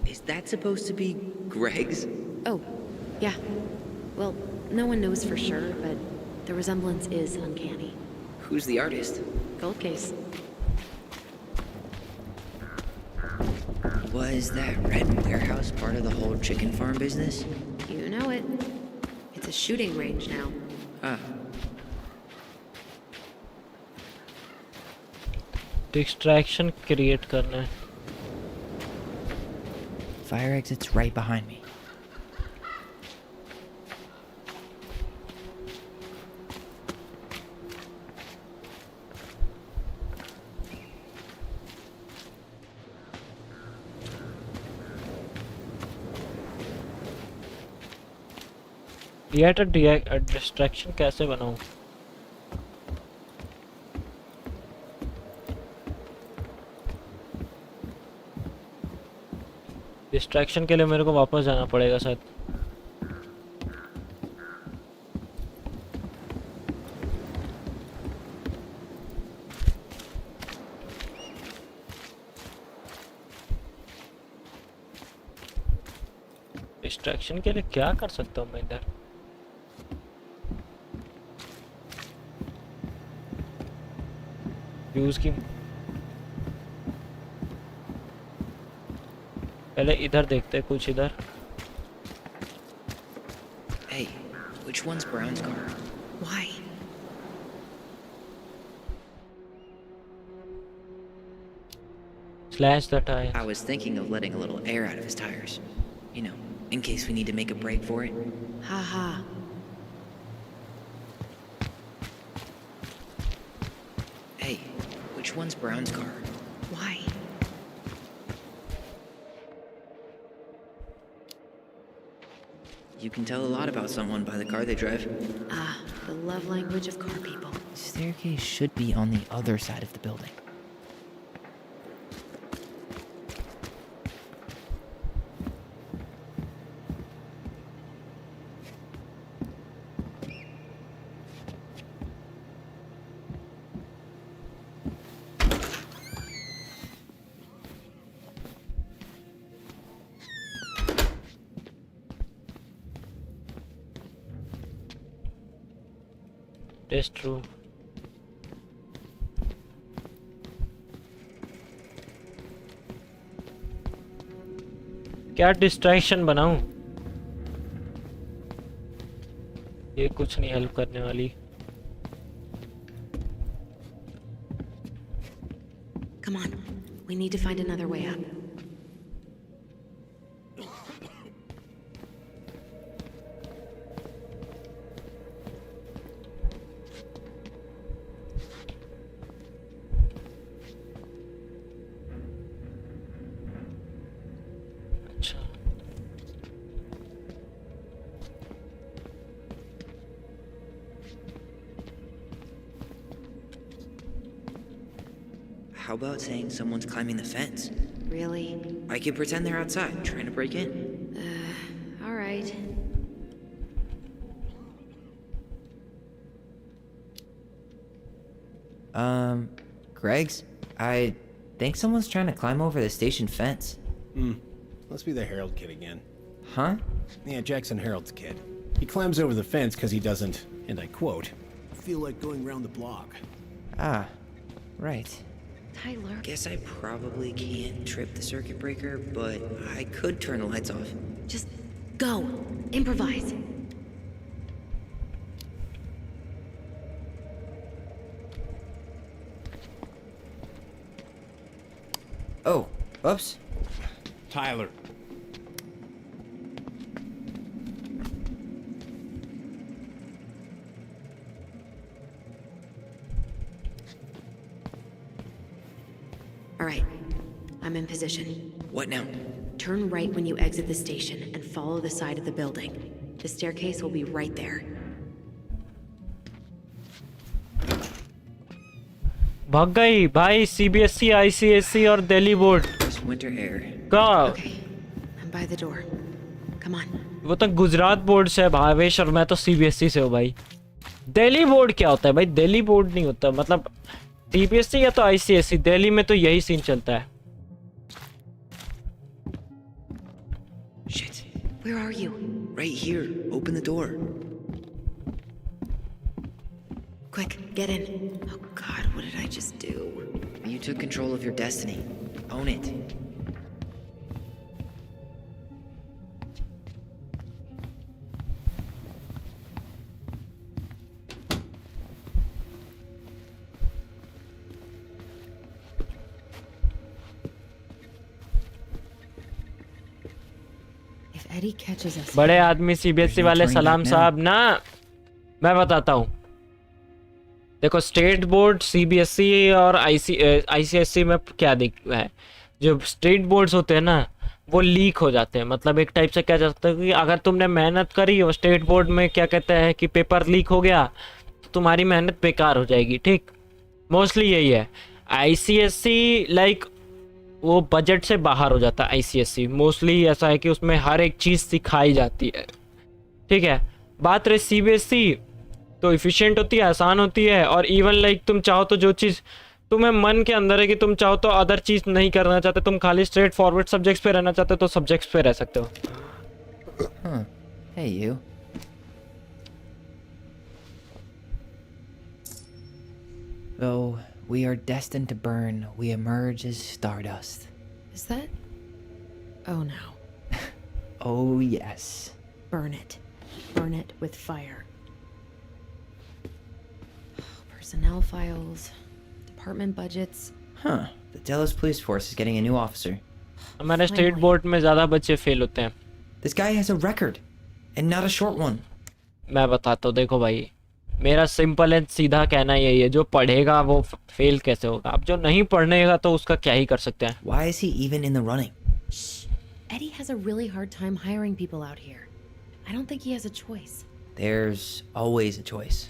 Is that supposed to be Greg's? Oh, yeah. Well, no one knows for sure, but the resemblance is uncanny. Who's the artist? Gold case. Was that red warehouse part of the whole chicken farm business? You know it. It's a shooting range now. Ah. Distraction create करना है. Fire exit's right behind me. Distraction कैसे बनाऊं? Distraction के लिए मेरे को वापस जाना पड़ेगा शायद। डिस्ट्रैक्शन के लिए क्या कर सकता हूँ मैं इधर? यूज की पहले इधर देखते हैं कुछ इधर। Hey, which one's Brown's car? Why? Slash the tire. I was thinking of letting a little air out of his tires. You know, in case we need to make a break for it. Haha. Hey, which one's Brown's car? Why? You can tell a lot about someone by the car they drive. Ah, the love language of car people. The staircase should be on the other side of the building. That's true. क्या distraction बनाऊं? ये कुछ नहीं help करने वाली। Come on. We need to find another way up. How about saying someone's climbing the fence? Really? I could pretend they're outside, trying to break in. All right. Greg's? I think someone's trying to climb over the station fence. Must be the Harold kid again. Huh? Yeah, Jackson Harold's kid. He climbs over the fence because he doesn't, and I quote, feel like going round the block. Ah, right. Tyler. Guess I probably can't trip the circuit breaker, but I could turn the lights off. Just go. Improvise. Oh, oops. Tyler. All right. I'm in position. What now? Turn right when you exit the station and follow the side of the building. The staircase will be right there. भाग गई भाई। CBSE, ICSE और Delhi board winter air का। Okay. I'm by the door. Come on. वो तो Gujarat board से है भावेश, और मैं तो सीबीएसई से हूँ भाई। दिल्ली बोर्ड क्या होता है भाई? दिल्ली बोर्ड नहीं होता, मतलब सीबीएसई या तो आईसीएसई। दिल्ली में तो यही सीन चलता है। Shit. Where are you? Right here. Open the door. Quick, get in. Oh God, what did I just do? You took control of your destiny. Own it. If Eddie catches us. बड़े आदमी CBSE वाले सलाम साहब ना। मैं बताता हूँ, देखो स्टेट बोर्ड, सीबीएसई और आईसीएसई में क्या दिख है। जो स्टेट बोर्ड्स होते हैं ना, वो लीक हो जाते हैं। मतलब एक टाइप से क्या जा सकता है कि अगर तुमने मेहनत करी और स्टेट बोर्ड में क्या कहते हैं कि पेपर लीक हो गया तो तुम्हारी मेहनत बेकार हो जाएगी। ठीक, मोस्टली यही है। आईसीएससी लाइक वो बजट से बाहर हो जाता है। आईसीएससी मोस्टली ऐसा है कि उसमें हर एक चीज़ सिखाई जाती है। ठीक है, बात रही सीबीएसई तो इफ़िशिएंट होती है, आसान होती है, और इवन लाइक तुम चाहो तो जो चीज़ तुम्हें मन के अंदर है कि तुम चाहो तो अदर चीज़ नहीं करना चाहते, तुम खाली स्ट्रेट फॉरवर्ड सब्जेक्ट्स पे रहना चाहते हो तो सब्जेक्ट्स पे रह सकते हो। Huh. Hey, you. Though we are destined to burn, we emerge as stardust. Is that? Oh no. Oh, yes. Burn it. Burn it with fire. Personnel files, department budgets. Huh. The Delos police force is getting a new officer. हमारे state board में ज़्यादा बच्चे fail होते हैं। This guy has a record, and not a short one. मैं बताता हूँ, देखो भाई, मेरा सिंपल एंड सीधा कहना यही है, जो पढ़ेगा वो फेल कैसे होगा। अब जो नहीं पढ़नेगा तो उसका क्या ही कर सकते हैं। Why is he even in the running? Eddie has a really hard time hiring people out here. I don't think he has a choice. There's always a choice.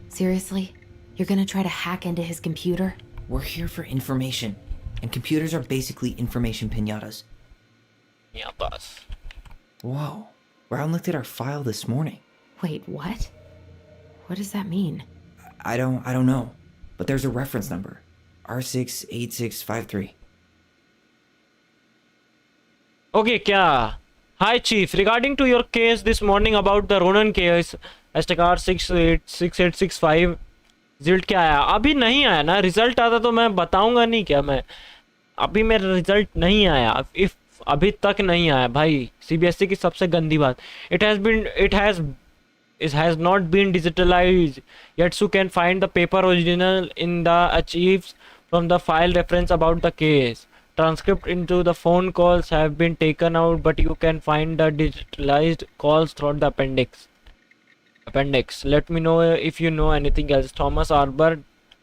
Seriously? You're gonna try to hack into his computer? We're here for information, and computers are basically information pinatas. Pinatas. Whoa. Brown looked at our file this morning. Wait, what? What does that mean? I don't know, but there's a reference number. R68653. Okay, क्या? Hi Chief, regarding to your case this morning about the Ronan case, STR686865, result क्या आया? अभी नहीं आया ना। Result आता तो मैं बताऊंगा नहीं क्या? मैं अभी मेरा रिजल्ट नहीं आया। इफ अभी तक नहीं आया भाई, सीबीएसई की सबसे गंदी बात, it has not been digitalized yet, so can find the paper original in the archives from the file reference about the case. Transcript into the phone calls have been taken out, but you can find the digitalized calls throughout the appendix. Let me know if you know anything else. Thomas Arbor.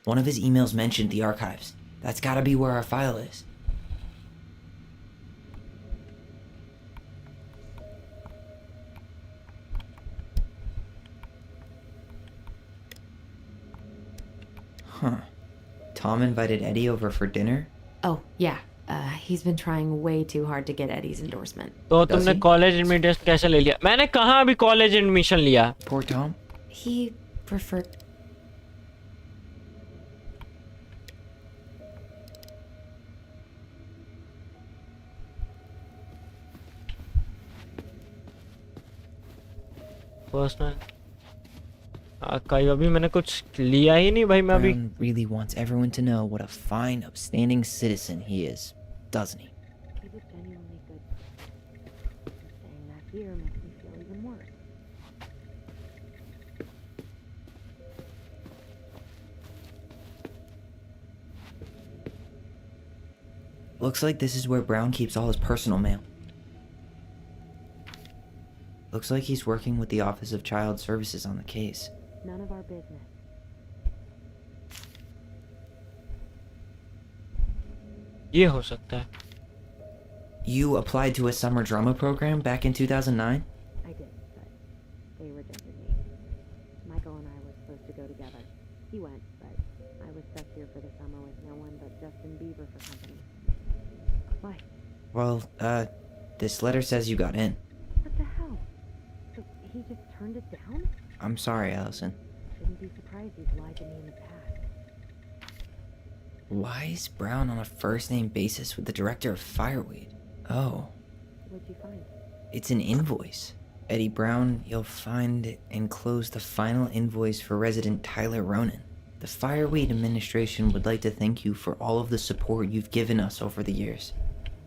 One of his emails mentioned the archives. That's gotta be where our file is. Huh. Tom invited Eddie over for dinner? Oh, yeah. He's been trying way too hard to get Eddie's endorsement. तो तुमने college admission कैसे ले लिया? मैंने कहाँ अभी college admission लिया? Poor Tom. He preferred. Personal कहीं अभी मैंने कुछ लिया ही नहीं भाई। मैं अभी Brown really wants everyone to know what a fine, upstanding citizen he is, doesn't he? He was genuinely good. Saying that here makes me feel even worse. Looks like this is where Brown keeps all his personal mail. Looks like he's working with the Office of Child Services on the case. None of our business. ये हो सकता है। You applied to a summer drama program back in 2009? I did, but they rejected me. Michael and I were supposed to go together. He went, but I was stuck here for the summer with no one but Justin Bieber for company. Why? Well, this letter says you got in. What the hell? So he just turned it down? I'm sorry, Allison. Shouldn't be surprised he's lied to me in the past. Why is Brown on a first-name basis with the director of Fireweed? Oh. What'd you find? It's an invoice. Eddie Brown, you'll find enclosed the final invoice for resident Tyler Ronan. The Fireweed administration would like to thank you for all of the support you've given us over the years. I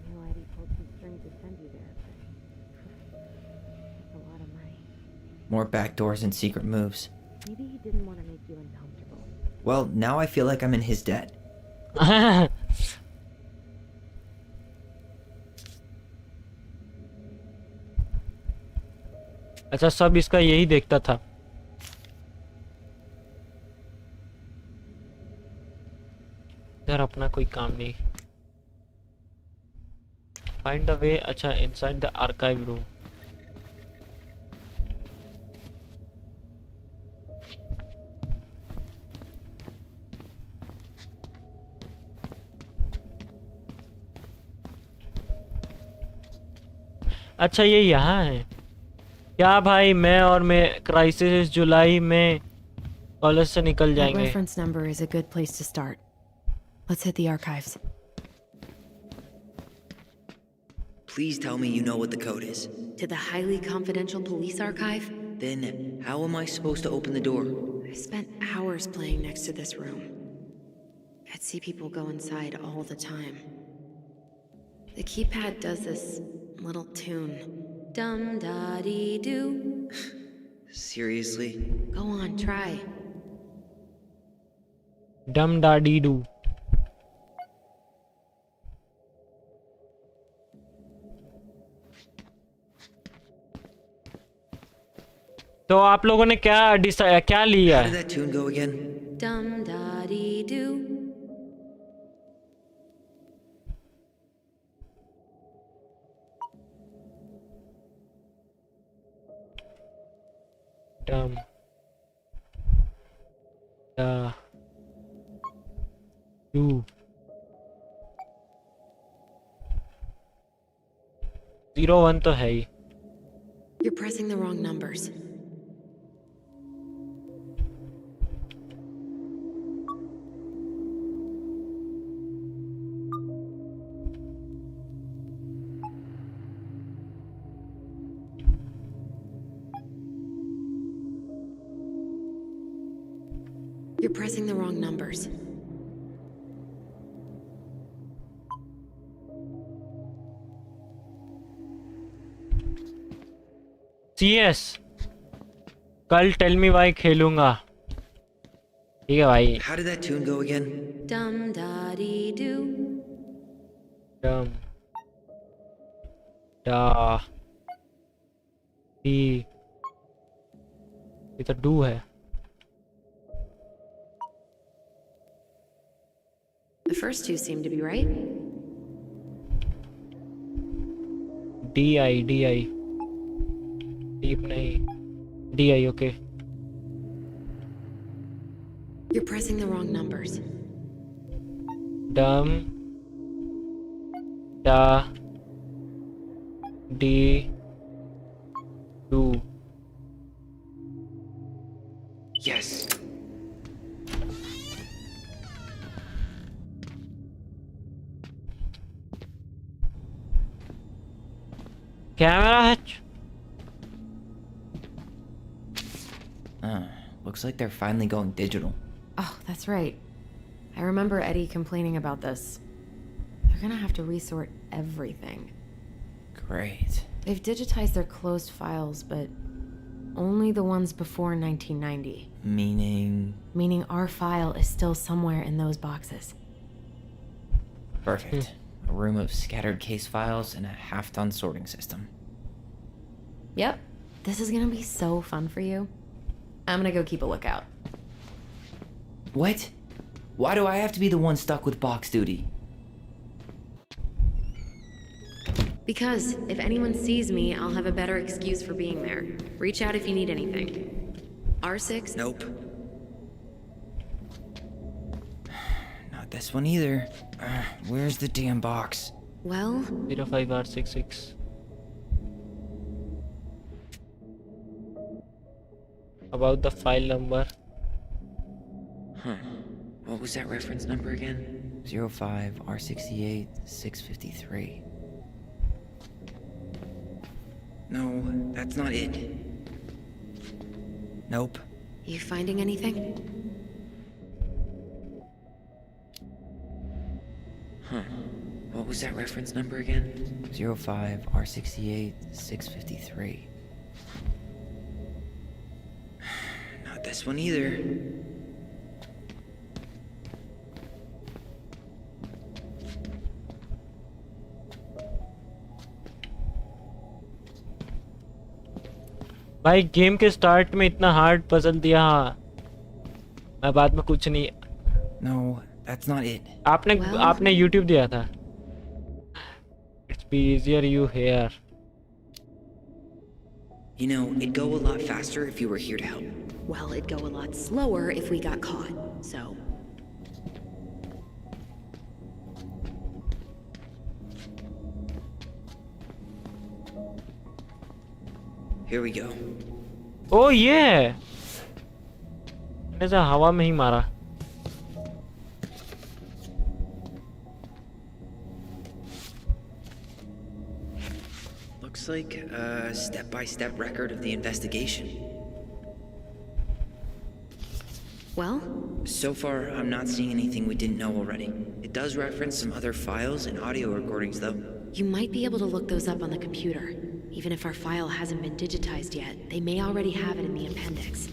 knew Eddie pulled some strings to send you there, but that's a lot of money. More backdoors and secret moves. Maybe he didn't want to make you uncomfortable. Well, now I feel like I'm in his debt. अच्छा, सब इसका यही देखता था। इधर अपना कोई काम नहीं। फाइंड द वे, अच्छा इनसाइड द आर्काइव रूम। अच्छा ये यहाँ है क्या भाई? मैं क्राइसिस जुलाई में कॉलेज से निकल That जाएंगे। reference number is a good place to start. Let's hit the archives. Please tell me you know what the code is. To the highly confidential police archive? Then, how am I supposed to open the door? I spent hours playing next to this room. I'd see people go inside all the time. The keypad does this little tune. Dum da dee doo. Seriously? Go on, try. डम डा D do. तो आप लोगों ने क्या लिया? How did that tune go again? Dum da dee doo. डम डा डू। 01 तो है ही। You're pressing the wrong numbers. You're pressing the wrong numbers. CS कल टेल मी वाई खेलूंगा। ठीक है भाई। How did that tune go again? Dum da dee doo. डम डा डी, ये तो डू है। The first two seem to be right. DI deep नहीं, DI okay. You're pressing the wrong numbers. डम डा डी डू। Yes. कैमरा है। Looks like they're finally going digital. Oh, that's right. I remember Eddie complaining about this. They're gonna have to resort everything. Great. They've digitized their closed files, but only the ones before 1990. Meaning? Meaning our file is still somewhere in those boxes. Perfect. A room of scattered case files and a half-done sorting system. Yep. This is gonna be so fun for you. I'm gonna go keep a lookout. What? Why do I have to be the one stuck with box duty? Because if anyone sees me, I'll have a better excuse for being there. Reach out if you need anything. R6? Nope. Not this one either. Where's the damn box? Well? 05R66. About the file number. Huh. What was that reference number again? 05 R68 653. No, that's not it. Nope. You finding anything? Huh. What was that reference number again? 05 R68 653. Not this one either. भाई game के start में इतना hard puzzle दिया, मैं बाद में कुछ नहीं। No, That's not it. आपने YouTube दिया था. It's be easier you hear. You know, it'd go a lot faster if you were here to help. Well, it'd go a lot slower if we got caught, so. Here we go. Oh yeah. मैंने तो हवा में ही मारा. Looks like a step-by-step record of the investigation. Well? So far, I'm not seeing anything we didn't know already. It does reference some other files and audio recordings, though. You might be able to look those up on the computer. Even if our file hasn't been digitized yet, they may already have it in the appendix.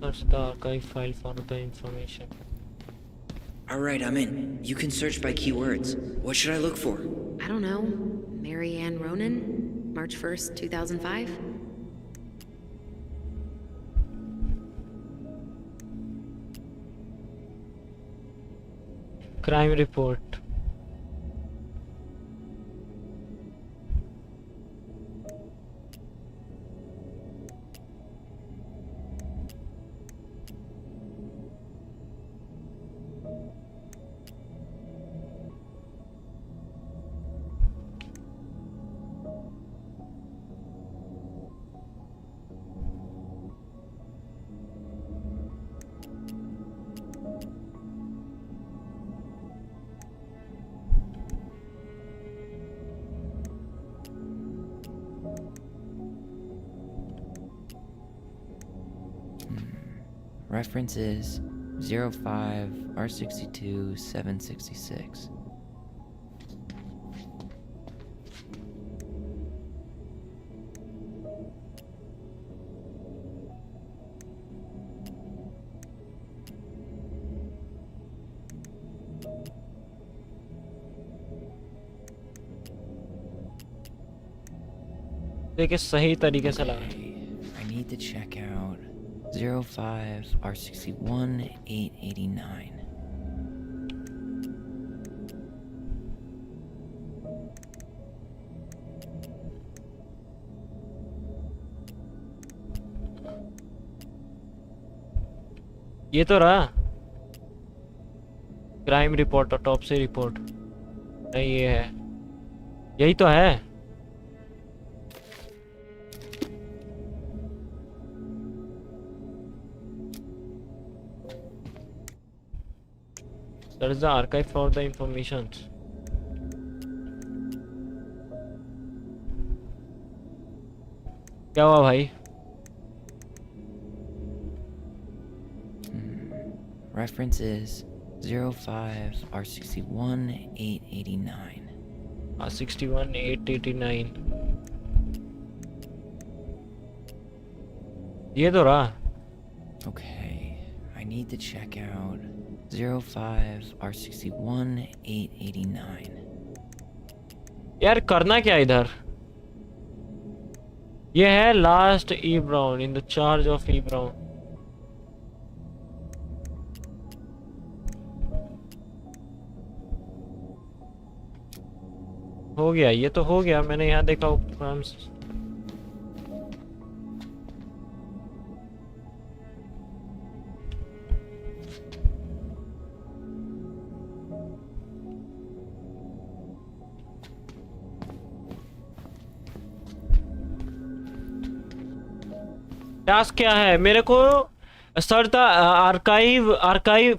Search the archive file for the information. Alright, I'm in. You can search by keywords. What should I look for? I don't know. Mary Ann Ronan? March 1st, 2005? Crime report. Reference is 05 R62 766. देखिए सही तरीके से लगा. I need to check out 05 R61 889. ये तो रहा. Crime report और top से रिपोर्ट. नहीं ये है. यही तो है. That is the archive for the information. क्या हुआ भाई? Reference is 05 R61 889. R61 889. ये तो रहा. Okay, I need to check out 05 R61 889. यार करना क्या इधर? ये है last E brown in the charge of E brown. हो गया. ये तो हो गया. मैंने यहाँ देखा प्रोग्राम्स. टास्क क्या है मेरे को? Search the archive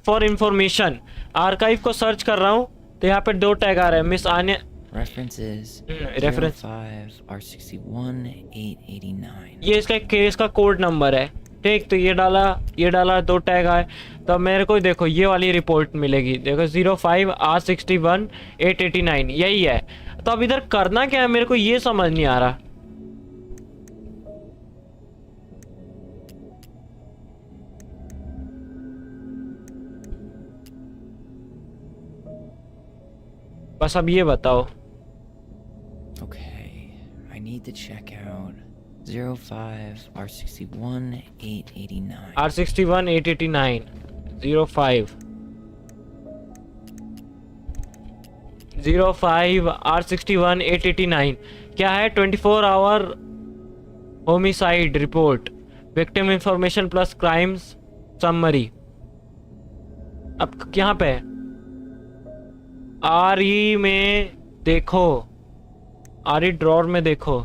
for information. Archive को सर्च कर रहा हूँ तो यहाँ पे 2 टैग आ रहे हैं. मिस आने References रेफरेंस 05 R61 889. ये इसका केस का कोड नंबर है. ठीक, तो ये डाला 2 टैग आए. तो मेरे को देखो ये वाली रिपोर्ट मिलेगी. देखो 05 R61 889 यही है. तो अब इधर करना क्या है मेरे को ये समझ नहीं आ रहा. बस अब ये बताओ। Okay, I need to check out 05 R61 889. R61 889 05 05 R61 889 क्या है? 24 hour homicide report, victim information plus crimes summary. अब यहाँ पे RE में देखो, RE ड्रॉर में देखो।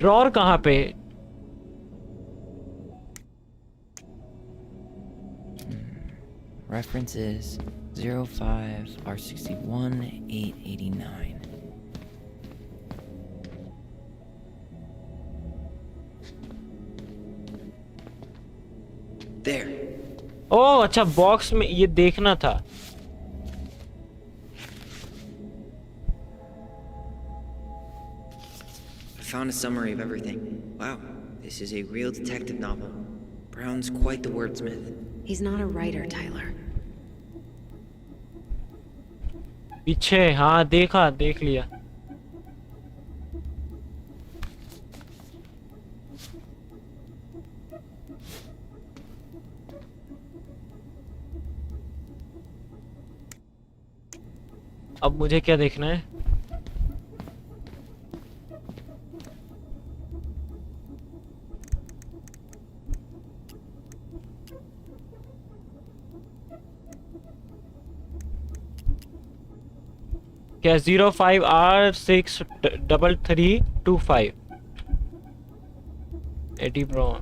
ड्रॉर कहाँ पे? Reference is 05 R61 889. There. ओह अच्छा, बॉक्स में ये देखना था। I found a summary of everything. Wow, this is a real detective novel. Brown's quite the wordsmith. He's not a writer, Tyler. पीछे, हाँ देखा, देख लिया। अब मुझे क्या देखना है? क्या? 05 R63325 एडी ब्राउन,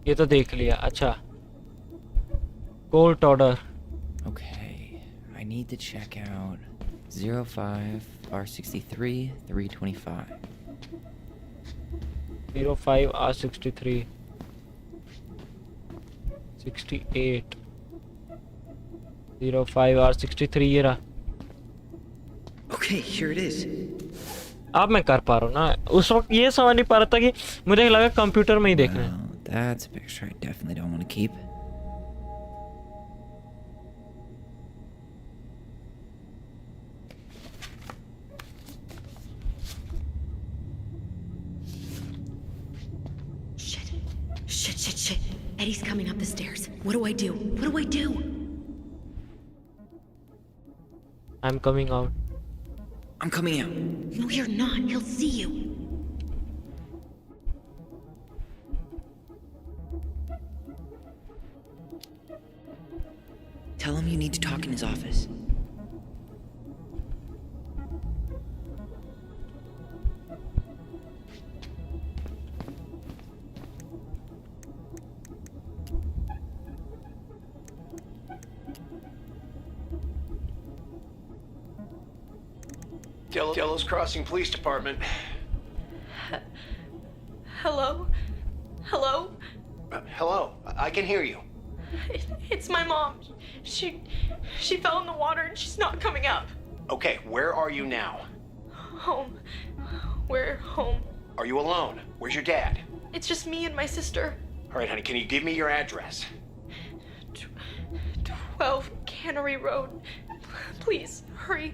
ये तो देख लिया। अच्छा, court order. Okay, I need to check out 05 R63 325. 05 R63 68 05 R63 ये रहा। Okay, here it is. अब मैं कर पा रहा हूँ ना, उस वक्त ये समझ नहीं पा रहा था कि मुझे लगा कंप्यूटर में ही देखना है। That's a picture I definitely don't want to keep. Shit. Eddie's coming up the stairs. What do I do? What do I do? I'm coming out. I'm coming out. No, you're not. He'll see you. Tell him you need to talk in his office. Delos Crossing Police Department. Hello? Hello? Hello, I can hear you. It's my mom. She fell in the water and she's not coming up. Okay, where are you now? Home. We're home. Are you alone? Where's your dad? It's just me and my sister. All right, honey, can you give me your address? 12 Cannery Road. Please, hurry.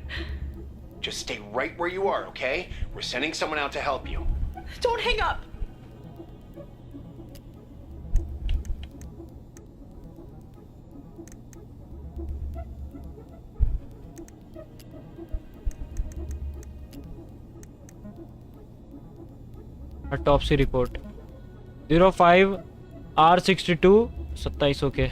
Just stay right where you are, okay? We're sending someone out to help you. Don't hang up. Autopsy report 05 R62 27 okay.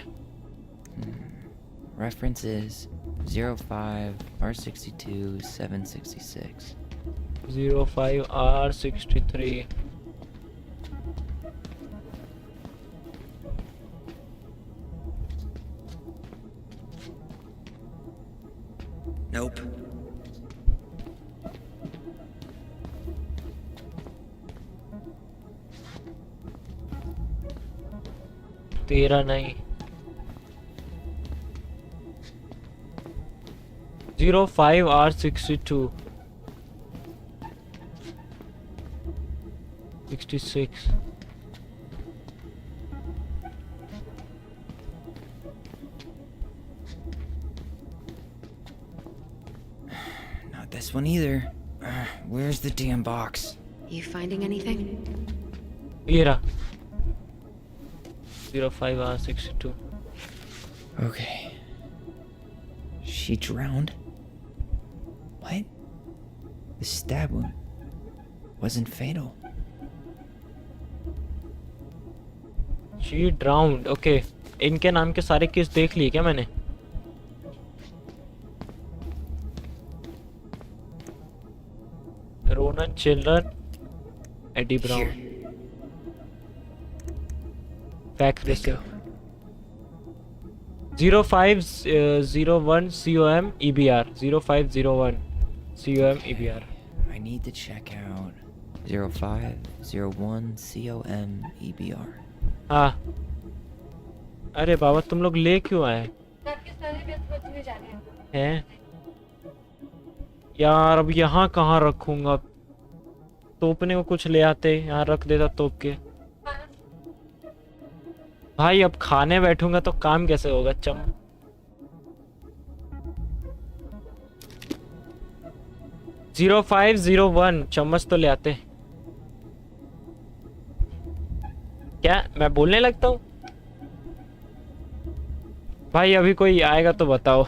Reference is 05 R62 766. 05 R63 Nope. तेरा नहीं। 05 R62 66 05 this one either. Where's the damn box? You finding anything? ये रहा 05R62. Okay. She drowned? What? The stab wound wasn't fatal. She drowned. Okay. इनके नाम के सारे case देख लिए क्या मैंने? Ronan children, Eddie Brown, fax receive 0501 COM EBR 0501 COM EBR. I need to check out 0501 COM EBR. हाँ. अरे बाबा तुम लोग ले क्यों आए हैं यार? अब यहाँ कहाँ रखूंगा? तोपने को कुछ ले आते, यहाँ रख देता तोप के। भाई अब खाने बैठूंगा तो काम कैसे होगा? 0501 चम्मच तो ले आते। क्या मैं बोलने लगता हूँ? भाई अभी कोई आएगा तो बताओ।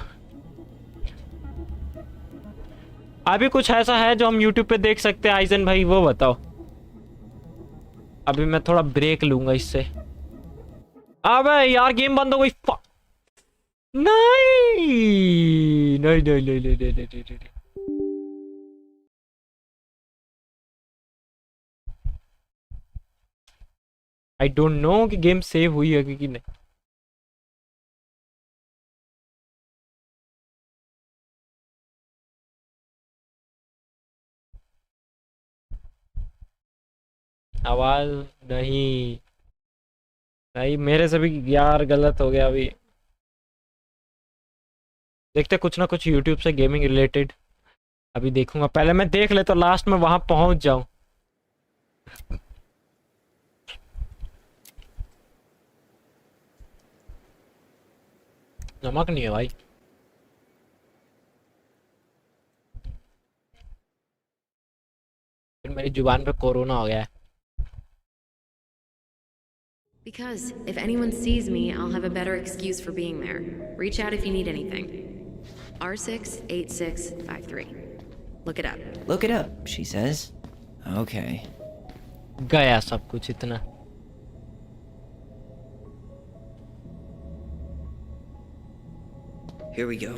अभी कुछ ऐसा है जो हम YouTube पे देख सकते हैं आइजन भाई, वो बताओ। अभी मैं थोड़ा ब्रेक लूंगा इससे। अबे यार गेम बंद हो गई। नहीं नहीं नहीं नहीं नहीं नहीं नहीं नहीं। आई डोंट नो कि गेम सेव हुई है कि नहीं। आवाज नहीं नहीं, मेरे से भी यार गलत हो गया। अभी देखते कुछ ना कुछ YouTube से गेमिंग रिलेटेड अभी देखूंगा। पहले मैं देख ले तो लास्ट में वहां पहुंच जाऊं। नमक नहीं है भाई। फिर मेरी जुबान पे कोरोना हो गया है। Because if anyone sees me, I'll have a better excuse for being there. Reach out if you need anything. R68653. Look it up. Look it up, she says. Okay. गया सब कुछ इतना। Here we go.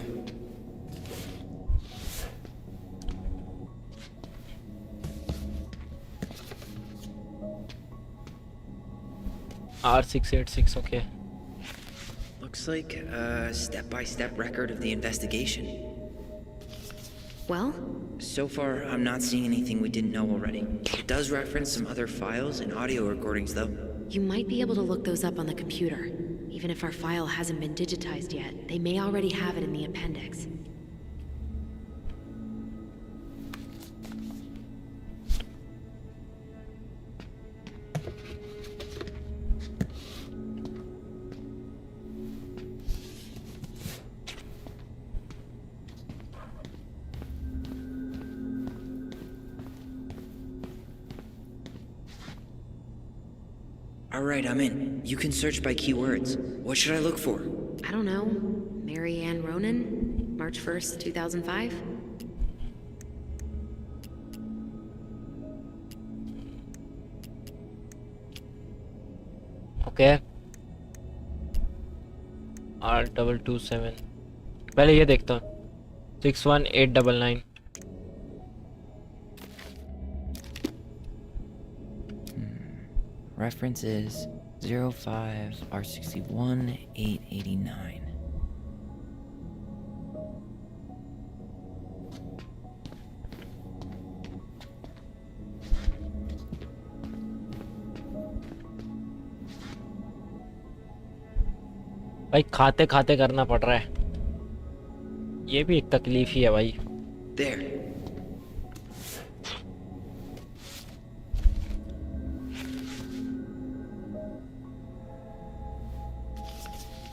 R686, okay. Looks like a step-by-step record of the investigation. Well? So far, I'm not seeing anything we didn't know already. It does reference some other files and audio recordings, though. You might be able to look those up on the computer. Even if our file hasn't been digitized yet, they may already have it in the appendix. Alright, I'm in. You can search by keywords. What should I look for? I don't know. Mary Ann Ronan? March 1st, 2005? Okay. R227. पहले ये देखता हूँ। 61899. Reference is 05 R61 889. भाई खाते खाते करना पड़ रहा है। ये भी एक तकलीफ ही है भाई। There.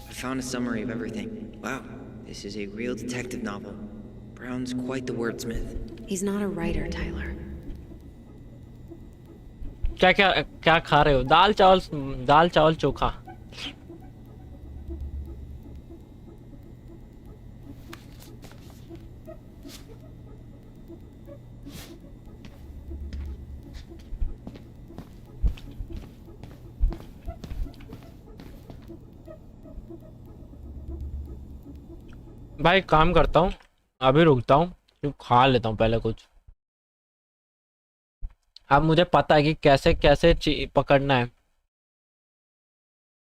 I found a summary of everything. Wow, this is a real detective novel. Brown's quite the wordsmith. He's not a writer, Tyler. क्या क्या क्या खा रहे हो? दाल चावल चोखा। भाई काम करता हूँ, अभी रुकता हूँ, खा लेता हूँ पहले कुछ। अब मुझे पता है कि कैसे कैसे पकड़ना है।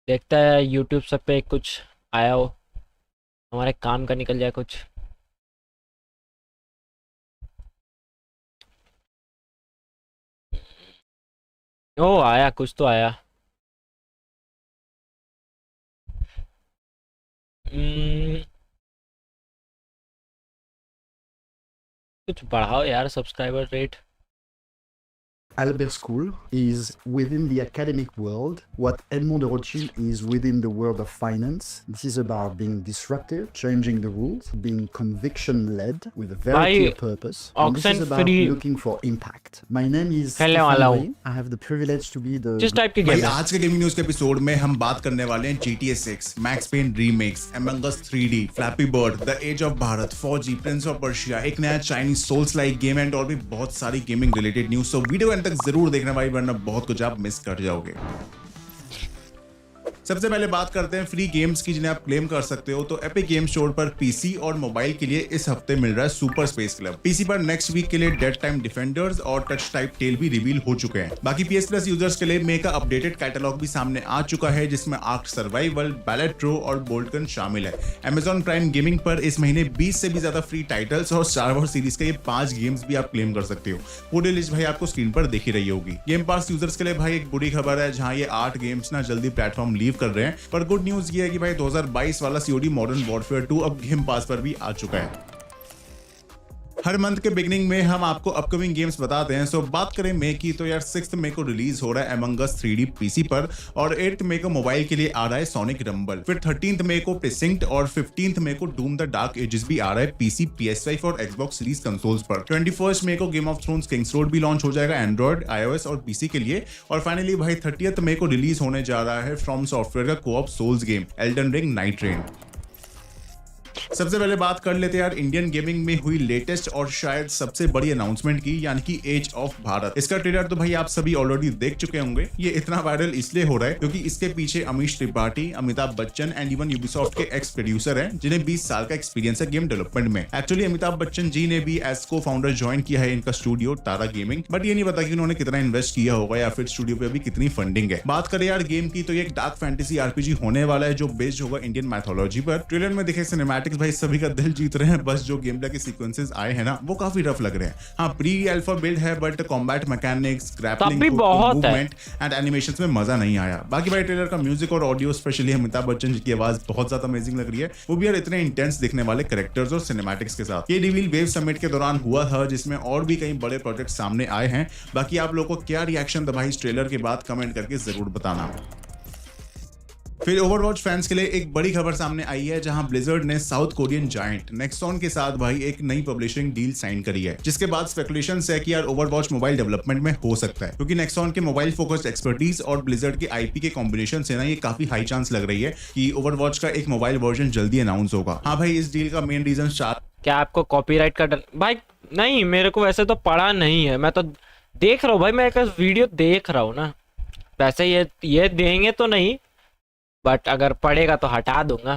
देखता है यूट्यूब सब पे कुछ आया हो, हमारे काम का निकल जाए कुछ। ओ आया, कुछ तो आया। कुछ बढ़ाओ यार subscriber rate. Albert School is within the academic world what Edmond de Rothschild is within the world of finance. This is about being disruptive, changing the rules, being conviction-led with a very clear purpose. And this is about looking for impact. My name is Stefan. I have the privilege to be the... किस type की game है? आज के gaming news के episode में हम बात करने वाले हैं GTA 6, Max Payne remakes, Among Us 3D, Flappy Bird, The Age of Bharat, 4G, Prince of Persia, एक नया Chinese souls like game and और भी बहुत सारी gaming related news. So video तक जरूर देखना भाई, वरना बहुत कुछ आप मिस कर जाओगे। सबसे पहले बात करते हैं फ्री गेम्स की जिन्हें आप क्लेम कर सकते हो। तो एपिक गेम स्टोर पर पीसी और मोबाइल के लिए इस हफ्ते मिल रहा है सुपर स्पेस क्लब। पीसी पर नेक्स्ट वीक के लिए डेड टाइम डिफेंडर्स और टच टाइप टेल भी रिवील हो चुके हैं। बाकी PS Plus यूजर्स के लिए मे का अपडेटेड कैटलॉग भी सामने आ चुका है, जिसमें आर्क सर्वाइवल, बैलेट्रो और बोल्टगन शामिल है। Amazon प्राइम गेमिंग पर इस महीने 20 से भी ज्यादा फ्री टाइटल्स और स्टार वॉर सीरीज के ये 5 गेम्स भी आप क्लेम कर सकते हो। पूरी लिस्ट भाई आपको स्क्रीन पर दिख ही रही होगी। गेम पास यूजर्स के लिए भाई एक बुरी खबर है, जहां ये 8 गेम्स ना जल्दी प्लेटफॉर्म लीव कर रहे हैं। पर गुड न्यूज ये है कि भाई 2022 वाला COD मॉडर्न वॉरफेयर 2 अब गेम पास पर भी आ चुका है। हर मंथ के बिगनिंग में हम आपको अपकमिंग गेम्स बताते हैं। सो बात करें मई की, तो यार 6 मई को रिलीज हो रहा है Among Us 3D पीसी पर, और 8 मई को मोबाइल के लिए आ रहा है सोनिक रंबल। फिर 13 मई को प्रिसिंक्ट और 15 मई को डूम द डार्क एजेस भी आ रहा है पीसी, PS5 और Xbox सीरीज कंसोल्स पर। 21 मई को game of thrones Kings road भी लॉन्च हो जाएगा एंड्रॉइड, iOS और पीसी के लिए। और फाइनली भाई 30 मई को रिलीज होने जा रहा है फ्रॉम सॉफ्टवेयर का co-op souls game Elden Ring Nightreign. सबसे पहले बात कर लेते हैं यार इंडियन गेमिंग में हुई लेटेस्ट और शायद सबसे बड़ी अनाउंसमेंट की, यानी कि एज ऑफ भारत। इसका ट्रेलर तो भाई आप सभी ऑलरेडी देख चुके होंगे। ये इतना वायरल इसलिए हो रहा है क्योंकि इसके पीछे Amish Tripathi, Amitabh Bachchan and even Ubisoft के एक्स प्रोड्यूसर हैं, जिन्हें 20 साल का एक्सपीरियंस है गेम डेवलपमेंट में। एक्चुअली अमिताभ बच्चन जी ने भी एज को फाउंडर ज्वाइन किया है इनका स्टूडियो तारा गेमिंग, बट ये नहीं पता कि उन्होंने कितना इन्वेस्ट किया होगा या फिर स्टूडियो पे अभी कितनी फंडिंग है। बात करें यार गेम की, तो ये एक डार्क फैंटेसी RPG होने वाला है जो बेस्ड होगा इंडियन मैथोलॉजी पर। ट्रेलर में दिखे सिनेमैटिक्स भाई सभी का दिल जीत रहे हैं, बस जो गेम प्ले के सीक्वेंसेस आए हैं ना वो काफी रफ लग रहे हैं। हाँ, प्री अल्फा बिल्ड है, but combat mechanics, grappling, movement and animations में मजा नहीं आया। बाकी भाई ट्रेलर का म्यूजिक और ऑडियो, स्पेशली अमिताभ बच्चन जी की आवाज बहुत ज्यादा अमेजिंग लग रही है, वो भी यार इतने इंटेंस दिखने वाले कैरेक्टर्स और सिनेमैटिक्स के साथ। ये रिवील वेव समिट के दौरान हुआ था, जिसमें और भी कई बड़े प्रोजेक्ट सामने आए हैं। बाकी आप लोगों को क्या रिएक्शन था भाई इस ट्रेलर के बाद, कमेंट करके जरूर बताना। फिर ओवरवॉच फैंस के लिए एक बड़ी खबर सामने आई है, जहां ब्लिजर्ड ने साउथ कोरियन जायंट नेक्सॉन के साथ भाई एक नई पब्लिशिंग डील साइन करी है, जिसके बाद स्पेकुलेशंस है कि यार ओवरवॉच मोबाइल डेवलपमेंट में हो सकता है, क्योंकि नेक्सॉन के मोबाइल फोकस्ड एक्सपर्टीज और ब्लिजर्ड के IP के कॉम्बिनेशन से ना ये काफी हाई चांस लग रही है कि ओवरवॉच का एक मोबाइल वर्जन जल्दी अनाउंस होगा। हाँ भाई, इस डील का मेन रीजन क्या आपको कॉपीराइट का डर? भाई नहीं, मेरे को वैसे तो पड़ा नहीं है, मैं तो देख रहा हूँ भाई, मैं एक वीडियो देख रहा हूँ ना। वैसे ये देंगे तो नहीं, बट अगर पड़ेगा तो हटा दूंगा।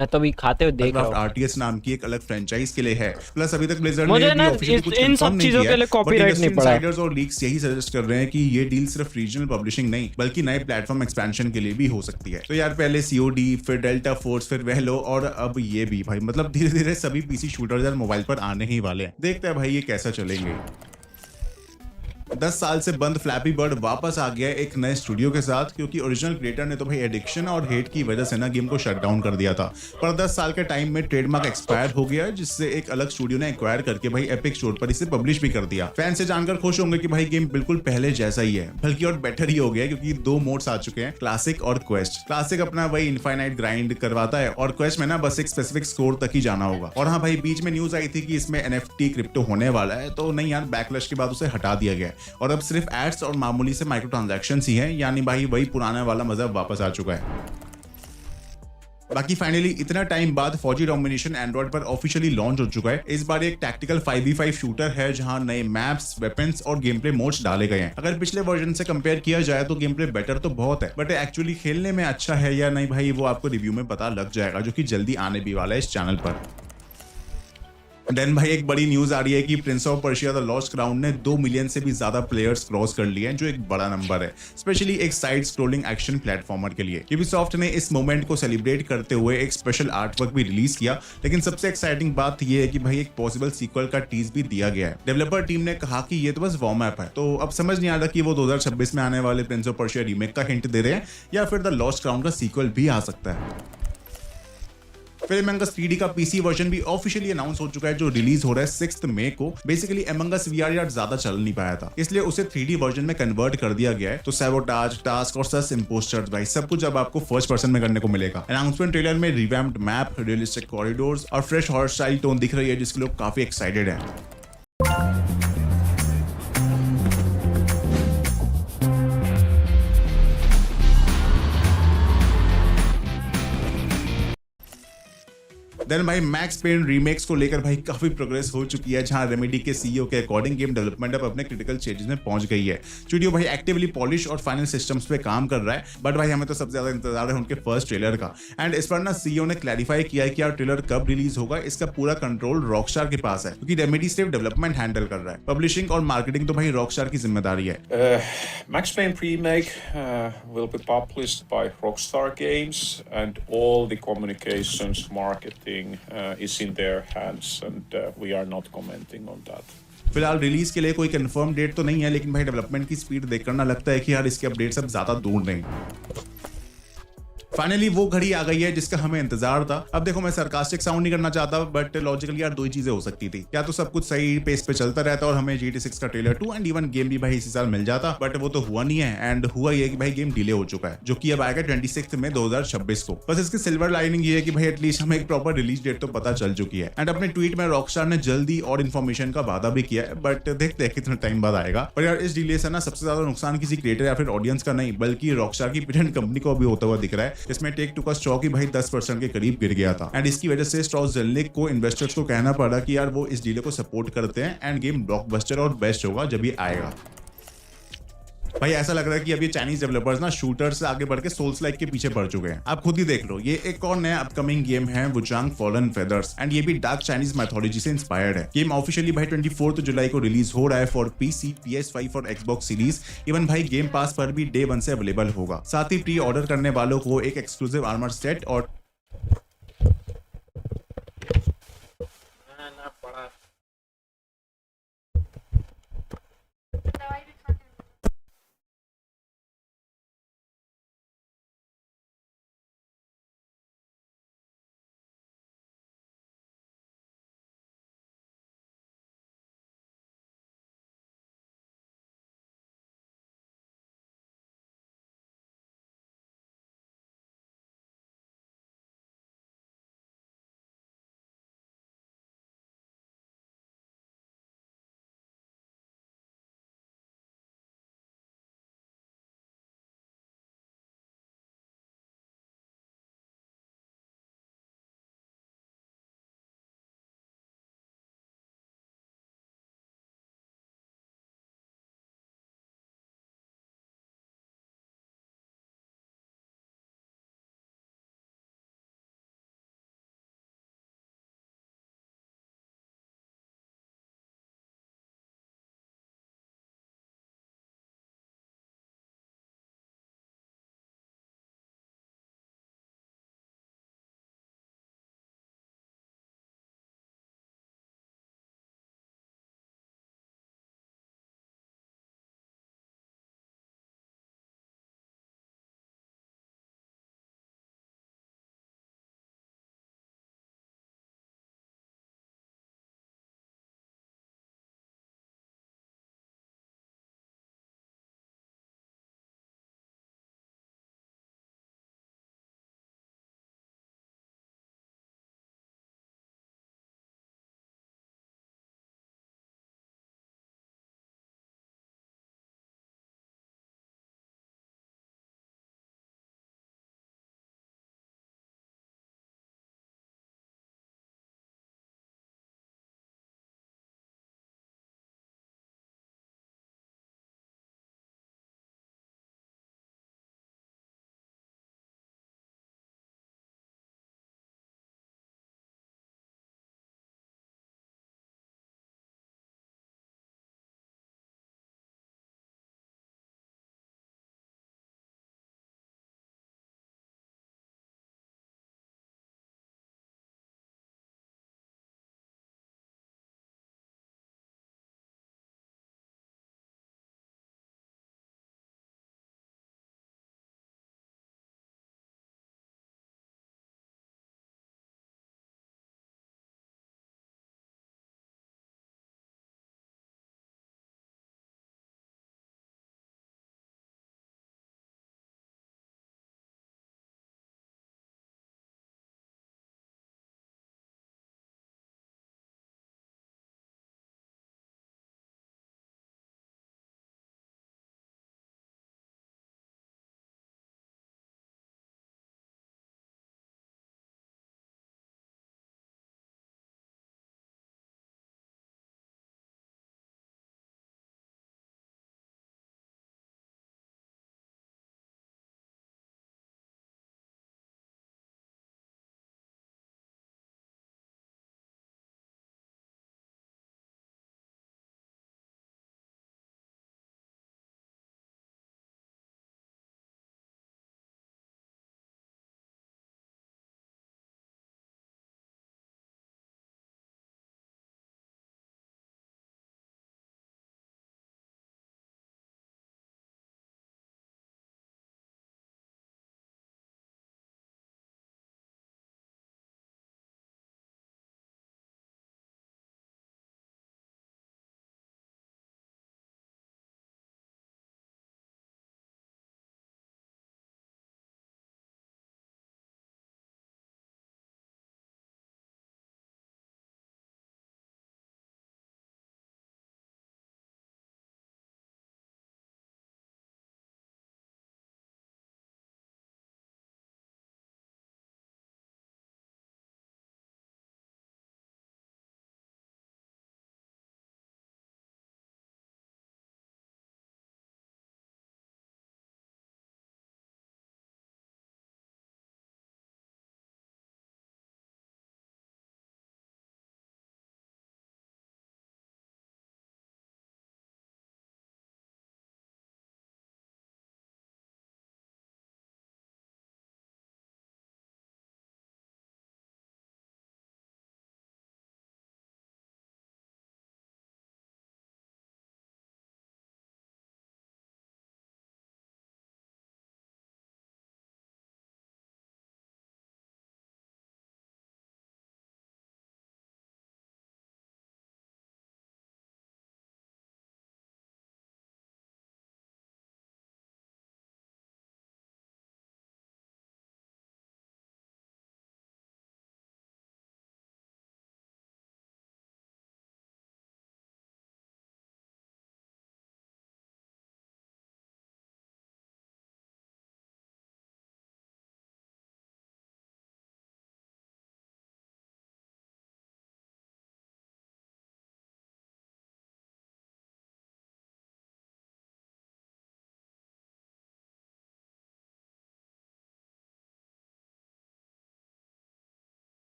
मैं तो भी खाते हुए देख रहा हूं। RTS नाम की एक अलग फ्रेंचाइज के लिए है। प्लस अभी तक ब्लिजर्ड मुझे ने कुछ इन सब चीजों के लिए कॉपीराइट नहीं पड़ा है। और लीक्स यही सजेस्ट कर रहे हैं कि ये डील सिर्फ रीजनल पब्लिशिंग नहीं बल्कि नए प्लेटफॉर्म एक्सपेंशन के लिए भी हो सकती है। तो यार पहले COD, फिर डेल्टा फोर्स, फिर वेहलो और अब ये भी भाई, मतलब धीरे धीरे सभी PC शूटर्स यार मोबाइल पर आने ही वाले हैं। देखते हैं भाई ये कैसा चलेंगे। 10 साल से बंद फ्लैपी बर्ड वापस आ गया है एक नए स्टूडियो के साथ, क्योंकि ओरिजिनल क्रिएटर ने तो भाई एडिक्शन और हेट की वजह से ना गेम को शट डाउन कर दिया था। पर 10 साल के टाइम में ट्रेडमार्क एक्सपायर हो गया, जिससे एक अलग स्टूडियो ने एक्वायर करके भाई एपिक स्टोर पर इसे पब्लिश भी कर दिया। फैन से जानकर खुश होंगे कि भाई गेम बिल्कुल पहले जैसा ही है, बल्कि और बेटर ही हो गया, क्योंकि 2 मोड्स आ चुके हैं, क्लासिक और क्वेस्ट। क्लासिक अपना वही इनफाइनाइट ग्राइंड करवाता है और क्वेस्ट में ना बस एक स्पेसिफिक स्कोर तक ही जाना होगा। और हाँ भाई, बीच में न्यूज आई थी कि इसमें NFT क्रिप्टो होने वाला है, तो नहीं यार, बैकलैश के बाद उसे हटा दिया गया और अब सिर्फ एड्स और मामूली से माइक्रो ट्रांजैक्शन ही है, यानी भाई वही पुराना वाला मजा वापस आ चुका है। बाकी फाइनली इतना टाइम बाद फौजी डोमिनेशन एंड्रॉइड पर ऑफिशियली लॉन्च हो चुका है। इस बार एक टैक्टिकल 5v5 शूटर है, जहां नए मैप्स, वेपन्स और गेम प्ले मोड्स डाले गए हैं। अगर पिछले वर्जन से कंपेयर किया जाए तो गेम प्ले बेटर तो बहुत है, बट एक्चुअली खेलने में अच्छा है या नहीं भाई, वो आपको रिव्यू में पता लग जाएगा, जो कि जल्दी आने भी वाला है इस चैनल पर। देन भाई एक बड़ी न्यूज आ रही है कि Prince of Persia the lost crown ने 2 मिलियन से भी ज्यादा प्लेयर्स क्रॉस कर लिए हैं, जो एक बड़ा नंबर है, स्पेशली एक साइड स्क्रोलिंग एक्शन प्लेटफॉर्मर के लिए। यूबीसॉफ्ट ने इस मोमेंट को सेलिब्रेट करते हुए एक स्पेशल आर्ट वर्क भी रिलीज किया, लेकिन सबसे एक्साइटिंग बात यह है कि भाई एक पॉसिबल सीक्वल का टीज भी दिया गया है। डेवलपर टीम ने कहा कि ये तो बस वार्म अप है, तो अब समझ नहीं आ रहा कि वो 2026 में आने वाले प्रिंस ऑफ पर्शिया रीमेक का हिंट दे रहे हैं या फिर द लॉस्ट क्राउन का सीक्वल भी आ सकता है। फिर Among Us 3D का पीसी वर्जन भी ऑफिशियली अनाउंस हो चुका है, जो रिलीज हो रहा है 6 मई को। बेसिकली Among Us VR यार ज्यादा चल नहीं पाया था, इसलिए उसे 3D वर्जन में कन्वर्ट कर दिया गया है। तो सैबोटाज, टास्क और सस इम्पोस्टर्स भाई सब कुछ अब आपको फर्स्ट पर्सन में करने को मिलेगा। अनाउंसमेंट ट्रेलर में रिवैम्प्ड मैप, रियलिस्टिक कॉरिडोर्स और फ्रेश हॉरर स्टाइल टोन दिख रही है, जिसके लोग काफी एक्साइटेड हैं। देन भाई मैक्स पेन रीमेक्स को लेकर भाई काफी प्रोग्रेस हो चुकी है, जहां रेमेडी के सीईओ के अकॉर्डिंग गेम डेवलपमेंट अब अपने क्रिटिकल स्टेजेस में पहुंच गई है। स्टूडियो भाई एक्टिवली पॉलिश और फाइनल सिस्टम्स पे काम कर रहा है, बट भाई हमें तो सबसे ज्यादा इंतजार है उनके फर्स्ट ट्रेलर का। एंड इस पर ना सीईओ ने क्लैरिफाई किया है कि यार ट्रेलर कब रिलीज होगा, इसका पूरा कंट्रोल रॉकस्टार के पास है, क्योंकि रेमेडी सिर्फ डेवलपमेंट हैंडल कर रहा है। पब्लिशिंग और मार्केटिंग तो भाई रॉकस्टार की जिम्मेदारी है। Max Payne remake will be published by Rockstar Games, and all the communications, marketing is in their hands, and we are not commenting on that. फिलहाल रिलीज के लिए कोई कंफर्म डेट तो नहीं है, लेकिन भाई डेवलपमेंट की स्पीड देखकर ना लगता है कि यार इसके अपडेट्स अब ज्यादा दूर नहीं। फाइनली वो घड़ी आ गई है जिसका हमें इंतजार था। अब देखो, मैं सरकास्टिक साउंड नहीं करना चाहता, बट लॉजिकली यार 2 ही चीजें हो सकती थी। या तो सब कुछ सही पेस पे चलता रहता और हमें GTA 6 का ट्रेलर 2 एंड इवन गेम भी भाई इसी साल मिल जाता, बट वो तो हुआ नहीं है। एंड हुआ ये कि भाई गेम डिले हो चुका है, जो कि अब आएगा 26 में 2026 को। बस इसकी सिल्वर लाइनिंग ये है कि भाई एटलीस्ट हमें एक प्रॉपर रिलीज डेट तो पता चल चुकी है। एंड अपने ट्वीट में रॉकस्टार ने जल्दी और इन्फॉर्मेशन का वादा भी किया है, बट देखते हैं कितने टाइम बाद आएगा। पर यार इस डिले से ना सबसे ज्यादा नुकसान किसी क्रिएटर या फिर ऑडियंस का नहीं, बल्कि रॉकस्टार की पेरेंट कंपनी को भी होता हुआ दिख रहा है, जिसमें टेक-2 का स्टॉक ही भाई 10% के करीब गिर गया था। एंड इसकी वजह से स्ट्रॉस जेलनिक को इन्वेस्टर्स को कहना पड़ा कि यार वो इस डीले को सपोर्ट करते हैं एंड गेम ब्लॉकबस्टर और बेस्ट होगा जब ये आएगा। भाई ऐसा लग रहा है कि अब ये चाइनीज डेवलपर्स ना शूटर से आगे बढ़ के सोल्स लाइक के पीछे पड़ चुके हैं। आप खुद ही देख लो, ये एक और नया अपकमिंग गेम है वुचांग फॉलन फेदर्स, एंड ये भी डार्क चाइनीज मैथोलॉजी से इंस्पायर्ड है। गेम ऑफिशियली भाई 24 जुलाई को रिलीज हो रहा है फॉर PC, PS5 और Xbox सीरीज। इवन भाई गेम पास पर भी डे 1 से अवेलेबल होगा। साथ ही प्री ऑर्डर करने वालों को एक एक्सक्लूसिव आर्मर सेट और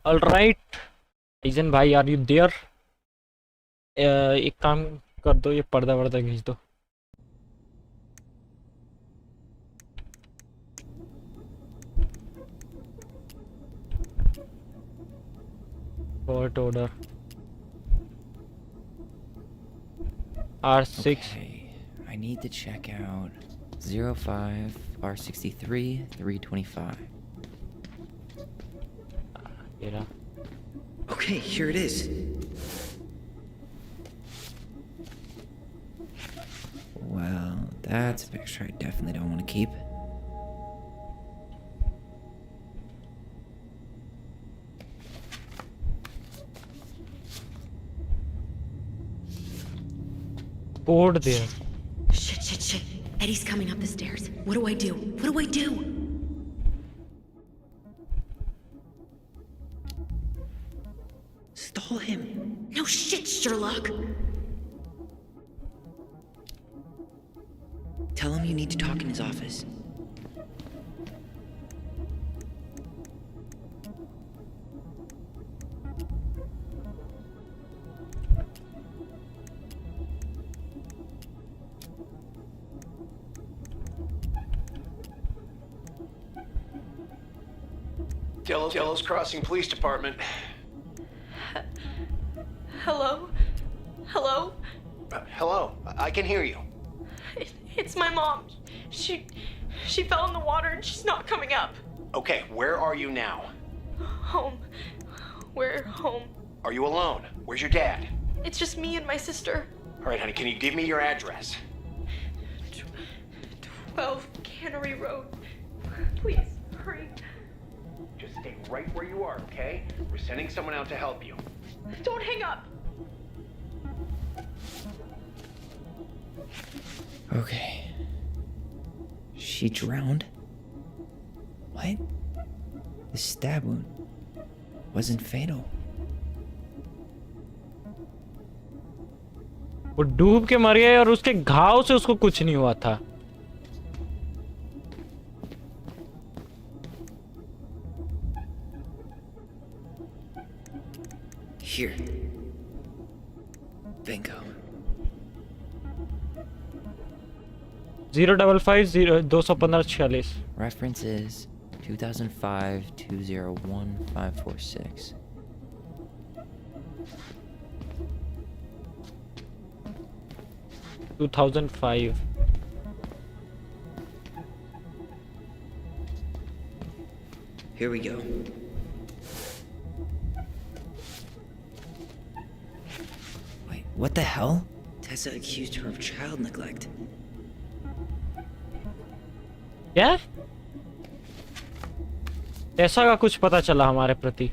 ऑलराइट ईजन भाई, आर यू देयर? एक काम कर दो, ये पर्दा वर्दा खींच दो। Court order. R6. Okay, I need to check out 05 R63 325. Yeah. Okay, here it is. Well, that's a picture I definitely don't want to keep. Code there. Shit. Eddie's coming up the stairs. What do I do? What do I do? Stall him. No shit, Sherlock. Tell him you need to talk in his office. Delos Crossing Police Department. Hello? Hello? Hello, I can hear you. It's my mom. She fell in the water and she's not coming up. Okay, where are you now? Home. We're home. Are you alone? Where's your dad? It's just me and my sister. All right, honey, can you give me your address? 12 Cannery Road. Please, hurry. Just stay right where you are, okay? We're sending someone out to help you. Don't hang up. Okay. She drowned? What? The stab wound wasn't fatal. वो डूब के मर गया और उसके घाव से उसको कुछ नहीं हुआ था। Here. Bingo. 055021546. Reference is 2005-201-546. Two 2005. Here we go. Wait, what the hell? Tessa accused her of child neglect. क्या? ऐसा का कुछ पता चला हमारे प्रति?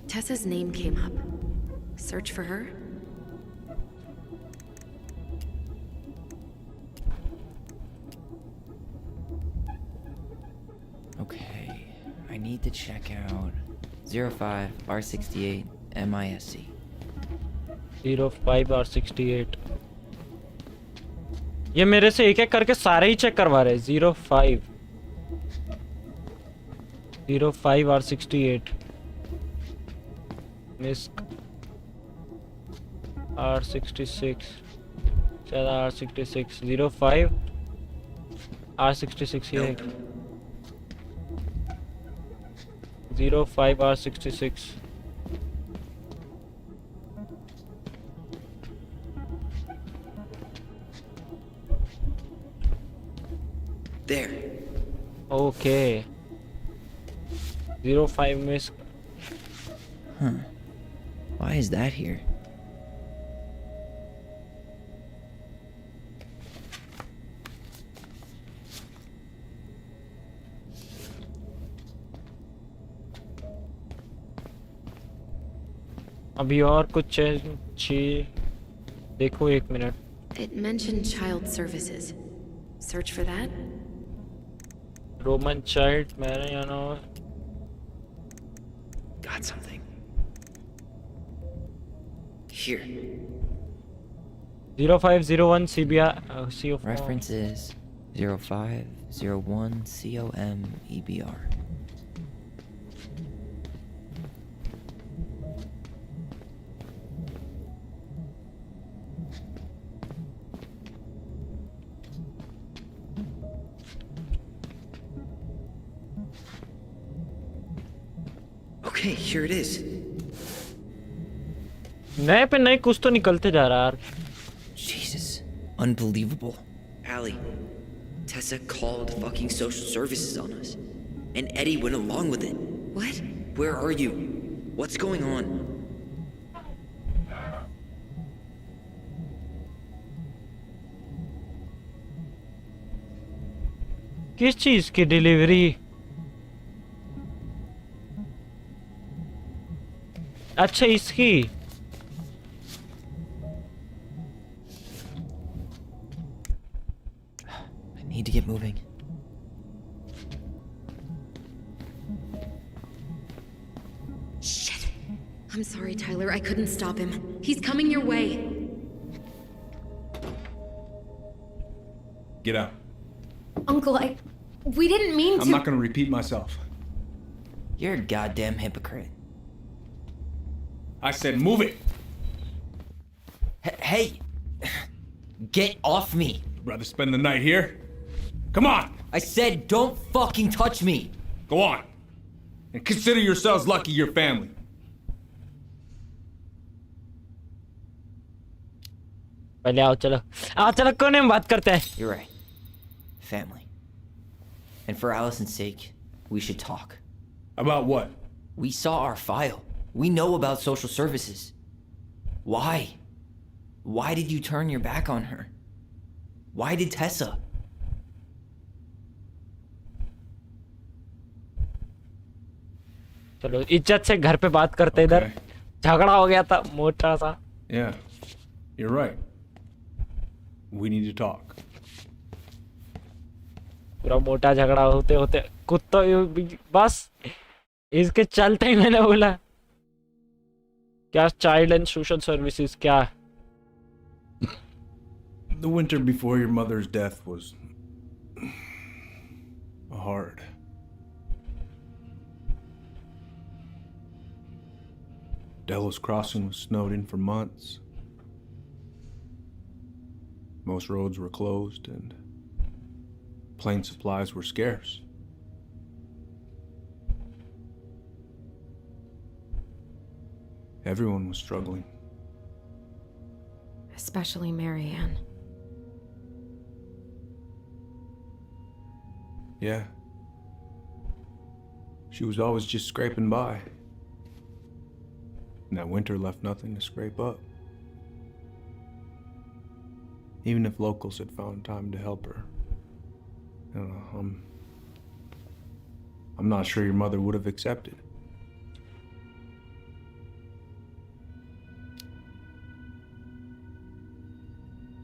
Tessa's name came up. Search for her? Okay, I need to check out 05 R68 MISC. 05 R68. ये मेरे से एक एक करके सारे ही चेक करवा रहे हैं। 05 R68 मिस्क R66 ज़्यादा R66 05 R66 ये 05 R66 There. Okay. 05 miss. Huh. Why is that here? अभी और कुछ चाहिए देखो एक minute. It mentioned child services. Search for that? Roman child, मैंने you know. Got something. Here. 0501 CBR CO4. Reference is 0501 COMEBR. Okay, here it is. नए पे नए कुछ तो निकलते जा रहा है यार. Jesus. Unbelievable. Allie, Tessa called fucking social services on us. And Eddie went along with it. What? Where are you? What's going on? किस चीज की डिलीवरी? अच्छा इसकी. I need to get moving. Shit. I'm sorry, Tyler. I couldn't stop him. He's coming your way. Get out. Uncle, we didn't mean to. I'm not gonna repeat myself. You're a goddamn hypocrite. I said move it. Hey! Get off me! Rather spend the night here? Come on! I said don't fucking touch me! Go on. And consider yourselves lucky you're family. पहले आओ चलो कौन है, हम बात करते हैं. You're right. Family. And for Allison's sake, we should talk. About what? We saw our file. We know about social services. Why? Why did you turn your back on her? Why did Tessa? चलो इज्जत से घर पे बात करते. इधर झगड़ा हो गया था मोटा सा. Yeah, you're right. We need to talk. पूरा मोटा झगड़ा होते होते कुत्ता बस इसके चलते ही मैंने बोला क्या चाइल्ड एंड सोशल सर्विसेज क्या. The winter before your mother's death was hard. Delos Crossing was snowed in for months. Most roads were closed and plane supplies were scarce. Everyone was struggling. Especially Marianne. Yeah. She was always just scraping by. And that winter left nothing to scrape up. Even if locals had found time to help her. I don't know, I'm not sure your mother would have accepted.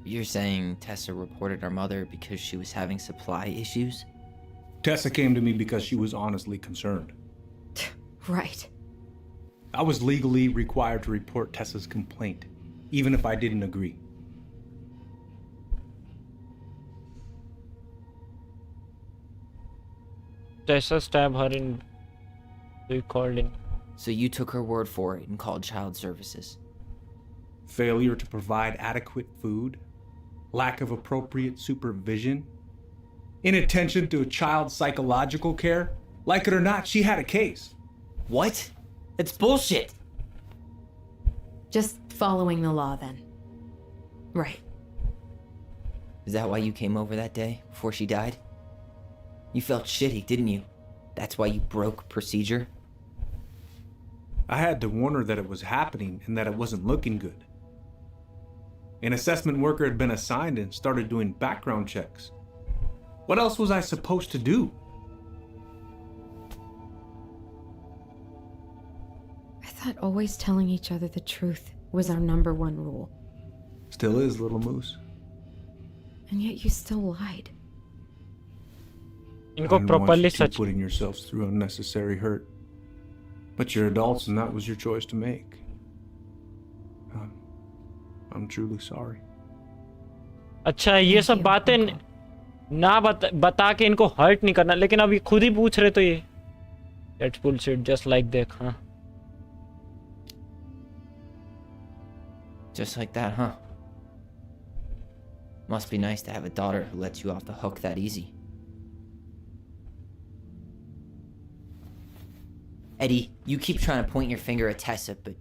You're saying Tessa reported our mother because she was having supply issues? Tessa came to me because she was honestly concerned. Right. I was legally required to report Tessa's complaint, even if I didn't agree. Tessa stabbed her in. We called in. So you took her word for it and called child services? Failure to provide adequate food, lack of appropriate supervision, inattention to a child's psychological care. Like it or not, she had a case. What? That's bullshit! Just following the law then. Right. Is that why you came over that day, before she died? You felt shitty, didn't you? That's why you broke procedure? I had to warn her that it was happening and that it wasn't looking good. An assessment worker had been assigned and started doing background checks. What else was I supposed to do? I thought always telling each other the truth was our #1 rule. Still is, little moose. And yet you still lied. I didn't want you two putting yourselves through unnecessary hurt. But you're adults and that was your choice to make. I'm truly sorry. अच्छा ये सब बातें ना बता के इनको hurt नहीं करना, लेकिन अब ये खुद ही पूछ रहे तो ये That's bullshit, just like that, huh? Just like that, huh? Must be nice to have a daughter who lets you off the hook that easy. Eddie, you keep trying to point your finger at Tessa, but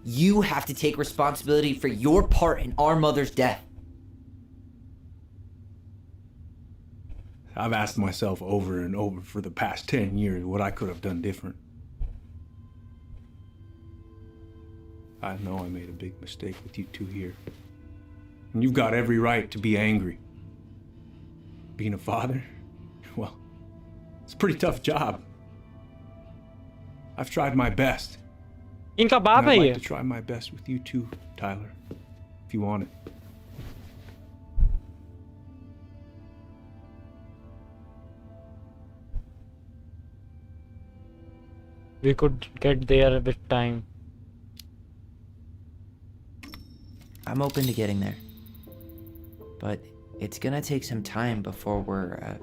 you have to take responsibility for your part in our mother's death. I've asked myself over and over for the past 10 years what I could have done different. I know I made a big mistake with you two here. And you've got every right to be angry. Being a father, well, it's a pretty tough job. I've tried my best. इनका बाप है I'd ये. like to try my best with you too, Tyler, if you want it. We could get there with time. I'm open to getting there. But it's gonna take some time before we're a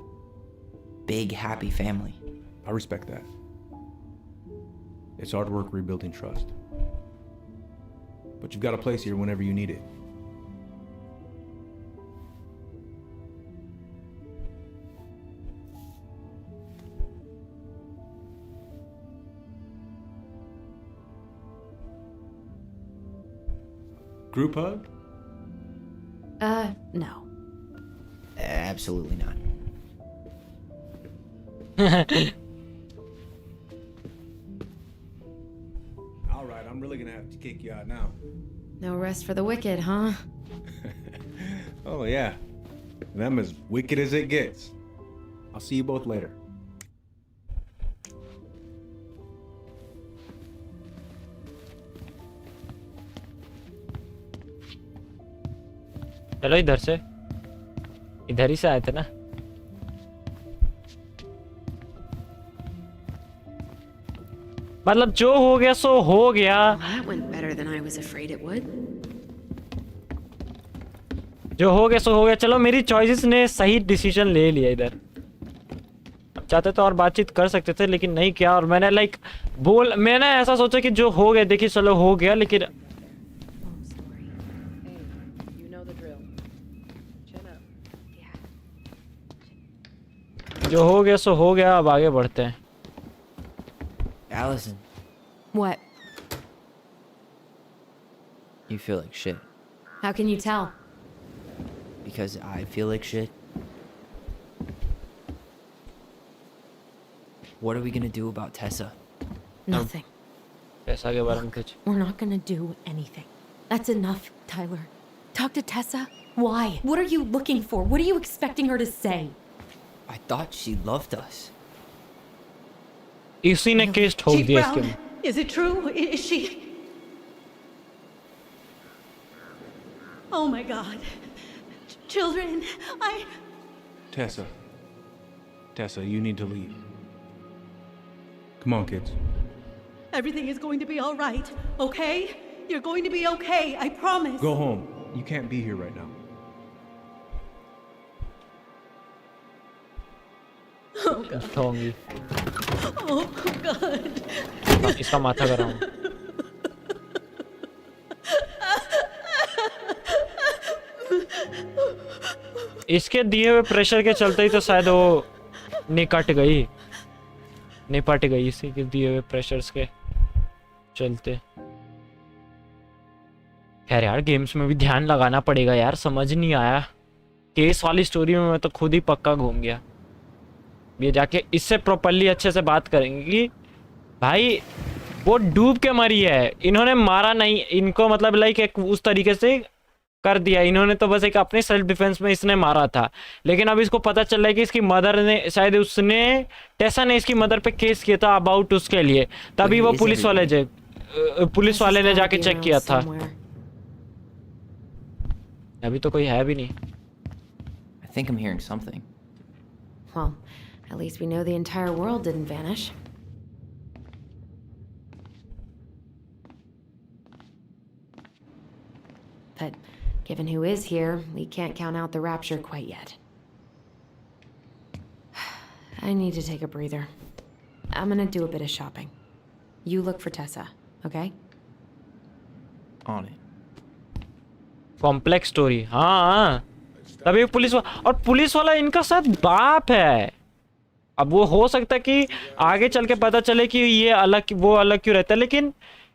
big, happy family. I respect that. It's hard work rebuilding trust. But you've got a place here whenever you need it. Group hug? No. Absolutely not. All right, I'm really gonna have to kick you out now. No rest for the wicked, huh? Oh yeah, them as wicked as it gets. I'll see you both later. चलो इधर से, इधर ही से आए थे ना. मतलब जो हो गया सो हो गया. That went better than I was afraid it would. जो हो गया सो हो गया. चलो मेरी चॉइसेस ने सही डिसीजन ले लिया इधर. अब चाहते तो और बातचीत कर सकते थे लेकिन नहीं किया. और मैंने मैंने ऐसा सोचा कि जो हो गया देखिए चलो हो गया, लेकिन जो हो गया सो हो गया. अब आगे बढ़ते हैं. Allison, What? you feel like shit. How can you tell? Because I feel like shit. What are we gonna do about Tessa? Nothing. पैसा के बारे में कुछ. We're not gonna do anything. That's enough, Tyler. Talk to Tessa? Why? What are you looking for? What are you expecting her to say? I thought she loved us. इसी ने case ठोक Chief दिया Brown, इसके. is it true? Is she? Oh my God. Children, Tessa, you need to leave. Come on, kids. Everything is going to be all right, okay? You're going to be okay, I promise. Go home. You can't be here right now. Oh God. ठोंगी. Oh God. इसका माथा कराऊं. इसके दिए हुए pressure के चलते ही तो शायद वो निपट गई इसी के दिए हुए प्रेशर्स के चलते. खैर यार गेम्स में भी ध्यान लगाना पड़ेगा यार. समझ नहीं आया केस वाली स्टोरी में. मैं तो खुद ही पक्का घूम गया. ये जाके इससे प्रॉपर्ली अच्छे से बात करेंगे कि भाई वो डूब के मरी है. इन्होंने मारा नहीं इनको, मतलब लाइक एक उस तरीके से कर दिया इन्होंने तो बस एक अपने सेल्फ डिफेंस में इसने मारा था. लेकिन अब इसको पता चल रहा है कि इसकी मदर ने शायद टेसा ने इसकी मदर पे केस किया था अबाउट उसके लिए. तभी वो पुलिस वाले ने जाके चेक किया था. अभी तो कोई है भी नहीं. I think I'm hearing something. Well, at least we know the entire world didn't vanish. But Given who is here, we can't count out the rapture quite yet. I need to take a breather. I'm gonna do a bit of shopping. You look for Tessa, okay? On it. Complex story, हाँ तभी और police वाला इनका शायद बाप है। अब वो हो सकता है कि आगे चल के पता चले कि ये अलग वो अलग क्यों रहता है, लेकिन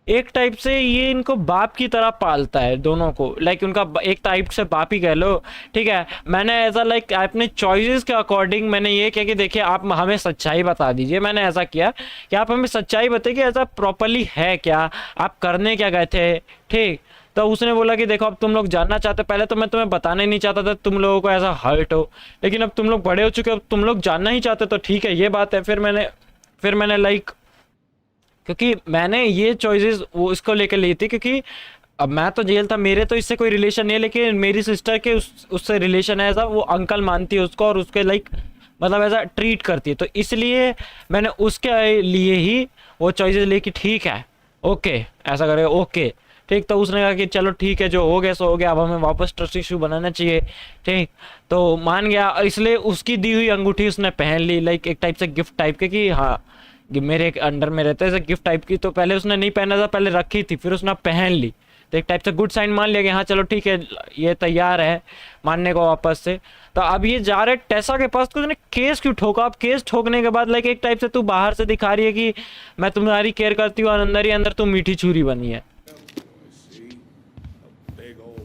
एक टाइप से ये इनको बाप की तरह पालता है दोनों को। लाइक उनका एक टाइप से बाप ही कह लो, ठीक है। मैंने ऐसा लाइक अपने चॉइसेस के अकॉर्डिंग मैंने ये किया कि देखिए आप हमें सच्चाई बता दीजिए। मैंने ऐसा किया कि आप हमें सच्चाई बताइए कि ऐसा प्रॉपरली है क्या, आप करने क्या गए थे, ठीक। तो उसने बोला कि देखो अब तुम लोग जानना चाहते, पहले तो मैं तुम्हें बताना ही नहीं चाहता था तुम लोगों को ऐसा हर्ट हो, लेकिन अब तुम लोग बड़े हो चुके हो, तुम लोग जानना ही चाहते तो ठीक है, ये बात है। फिर मैंने लाइक, क्योंकि मैंने ये चॉइसेस वो इसको लेकर ली थी, क्योंकि अब मैं तो जेल था, मेरे तो इससे कोई रिलेशन नहीं है, लेकिन मेरी सिस्टर के उससे रिलेशन है ऐसा, वो अंकल मानती है उसको और उसके लाइक मतलब ऐसा ट्रीट करती है। तो इसलिए मैंने उसके लिए ही वो चॉइसेस ली कि ठीक है ओके ऐसा करेगा, ओके ठीक। तो उसने कहा कि चलो ठीक है, जो हो गया सो हो गया, अब हमें वापस ट्रस्ट इशू बनाना चाहिए, ठीक। तो मान गया, इसलिए उसकी दी हुई अंगूठी उसने पहन ली, लाइक एक टाइप से गिफ्ट टाइप के कि हाँ मेरे अंडर में रहता है, ऐसे गिफ्ट टाइप की। तो पहले उसने नहीं पहना था, पहले रखी थी, फिर उसने पहन ली, तो एक टाइप से गुड साइन मान लिया कि हाँ चलो ठीक है ये तैयार है मानने को वापस से। तो अब ये जा रहे टेसा के पास, तो उसने केस क्यों ठोका। अब केस ठोकने के बाद लाइक एक टाइप से तू बाहर से दिखा रही है कि मैं तुम्हारी केयर करती हूँ और अंदर ही अंदर तू मीठी छुरी बनी है।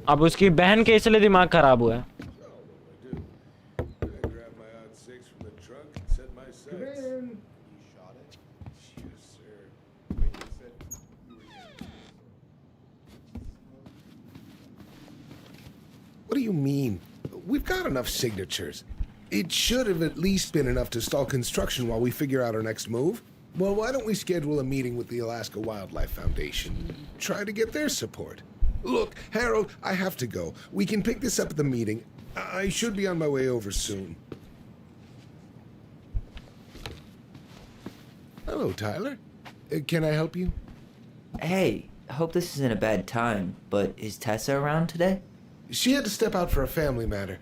अब उसकी बहन के इसलिए दिमाग खराब हुआ है। What do you mean? We've got enough signatures. It should have at least been enough to stall construction while we figure out our next move. Well, why don't we schedule a meeting with the Alaska Wildlife Foundation? Try to get their support. Look, Harold, I have to go. We can pick this up at the meeting. I should be on my way over soon. Hello, Tyler. Can I help you? Hey, I hope this isn't a bad time, but is Tessa around today? She had to step out for a family matter.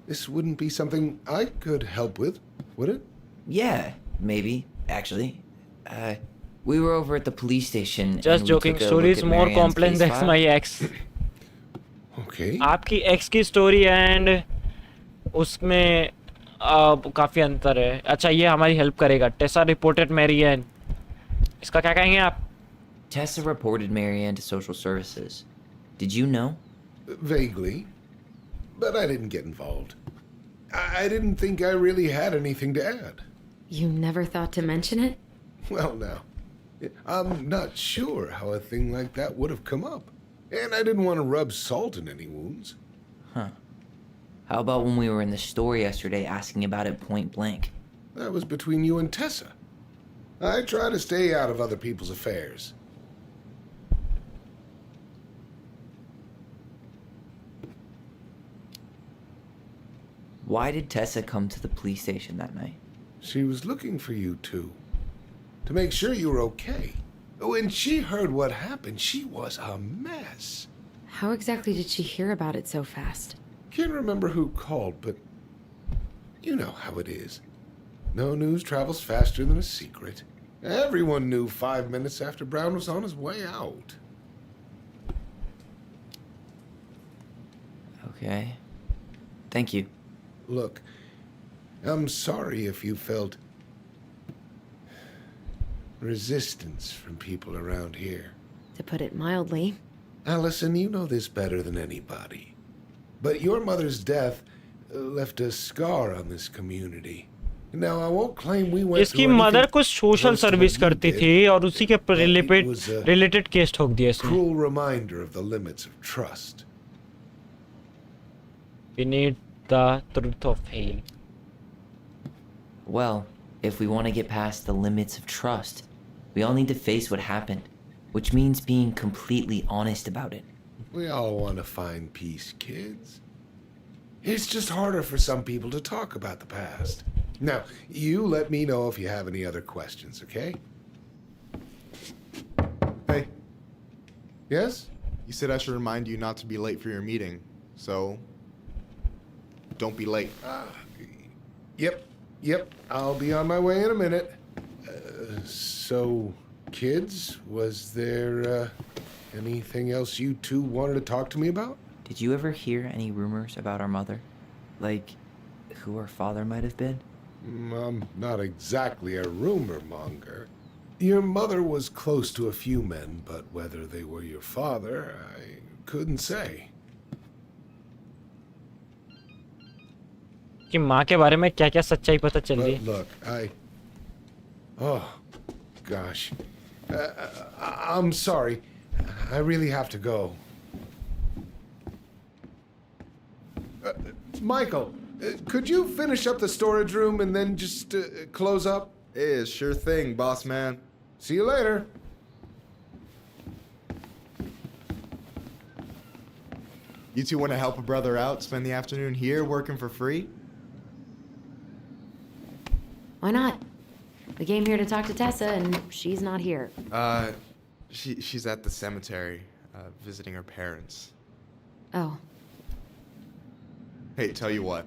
This wouldn't be something I could help with, would it? Yeah, maybe, actually. We were over at the police station. Just joking. Story is more complex than my ex. Okay. आपकी x की story and उसमें काफी अंतर है। अच्छा ये हमारी help करेगा। टेसा रिपोर्टेड मैरियन, इसका क्या कहेंगे आप? Tessa reported Marianne to social services. Did you know? Vaguely, but I didn't get involved. I didn't think I really had anything to add. You never thought to mention it? Well, now, I'm not sure how a thing like that would have come up. And I didn't want to rub salt in any wounds. Huh. How about when we were in the store yesterday asking about it point blank? That was between you and Tessa. I try to stay out of other people's affairs. Why did Tessa come to the police station that night? She was looking for you two, to make sure you were okay. When she heard what happened, she was a mess. How exactly did she hear about it so fast? Can't remember who called, but you know how it is. No news travels faster than a secret. Everyone knew 5 minutes after Brown was on his way out. Okay. Thank you. Look, I'm sorry if you felt resistance from people around here. To put it mildly. Allison, you know this better than anybody. But your mother's death left a scar on this community. Now, I won't claim we went इसकी mother कुछ social service करती थी और उसी के related case ठोक दिया इसने. Cruel reminder of the limits of trust. We need the truth of hell. Well, if we want to get past the limits of trust, we all need to face what happened, which means being completely honest about it. We all want to find peace, kids. It's just harder for some people to talk about the past. Now, you let me know if you have any other questions, okay? Hey. Yes? You said I should remind you not to be late for your meeting, so don't be late. Yep. I'll be on my way in a minute. So, kids, was there anything else you two wanted to talk to me about? Did you ever hear any rumors about our mother? Like, who our father might have been? I'm not exactly a rumor monger. Your mother was close to a few men, but whether they were your father, I couldn't say. कि माँ के बारे में क्या-क्या सच्चाई पता चल रही है? Look, oh, gosh. I'm sorry. I really have to go. Michael, could you finish up the storage room and then just close up? Yeah, sure thing, boss man. See you later. You two want to help a brother out, spend the afternoon here working for free? Why not? We came here to talk to Tessa, and she's not here. She's at the cemetery, visiting her parents. Oh. Hey, tell you what.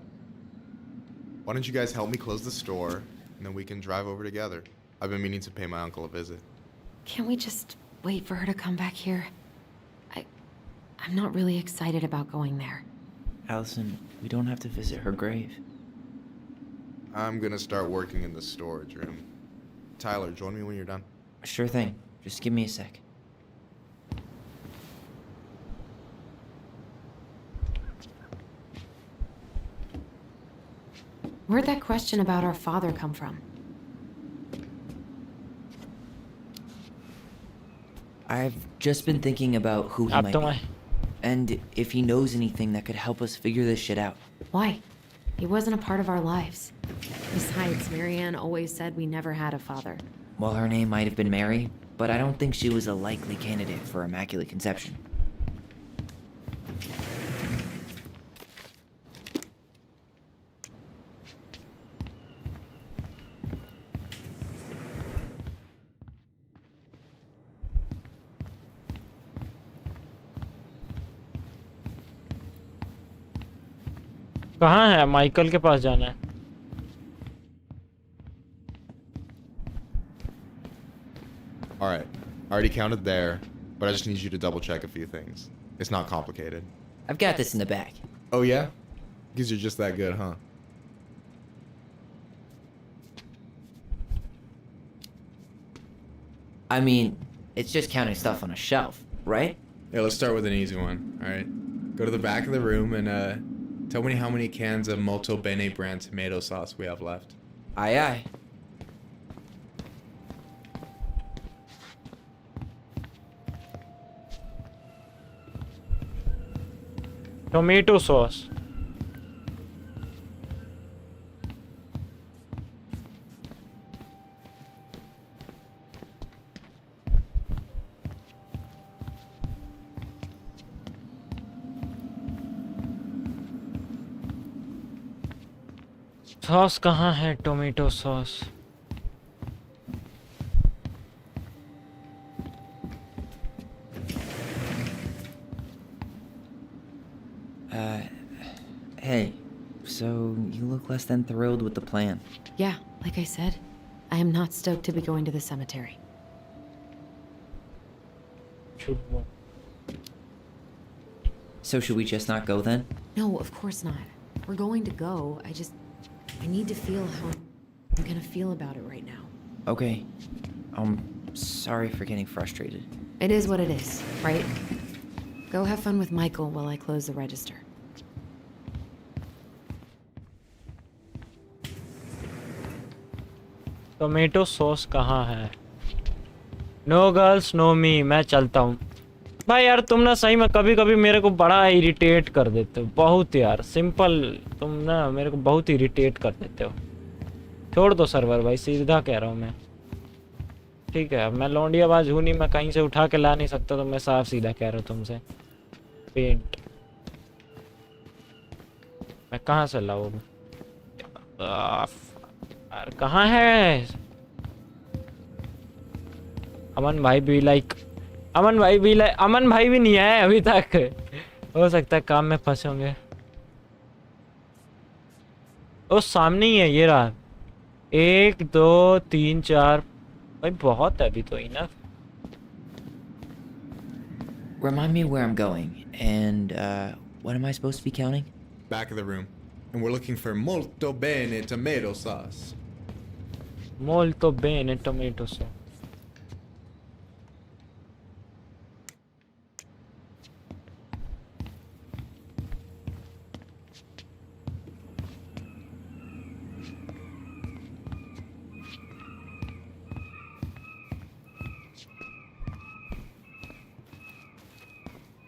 Why don't you guys help me close the store, and then we can drive over together. I've been meaning to pay my uncle a visit. Can't we just wait for her to come back here? I'm not really excited about going there. Allison, we don't have to visit her grave. I'm gonna start working in the storage room. Tyler, join me when you're done. Sure thing. Just give me a sec. Where'd that question about our father come from? I've just been thinking about who he might be. And if he knows anything that could help us figure this shit out. Why? He wasn't a part of our lives. Besides, Marianne always said we never had a father. Well, her name might have been Mary, but I don't think she was a likely candidate for Immaculate Conception. कहाँ है? Michael के पास जाना है। All right, I already counted there, but I just need you to double check a few things. It's not complicated. I've got this in the bag. Oh yeah? Because you're just that good, huh? I mean, it's just counting stuff on a shelf, right? Yeah, let's start with an easy one, alright? Go to the back of the room and tell me how many cans of Molto Bene brand tomato sauce we have left. Aye aye. Tomato sauce. Sauce कहाँ है? Tomato sauce. Hey, so you look less than thrilled with the plan. Yeah, like I said, I am not stoked to be going to the cemetery. So should we just not go then? No, of course not. We're going to go. I need to feel how I'm gonna feel about it right now. Okay. Sorry for getting frustrated. It is what it is, right? Go have fun with Michael while I close the register. Tomato sauce कहाँ है? No girls no मी, मैं चलता हूँ। भाई यार तुम ना सही में कभी कभी मेरे को बड़ा इरिटेट कर देते हो, बहुत यार। सिंपल तुम ना मेरे को बहुत इरिटेट कर देते हो। छोड़ दो सर्वर भाई, सीधा कह रहा हूँ मैं। ठीक है, मैं लौंडियाबाज हूँ नहीं, मैं कहीं से उठा के ला नहीं सकता, तो मैं साफ सीधा कह रहा हूँ तुमसे। पेंट मैं कहाँ से लाऊँ? यार कहाँ है? अमन भाई भी लाइक अमन भाई भी नहीं आए अभी तक। हो सकता है काम में फंसे होंगे। वो सामने ही है, ये रहा। 1 2 3 4 भाई बहुत है अभी तो enough. Remind me where I'm going, and what am I supposed to be counting? Back of the room. And we're looking for molto bene tomato sauce. Molto bene tomato sauce.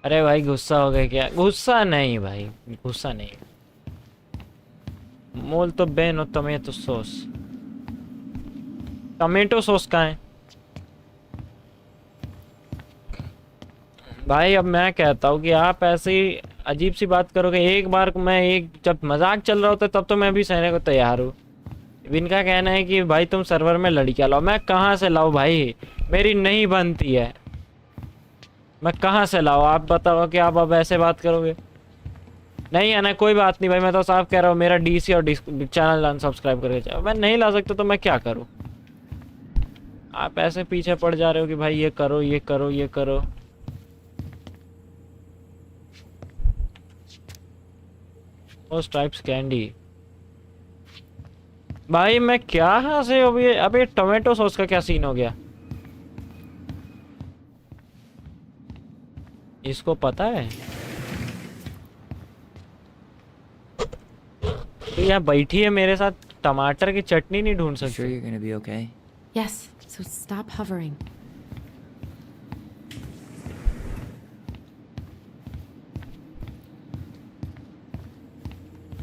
अरे भाई गुस्सा हो गया क्या? गुस्सा नहीं भाई, गुस्सा नहीं। मोल्तो बेनो टमेटो सॉस। टमेटो सॉस कहाँ है भाई? अब मैं कहता हूँ कि आप ऐसे ही अजीब सी बात करोगे। एक बार मैं जब मजाक चल रहा होता तब तो मैं भी सहने को तैयार हूँ। इनका कहना है कि भाई तुम सर्वर में लड़कियाँ लाओ। मैं कहाँ से लाऊं भाई? मेरी नहीं बनती है, मैं कहाँ से लाऊं? आप बताओ कि आप अब ऐसे बात करोगे? नहीं है ना, कोई बात नहीं भाई, मैं तो साफ कह रहा हूँ मेरा डीसी और चैनल अनसब्सक्राइब करके जाओ। मैं नहीं ला सकता तो मैं क्या करूँ? आप ऐसे पीछे पड़ जा रहे हो कि भाई ये करो ये करो ये करो। ओ स्ट्राइप्स कैंडी भाई मैं क्या से अब ये टोमेटो सॉस का क्या सीन हो गया? इसको पता है? तो यहाँ बैठी है मेरे साथ, टमाटर की चटनी नहीं ढूंढ सकती? Sure you're gonna be okay? Yes, so stop hovering.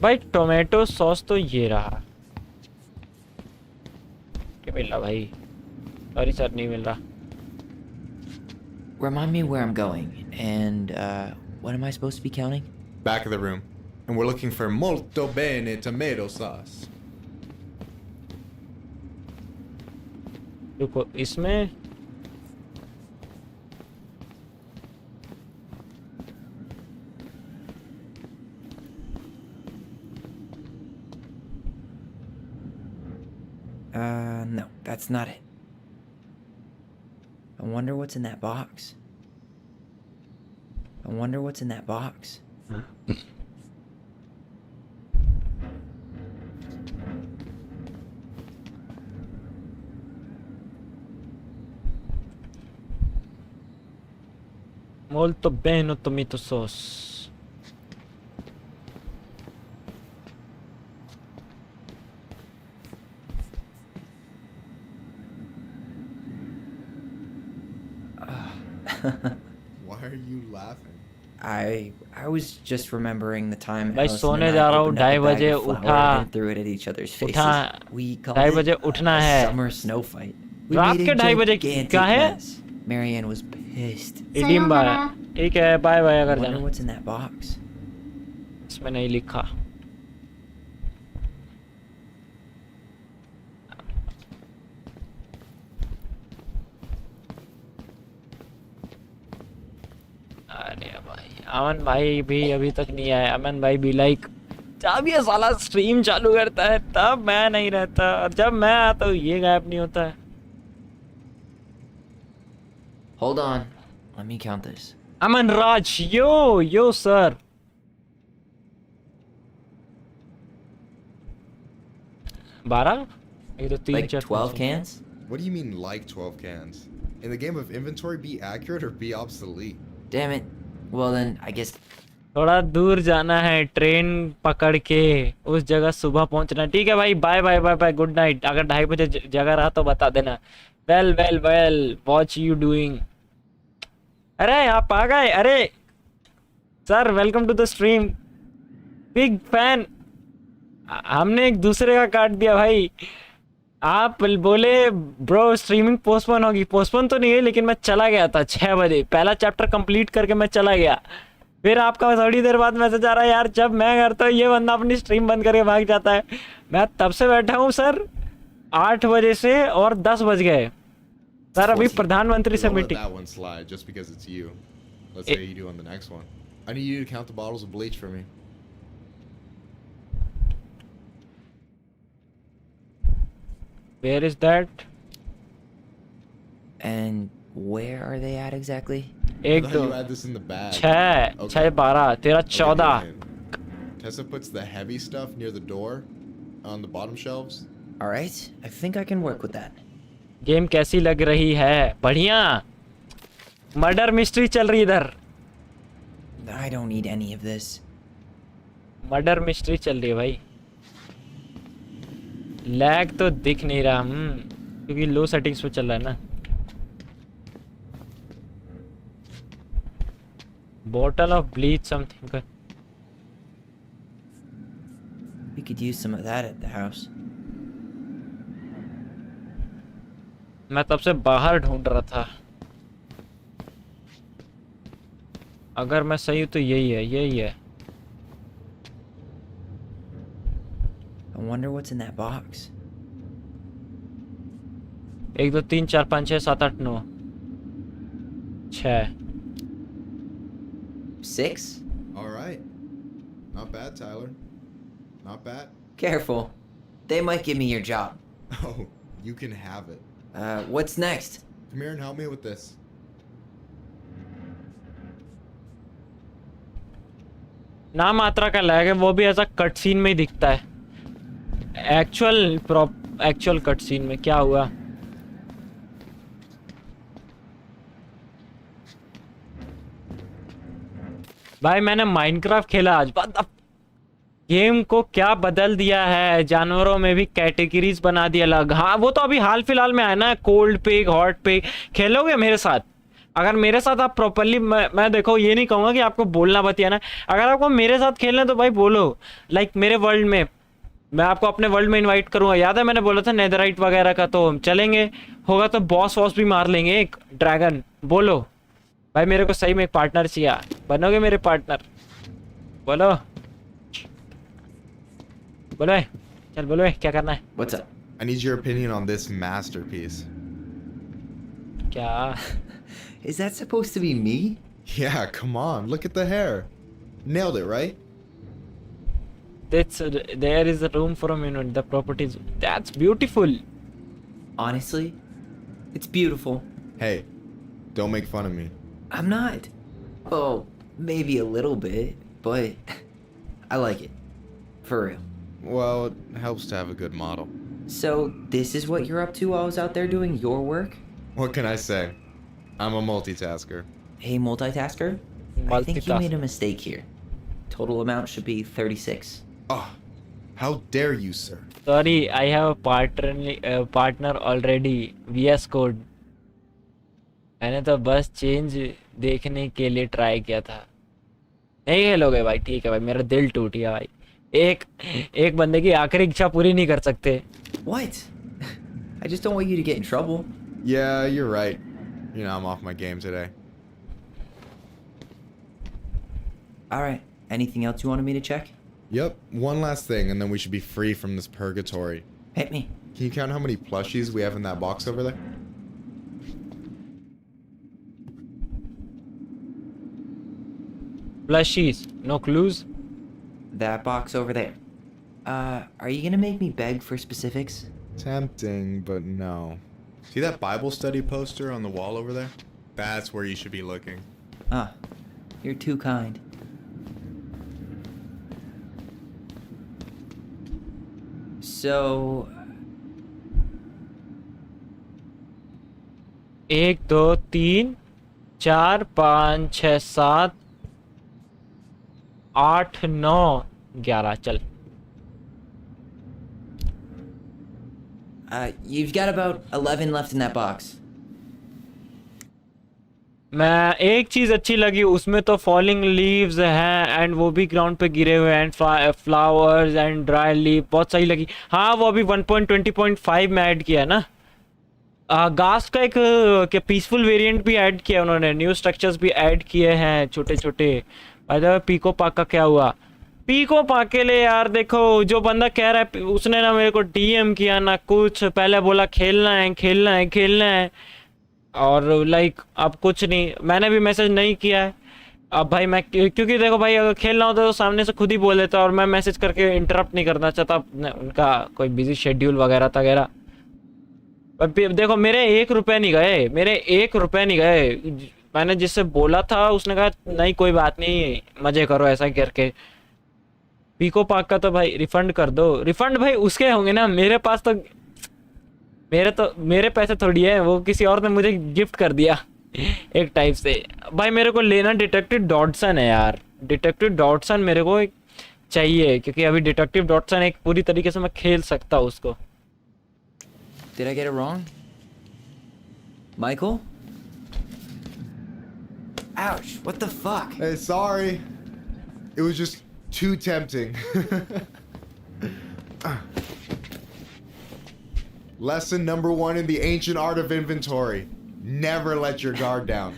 भाई टोमेटो सॉस तो ये रहा। क्या मिल रहा भाई? सॉरी सर, नहीं मिल रहा। Remind me where I'm going, and what am I supposed to be counting? Back of the room. And we're looking for molto bene tomato sauce. रुको, इसमें No, that's not it. I wonder what's in that box. I wonder what's in that box. molto bene tomato sauce. Why are you laughing? I was just remembering the time भाई Alice सोने and I जा रहा हूँ, opened up 2:30 a bag बजे of flour उठा। and threw it at each other's faces. उठा, We called 2:30 it बजे उठना a है। summer snow fight. We रात made के a 2:30 बजे gigantic क्या है? mess. Marianne was pissed. Idiom bye, ठीक है, बाय बाय अगर Wonder जाना। what's in that box. इसमें नहीं लिखा। अरे भाई अमन भाई भी अभी तक नहीं आया। अमन भाई भी लाइक जब ये साला स्ट्रीम चालू करता है तब मैं नहीं रहता, और जब मैं आता हूँ ये गायब नहीं होता है। Hold on. Let me count this. Aman Raj, yo sir. बारह, ये तो 3 Like 4 12 cans? What do you mean like 12 cans? In the game of inventory, be accurate or be obsolete. Damn it. Well then, I guess थोड़ा दूर जाना है, train पकड़ के उस जगह सुबह पहुंचना। ठीक है भाई, bye bye bye bye, good night. अगर 2:30 बजे जगह रहा तो बता देना। Well well well, what you doing? अरे आप आ गए? अरे sir welcome to the stream, big fan. हमने एक दूसरे का काट दिया भाई। आप बोले ब्रो स्ट्रीमिंग पोस्टपोन होगी। पोस्टपोन तो नहीं है, लेकिन मैं चला गया था 6 बजे, पहला चैप्टर कंप्लीट करके मैं चला गया। फिर आपका थोड़ी देर बाद मैसेज आ रहा है, यार जब मैं करता हूँ ये बंदा अपनी स्ट्रीम बंद करके भाग जाता है। मैं तब से बैठा हूँ सर 8 बजे से, और 10 बज गए। सर अभी प्रधानमंत्री से Don't let meeting that one slide just because it's you. Let's Eh. say you do on the next one. I need you to count the bottles of bleach for me. Where is that? And where are they at exactly? I एक thought दो you had this in the bag. छः छः 12 13 14 Tessa puts the heavy stuff near the door on the bottom shelves. All right, I think I can work with that. Game कैसी लग रही है? बढ़िया। Murder mystery चल रही इधर। I don't need any of this. Murder mystery चल रही है भाई। लैग तो दिख नहीं रहा क्योंकि लो सेटिंग्स पे चल रहा है ना। Bottle of bleach something. We could use some of that at the house. मैं तब से बाहर ढूंढ रहा था। अगर मैं सही हूँ तो यही है, यही है। I wonder what's in that box. 1 2 3 4 5 6 7 8 9 6 6? All right. Not bad, Tyler. Not bad. Careful. They might give me your job. Oh, you can have it. What's next? Come here and help me with this. ना मात्रा का lag है, वो भी ऐसा cut scene में ही दिखता है। एक्चुअल कट सीन में क्या हुआ? भाई मैंने माइनक्राफ्ट खेला आज। गेम को क्या बदल दिया है, जानवरों में भी कैटेगरीज बना दिया अलग। हाँ वो तो अभी हाल फिलहाल में आया ना, कोल्ड पिग हॉट पिग। खेलोगे मेरे साथ? अगर मेरे साथ आप प्रॉपरली, मैं देखो ये नहीं कहूँगा कि आपको बोलना बतियाना। अगर आपको मेरे साथ खेलना है तो भाई बोलो। लाइक मेरे वर्ल्ड में मैं आपको अपने वर्ल्ड में इनवाइट करूंगा। याद है मैंने बोला था नेदरराइट वगैरह का, तो हम चलेंगे। होगा तो बॉस वॉस भी मार लेंगे, एक ड्रैगन। बोलो भाई, मेरे को सही में एक पार्टनर चाहिए। बनोगे मेरे पार्टनर? बोलो बोलो चल बोलो क्या करना है? What's up? I need your opinion on this masterpiece. क्या? Is that supposed to be me? Yeah, come on. Look at the hair. Nailed it, right? There is a room for a minute. The properties. That's beautiful. Honestly, it's beautiful. Hey, don't make fun of me. I'm not. Oh, maybe a little bit, but I like it. For real. Well, it helps to have a good model. So, this is what you're up to while I was out there doing your work? What can I say? I'm a multitasker. Hey, multitasker? I think you made a mistake here. Total amount should be 36. Oh, how dare you, sir? Sorry, I have a partner already. VS Code. मैंने तो बस change देखने के लिए try किया था। नहीं खेलोगे भाई? ठीक है भाई, मेरा दिल टूट गया भाई। एक बंदे की आखिरी इच्छा पूरी नहीं कर सकते। What? I just don't want you to get in trouble. Yeah, you're right. You know, I'm off my game today. Alright, anything else you wanted me to check? Yep, one last thing, and then we should be free from this purgatory. Hit me. Can you count how many plushies we have in that box over there? Plushies, no clues? That box over there. Are you gonna make me beg for specifics? Tempting, but no. See that Bible study poster on the wall over there? That's where you should be looking. Ah, you're too kind. So... 1 2 3 4 5 6 7 8 9 11 चल। You've got about 11 left in that box. मैं एक चीज अच्छी लगी उसमें तो falling leaves हैं and वो भी ग्राउंड पे गिरे हुए and flowers and dry leave, बहुत सही लगी। हाँ वो अभी 1.20.5 में ऐड किया है ना। घास का एक क्या पीसफुल वेरिएंट भी ऐड किया उन्होंने, न्यू स्ट्रक्चर्स भी ऐड किए हैं छोटे छोटे। पीको पाक का क्या हुआ? पीको पाक के लिए यार देखो, जो बंदा कह रहा है उसने ना मेरे को डीएम किया ना कुछ, पहले बोला खेलना है खेलना है खेलना है। और लाइक अब कुछ नहीं, मैंने भी मैसेज नहीं किया है। अब भाई मैं क्योंकि देखो भाई, अगर खेलना होता तो सामने से खुद ही बोल देता, और मैं मैसेज करके इंटरप्ट नहीं करना चाहता उनका कोई बिजी शेड्यूल वगैरह वगैरह। पर देखो मेरे 1 रुपए नहीं गए, मेरे 1 रुपए नहीं गए। मैंने जिससे बोला था उसने कहा नहीं कोई बात नहीं, मजे करो ऐसा करके। पीको पार्क का तो भाई रिफंड कर दो। रिफंड भाई उसके होंगे ना, मेरे पास तो मेरे पैसे थोड़ी है, वो किसी और ने मुझे गिफ्ट कर दिया एक टाइप से। भाई मेरे को लेना डिटेक्टिव डॉटसन है यार, डिटेक्टिव डॉटसन मेरे को एक चाहिए, क्योंकि अभी डिटेक्टिव डॉटसन एक पूरी तरीके से मैं खेल सकता हूँ उसको। Did I get it wrong? Michael? Ouch, what the fuck? Hey, sorry. It was just too tempting. Lesson number 1 in the ancient art of inventory. Never let your guard down.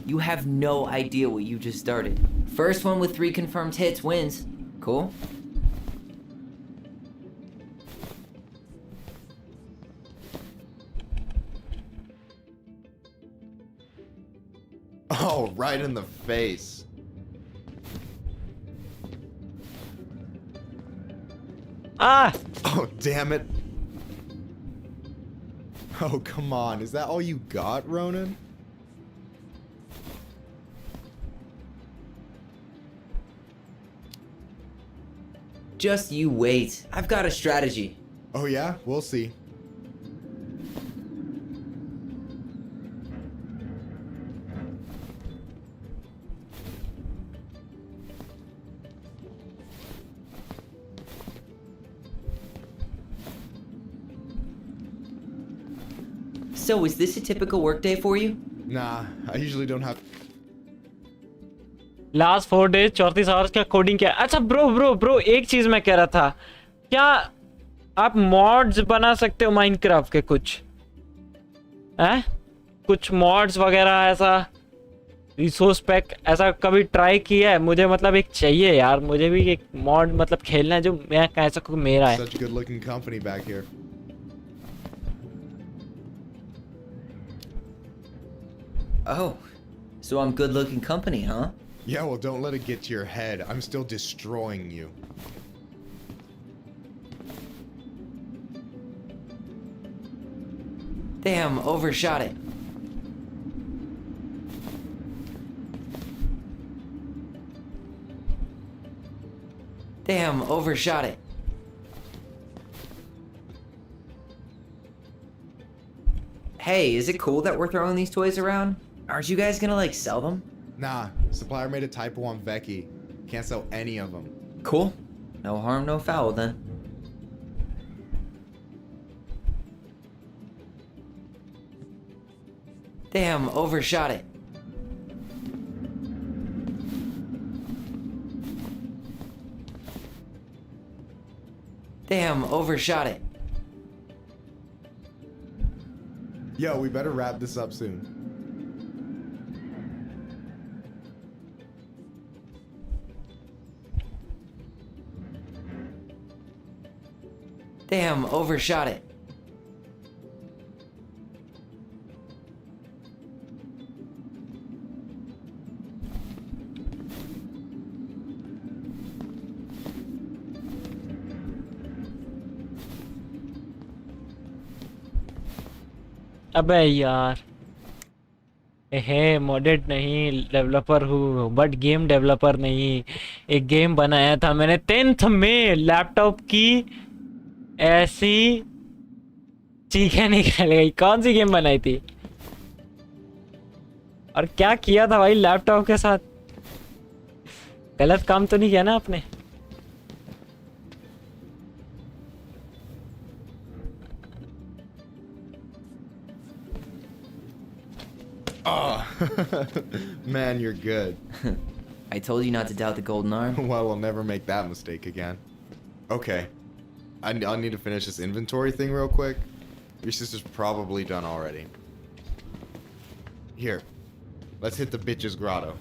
You have no idea what you just started. First one with 3 confirmed hits wins. Cool? Oh, right in the face. Ah! Oh, damn it. Oh, come on. Is that all you got, Ronan? Just you wait. I've got a strategy. Oh, yeah? We'll see. So, is this a typical workday for you? Nah, I usually don't have... last 4 days 34 hours का coding क्या? अच्छा bro एक चीज मैं कह रहा था, क्या आप मॉड्स बना सकते हो माइनक्राफ्ट के कुछ हैं? कुछ मॉड्स वगैरह ऐसा रिसोर्स पैक ऐसा कभी ट्राई किया है? मुझे मतलब एक चाहिए यार, मुझे भी एक मॉड मतलब खेलना है जो मैं कह सकूं मेरा है। Such good looking company back here. Oh, so I'm good looking company, huh? Yeah, well, don't let it get to your head. I'm still destroying you. Damn, overshot it. Damn, overshot it. Hey, is it cool that we're throwing these toys around? Aren't you guys gonna, like, sell them? Nah, supplier made a typo on Vecchi. Can't sell any of them. Cool. No harm, no foul, then. Damn, overshot it. Damn, overshot it. Yo, we better wrap this up soon. Damn, overshot it. अबे यार, modded नहीं, developer हूँ but game developer नहीं। एक game बनाया था मैंने 10th में लैपटॉप की, ऐसी चीखें निकल गई। कौन सी गेम बनाई थी और क्या किया था भाई लैपटॉप के साथ? गलत काम तो नहीं किया ना आपने? Oh, man, you're good. I told you not to doubt the golden arm. Well, we'll never make that mistake again. Okay. I'll need to finish this inventory thing real quick. Your sister's probably done already. Here. Let's hit the bitch's grotto.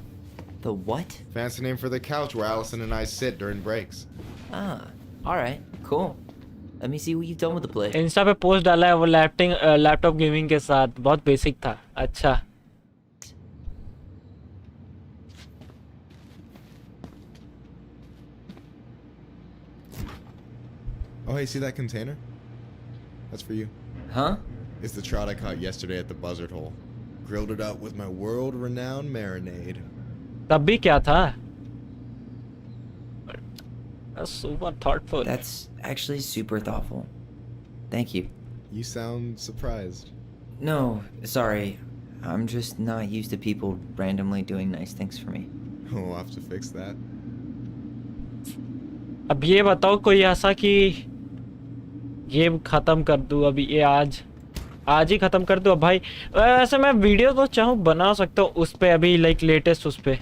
The what? Fancy name for the couch where Allison and I sit during breaks. Ah, alright, cool. Let me see what you've done with the play. Insta पे post डाला है वो laptop gaming के साथ, बहुत basic था। अच्छा Oh, hey, see that container? That's for you. Huh? It's the trout I caught yesterday at the buzzard hole. Grilled it up with my world-renowned marinade. तब भी क्या था? That's super thoughtful. That's actually super thoughtful. Thank you. You sound surprised. No, sorry. I'm just not used to people randomly doing nice things for me. We'll have to fix that. अब ये बताओ कोई ऐसा कि game खत्म कर दूं अभी, ये आज ही खत्म कर दूं अब भाई। वैसे मैं वीडियो तो चाहूँ बना सकता हूँ उस पे अभी, लाइक लेटेस्ट उस पे।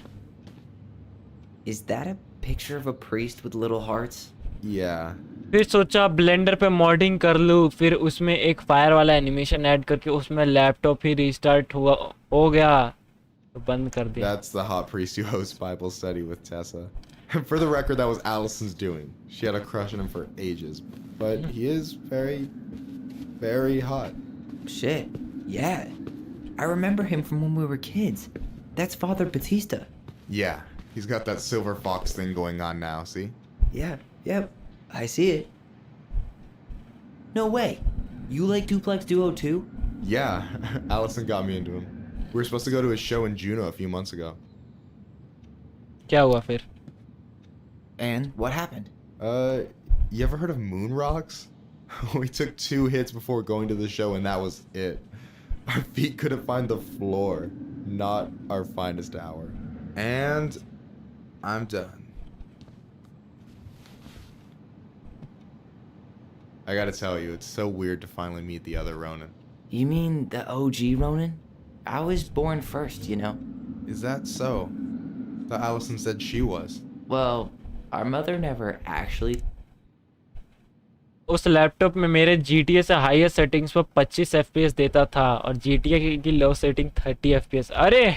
Is that a picture of a priest with little hearts? Yeah. फिर सोचा ब्लेंडर पे मॉडिंग कर लूँ, फिर उसमें एक फायर वाला एनिमेशन ऐड करके उसमें लैपटॉप ही रीस्टार्ट हो गया तो बंद कर दिया। That's the hot priest who hosts Bible study with Tessa. For the record, that was Allison's doing. She had a crush on him for ages, but he is very, very hot. Shit, yeah. I remember him from when we were kids. That's Father Batista. Yeah, he's got that silver fox thing going on now, see? Yeah, yep, I see it. No way. You like Duplex Duo too? Yeah, Allison got me into him. We were supposed to go to his show in Juneau a few months ago. क्या हुआ फिर? And what happened? You ever heard of moon rocks? We took 2 hits before going to the show and that was it. Our feet couldn't find the floor. Not our finest hour. And I'm done. I gotta tell you, it's so weird to finally meet the other Ronin. You mean the OG Ronin? I was born first, you know. Is that so? Thought Allison said she was. Well, our mother never actually. उस laptop में मेरे GTA से highest settings पर 25 FPS देता था और GTA की लो setting 30 FPS। अरे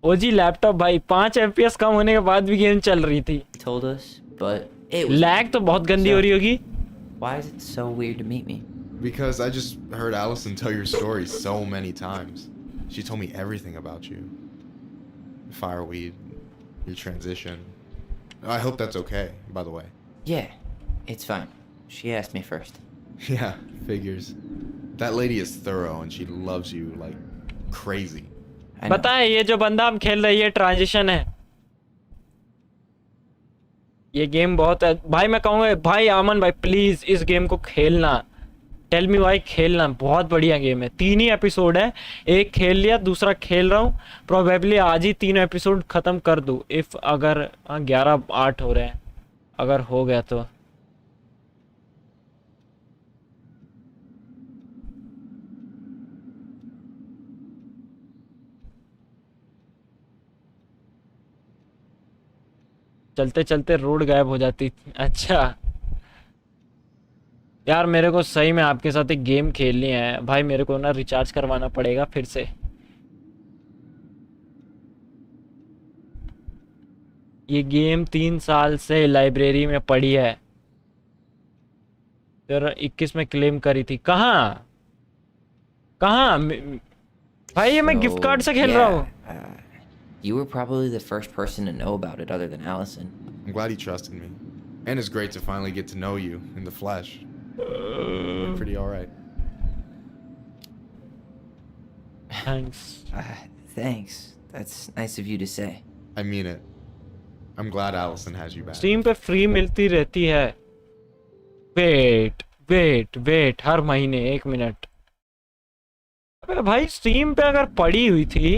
ओजी लैपटॉप भाई 5 FPS कम होने के बाद भी गेम चल रही थी। Told us, but it was. Lag तो बहुत गंदी हो रही होगी। Why is it so weird to meet me? Because I just heard Allison tell your story so many times. She told me everything about you. Fireweed, your transition. I hope that's okay, by the way. Yeah, it's fine. She asked me first. Yeah, figures. That lady is thorough and she loves you like crazy. पता है ये जो बंदा हम खेल रहे हैं ये ट्रांजिशन है। ये गेम बहुत है भाई, मैं कहूँगा भाई आमन भाई प्लीज इस गेम को खेलना। टेल मी भाई खेलना, बहुत बढ़िया गेम है। 3 ही एपिसोड है, एक खेल लिया दूसरा खेल रहा हूँ। प्रोबेबली आज ही 3 एपिसोड खत्म कर दूँ इफ अगर 11-8 हो रहे हैं, अगर हो गया तो। चलते चलते रोड गायब हो जाती। अच्छा यार मेरे को सही में आपके साथ एक गेम खेलनी है भाई, मेरे को ना रिचार्ज करवाना पड़ेगा फिर से। ये गेम 3 साल से लाइब्रेरी में पड़ी है। 2021 में क्लेम करी थी। कहाँ भाई ये मैं गिफ्ट कार्ड से खेल रहा हूँ। You were probably the first person to know about it other than Allison. I'm glad he trusted me. And it's great to finally get to know you in the flesh. You're pretty alright. Thanks. Thanks. That's nice of you to say. I mean it. I'm glad Allison has you back. Steam पे free मिलती रहती है। Wait हर महीने 1 minute. अबे भाई steam पे अगर पड़ी हुई थी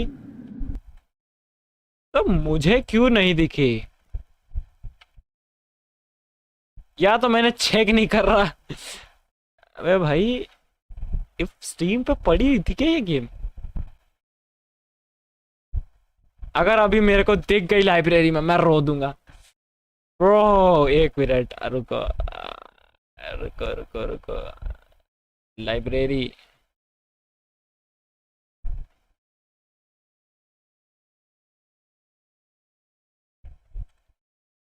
तो मुझे क्यों नहीं दिखी? या तो मैंने चेक नहीं कर रहा। अबे भाई इफ स्टीम पे पड़ी हुई थी क्या ये गेम? अगर अभी मेरे को दिख गई लाइब्रेरी में मैं रो दूंगा। ब्रो 1 मिनट रुको रुको रुको रुको। लाइब्रेरी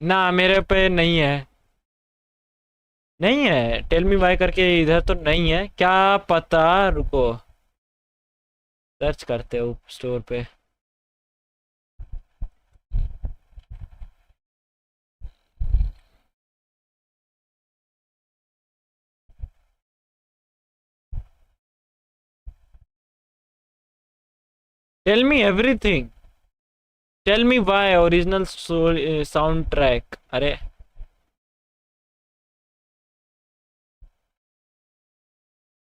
ना मेरे पे नहीं है। नहीं है, टेल मी वाई करके इधर तो नहीं है, क्या पता, रुको सर्च करते हो स्टोर पे। Tell me everything, tell me why original soundtrack. अरे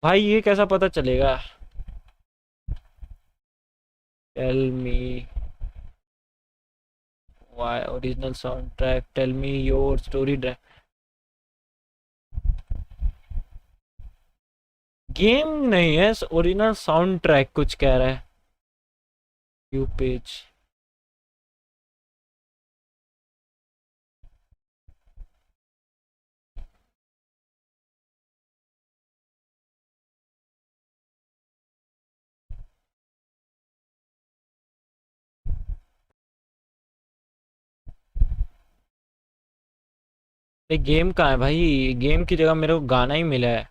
भाई ये कैसा पता चलेगा? Tell me why original soundtrack, tell me your story drive. Game नहीं है, ओरिजिनल साउंड ट्रैक कुछ कह रहा है। व्यू पेज, ये गेम कहाँ है भाई? गेम की जगह मेरे को गाना ही मिला है।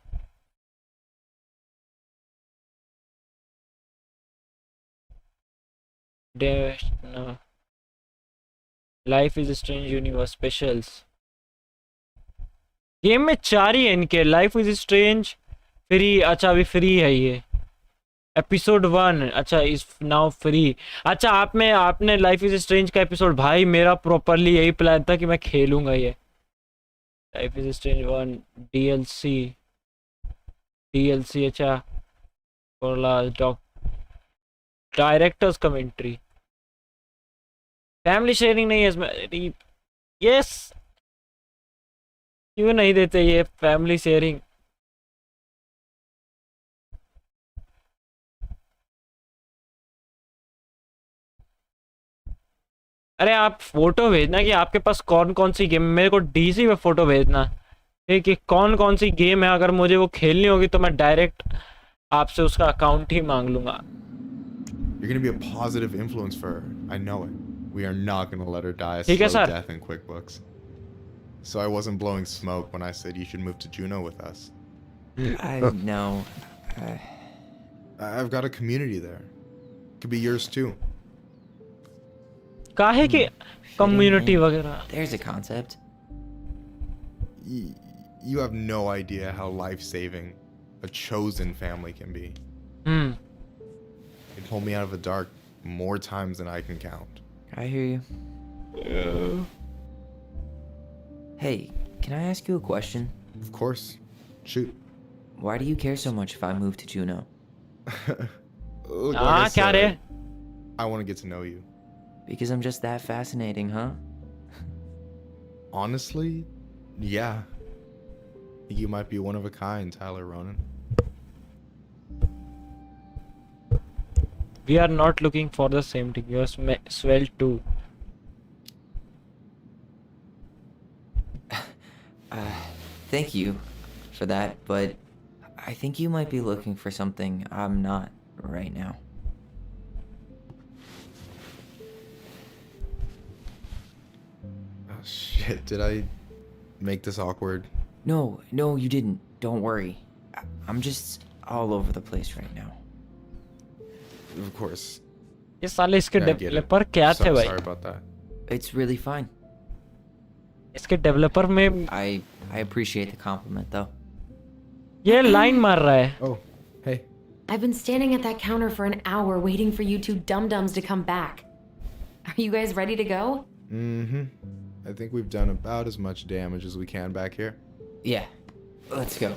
Life is strange universe specials. Game में 4 ही है इनके, लाइफ इज स्ट्रेंज फ्री, अच्छा अभी फ्री है ये एपिसोड 1, अच्छा इज नाउ फ्री। अच्छा आपने लाइफ इज स्ट्रेंज का एपिसोड, भाई मेरा प्रॉपरली यही प्लान था कि मैं खेलूंगा ये life is strange 1 DLC. DLC अच्छा, और last directors commentary. Family sharing नहीं है इसमें। यस, क्यों नहीं देते ये फैमिली शेयरिंग? अरे आप फोटो भेजना कि आपके पास कौन कौन सी गेम, मेरे को डीसी में फोटो भेजना ठीक है, कौन कौन सी गेम है, अगर मुझे वो खेलनी होगी तो मैं डायरेक्ट आपसे उसका अकाउंट ही मांग लूंगा। You're gonna be a positive influence for her. I know it. We are not gonna let her die a ठीक है slow sir. death in QuickBooks. So I wasn't blowing smoke when I said you should move to Juneau with us. I know. I've got a community there. Could be yours too. काहे की community वगैरह? There's a concept. You have no idea how life-saving a chosen family can be. It pulled me out of the dark more times than I can count. I hear you. Hey, can I ask you a question? Of course. Shoot. Why do you care so much if I move to Juneau? Look, like I क्या रे? said, I want to get to know you. Because I'm just that fascinating, huh? Honestly, yeah. I think you might be one of a kind, Tyler Ronan. We are not looking for the same thing. You are swell too. Thank you for that, but I think you might be looking for something I'm not right now. Oh shit, did I make this awkward? No, you didn't. Don't worry. I'm just all over the place right now. Of course. ये साले इसके Yeah, I get it. Developer क्या थे भाई? Sorry about that. It's really fine. इसके developer में I appreciate the compliment though. ये line मार रहा है। Oh, hey. I've been standing at that counter for an hour waiting for you two dum-dums to come back. Are you guys ready to go? Mm-hmm. I think we've done about as much damage as we can back here. Yeah. Let's go.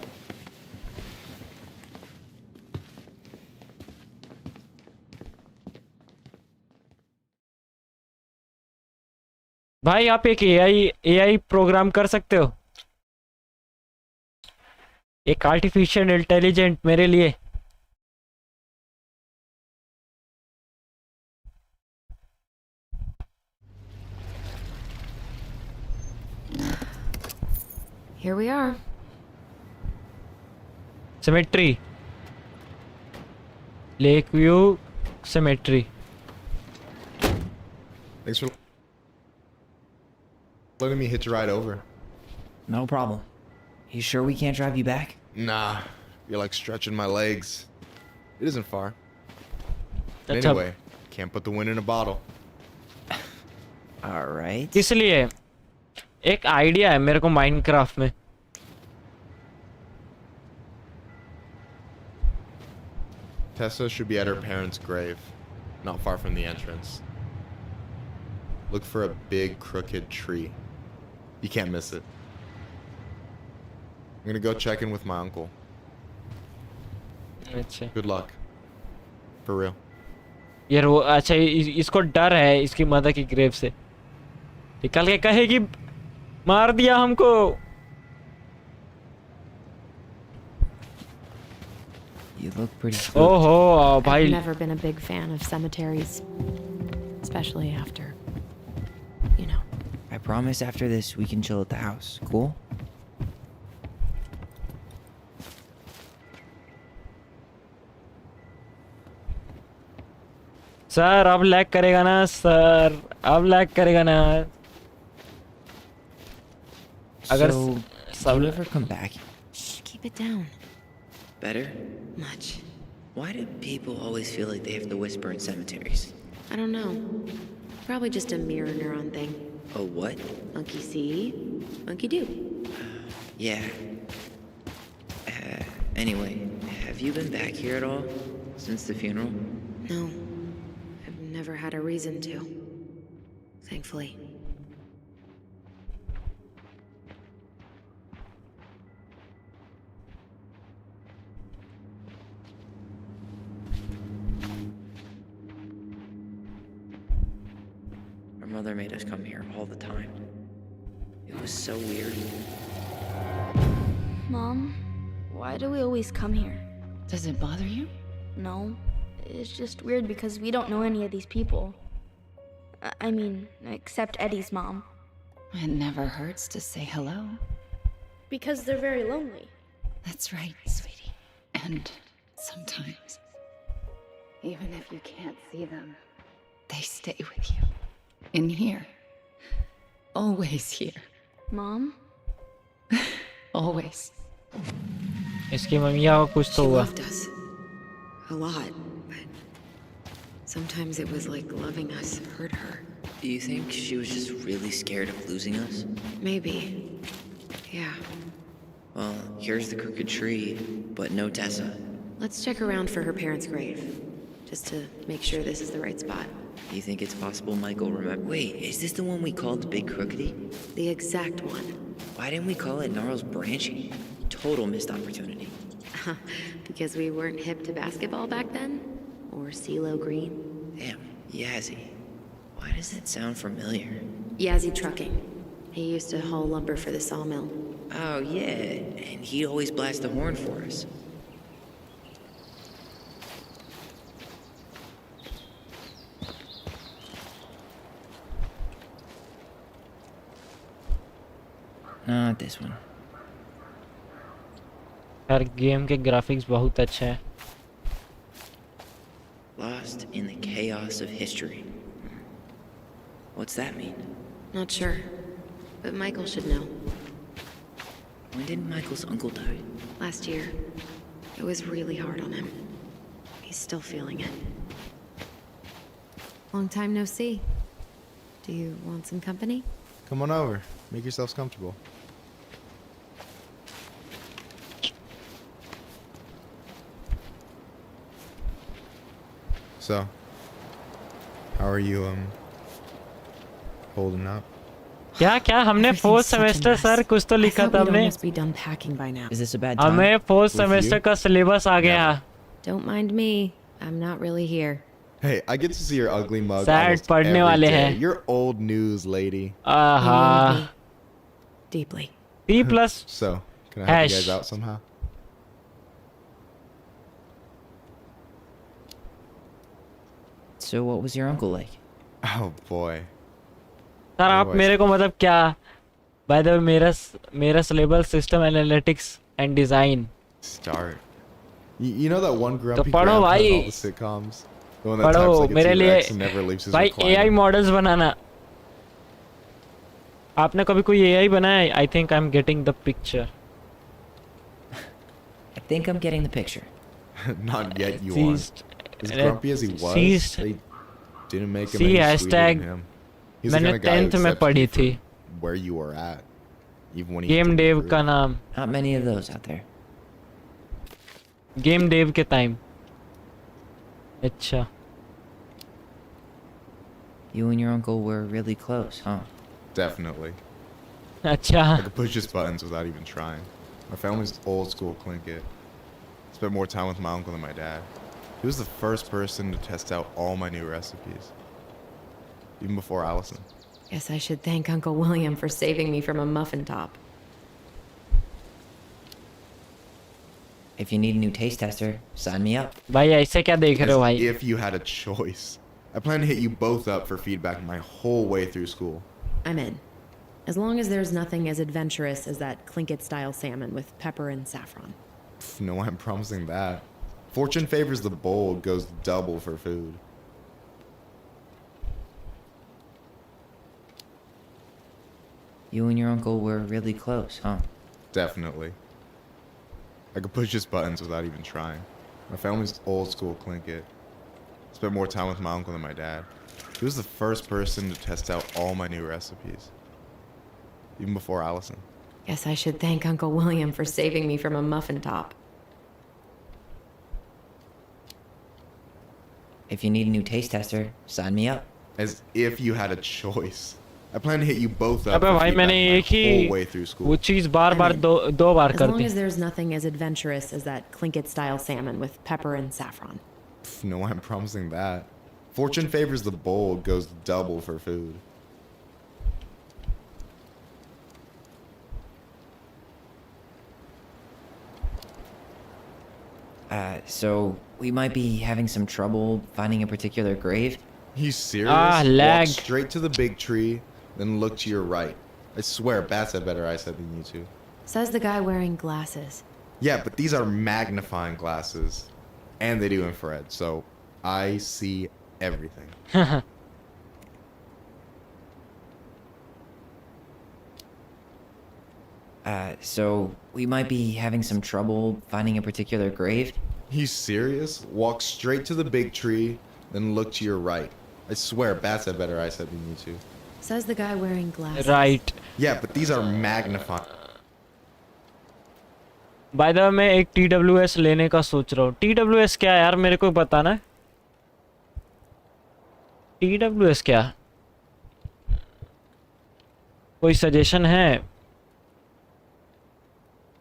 भाई आप एक AI programme कर सकते हो, एक artificial intelligent मेरे लिए। Here we are. Symmetry, lake view symmetry. Thanks for letting me hitch a ride over. No problem. You sure we can't drive you back? Nah, you're like stretching my legs. It isn't far. But अच्छा। anyway, can't put the wind in a bottle. Alright. इसलिए एक idea है मेरे को Minecraft में। Tessa should be at her parents' grave, not far from the entrance. Look for a big crooked tree. You can't miss it. I'm gonna go check in with my uncle. अच्छा Good luck. For real. यार वो अच्छा इसको डर है इसकी mother की grave से, निकल के कहेगी मार दिया हमको। You look pretty ओहो I've भाई never been a big fan of cemeteries, especially after, you know. I promise after this we can chill at the house. Cool? Sir अब लैग करेगा ना सर, अब लैग करेगा ना। अगर So, do you ever come back? Keep it down. Better? Much. Why do people always feel like they have to whisper in cemeteries? I don't know. Probably just a mirror neuron thing. Oh, what? Monkey see, monkey do. Yeah. Anyway, have you been back here at all? Since the funeral? No. I've never had a reason to. Thankfully. Our mother made us come here all the time. It was so weird. Mom, why do we always come here? Does it bother you? No. It's just weird because we don't know any of these people. I mean, except Eddie's mom. It never hurts to say hello. Because they're very lonely. That's right, sweetie. And sometimes, even if you can't see them, they stay with you. In here. Always here. Mom? Always. इसकी मम्मिया को कुछ She तो हुआ। loved us. A lot. But sometimes it was like loving us hurt her. Do you think she was just really scared of losing us? Maybe. Yeah. Well, here's the crooked tree, but no Tessa. Let's check around for her parents' grave. Just to make sure this is the right spot. Do you think it's possible Michael remember? Wait, is this the one we called the Big Crookedy? The exact one. Why didn't we call it Gnarls Branching? Total missed opportunity. Because we weren't hip to basketball back then? Or CeeLo Green? Damn, Yazzie. Why does that sound familiar? Yazzie Trucking. He used to haul lumber for the sawmill. Oh, yeah, and he'd always blast the horn for us. Not this one. यार game के graphics बहुत अच्छे हैं। Lost in the chaos of history. What's that mean? Not sure. But Michael should know. When did Michael's uncle die? Last year. It was really hard on him. He's still feeling it. Long time no see. Do you want some company? Come on over. Make yourselves comfortable. So, how are you, holding up? क्या क्या हमने fourth semester sir कुछ तो लिखा था हमने। Must be done packing by now. Is this a bad time? हमें fourth With semester you? का सिलेबस आ गया। Don't mind me. I'm not really here. Hey, I get to see your ugly mug Sad almost पढ़ने every वाले day. हैं। You're old news, lady. आहा। Deeply. P plus So, can I help you Ash. guys out somehow? So what was your uncle like? Oh boy. Sir आप Otherwise- मेरे को मतलब क्या? By the way मेरा syllabus system analytics and design. Start. You know that one grumpy पढ़ो grandpa in भाई। all the sitcoms? The one that पढ़ो types like a मेरे लिए T-Rex and never leaves his भाई recliner? AI मॉडल्स बनाना। आपने कभी कोई AI बनाया है? I think I'm getting the picture. think I'm getting the picture. Not yet, you Seized. aren't. As grumpy as he was, Seized. they didn't make him See any sweeter hashtag than him. He's the kind मैंने of guy who 10th में accepted पढ़ी you थी. for where you were at, even when he game didn't dev approve. का नाम. Not many of those out there. Game dev के time. अच्छा. You and your uncle were really close, huh? Definitely. अच्छा. I could push his buttons without even trying. My family's old school Clinkit. Spent more time with my uncle than my dad. He was the first person to test out all my new recipes. Even before Allison. Guess I should thank Uncle William for saving me from a muffin top. If you need a new taste tester, sign me up. भाई ऐसे क्या देख रहे हो As भाई? if you had a choice. I plan to hit you both up for feedback my whole way through school. I'm in. As long as there's nothing as adventurous as that Clinkit-style salmon with pepper and saffron. No, I'm promising that. Fortune favors the bold goes double for food. You and your uncle were really close, huh? Definitely. I could push his buttons without even trying. My family's old school Clinkit. Spent more time with my uncle than my dad. He was the first person to test out all my new recipes. Even before Allison. Guess I should thank Uncle William for saving me from a muffin top. If you need a new taste tester, sign me up. As if you had a choice. I plan to hit you both up अबे for भाई feedback मैंने my एक ही whole way through school. वो चीज बार-बार दो बार As कर long the. as there's nothing as adventurous as that Clinkit-style salmon with pepper and saffron. No, I'm promising that. Fortune favors the bold goes double for food. So we might be having some trouble finding a particular grave. He's serious? lag. Walk straight to the big tree, then look to your right. I swear, bats have better eyesight than you two. Says the guy wearing glasses. Yeah, but these are magnifying glasses. And they do infrared, so I see everything. So we might be having some trouble finding a particular grave. He's serious? Walk straight to the big tree, then look to your right. I swear, bats have better eyesight than you two. Says the guy wearing glasses. Right. Yeah, but these are magnifying. By the way मैं एक TWS लेने का सोच रहा हूँ. TWS क्या है यार, मेरे को बताना. TWS क्या? कोई सजेशन है?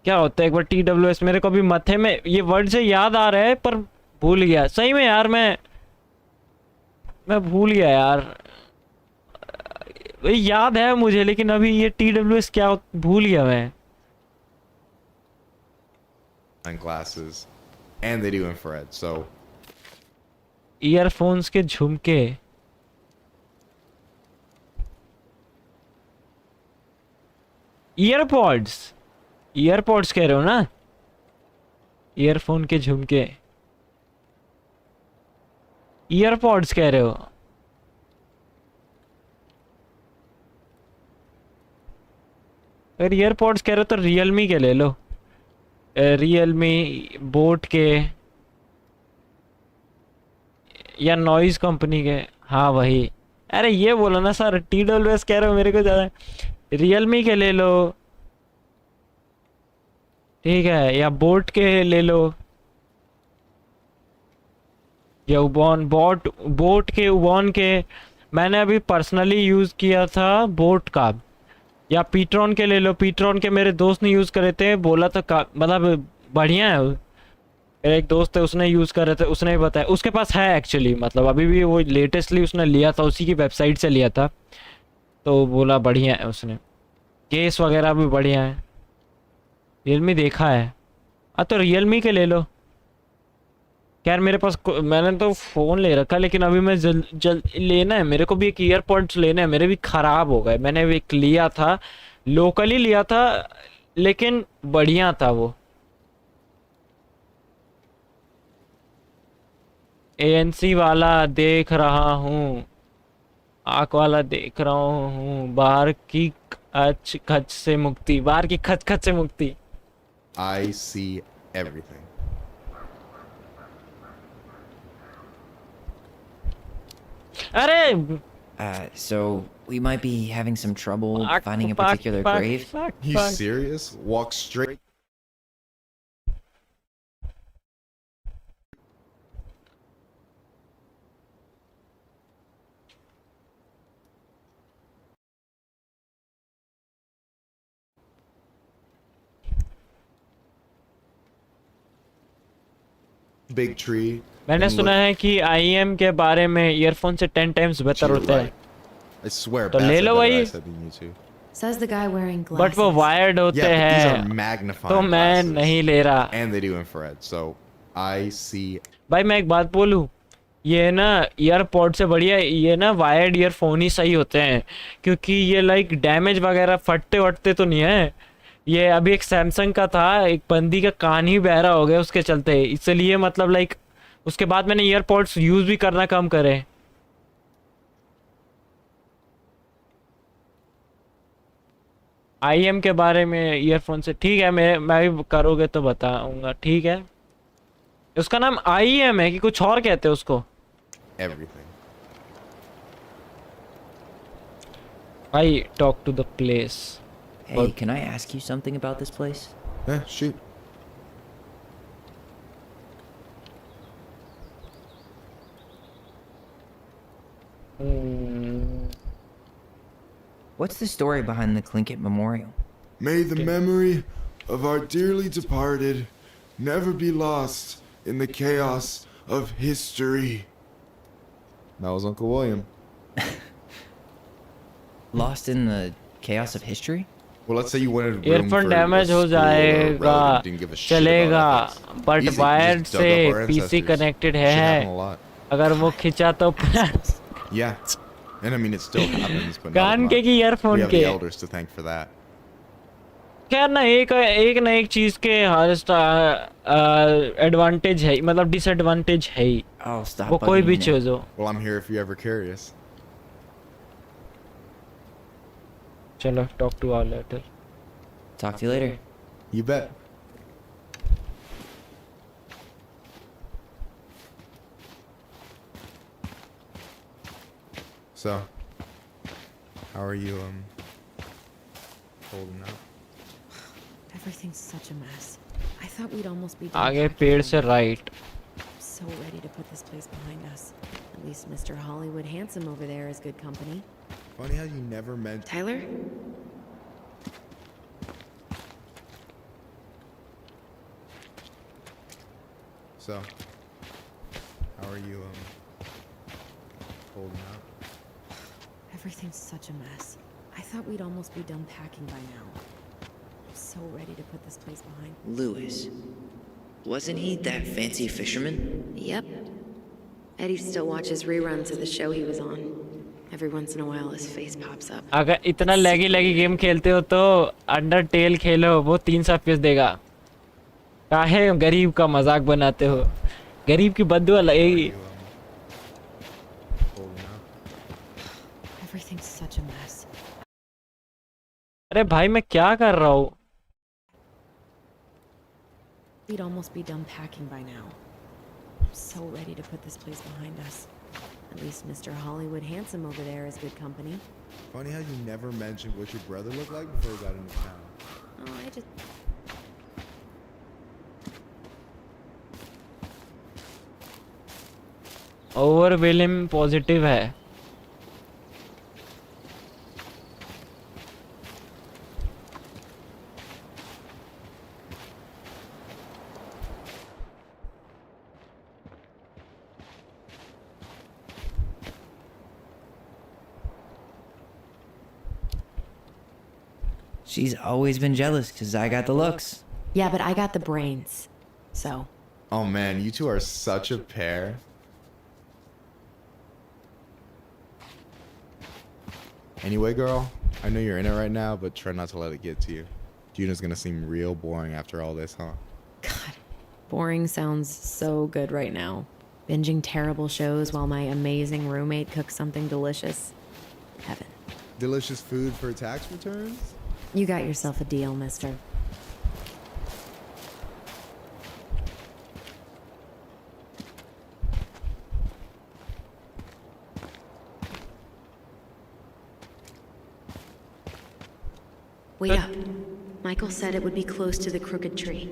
क्या होता है एक बार TWS? मेरे को अभी माथे में ये वर्ड से याद आ रहा है पर भूल गया. सही में यार मैं भूल गया यार. याद है मुझे लेकिन अभी ये TWS क्या भूल गया मैं. Glasses, and they do infrared, so earphones के झुमके. ईयरपॉड्स कह रहे हो ना? ईयरफोन के झुमके. ईयरपॉड्स कह रहे हो? अगर ईयरपॉड्स कह रहे हो तो रियलमी के ले लो. रियलमी बोट के या नॉइज कंपनी के. हाँ वही. अरे ये बोलो ना सर. TWS कह रहे हो मेरे को ज़्यादा. रियलमी के ले लो, ठीक है, या बोट के ले लो, या बोट के उबॉन के. मैंने अभी पर्सनली यूज़ किया था बोट का. या पीट्रॉन के ले लो. पीट्रॉन के मेरे दोस्त ने यूज़ करे थे, बोला था मतलब बढ़िया है. मेरा एक दोस्त है उसने यूज़ करे थे, उसने भी बताया. उसके पास है एक्चुअली, मतलब अभी भी वो लेटेस्टली उसने लिया था, उसी की वेबसाइट से लिया था, तो बोला बढ़िया है. उसने केस वगैरह भी बढ़िया है. रियलमी देखा है. तो रियलमी के ले लो. यार मेरे पास मैंने तो फ़ोन ले रखा लेकिन अभी मैं जल्द लेना है. मेरे को भी एक ईयरपॉड्स लेना है. मेरे भी ख़राब हो गए. मैंने भी एक लिया था, लोकली लिया था लेकिन बढ़िया था वो. ANC वाला देख रहा हूँ, आँख वाला देख रहा हूँ. बाहर की खच से मुक्ति. बाहर की खच से मुक्ति. I see Everything. अरे So we might be having some trouble Fuck, finding a fuck, particular fuck, grave. fuck, You fuck. serious? Walk straight. Big tree. मैंने and सुना look- है कि IEM के बारे में ईयरफोन से 10 टाइम्स बेहतर You're होते हैं. right. I swear, तो Bat ले said लो better भाई. I said than you two. Says the guy wearing but glasses. वो वायर्ड होते Yeah, but these are हैं. magnifying तो मैं glasses. नहीं ले रहा. And they do infrared, so I see. भाई मैं एक बात बोलूँ, ये ना ईयरपॉड से बढ़िया ये ना वायर्ड ईयरफोन ही सही होते हैं, क्योंकि ये लाइक डैमेज वगैरह फटते वटते तो नहीं है. ये अभी एक सैमसंग का था, एक बंदी का कान ही बहरा हो गया उसके चलते, इसलिए मतलब लाइक उसके बाद मैंने ईयरपॉड्स यूज भी करना कम करे. IEM के बारे में ईयरफोन से ठीक है, मैं भी करोगे तो बताऊंगा. ठीक है, उसका नाम IEM है कि कुछ और कहते हैं उसको? Everything. I talk to the place. Hey, can I ask you something about this place? Yeah, shoot. What's the story behind the Clinkett Memorial? May the memory of our dearly departed never be lost in the chaos of history. That was Uncle William. Lost in the chaos of history? Well, let's say you wanted room earphone for damage a हो school or a जाएगा, relative didn't give a shit चलेगा, about ethics. But Easy, wire just dug से up our PC ancestors. Connected Shit happen a है. lot. अगर वो खिंचा तो Yeah, and I mean it still happens, but कान के कि we ईयरफोन have the के. elders to thank for that. खैर ना एक ना एक चीज के हर एडवांटेज है, मतलब डिसएडवांटेज है ही. Oh, stop वो कोई bugging भी me now. चीज हो. Well, I'm here if you're ever curious. चलो, talk to our later. Talk to you later. You bet. So, how are you, holding up? Everything's such a mess. I thought we'd almost be done आगे packing पेड़ by से now. Right. I'm so ready to put this place behind us. At least Mr. Hollywood Handsome over there is good company. Funny how you never meant. Tyler? So, how are you, holding up? Everything's such a mess. I thought we'd almost be done packing by now. I'm so ready to put this place behind. Lewis. Wasn't he that fancy fisherman? Yep. Eddie still watches reruns of the show he was on. Every once in a while his face pops up. अगर इतना लैगी लैगी game खेलते हो तो undertail खेलो, वो 300 FPS देगा. काहे गरीब का मजाक बनाते हो? गरीब की बद्दुआ लगेगी. Everything's such a mess. अरे भाई मैं क्या कर रहा हूँ? We'd almost be done packing by now. I'm so ready to put this place behind us. At least Mr. Hollywood Handsome over there is good company. Funny how you never mentioned what your brother looked like before he got into town. Oh, I just... overwhelm positive है. She's always been jealous because I got the looks. Yeah, but I got the brains. So... Oh man, you two are such a pair. Anyway, girl, I know you're in it right now, but try not to let it get to you. Juna's gonna seem real boring after all this, huh? Boring sounds so good right now. Binging terrible shows while my amazing roommate cooks something delicious. Heaven. Delicious food for tax returns? You got yourself a deal, mister. Wait up. Michael said it would be close to the crooked tree.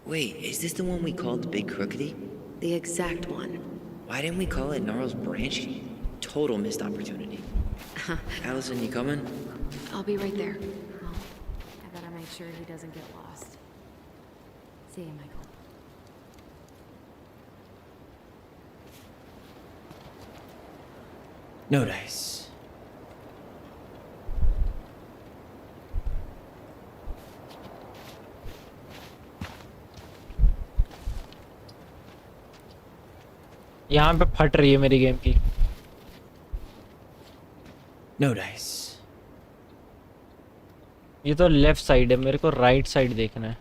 Wait, is this the one we called the Big Crookedy? The exact one. Why didn't we call it Gnarls Branch? Total missed opportunity. Allison, you coming? I'll be right there. Well, I better make sure he doesn't get lost. See you, Michael. No dice. यहाँ पे फट रही है मेरी game की। No dice. ये तो left side है, मेरे को राइट साइड देखना है।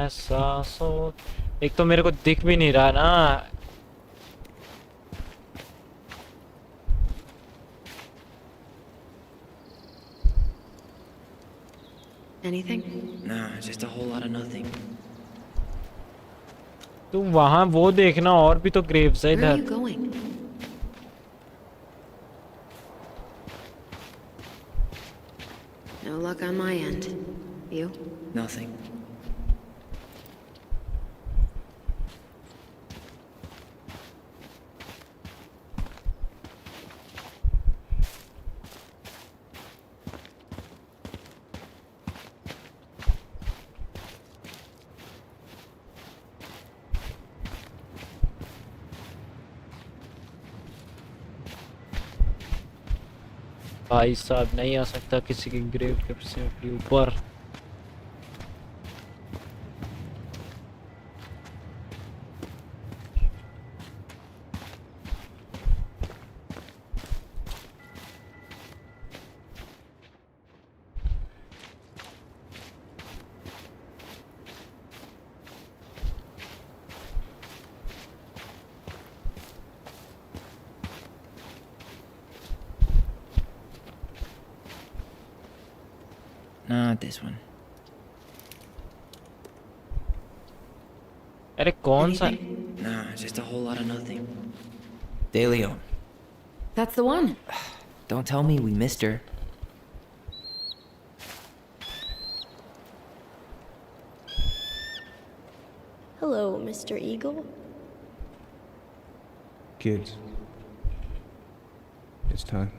ऐसा सो एक तो मेरे को दिख भी नहीं रहा ना। Anything? Nah, just a whole lot of nothing. तुम वहां वो देखना, और भी तो ग्रेव्स है Where are इधर। you going? No luck on my end. You? Nothing. भाई साहब नहीं आ सकता किसी की ग्रेव के ऊपर। Not this one. अरे कौन सा? Nah, just a whole lot of nothing. De Leon. That's the one. Don't tell me we missed her. Hello, Mr. Eagle. Kids, it's time.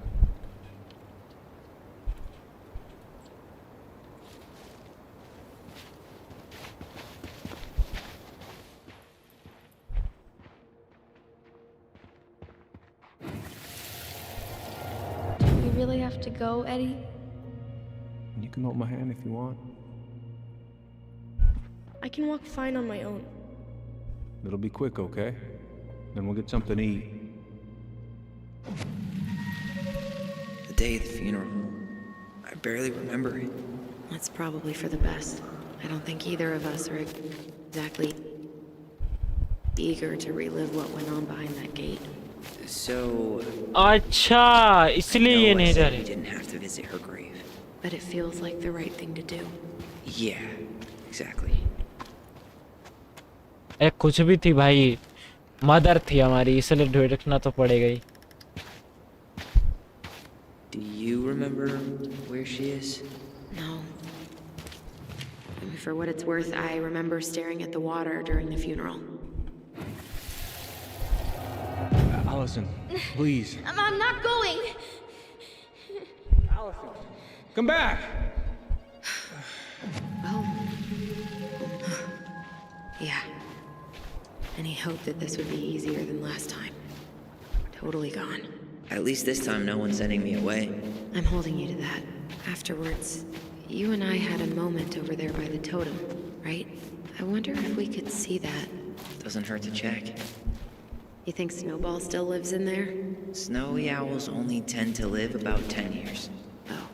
You really have to go, Eddie? You can hold my hand if you want. I can walk fine on my own. It'll be quick, okay? Then we'll get something to eat. The day of the funeral. I barely remember it. That's probably for the best. I don't think either of us are exactly eager to relive what went on behind that gate. So... अच्छा, इसलिए ये नहीं जा We रही। didn't have to visit her grave. But it feels like the right thing to do. Yeah, exactly. अरे कुछ भी थी भाई, मदर थी हमारी, इसलिए ढूंढना तो पड़ेगा ही। Do you remember where she is? No. I mean, for what it's worth, I remember staring at the water during the funeral. Allison, please. I'm not going! Allison, come back! Well, yeah. Any hope that this would be easier than last time? Totally gone. At least this time no one's sending me away. I'm holding you to that. Afterwards, you and I had a moment over there by the totem, right? I wonder if we could see that. Doesn't hurt to check. You think Snowball still lives in there? Snowy owls only tend to live about 10 years. Oh,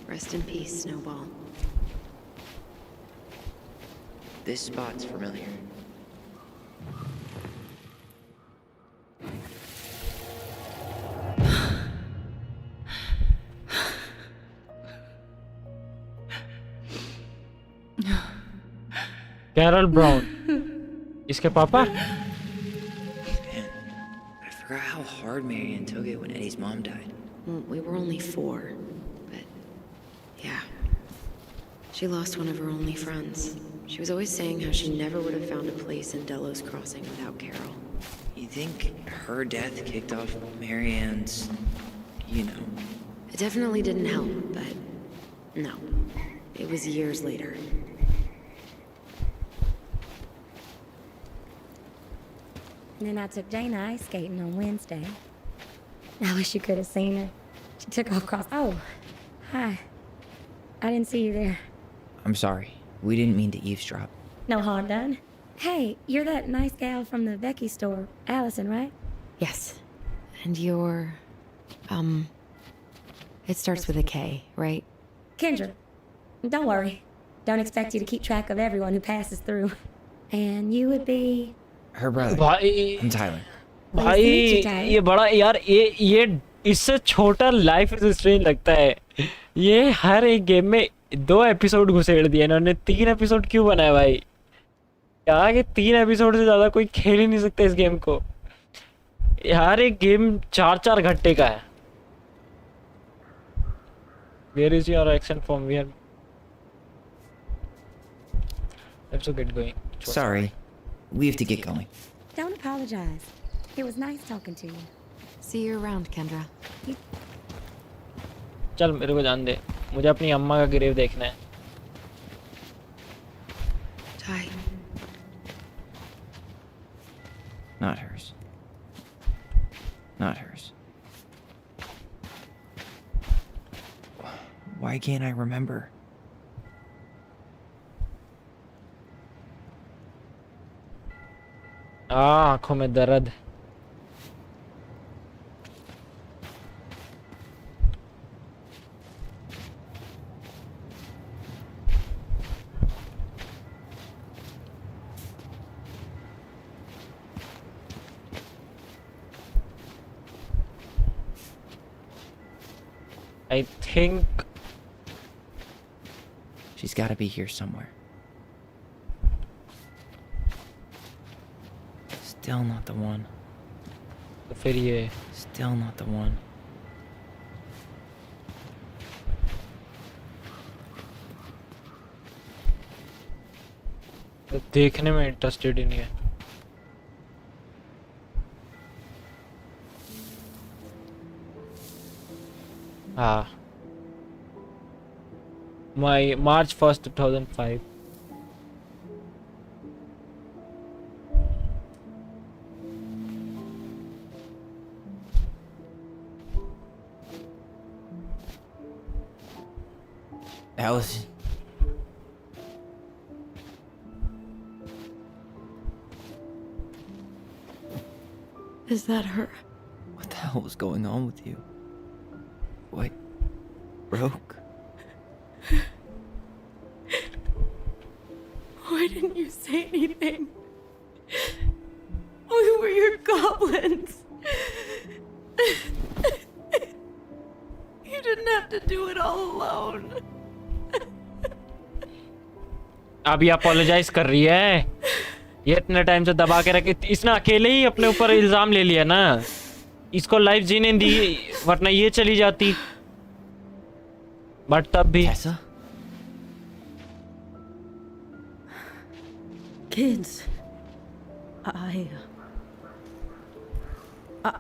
rest in peace, Snowball. This spot's familiar. Carol Brown. इसके पापा? I forgot how hard Marianne took it when Eddie's mom died. Well, we were only 4, but yeah. She lost one of her only friends. She was always saying how she never would have found a place in Delos Crossing without Carol. You think her death kicked off Marianne's, you know? It definitely didn't help, but no. It was years later. Then I took Jaina ice skating on Wednesday. I wish you could have seen her. She took off across. Oh, hi. I didn't see you there. I'm sorry. We didn't mean to eavesdrop. No harm done. Hey, you're that nice gal from the Becky store, Allison, right? Yes. And you're... It starts with a K, right? Kendra. Don't worry. Don't expect you to keep track of everyone who passes through. And you would be... Her brother. I'm Tyler. भाई ये बड़ा यार ये इससे छोटा life is strange लगता है। ये हर एक गेम में 2 एपिसोड घुसेड़ दिए इन्होंने। 3 एपिसोड क्यों बनाया भाई? यार ये 3 एपिसोड से ज्यादा कोई खेल ही नहीं सकता इस गेम को। यार एक गेम 4-4 घंटे का है। Where is your action from? We are. Let's get going. Sorry. We have to get going. Don't apologize. It was nice talking to you. See you around, Kendra. चल मेरे को जान दे, मुझे अपनी अम्मा का ग्रेव देखना है। Ty. Not hers. Not hers. Why can't I remember? आँखों में दर्द। I think she's got to be here somewhere. Still not the one. तो फिर ये Still not the one. तो देखने में इंटरेस्टेड ही नहीं है। हाँ, March 1st, 2005. Allison. Is that her? What the hell was going on with you? What broke? Why didn't you say anything? We were your goblins. You didn't have to do it all alone. अभी apologise कर रही है। ये इतने time से दबा के रखे, इसने अकेले ही अपने ऊपर इल्जाम ले लिया ना। इसको लाइफ जीने दी, वरना ये चली जाती। बट तब भी Kids,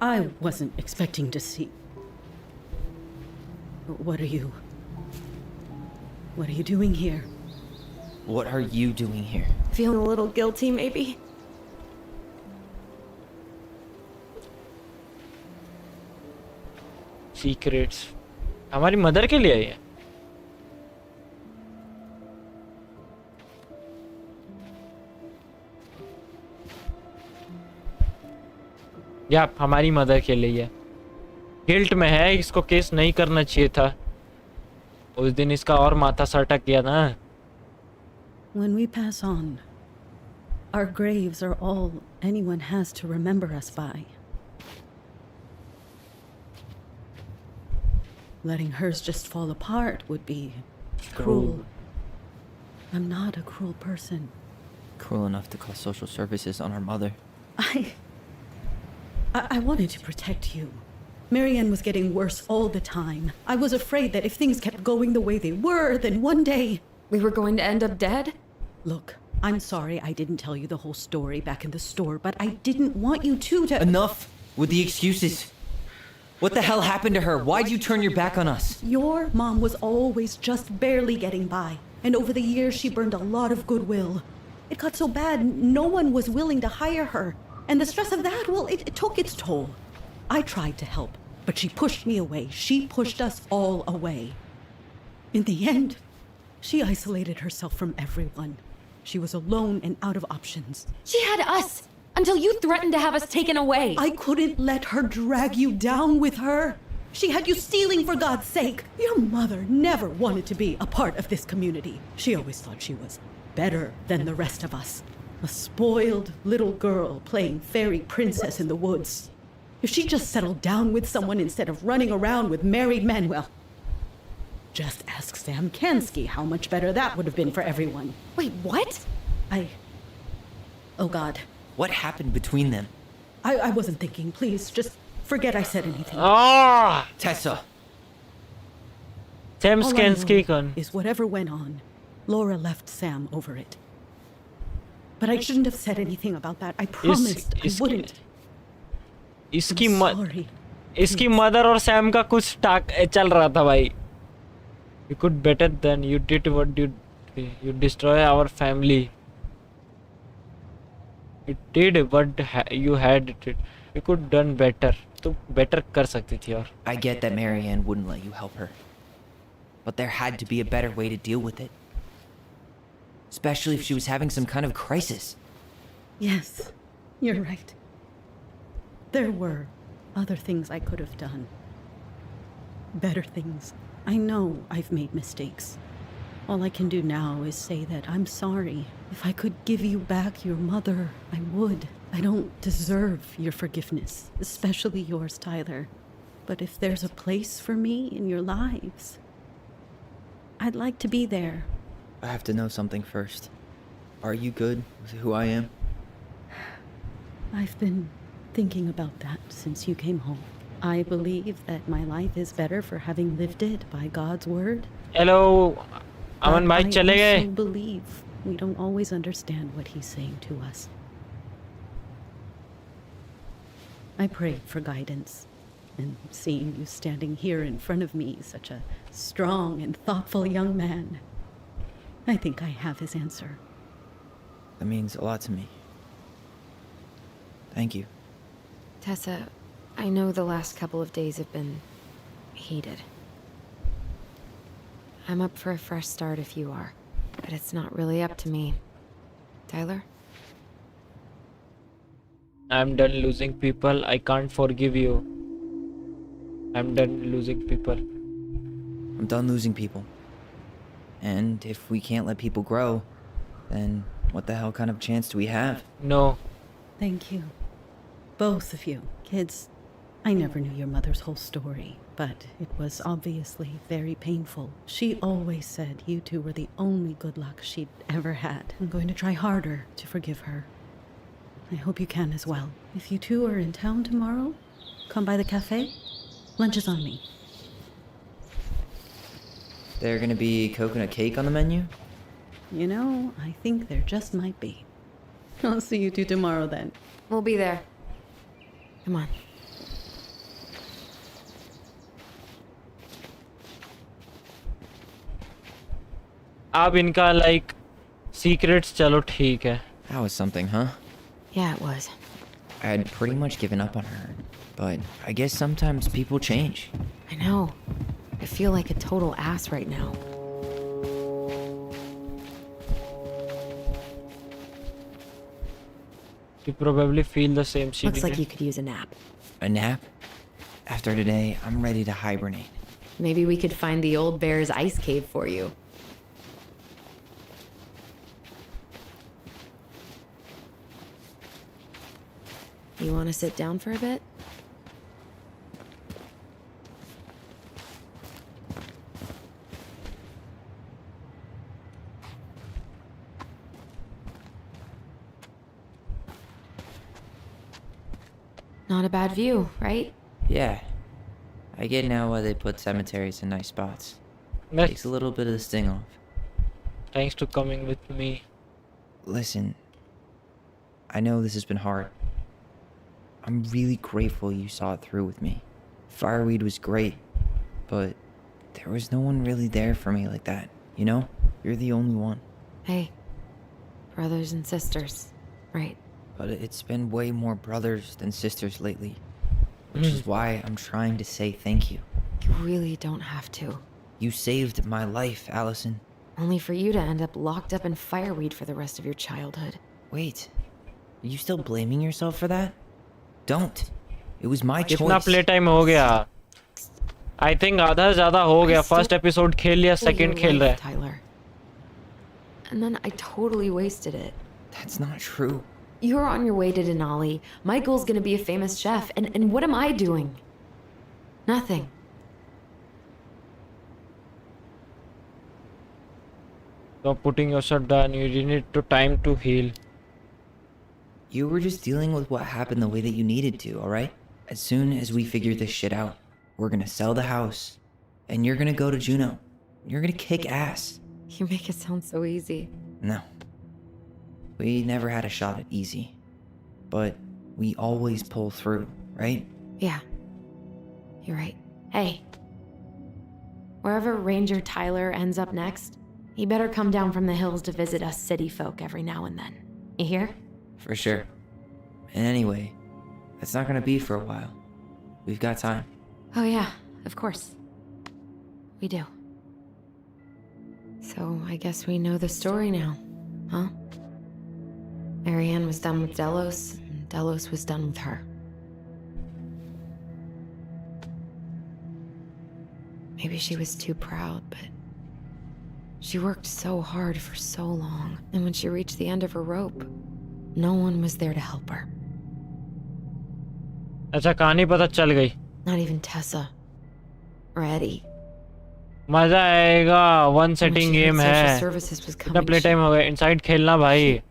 I wasn't expecting to see. What are you doing here? What are you doing here? Feeling a little guilty, maybe? Secrets हमारी मदर के लिए है। या हमारी मदर के लिए है। गिल्ट में है, इसको केस नहीं करना चाहिए था। उस दिन इसका और माथा सटक गया ना। When we pass on, our graves are all anyone has to remember us by. Letting hers just fall apart would be cruel. I'm not a cruel person. cruel enough to call social services on our mother. I wanted to protect you. Marianne was getting worse all the time. I was afraid that if things kept going the way they were, then one day... We were going to end up dead? Look, I'm sorry I didn't tell you the whole story back in the store, but I didn't want you to... Enough with the excuses. What the hell happened to her? Why'd you turn your back on us? Your mom was always just barely getting by, and over the years she burned a lot of goodwill. It got so bad, no one was willing to hire her, and the stress of that, well, it took its toll. I tried to help, but she pushed me away. She pushed us all away. In the end, she isolated herself from everyone. She was alone and out of options. She had us! Until you threatened to have us taken away! I couldn't let her drag you down with her. She had you stealing for God's sake. Your mother never wanted to be a part of this community. She always thought she was better than the rest of us. A spoiled little girl playing fairy princess in the woods. If she just settled down with someone instead of running around with married men, well, just ask Sam Kansky how much better that would have been for everyone. Wait, what? Oh God. What happened between them? I wasn't thinking. Please, just forget I said anything. Ah! Tessa! Sam All I Kansky know कौन? is whatever went on, Laura left Sam over it. But I shouldn't have said anything about that. I promised I wouldn't. इसकी mother और Sam का कुछ टाक चल रहा था भाई. You could better than you did what you destroy our family. You did what you had it. You could done better. तो better कर सकती थी और. I get that Marianne wouldn't let you help her. But there had to be a better way to deal with it. Especially if she was having some kind of crisis. Yes, you're right. There were other things I could have done. Better things. I know I've made mistakes. All I can do now is say that I'm sorry. If I could give you back your mother, I would. I don't deserve your forgiveness, especially yours, Tyler. But if there's a place for me in your lives, I'd like to be there. I have to know something first. Are you good with who I am? I've been thinking about that since you came home. I believe that my life is better for having lived it by God's word. Hello, अमन भाई चले I गए. also believe we don't always understand what he's saying to us. I prayed for guidance, and seeing you standing here in front of me, such a strong and thoughtful young man, I think I have his answer. That means a lot to me. Thank you. Tessa, I know the last couple of days have been heated. I'm up for a fresh start if you are, but it's not really up to me. Tyler? I'm done losing people. I can't forgive you. I'm done losing people. I'm done losing people. And if we can't let people grow, then what the hell kind of chance do we have? No. Thank you. Both of you. Kids, I never knew your mother's whole story, but it was obviously very painful. She always said you two were the only good luck she'd ever had. I'm going to try harder to forgive her. I hope you can as well. If you two are in town tomorrow, come by the cafe. Lunch is on me. There gonna be coconut cake on the menu? You know, I think there just might be. I'll see you two tomorrow then. We'll be there. Come on. अब इनका like secrets चलो ठीक है. That was something, huh? Yeah, it was. I had pretty much given up on her, but I guess sometimes people change. I know. I feel like a total ass right now. You probably feel the same. She Looks like didn't. you could use a nap. A nap? After today, I'm ready to hibernate. Maybe we could find the old bear's ice cave for you. You want to sit down for a bit? Not a bad view, right? Yeah. I get now why they put cemeteries in nice spots. Nice. Takes a little bit of the sting off. Thanks to coming with me. Listen, I know this has been hard. I'm really grateful you saw it through with me. Fireweed was great, but there was no one really there for me like that, you know? You're the only one. Hey, brothers and sisters, right? But it's been way more brothers than sisters lately, which is why I'm trying to say thank you. You really don't have to. You saved my life, Allison. Only for you to end up locked up in fireweed for the rest of your childhood. Wait, are you still blaming yourself for that? Don't. It was my choice. कितना play time हो गया? I think आधा से ज़्यादा हो गया. First episode खेल लिया, second खेल रहा है. Tyler. And then I totally wasted it. That's not true. You're on your way to Denali. Michael's gonna be a famous chef, and what am I doing? Nothing. Stop putting yourself down. You need to time to heal. You were just dealing with what happened the way that you needed to, alright? As soon as we figure this shit out, we're gonna sell the house, and you're gonna go to Juneau. You're gonna kick ass. You make it sound so easy. No. We never had a shot at easy. But we always pull through, right? Yeah. You're right. Hey. Wherever Ranger Tyler ends up next, he better come down from the hills to visit us city folk every now and then. You hear? For sure. And anyway, that's not gonna be for a while. We've got time. Oh yeah, of course. We do. So I guess we know the story now, huh? Marianne was done with Delos, and Delos was done with her. Maybe she was too proud, but she worked so hard for so long, and when she reached the end of her rope, no one was there to help her. अच्छा कहानी पता चल गई. Not even Tessa or Eddie. मजा आएगा. One setting game है. कितना play time हो गया? इनसाइड खेलना भाई.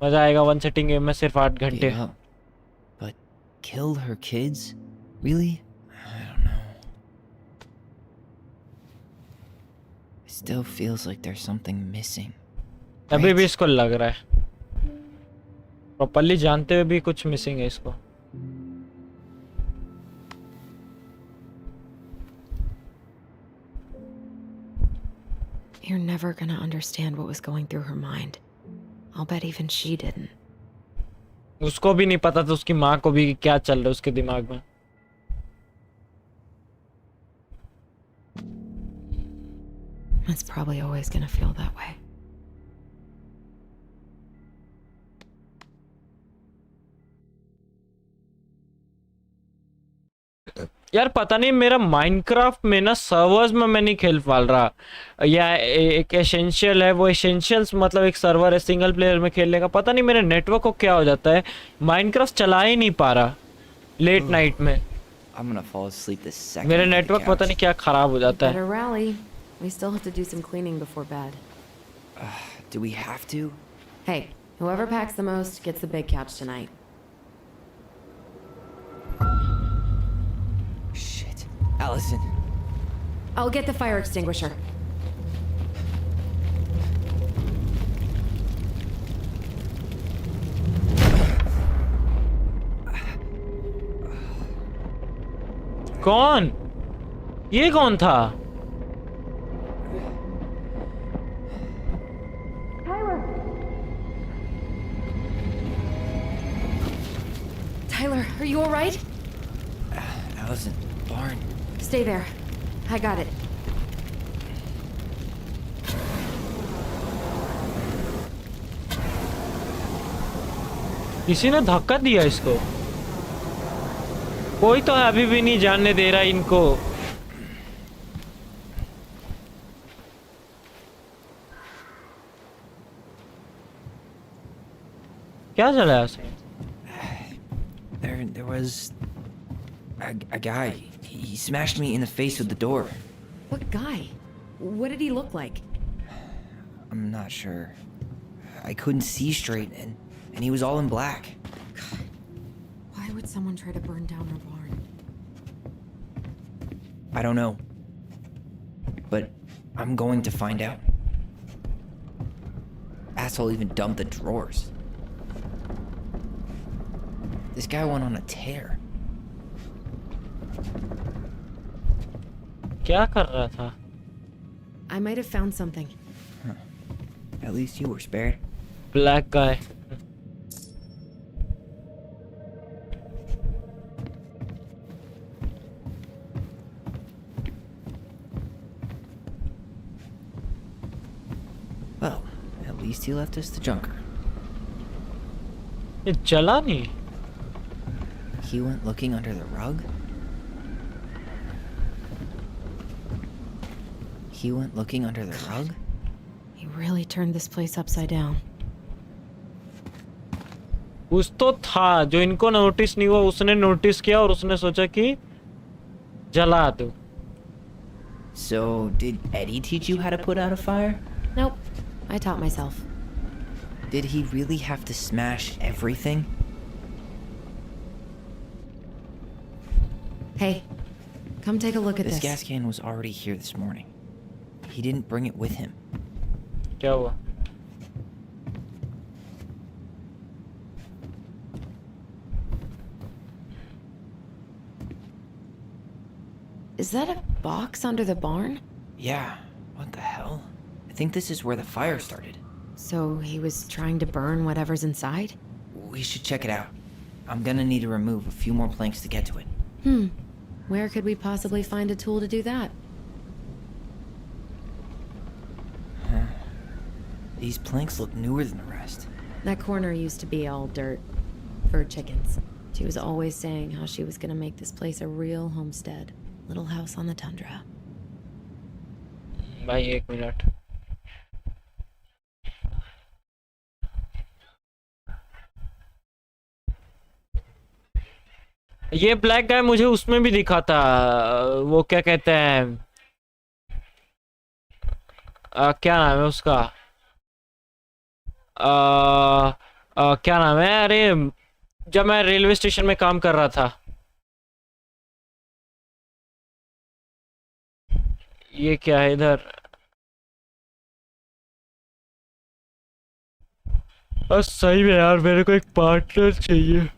मजा आएगा. वन सेटिंग गेम में सिर्फ 8 घंटे. But kill her kids? Really? I don't know. It still feels like there's something missing. अभी भी इसको लग रहा है. प्रॉपर्ली जानते हुए भी कुछ मिसिंग है इसको. You're never gonna understand what was going through her mind. I'll bet even she didn't. उसको भी नहीं पता था उसकी माँ को भी क्या चल रहा है उसके दिमाग में. It's probably always gonna feel that way. यार पता नहीं मेरा माइनक्राफ्ट में ना सर्वर्स में मैं नहीं खेल पा रहा. या एक एसेंशियल है. वो एसेंशियल्स मतलब एक सर्वर है सिंगल प्लेयर में खेलने का. पता नहीं मेरे नेटवर्क को क्या हो जाता है. माइनक्राफ्ट चला ही नहीं पा रहा लेट नाइट में. मेरे नेटवर्क पता नहीं क्या खराब हो जाता है. Better rally. We still have to do some cleaning before bed. Do we have to? Hey, whoever packs the most gets the big couch tonight. Shit. Allison. I'll get the fire extinguisher. कौन? ये कौन था? Tyler, are you all right? Allison, barn. Stay there. I got it. किसी ने धक्का दिया इसको. कोई तो अभी भी नहीं जानने दे रहा इनको. क्या चला है ऐसे? There was a guy. He smashed me in the face with the door. What guy? What did he look like? I'm not sure. I couldn't see straight, and he was all in black. Why Why would someone try to burn down our barn? I don't know. But I'm going to find out. Asshole even dumped the drawers. This guy went on a tear. क्या कर रहा था? I might have found something. Huh. At least you were spared. Black guy. Well, at least he left us the junker. ये जला नहीं? He went looking under the rug? He went looking under the rug? He really turned this place upside down. कुछ तो था जो इनको notice नहीं हुआ, उसने नोटिस किया और उसने सोचा कि जला दो. So, did Eddie teach you how to put out a fire? Nope. I taught myself. Did he really have to smash everything? Hey, come take a look at This this. gas can was already here this morning. He didn't bring it with him. क्या हुआ? Is that a box under the barn? Yeah, what the hell? I think this is where the fire started. So he was trying to burn whatever's inside? We should check it out. I'm gonna need to remove a few more planks to get to it. Where could we possibly find a tool to do that? Huh. These planks look newer than the rest. That corner used to be all dirt for chickens. She was always saying how she was gonna make this place a real homestead. Little house on the tundra. भाई एक minute. ये black guy मुझे उसमें भी दिखा था. वो क्या कहते हैं, क्या नाम है उसका? क्या नाम है? अरे जब मैं रेलवे स्टेशन में काम कर रहा था. ये क्या है इधर? सही में यार, मेरे को एक पार्टनर चाहिए.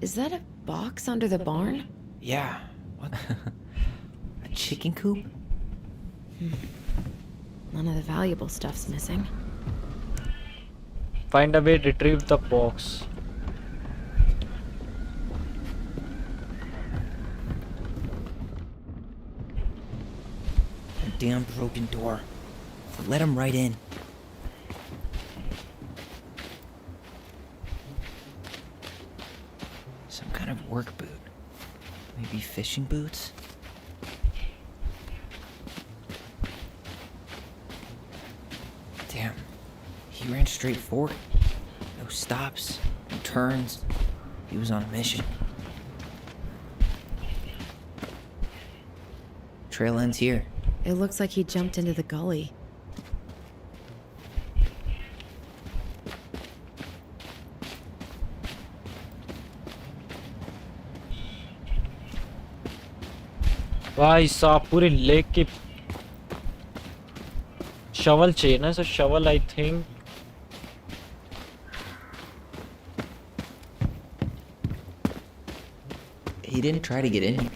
Is that a box under the barn? Yeah. What? A chicken coop? None of the valuable stuff's missing. Find a way, retrieve the box. A damn broken door. Let him right in. Some kind of work boot. Maybe fishing boots? Damn. He ran straight forward. No stops, no turns. He was on a mission. Trail ends here. It looks like he jumped into the gully. भाई साहब पूरे lake की shovel चाहिए ना. So shovel I think. He didn't try to get in here.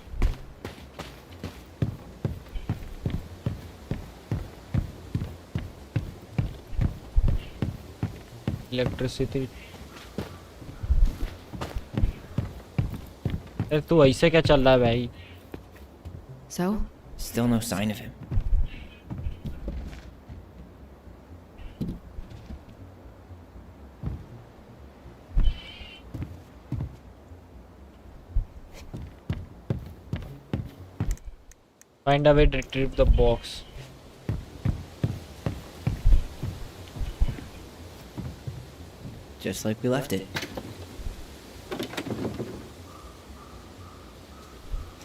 Electricity. तू ऐसे क्या चल रहा है भाई? So? Still no sign of him. Find a way to retrieve the box. Just like we left it.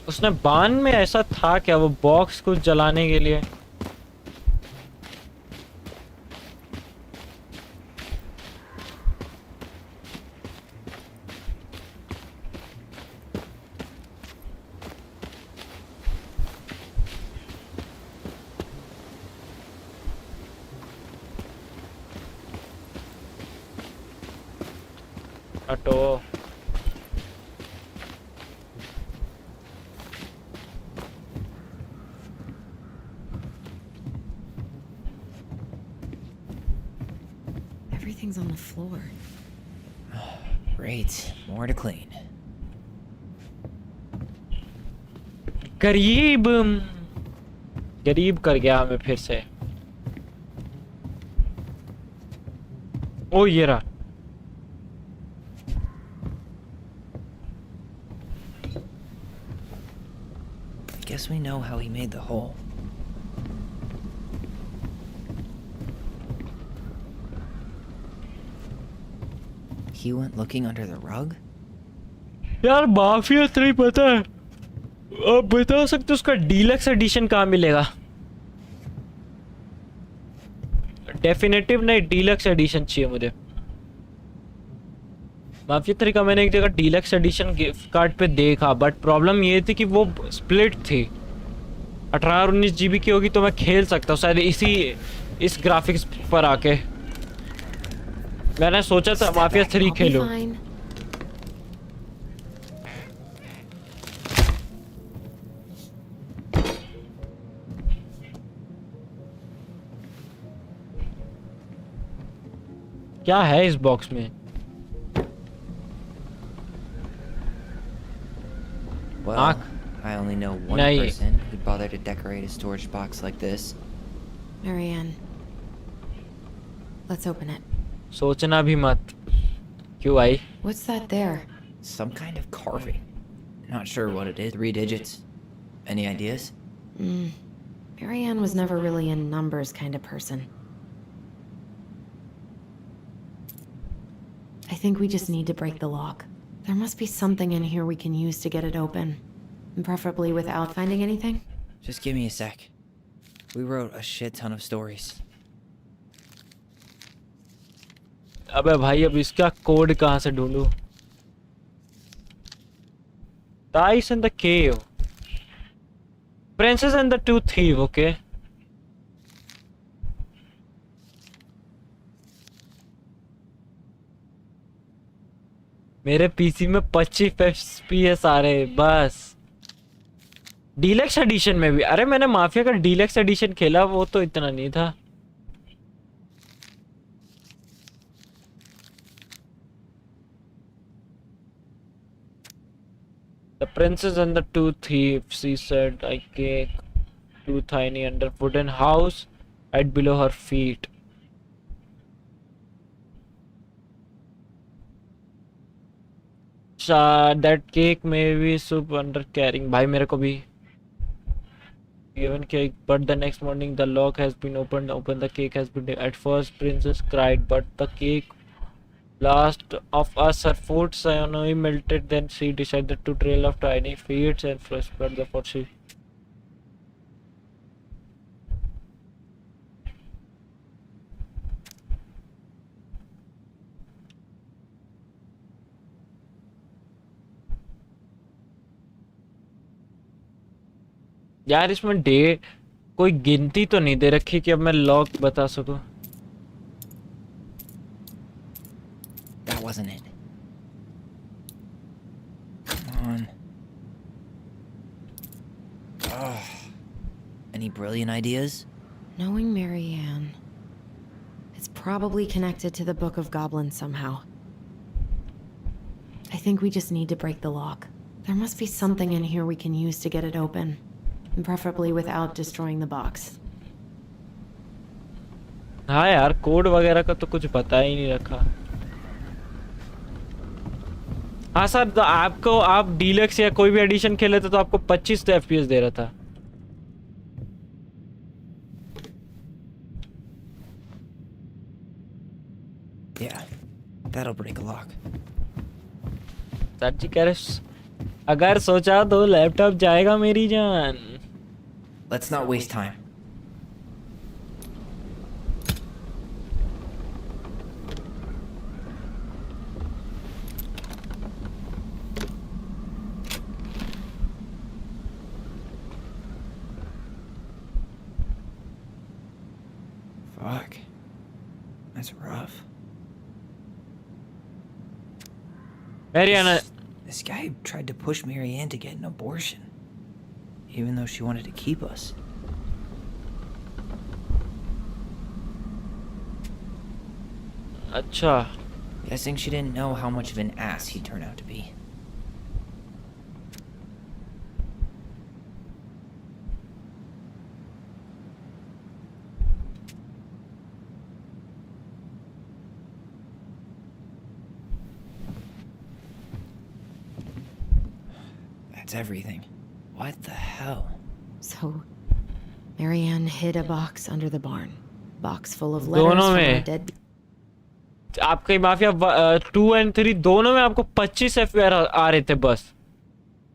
उसने बान में ऐसा था क्या, वो बॉक्स को जलाने के लिए? हटो। Everything's on the floor. Great. More to clean. गरीब गरीब कर गया हमें फिर से। ओ ये रहा। Guess we know how he made the hole. He went looking under the rug? यार माफिया 3 पता है, आप बता सकते हो उसका डीलक्स एडिशन कहाँ मिलेगा? डेफिनेटिव नहीं, डीलक्स एडिशन चाहिए मुझे। माफिया 3 का मैंने एक जगह डीलक्स एडिशन गिफ्ट कार्ड पे देखा, बट प्रॉब्लम ये थी कि वो स्प्लिट थी। 18 और 19 GB की होगी तो मैं खेल सकता हूँ शायद इस ग्राफिक्स पर आके। मैंने सोचा था माफिया 3 खेलूं। क्या है इस बॉक्स में? Well, I only know one person who'd bother to decorate a storage box like this. Marianne, let's open it. सोचना भी मत। क्यों आई? What's that there? Some kind of carving. Not sure what it is. 3 digits. Any ideas? Marianne was never really a numbers kind of person. I think we just need to break the lock. There must be something in here we can use to get it open. And preferably without finding anything. Just give me a sec. We wrote a shit ton of stories. अबे भाई अब इसका code कहाँ से ढूंढूं? Dice in the cave. Princess and the two thieves, okay. मेरे PC में 25 FPS आ रहे बस। डीलक्स एडिशन में भी, अरे मैंने माफिया का डीलक्स एडिशन खेला, वो तो इतना नहीं था। The princess and the two thieves, she said, I cake too tiny under wooden house right below her feet. That cake may be soup under carrying. भाई मेरे को भी given cake, but the next morning the lock has been opened. The cake has been. At first, princess cried, but the cake last of us her foot suddenly melted. Then she decided to trail of tiny feet and whispered the for she. यार इसमें day कोई गिनती तो नहीं दे रखी कि अब मैं लॉक बता सकूं। That wasn't it. Come on. Ugh. Any brilliant ideas? Knowing Marianne, it's probably connected to the Book of Goblins somehow. I think we just need to break the lock. There must be something in here we can use to get it open. And preferably without destroying the box. हाँ यार code वगैरह का तो कुछ पता ही नहीं रखा। हाँ सर, तो आपको आप डीलक्स या कोई भी एडिशन खेले थे तो आपको 25 FPS दे रहा था। Yeah, that'll break a lock. Sir ji कह रहे अगर सोचा तो लैपटॉप जाएगा मेरी जान। Let's not waste time. Fuck. That's rough. Mariana. This guy tried to push Marianne to get an abortion, even though she wanted to keep us. अच्छा. Guessing she didn't know how much of an ass he turned out to be. That's everything. What the hell? So, Marianne hid a box under the barn. Box full of letters दोनों from her में dead. आपके mafia 2 और 3 दोनों में आपको 25 FIR आ रहे थे बस.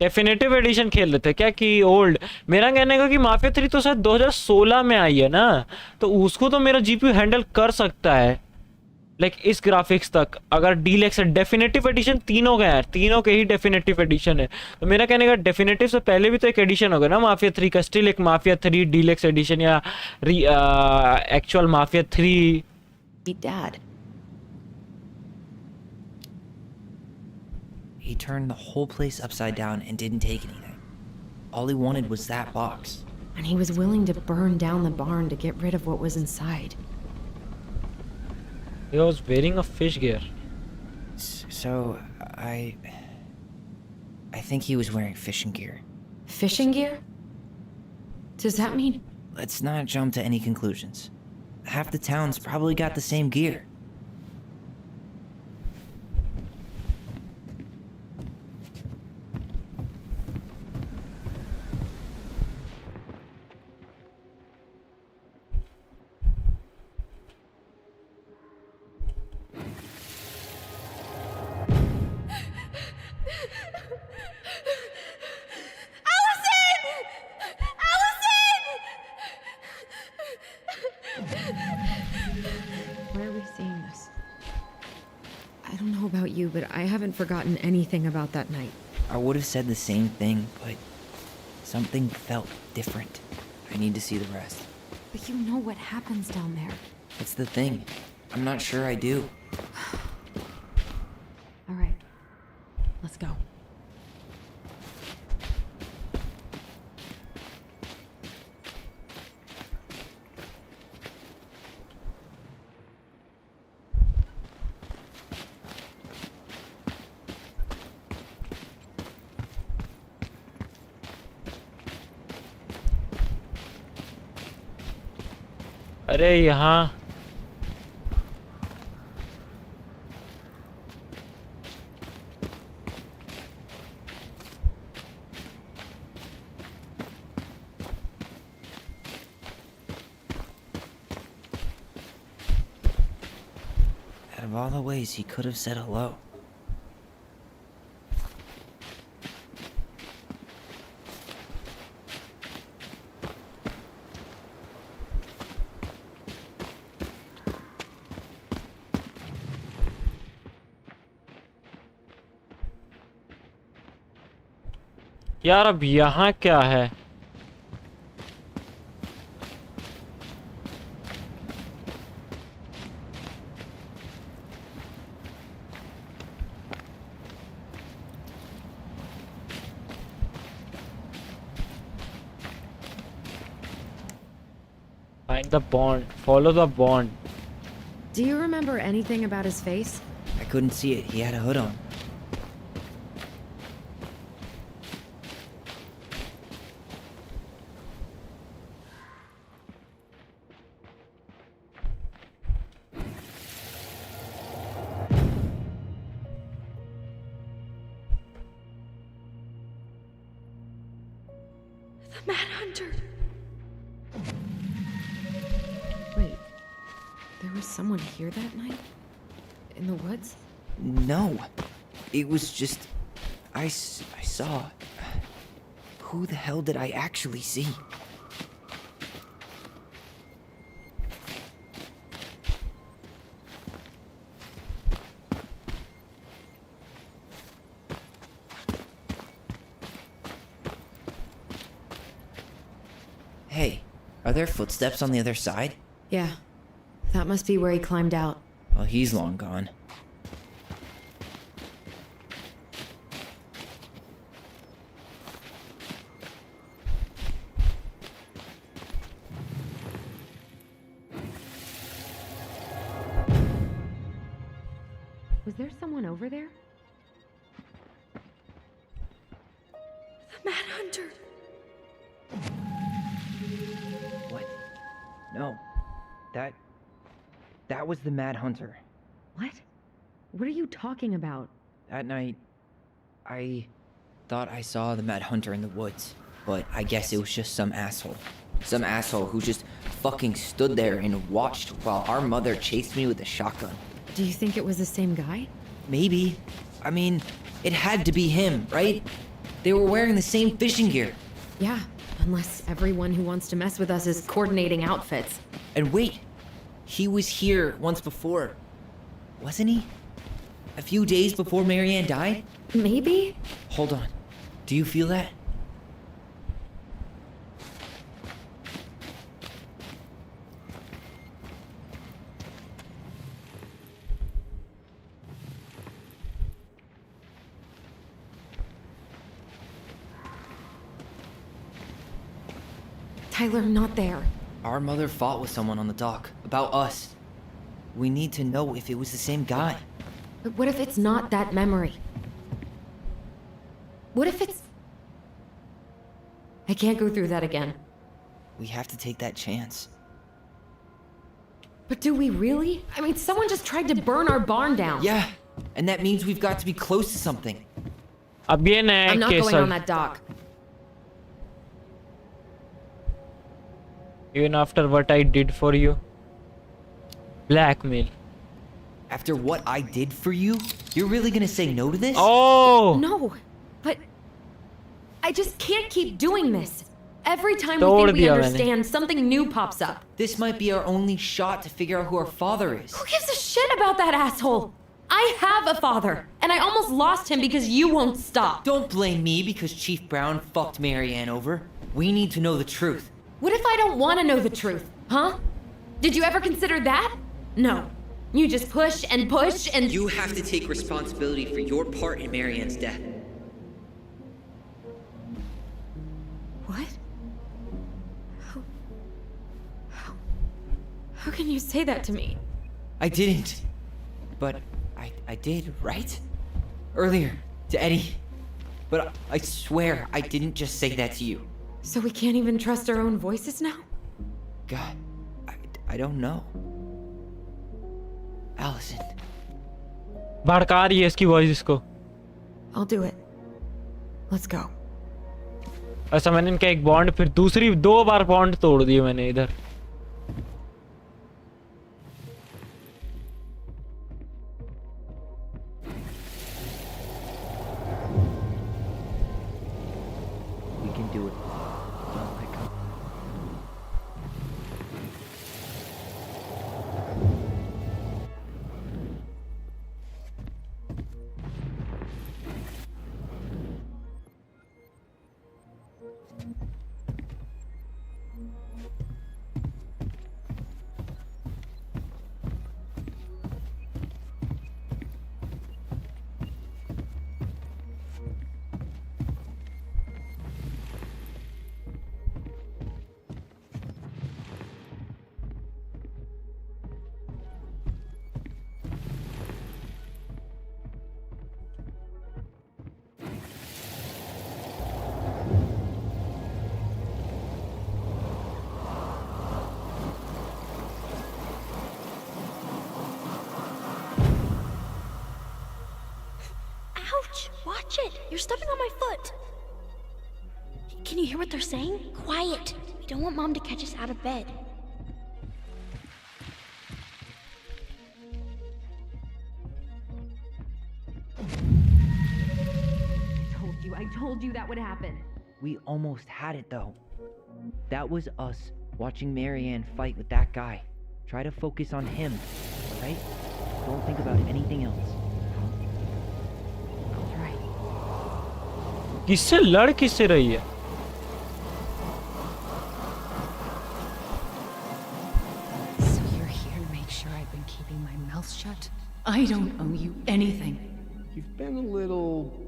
डेफिनेटिव एडिशन खेल रहे थे क्या कि ओल्ड? मेरा कहने का कि माफिया 3 तो शायद 2016 में आई है ना, तो उसको तो मेरा जीपीयू हैंडल कर सकता है लाइक इस ग्राफिक्स तक. अगर डीलक्स डेफिनेटिव एडिशन तीनों का है, तीनों के ही डेफिनेटिव एडिशन है, तो मेरा कहने का डेफिनेटिव से पहले भी तो एक एडिशन होगा ना माफिया 3 का. स्टिल एक माफिया 3 डीलक्स एडिशन या actual mafia 3. Dad. He turned the whole place upside down and didn't take anything. All he wanted was that box. And he was willing to burn down the barn to get rid of what was inside. He was wearing a fish gear. So, I think he was wearing fishing gear. Fishing gear? Does that mean? Let's not jump to any conclusions. Half the town's probably got the same gear. Where are we seeing this? I don't know about you, but I haven't forgotten anything about that night. I would have said the same thing, but something felt different. I need to see the rest. But you know what happens down there. That's the thing. I'm not sure I do. All right. Let's go. अरे यहाँ Out of all the ways he could have said hello. यार अब यहाँ क्या है? Find the bond. Follow the bond. Do you remember anything about his face? I couldn't see it. He had a hood on. The Manhunter. Wait. There was someone here that night? In the woods? No. It was just... I saw... Who the hell did I actually see? Hey, are there footsteps on the other side? Yeah. That must be where he climbed out. Well, he's long gone. Was there someone over there? The Mad Hunter. What? No. That was the Mad Hunter. What? What are you talking about? That night, I thought I saw the Mad Hunter in the woods, but I guess it was just some asshole. Some asshole who just fucking stood there and watched while our mother chased me with a shotgun. Do you think it was the same guy? Maybe. I mean, it had to be him, right? They were wearing the same fishing gear. Yeah, unless everyone who wants to mess with us is coordinating outfits. And wait, he was here once before, wasn't he? A few days before Marianne died? Maybe? Hold on. Do you feel that? Tyler, not there. Our mother fought with someone on the dock about us. We need to know if it was the same guy. But what if it's not that memory? What if it's... I can't go through that again. We have to take that chance. But do we really? I mean, someone just tried to burn our barn down. Yeah, and that means we've got to be close to something. अब ये नया I'm not case going on that dock. Even after what I did for you. Blackmail. After what I did for you? You're really gonna say no to this? Oh! No, but I just can't keep doing this. Every time we तोड़ think we दिया मैंने. understand, something new pops up. This might be our only shot to figure out who our father is. Who gives a shit about that asshole? I have a father, and I almost lost him because you won't stop. Don't blame me because Chief Brown fucked Marianne over. We need to know the truth. What if I don't want to know the truth, huh? Did you ever consider that? No. You just push and push and... You have to take responsibility for your part in Marianne's death. What? How can you say that to me? I didn't. But I did, right? Earlier, to Eddie. But I swear I didn't just say that to you. So we can't even trust our own voices now? God, I don't know. Allison. भड़का रही है इसकी voice इसको. I'll do it. Let's go. ऐसा मैंने इनका एक bond फिर दूसरी 2 बार बॉन्ड तोड़ दिए मैंने इधर. We can do it. Don't let go. Ouch! Watch it! You're stepping on my foot! Can you hear what they're saying? Quiet! We don't want Mom to catch us out of bed. I told you that would happen. We almost had it though. That was us watching Marianne fight with that guy. Try to focus on him, alright? Don't think about anything else. I'll try. किससे लड़ किससे रही है? So you're here to make sure I've been keeping my mouth shut? I don't owe you anything. You've been a little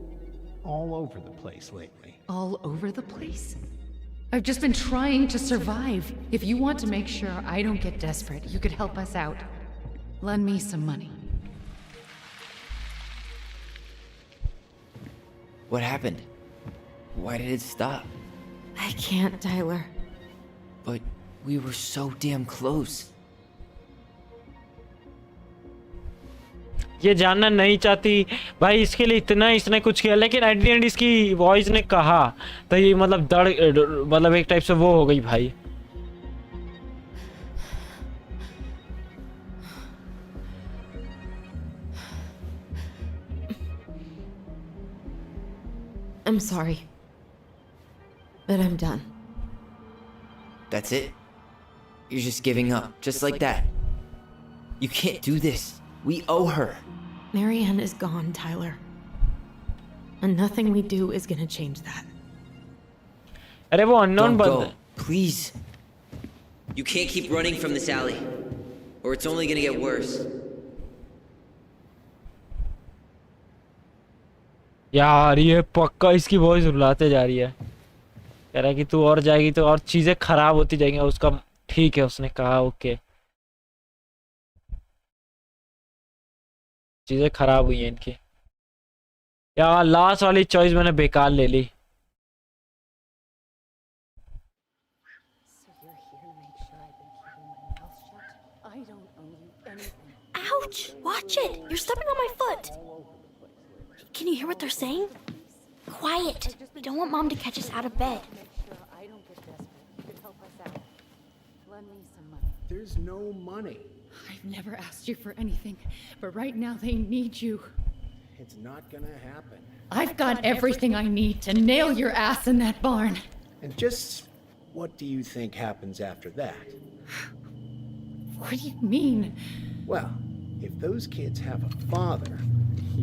all over the place lately. All over the place? I've just been trying to survive. If you want to make sure I don't get desperate, you could help us out. Lend me some money. What happened? Why did it stop? I can't, Tyler. But we were so damn close. ये जानना नहीं चाहती भाई, इसके लिए इतना इसने कुछ किया, लेकिन एट द एंड इसकी वॉइस ने कहा तो ये मतलब मतलब एक टाइप से वो हो गई भाई। I'm sorry. But I'm done. That's it? You're just giving up, just like that. You can't do this. We owe her. Marianne is gone, Tyler. And nothing we do is gonna change that. अरे वो unknown Don't go, बंदा। please. You can't keep running from this alley, or it's only gonna get worse. यार ये पक्का इसकी voice रुलाते जा रही है, कह रहा है कि तू और जाएगी तो और चीजें खराब होती जाएंगी। उसका ठीक है, उसने कहा ओके, चीजें खराब हुई हैं इनकी। यार लास्ट वाली चॉइस मैंने बेकार ले ली। Ouch! Watch it! You're stepping on my foot! Can you hear what they're saying? Quiet! We don't want Mom to catch us out of bed. There's no money. I've never asked you for anything, but right now they need you. It's not gonna happen. I've got everything I need to nail your ass in that barn. And just what do you think happens after that? What do you mean? Well, if those kids have a father,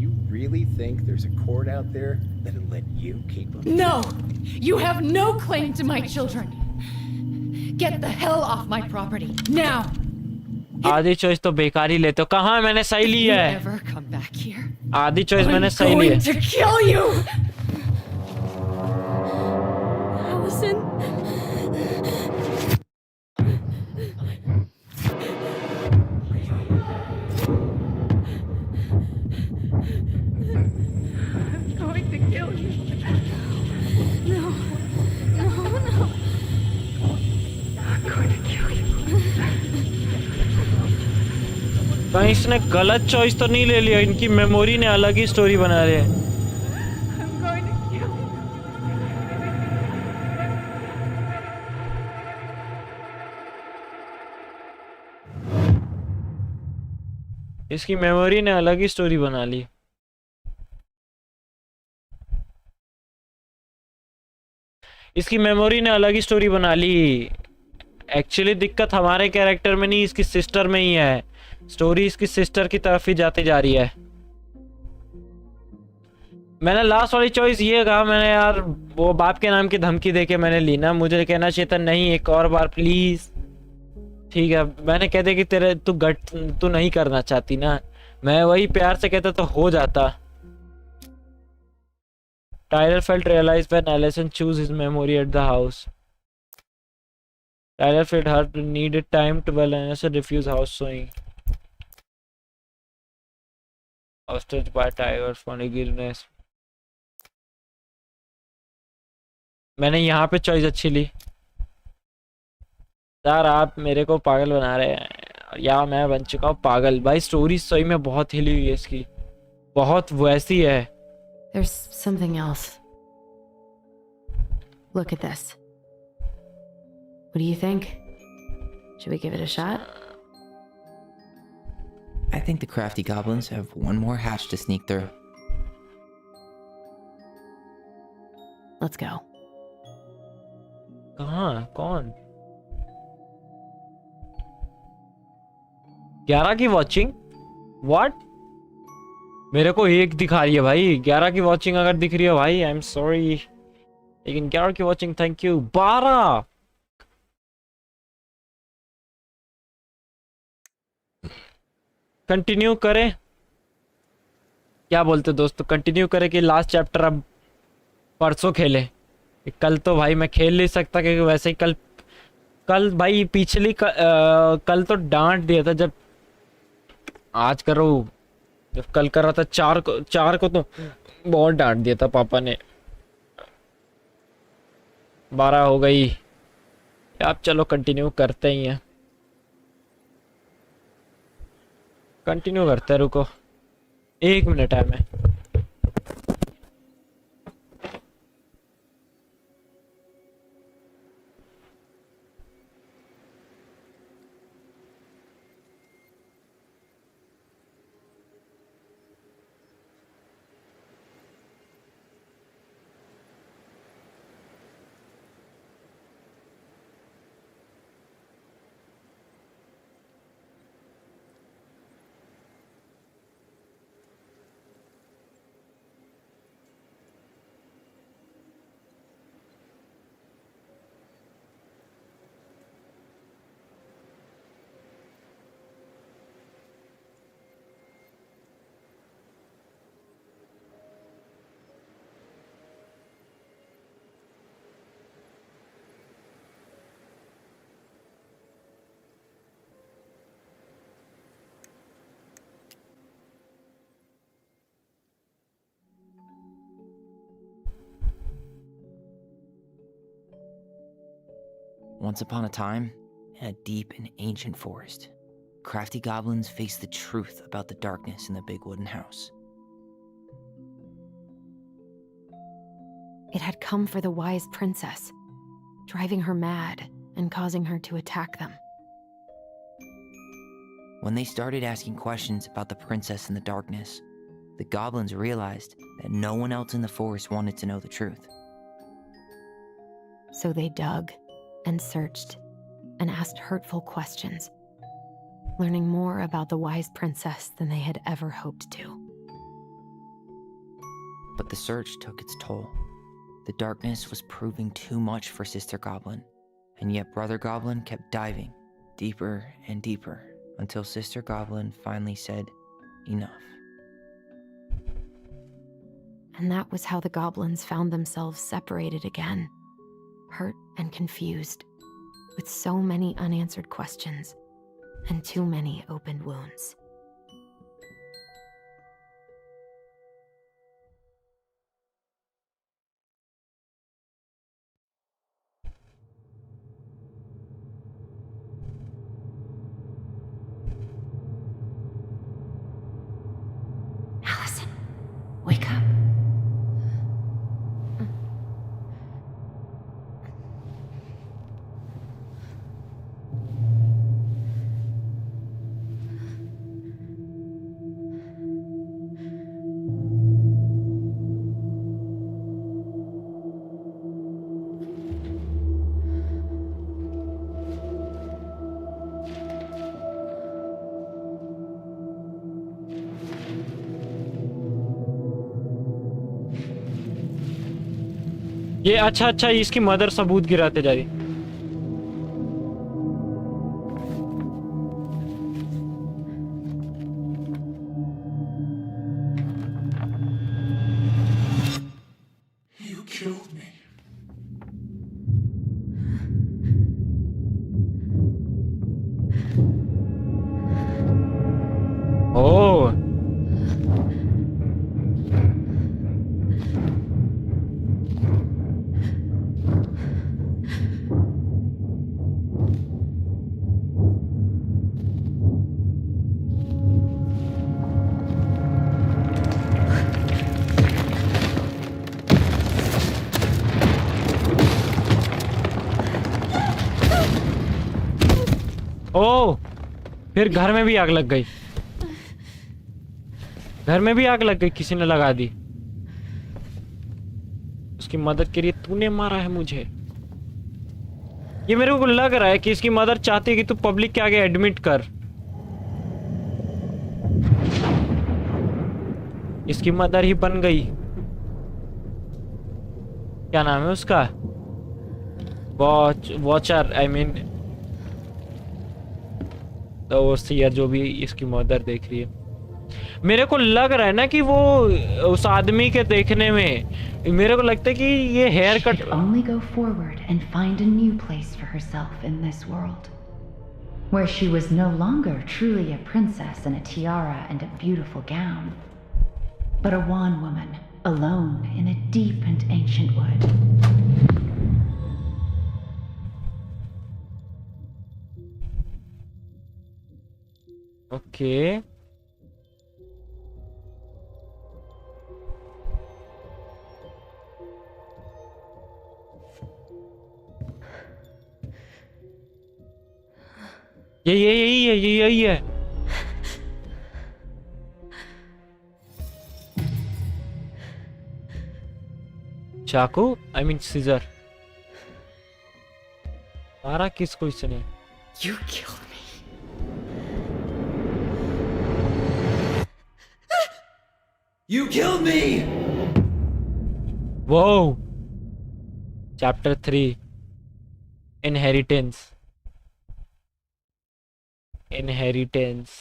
you really think there's a court out there that'll let you keep them? No! You have no claim to my children. Get the hell off my property, now! आधी choice तो बेकार ही लेते हो। कहाँ मैंने सही ली You है? ever come back here? आधी चॉइस मैंने I'm सही ली है। going to kill you! Allison. I'm going to kill you. No. No, no. I'm going to kill you. कहीं इसने गलत चॉइस तो नहीं ले लिया? इनकी मेमोरी ने अलग ही स्टोरी बना रही है। I'm going to kill you. इसकी मेमोरी ने अलग ही स्टोरी बना ली। इसकी मेमोरी ने अलग ही स्टोरी बना ली। एक्चुअली दिक्कत हमारे कैरेक्टर में नहीं, इसकी सिस्टर में ही है। स्टोरी इसकी सिस्टर की तरफ ही जाती जा रही है। मैंने लास्ट वाली चॉइस ये कहा, मैंने यार वो बाप के नाम की धमकी देके मैंने ली ना, मुझे कहना चाहिए था नहीं एक और बार प्लीज। ठीक है, मैंने कह दिया कि तेरे तू नहीं करना चाहती ना, मैं वही प्यार से कहता तो हो जाता। Tyler felt realized when Allison chose his memory at the house. Tyler felt her needed time to while Allison refused house showing. Hostage by Tiger funny giveness. मैंने यहाँ पे चॉइस अच्छी ली। यार आप मेरे को पागल बना रहे हैं, या मैं बन चुका हूँ पागल। भाई स्टोरी सही में बहुत हिली हुई है इसकी, बहुत वैसी है। There's something else. Look at this. What do you think? Should we give it a shot? I think the crafty goblins have one more hatch to sneak through. Let's go. कहाँ? कौन? 11 की वॉचिंग? What? मेरे को एक दिखा रही है भाई। 11 की वॉचिंग अगर दिख रही है भाई, आई एम सॉरी, लेकिन 11 की वॉचिंग थैंक यू। 12 कंटिन्यू करें? क्या बोलते दोस्तों, कंटिन्यू करें कि लास्ट चैप्टर अब परसों खेलें? कल तो भाई मैं खेल नहीं सकता क्योंकि वैसे ही कल भाई पिछली कल तो डांट दिया था जब आज करो, जब कल कर रहा था 4 को तो बहुत डांट दिया था पापा ने। 12 हो गई। अब चलो कंटिन्यू करते ही हैं, कंटिन्यू करते हैं, रुको 1 मिनट है। मैं Once upon a time, in a deep and ancient forest, crafty goblins faced the truth about the darkness in the big wooden house. It had come for the wise princess, driving her mad and causing her to attack them. When they started asking questions about the princess in the darkness, the goblins realized that no one else in the forest wanted to know the truth. So they dug and searched and asked hurtful questions, learning more about the wise princess than they had ever hoped to. But the search took its toll. The darkness was proving too much for Sister Goblin, and yet Brother Goblin kept diving deeper and deeper until Sister Goblin finally said, enough. And that was how the goblins found themselves separated again, hurt and confused, with so many unanswered questions and too many opened wounds. Allison, wake up. ये अच्छा इसकी mother सबूत गिराते जा रही। You killed me. ओह ओह फिर घर में भी आग लग गई। घर में भी आग लग गई, किसी ने लगा दी। उसकी मदद के लिए तूने मारा है मुझे। ये मेरे को लग रहा है कि इसकी मदर चाहती है कि तू पब्लिक के आगे एडमिट कर। इसकी मदर ही बन गई। क्या नाम है उसका? Watcher, I mean the overseer, जो भी इसकी मदर देख रही है। मेरे को लग रहा है ना कि वो उस आदमी के देखने में मेरे को लगता है कि ये haircut Only go forward and find a new place for herself in this world, where she was no longer truly a princess in a tiara and a beautiful gown, but a wan woman alone in a deep and ancient wood. Okay. यही है। चाकू, I mean scissor. मारा किसको इसने? You killed me. You killed me! Whoa! Chapter 3. Inheritance. Inheritance.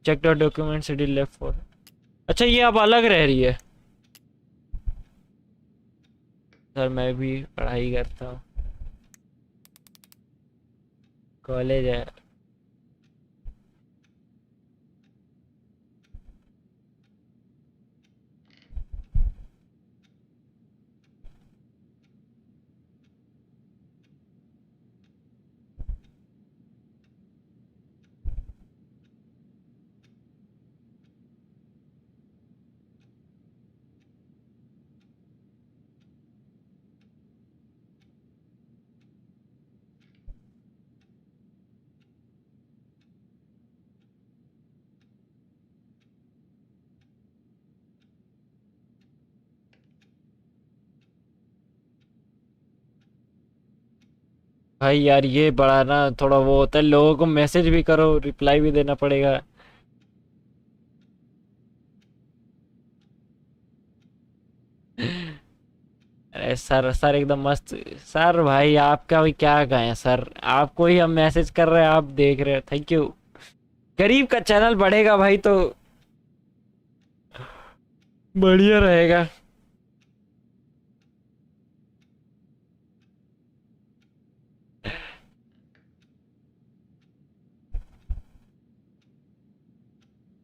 Check the document CD left for. अच्छा ये अब अलग रह रही है। सर मैं भी पढ़ाई करता हूँ, कॉलेज है। भाई यार ये बड़ा ना थोड़ा वो होता है, लोगों को मैसेज भी करो, रिप्लाई भी देना पड़ेगा। अरे सर सर एकदम मस्त। सर भाई आपका भी क्या कहें सर, आपको ही हम मैसेज कर रहे हैं, आप देख रहे हो, थैंक यू। गरीब का चैनल बढ़ेगा भाई तो बढ़िया रहेगा।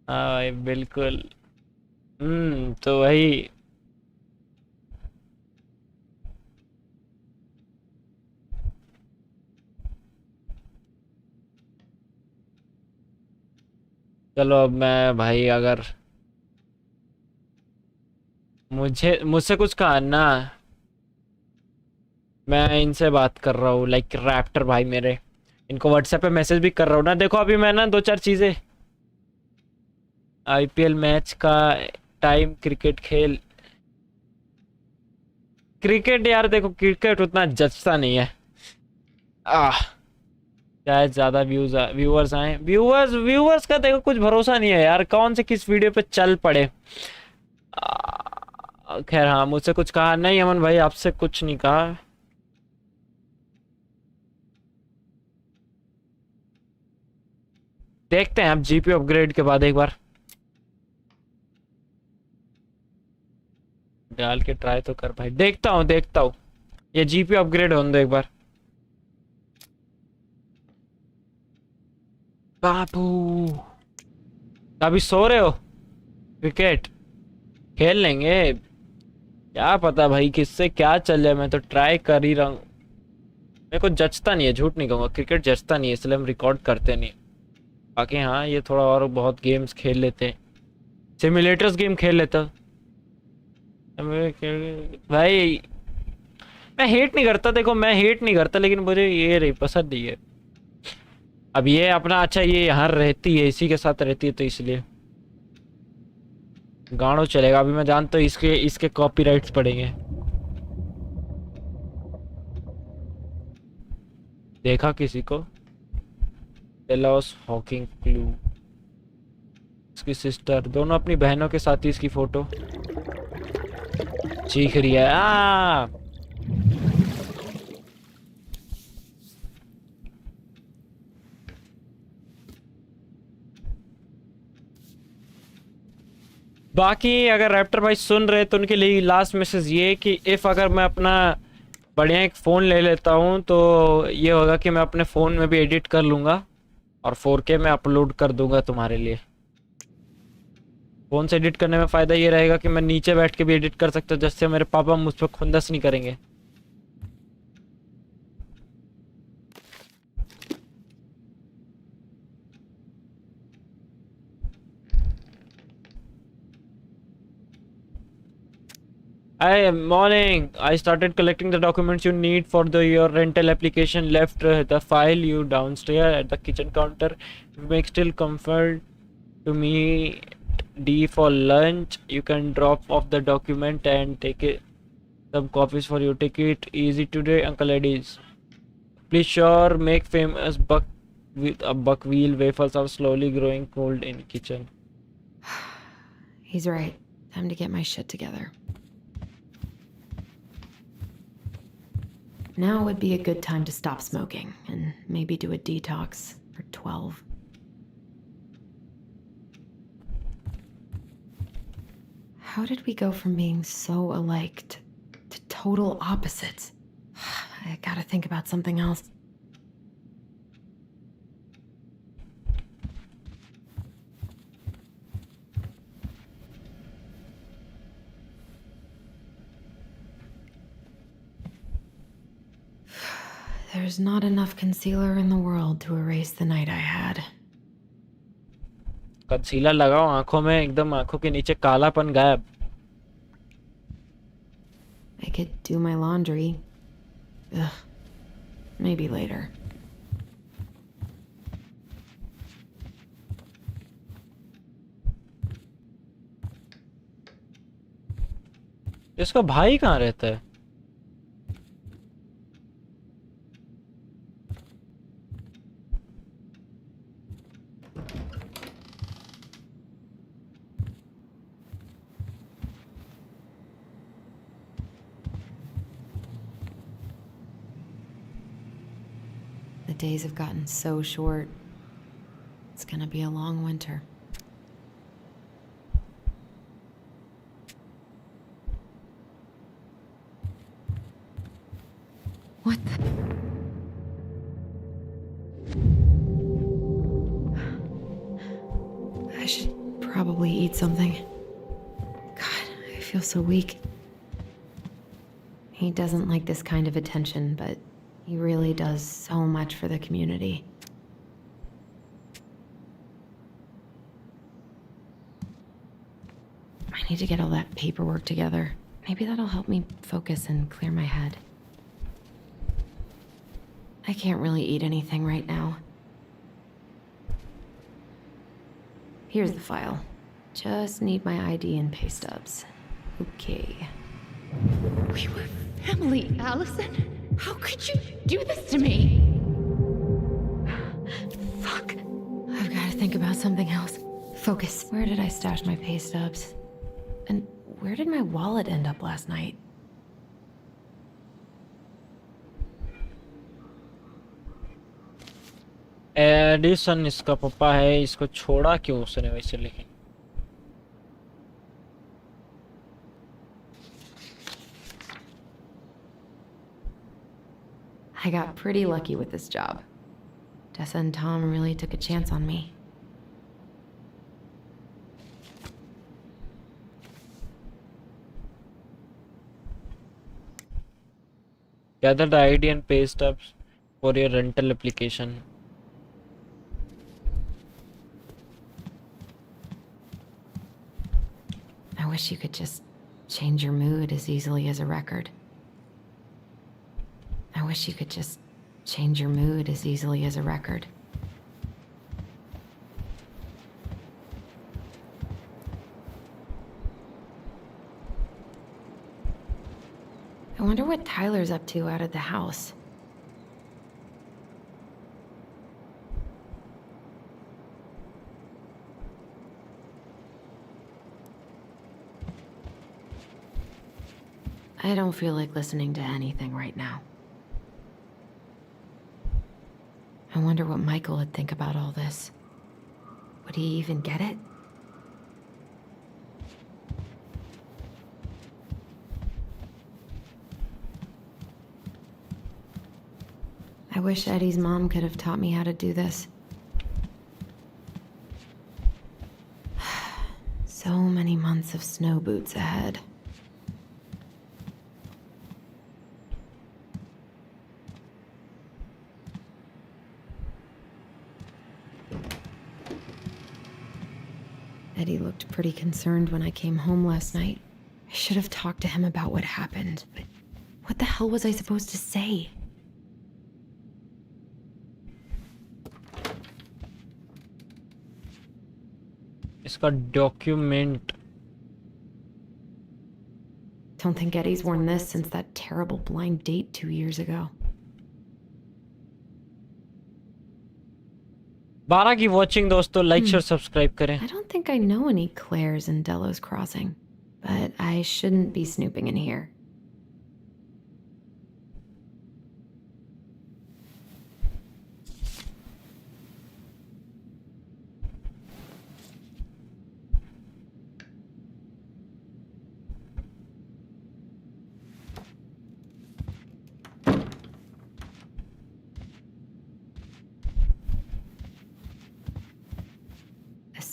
हाँ भाई बिल्कुल। तो वही। चलो अब मैं भाई अगर मुझसे कुछ कहा ना, मैं इनसे बात कर रहा हूँ लाइक रैप्टर भाई मेरे, इनको व्हाट्सएप पे मैसेज भी कर रहा हूँ ना। देखो अभी मैं ना 2-4 चीजें, आईपीएल मैच का टाइम, क्रिकेट खेल, क्रिकेट यार देखो क्रिकेट उतना जचता नहीं है। आह शायद ज्यादा व्यूअर्स आए, व्यूअर्स का देखो कुछ भरोसा नहीं है यार, कौन से किस वीडियो पे चल पड़े। खैर हाँ, मुझसे कुछ कहा नहीं अमन भाई, आपसे कुछ नहीं कहा। देखते हैं अब जीपी अपग्रेड के बाद एक बार डाल के ट्राई तो कर भाई, देखता हूँ ये जीपी अपग्रेड होने दो एक बार। बाबू अभी सो रहे हो? क्रिकेट खेल लेंगे, क्या पता भाई किससे क्या चल जाए, मैं तो ट्राई कर ही रहा हूँ। मेरे को जचता नहीं है, झूठ नहीं कहूँगा, क्रिकेट जचता नहीं है, इसलिए हम रिकॉर्ड करते नहीं। बाकी हाँ ये थोड़ा और बहुत गेम्स खेल लेते हैं, सिमुलेटर्स गेम खेल लेता भाई। मैं हेट नहीं करता, देखो मैं हेट नहीं करता, लेकिन मुझे ये रही पसंद नहीं है। अब ये अपना अच्छा ये यहाँ रहती है, इसी के साथ रहती है तो इसलिए गानों चलेगा। अभी मैं जानता हूँ इसके इसके कॉपीराइट्स पड़ेंगे। देखा किसी को? टेलॉस हॉकिंग क्लू, इसकी सिस्टर, दोनों अपनी बहनों के साथ ही इसकी फोटो चीख रही है। बाकी अगर रैप्टर भाई सुन रहे तो उनके लिए लास्ट मैसेज ये कि इफ़ अगर मैं अपना बढ़िया एक फ़ोन ले लेता हूँ तो ये होगा कि मैं अपने फ़ोन में भी एडिट कर लूँगा और 4K में अपलोड कर दूंगा तुम्हारे लिए। फ़ोन से एडिट करने में फ़ायदा ये रहेगा कि मैं नीचे बैठ के भी एडिट कर सकता हूँ, जिससे मेरे पापा मुझ पर खुंदस नहीं करेंगे। Hi, morning. I started collecting the documents you need for your rental application. Left the file you downstairs at the kitchen counter. If you make still comfort to me D for lunch. You can drop off the document and take it. Some coffees for you. Take it easy today, Uncle Eddie's. Please sure make famous buck with a buckwheat waffles are slowly growing cold in kitchen. He's right. Time to get my shit together. Now would be a good time to stop smoking and maybe do a detox for 12. How did we go from being so alike to total opposites? I gotta think about something else. There's not enough concealer in the world to erase the night I had. Concealer लगाओ आंखों में, एकदम आंखों के नीचे कालापन गायब। I could do my laundry. Ugh. Maybe later. इसका भाई कहाँ रहता है? The days have gotten so short. It's gonna be a long winter. What the? I should probably eat something. God, I feel so weak. He doesn't like this kind of attention, but he really does so much for the community. I need to get all that paperwork together. Maybe that'll help me focus and clear my head. I can't really eat anything right now. Here's the file. Just need my ID and pay stubs. Okay. We were family, Allison. How could you do this to me? Fuck. I've got to think about something else. Focus. Where did I stash my pay stubs? And where did my wallet end up last night? Edison इसका पापा है, इसको छोड़ा क्यों उसने वैसे? लेकिन I got pretty lucky with this job. Tessa and Tom really took a chance on me. gather the ID and pay stubs for your rental application. I wish you could just change your mood as easily as a record. I wish you could just change your mood as easily as a record. I wonder what Tyler's up to out of the house. I don't feel like listening to anything right now. I wonder what Michael would think about all this. Would he even get it? wish Eddie's mom could have taught me how to do this. So many months of snow boots ahead. Eddie looked pretty concerned when I came home last night. I should have talked to him about what happened, but what the hell was I supposed to say? इसका document. Don't think Eddie's worn this since that terrible blind date 2 years ago. 12 की watching दोस्तों, like share subscribe करें. I don't think I know any Claires in Delos Crossing, but I shouldn't be snooping in here.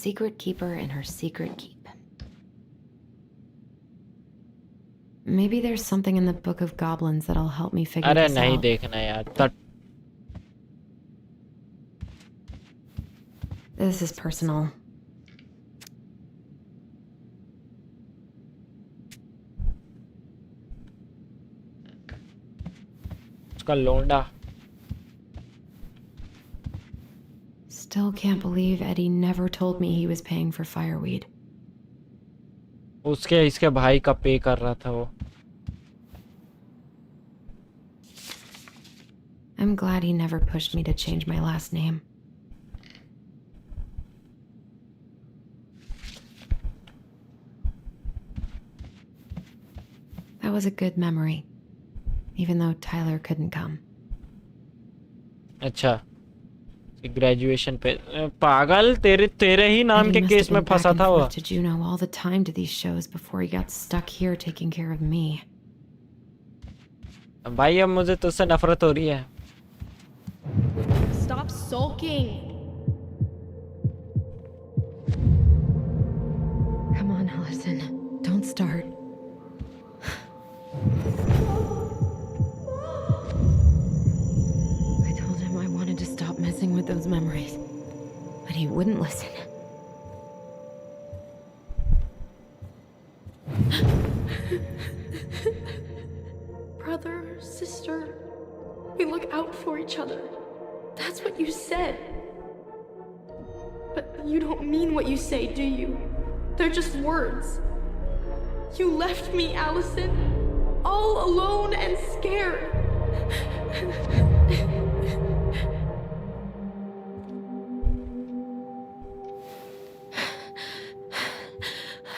Secret keeper in her secret keep. Maybe there's something in the Book of Goblins that'll help me figure अरे this नहीं out. देखना यार. This is personal. उसका लोंडा. Still can't believe Eddie never told me he was paying for fireweed. उसके इसके भाई का पे कर रहा था वो. I'm glad he never pushed me to change my last name. That was a good memory, even though Tyler couldn't come. अच्छा. ग्रेजुएशन पे पागल तेरे ही नाम के केस में फंसा था वो. To Juneau all the time to these shows before he got stuck here taking care of me. भाई अब मुझे तुझसे नफरत हो रही है. Stop sulking. Come on, Allison. Don't start. I told him I wanted to stop messing with those memories, but he wouldn't listen. Brother, sister, we look out for each other. That's what you said. But you don't mean what you say, do you? They're just words. You left me, Allison, all alone and scared.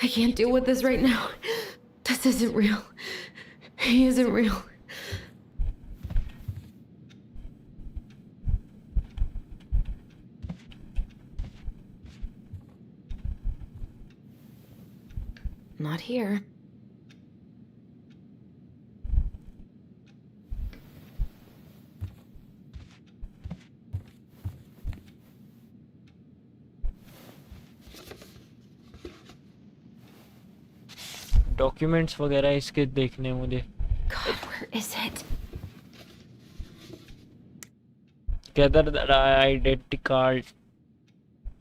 I can't deal with this right now. This isn't real. He isn't real. Not here. Documents वगैरह इसके देखने मुझे. God, where is it? Gather the identity card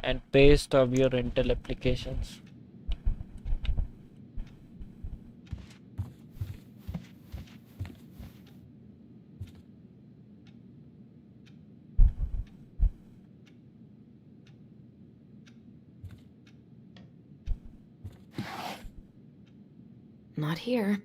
and paste of your rental applications. Not here.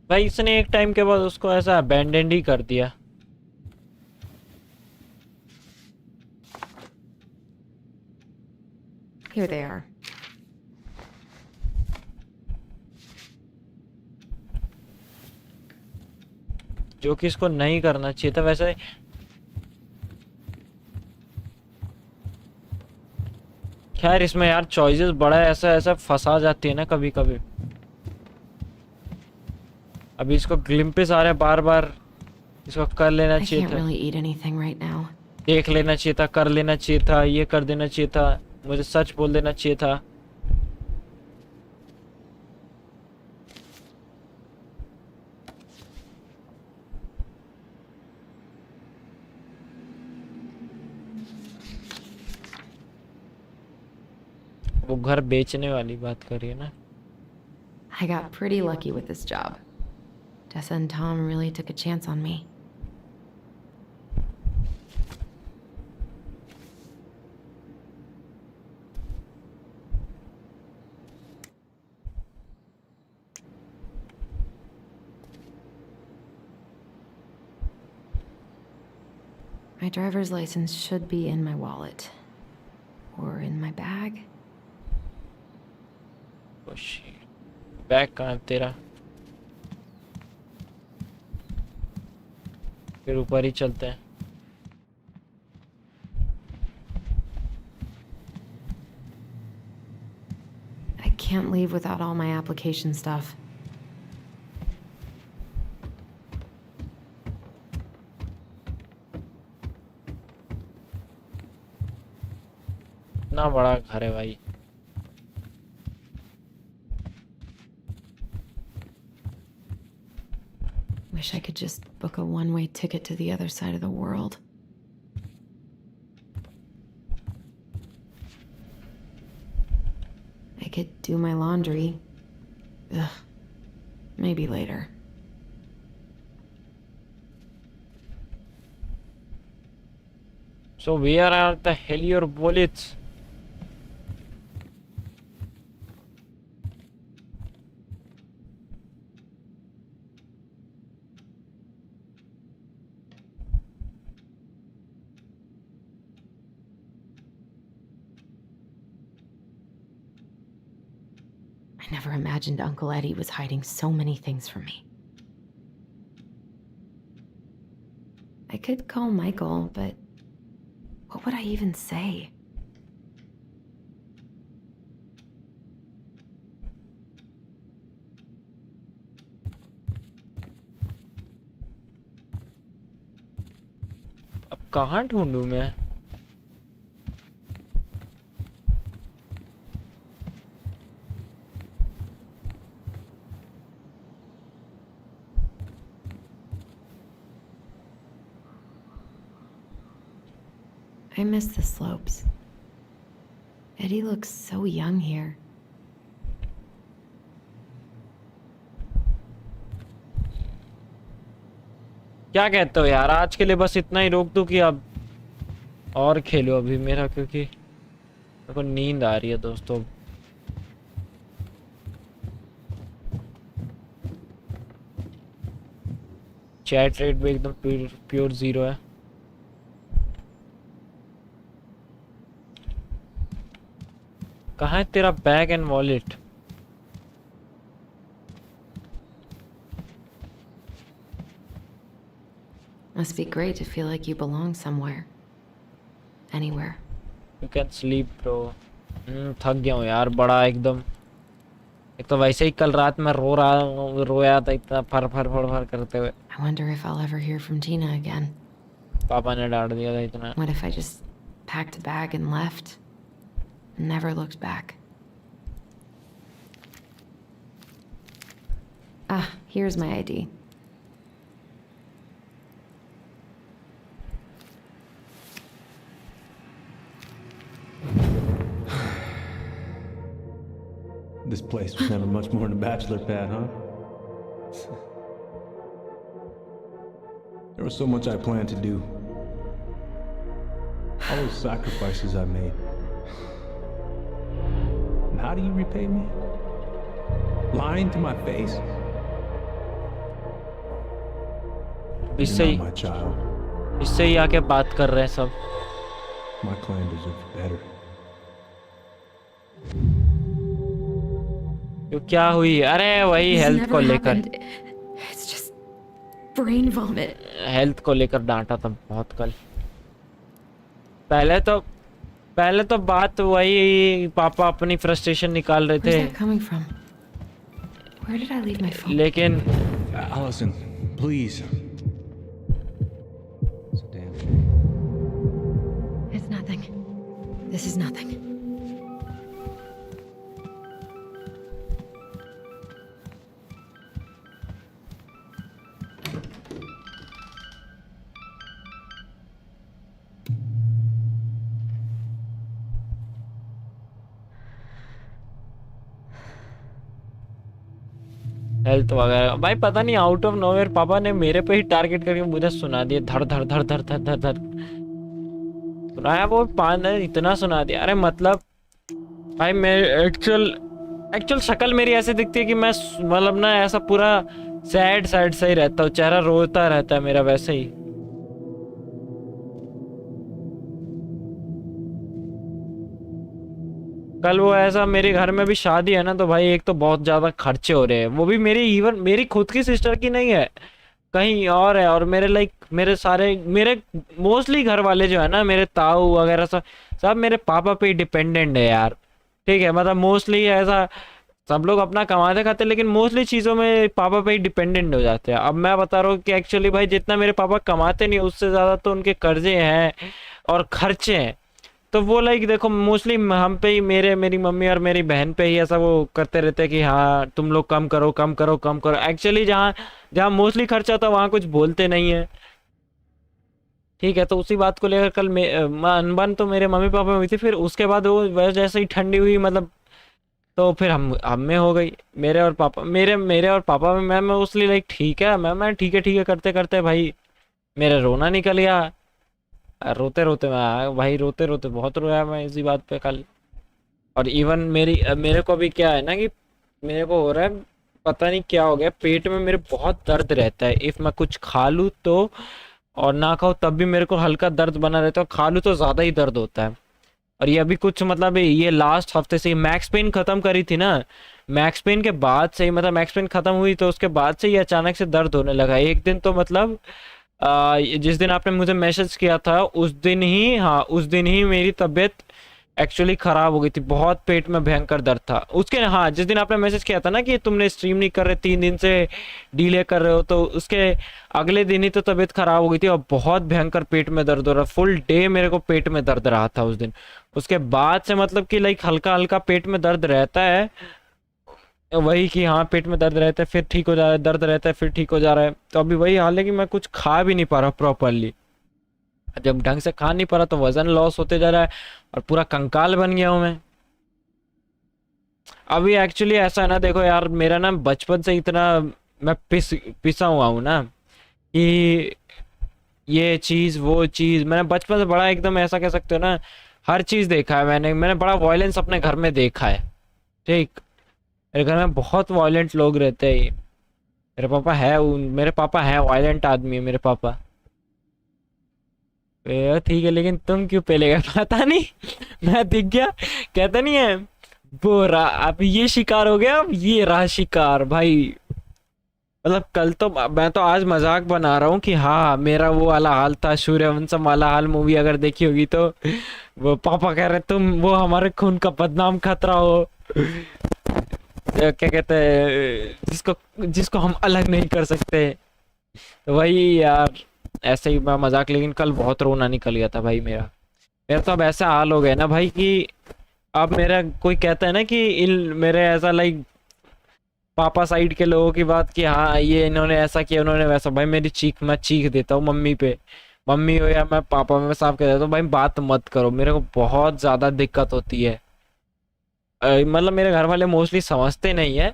भाई इसने एक time के बाद उसको ऐसा अबैंडन ही कर दिया. Here they are. जो कि इसको नहीं करना चाहिए था। वैसे खैर इसमें यार चॉइसेस बड़ा ऐसा ऐसा फंसा जाती है ना कभी कभी। अभी इसको ग्लिम्पिस आ रहे हैं बार बार, इसको कर लेना I चाहिए can't था, really eat anything right now. देख लेना चाहिए था, कर लेना चाहिए था, ये कर देना चाहिए था, मुझे सच बोल देना चाहिए था। वो घर बेचने वाली बात कर रही है ना। I got pretty lucky with this job. Tessa and Tom really took a chance on me. My driver's license should be in my wallet. Or in my bag. Oh shit. Bag कहाँ है तेरा? फिर ऊपर ही चलते हैं। I can't leave without all my application stuff. इतना बड़ा घर है भाई। Wish I could just book a one-way ticket to the other side of the world. I could do my laundry. Ugh. Maybe later. So where are the hell your bullets? I never imagined Uncle Eddie was hiding so many things from me. I could call Michael, but what would I even say? अब कहाँ ढूंढूं मैं? I miss the slopes. Eddie looks so young here. क्या कहते हो यार, आज के लिए बस इतना ही रोक दूं कि अब और खेलो अभी मेरा, क्योंकि मेरे को नींद आ रही है दोस्तों। चैट रेट भी एकदम प्योर 0 है। कहाँ है तेरा bag and wallet? Must be great to feel like you belong somewhere. Anywhere. You can sleep bro. थक गया हूँ यार बड़ा एकदम। एक तो वैसे ही कल रात में रोया था इतना फर फर फर फर करते हुए। I wonder if I'll ever hear from Tina again. पापा ने डांट दिया था इतना। What if I just packed a bag and left? And never looked back. Ah, here's my ID. This place was never much more than a bachelor pad, huh? There was so much I planned to do. All those sacrifices I made. And how do you repay me? Lying to my face? इससे You're not my child. इससे ही आके बात कर रहे हैं सब। My clan deserves better. तो क्या हुई? अरे वही This हेल्थ never को लेकर। happened. It's just brain vomit. Health को लेकर डांटा था बहुत कल। पहले तो बात वही पापा अपनी फ्रस्ट्रेशन निकाल रहे Where's थे, that coming from? Where did I leave my phone? लेकिन Allison, please. It's a damn It's nothing. This is nothing. Health वगैरह भाई पता नहीं आउट ऑफ नोवेयर पापा ने मेरे पे ही टारगेट करके मुझे सुना दिया, धड़ धड़ धड़ धड़ धड़ धड़ धड़ सुनाया वो 5 इतना सुना दिया। अरे मतलब भाई मैं एक्चुअल शक्ल मेरी ऐसे दिखती है कि मैं मतलब ना ऐसा पूरा सैड सैड सा ही रहता हूँ, चेहरा रोता रहता है मेरा वैसे ही। कल वो ऐसा मेरे घर में भी शादी है ना, तो भाई एक तो बहुत ज्यादा खर्चे हो रहे हैं, वो भी मेरी इवन मेरी खुद की सिस्टर की नहीं है, कहीं और है। और मेरे मेरे मोस्टली घर वाले जो है ना, मेरे ताऊ वगैरह सब मेरे पापा पे ही डिपेंडेंट है यार। ठीक है, मतलब मोस्टली ऐसा सब लोग अपना कमाते खाते, लेकिन मोस्टली चीज़ों में पापा पे ही डिपेंडेंट हो जाते हैं। अब मैं बता रहा हूँ कि एक्चुअली भाई जितना मेरे पापा कमाते नहीं उससे ज़्यादा तो उनके कर्जे हैं और खर्चे हैं। तो वो देखो मोस्टली हम पे ही मेरी मम्मी और मेरी बहन पे ही ऐसा वो करते रहते हैं कि हाँ तुम लोग कम करो कम करो कम करो। एक्चुअली जहाँ जहाँ मोस्टली खर्चा होता है वहाँ कुछ बोलते नहीं है। ठीक है, तो उसी बात को लेकर कल अनबन तो मेरे मम्मी पापा में हुई थी, फिर उसके बाद वो जैसे ही ठंडी हुई मतलब, तो फिर हम में हो गई मेरे और पापा मेरे और पापा में। मैं मोस्टली ठीक है मैं ठीक है करते करते भाई मेरा रोना निकल गया। रोते रोते मैं भाई रोते रोते बहुत रोया मैं इसी बात पे कल। और इवन मेरे को भी क्या है ना कि मेरे को हो रहा है पता नहीं क्या हो गया, पेट में मेरे बहुत दर्द रहता है। इफ मैं कुछ खा लूँ तो और ना खाऊं तब भी मेरे को हल्का दर्द बना रहता है, खा लूँ तो ज़्यादा ही दर्द होता है। और ये अभी कुछ मतलब ये लास्ट हफ्ते से मैक्स पेन ख़त्म करी थी ना, मैक्स पेन के बाद से ही मतलब मैक्स पेन ख़त्म हुई तो उसके बाद से ये अचानक से दर्द होने लगा। एक दिन तो मतलब जिस दिन आपने मुझे मैसेज किया था उस दिन ही मेरी तबीयत एक्चुअली ख़राब हो गई थी, बहुत पेट में भयंकर दर्द था उसके। हाँ, जिस दिन आपने मैसेज किया था ना कि तुमने स्ट्रीम नहीं कर रहे 3 दिन से डिले कर रहे हो, तो उसके अगले दिन ही तो तबीयत ख़राब हो गई थी और बहुत भयंकर पेट में दर्द हो रहा, फुल डे मेरे को पेट में दर्द रहा था उस दिन। उसके बाद से मतलब कि हल्का हल्का पेट में दर्द रहता है, वही कि हाँ पेट में दर्द रहता है फिर ठीक हो जा रहा है, दर्द रहता है फिर ठीक हो जा रहा है। तो अभी वही हाल है कि मैं कुछ खा भी नहीं पा रहा प्रॉपरली। जब ढंग से खा नहीं पा रहा तो वजन लॉस होते जा रहा है और पूरा कंकाल बन गया हूं मैं। अभी एक्चुअली ऐसा है ना, देखो यार मेरा ना बचपन से इतना मैं पिसा हुआ हूँ ना कि ये चीज़ वो चीज़ मैंने बचपन से बड़ा एकदम ऐसा कह सकते हो ना, हर चीज़ देखा है मैंने बड़ा वायलेंस अपने घर में देखा है। ठीक, मेरे घर में बहुत वायलेंट लोग रहते हैं। मेरे पापा है वायलेंट आदमी है मेरे पापा। ठीक है, लेकिन तुम क्यों पहले गए पता नहीं मैं दिख गया, कहता नहीं है वो रहा अब ये शिकार हो गया, अब ये रहा शिकार भाई। मतलब कल तो मैं तो आज मजाक बना रहा हूँ कि हाँ मेरा वो वाला हाल था, सूर्यवंशम वाला हाल मूवी अगर देखी होगी तो वो पापा कह रहे तुम वो हमारे खून का बदनाम खतरा हो, क्या कहते हैं जिसको हम अलग नहीं कर सकते। तो वही यार ऐसे ही मैं मजाक, लेकिन कल बहुत रोना निकल गया था भाई मेरा तो अब ऐसा हाल हो गया ना भाई कि अब मेरा कोई कहता है ना कि मेरे ऐसा पापा साइड के लोगों की बात कि हाँ ये इन्होंने ऐसा किया उन्होंने वैसा, भाई मैं चीख देता हूँ मम्मी पे, मम्मी हो या मैं पापा में साफ कह देता हूँ भाई बात मत करो, मेरे को बहुत ज़्यादा दिक्कत होती है। मतलब मेरे घर वाले मोस्टली समझते नहीं है,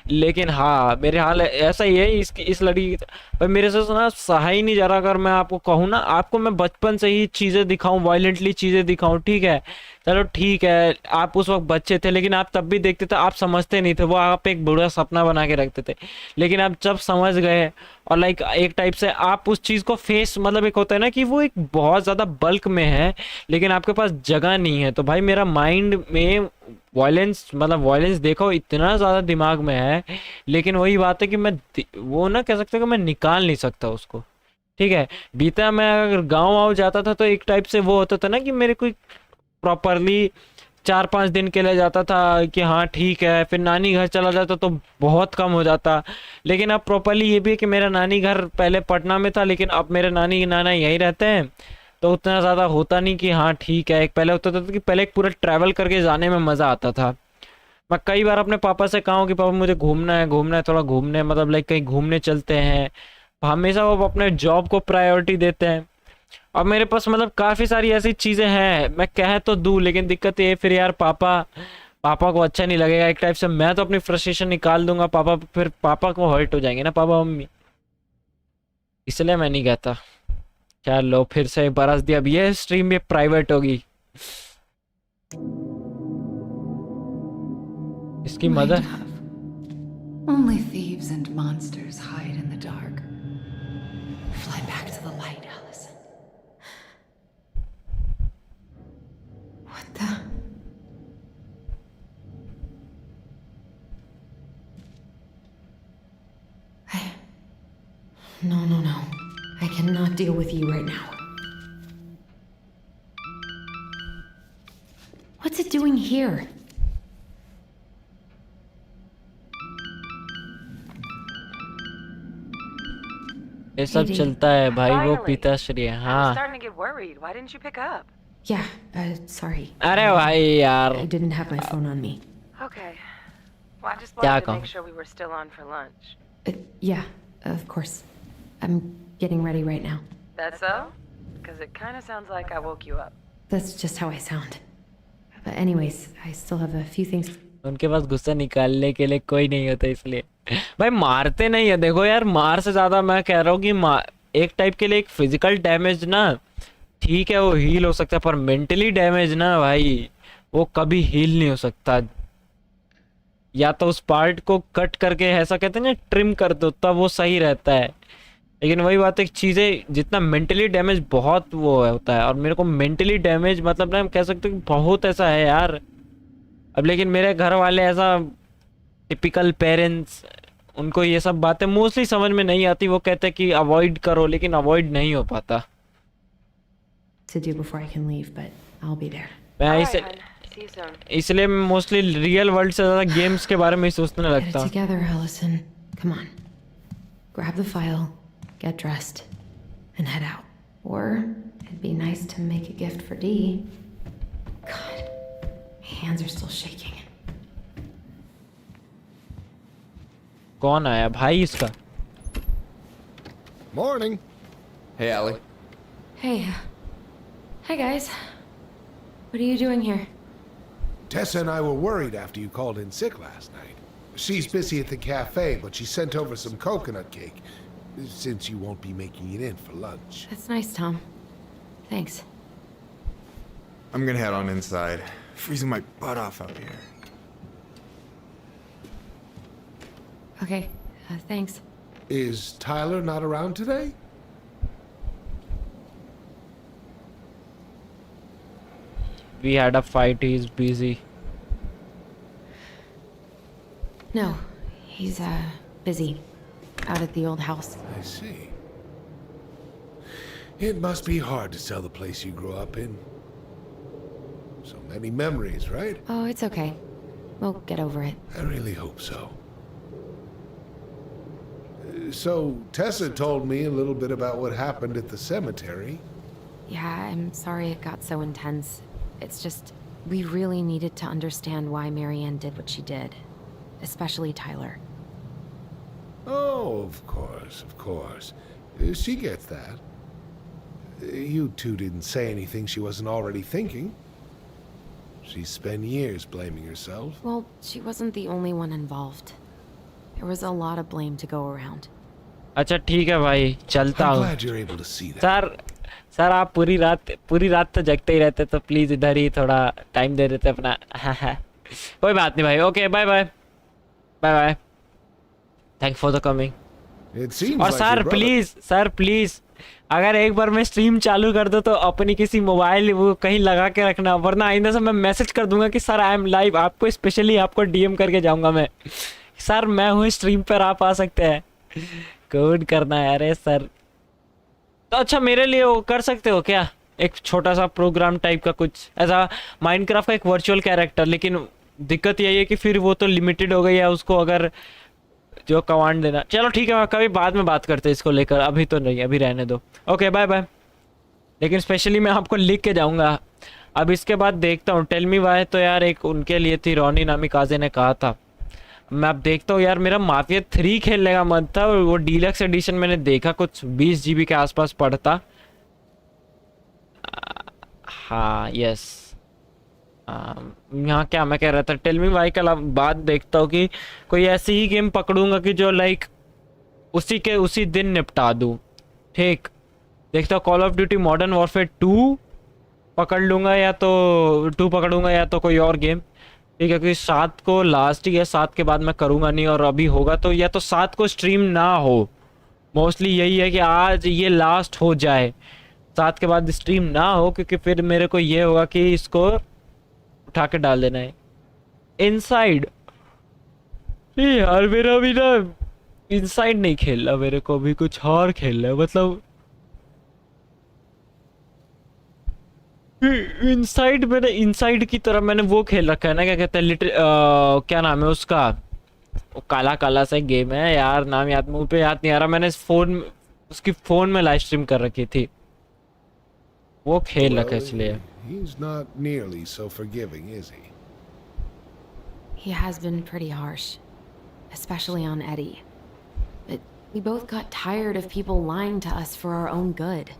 लेकिन हाँ मेरे हाल ऐसा ही है इस लड़की भाई मेरे से सुना सहा ही नहीं जा रहा। अगर मैं आपको कहूँ ना, आपको मैं बचपन से ही चीज़ें दिखाऊँ, वायलेंटली चीज़ें दिखाऊँ, ठीक है, चलो ठीक है, आप उस वक्त बच्चे थे लेकिन आप तब भी देखते थे, आप समझते नहीं थे, वो आप एक बुरा सपना बना के रखते थे। लेकिन आप जब समझ गए और लाइक एक टाइप से आप उस चीज़ को फेस, मतलब एक होता है ना कि वो एक बहुत ज़्यादा बल्क में है लेकिन आपके पास जगह नहीं है। तो भाई मेरा माइंड में वायलेंस, मतलब वायलेंस देखो इतना ज़्यादा दिमाग में है, लेकिन वही बात है कि मैं वो ना कह सकते हो कि मैं निकाल नहीं सकता उसको। ठीक है, बीता मैं अगर गाँव वाँव जाता था तो एक टाइप से वो होता था ना कि मेरे कोई प्रॉपरली 4-5 दिन के लिए जाता था कि हाँ ठीक है, फिर नानी घर चला जाता तो बहुत कम हो जाता। लेकिन अब प्रॉपरली ये भी है कि मेरा नानी घर पहले पटना में था लेकिन अब मेरे नानी नाना यहीं रहते हैं, तो उतना ज़्यादा होता नहीं कि हाँ ठीक है। एक पहले होता था कि पहले एक पूरा ट्रैवल करके जाने में मज़ा आता था। मैं कई बार अपने पापा से कहा हूँ कि पापा मुझे घूमना है, घूमना है, थोड़ा घूमने, मतलब लाइक कहीं घूमने चलते हैं। हमेशा वो अपने जॉब को प्रायोरिटी देते हैं। अब मेरे पास मतलब काफ़ी सारी ऐसी चीज़ें हैं, मैं कह तो दूँ लेकिन दिक्कत ये है फिर यार पापा पापा को अच्छा नहीं लगेगा। एक टाइप से मैं तो अपनी फ्रस्ट्रेशन निकाल दूंगा, पापा फिर पापा को हर्ट हो जाएंगे ना, पापा मम्मी, इसलिए मैं नहीं कहता। चलो फिर से बरस दिया, अब ये स्ट्रीम भी प्राइवेट होगी। इसकी My mother dove. Only thieves and monsters hide in the dark. Fly back to the light, Allison. What the? No. I cannot deal with you right now. What's it doing here? ये सब चलता है भाई, वो पिताश्री है। I was हाँ starting to get worried. Why didn't you pick up? Yeah, sorry. अरे भाई यार, I didn't have my phone on me. Okay. Well, I just क्या wanted to कहूँ? make sure we were still on for lunch. Yeah, of course. I'm getting ready right now. That's so? Because it kind of sounds like I woke you up. That's just how I sound. But anyways, I still have a few things. उनके पास गुस्सा निकालने के लिए कोई नहीं होता, इसलिए भाई मारते नहीं है। देखो यार, मार से ज्यादा मैं कह रहा हूँ कि एक टाइप के लिए एक फिजिकल डैमेज ना ठीक है वो हील हो सकता है, पर मेंटली डैमेज ना भाई वो कभी हील नहीं हो सकता। या तो उस पार्ट को कट करके ऐसा कहते हैं ना ट्रिम कर दो तब वो सही रहता है। लेकिन वही बात है, चीज़ें जितना मेंटली डैमेज बहुत वो होता है, और मेरे को मेंटली डैमेज मतलब ना हम कह सकते हो कि बहुत ऐसा है यार। अब लेकिन मेरे घर वाले ऐसा टिपिकल पेरेंट्स, उनको ये सब बातें मोस्टली समझ में नहीं आती। वो कहते हैं कि अवॉइड करो, लेकिन अवॉइड नहीं हो पाता। To do before I can leave, but I'll be there. मैं इसलिए मैं मोस्टली रियल वर्ल्ड से ज़्यादा गेम्स के बारे में ही सोचने Get लगता it हूँ। together, Allison. Come on. Grab the file, get dressed, and head out. Or it'd be nice to make a gift for Dee. God, my hands are still shaking. कौन आया भाई इसका? Morning. Hey, Allie. Hey. Hi, guys. What are you doing here? Tessa and I were worried after you called in sick last night. She's busy at the cafe, but she sent over some coconut cake, since you won't be making it in for lunch. That's nice, Tom. Thanks. I'm gonna head on inside. Freezing my butt off out here. Okay, thanks. Is Tyler not around today? We had a fight, he is busy. No, he's busy. Out at the old house. I see. It must be hard to sell the place you grew up in. So many memories, right? Oh, it's okay. We'll get over it. I really hope so. So, Tessa told me a little bit about what happened at the cemetery. Yeah, I'm sorry it got so intense. It's just, we really needed to understand why Marianne did what she did. Especially Tyler. Oh, of course, of course. She gets that. You two didn't say anything she wasn't already thinking. She spent years blaming herself. Well, she wasn't the only one involved. There was a lot of blame to go around. अच्छा ठीक है भाई, चलता I'm हूँ। glad you're able to see that. Sir sir आप पूरी रात तो जगते ही रहते, तो प्लीज इधर ही थोड़ा टाइम दे देते अपना। कोई बात नहीं भाई, okay bye bye bye bye, thank for the coming. It seems और like sir your brother- sir please अगर एक बार मैं स्ट्रीम चालू कर दो तो अपनी किसी मोबाइल वो कहीं लगा के रखना, वरना आइंदा से मैं मैसेज कर दूंगा कि सर आई एम लाइव, आपको स्पेशली आपको डीएम करके जाऊंगा मैं, सर मैं हूँ स्ट्रीम पर, आप आ सकते हैं। कोड करना है, अरे सर तो अच्छा मेरे लिए वो कर सकते हो क्या, एक छोटा सा प्रोग्राम टाइप का कुछ ऐसा, माइनक्राफ्ट का एक वर्चुअल कैरेक्टर, लेकिन दिक्कत यही है कि फिर वो तो लिमिटेड हो गई है, उसको अगर जो कमांड देना। चलो ठीक है, कभी बाद में बात करते हैं इसको लेकर, अभी तो नहीं, अभी रहने दो। ओके बाय बाय, लेकिन स्पेशली मैं आपको लिख के जाऊंगा। अब इसके बाद देखता हूँ, टेल मी वाई तो यार एक उनके लिए थी, रोनी नामी काजे ने कहा था। मैं अब देखता हूँ यार, मेरा माफिया 3 खेलने का मन था, और वो डीलक्स एडिशन मैंने देखा कुछ 20 GB के आसपास पड़ता। हाँ यस, यहाँ क्या मैं कह रहा था, टेल मी वाई के अलावा बाद देखता हूँ कि कोई ऐसी ही गेम पकड़ूंगा कि जो लाइक उसी दिन निपटा दूँ। ठीक, देखता हूँ call of duty modern warfare 2 पकड़ लूँगा, या तो 2 पकड़ूंगा या तो कोई और गेम। ठीक है, क्योंकि 7 को लास्ट ही है, 7 के बाद मैं करूँगा नहीं, और अभी होगा तो या तो 7 को स्ट्रीम ना हो, मोस्टली यही है कि आज ये लास्ट हो जाए, 7 के बाद स्ट्रीम ना हो, क्योंकि फिर मेरे को ये होगा कि इसको उठा के डाल देना है इनसाइड। यार मेरा भी ना इनसाइड नहीं खेलना, मेरे को भी कुछ और खेलना है, मतलब इनसाइड मैंने इनसाइड की तरह मैंने वो खेल रखा है ना, क्या कहते हैं क्या नाम है उसका, वो काला काला सा गेम है यार, नाम याद मुंह पे याद नहीं आ रहा, मैंने उसकी फोन में लाइव स्ट्रीम कर रखी थी, वो खेल रखा है इसलिए। He's not nearly so forgiving, is he? He has been pretty harsh, especially on Eddie. But we both got tired of people lying to us for our own good.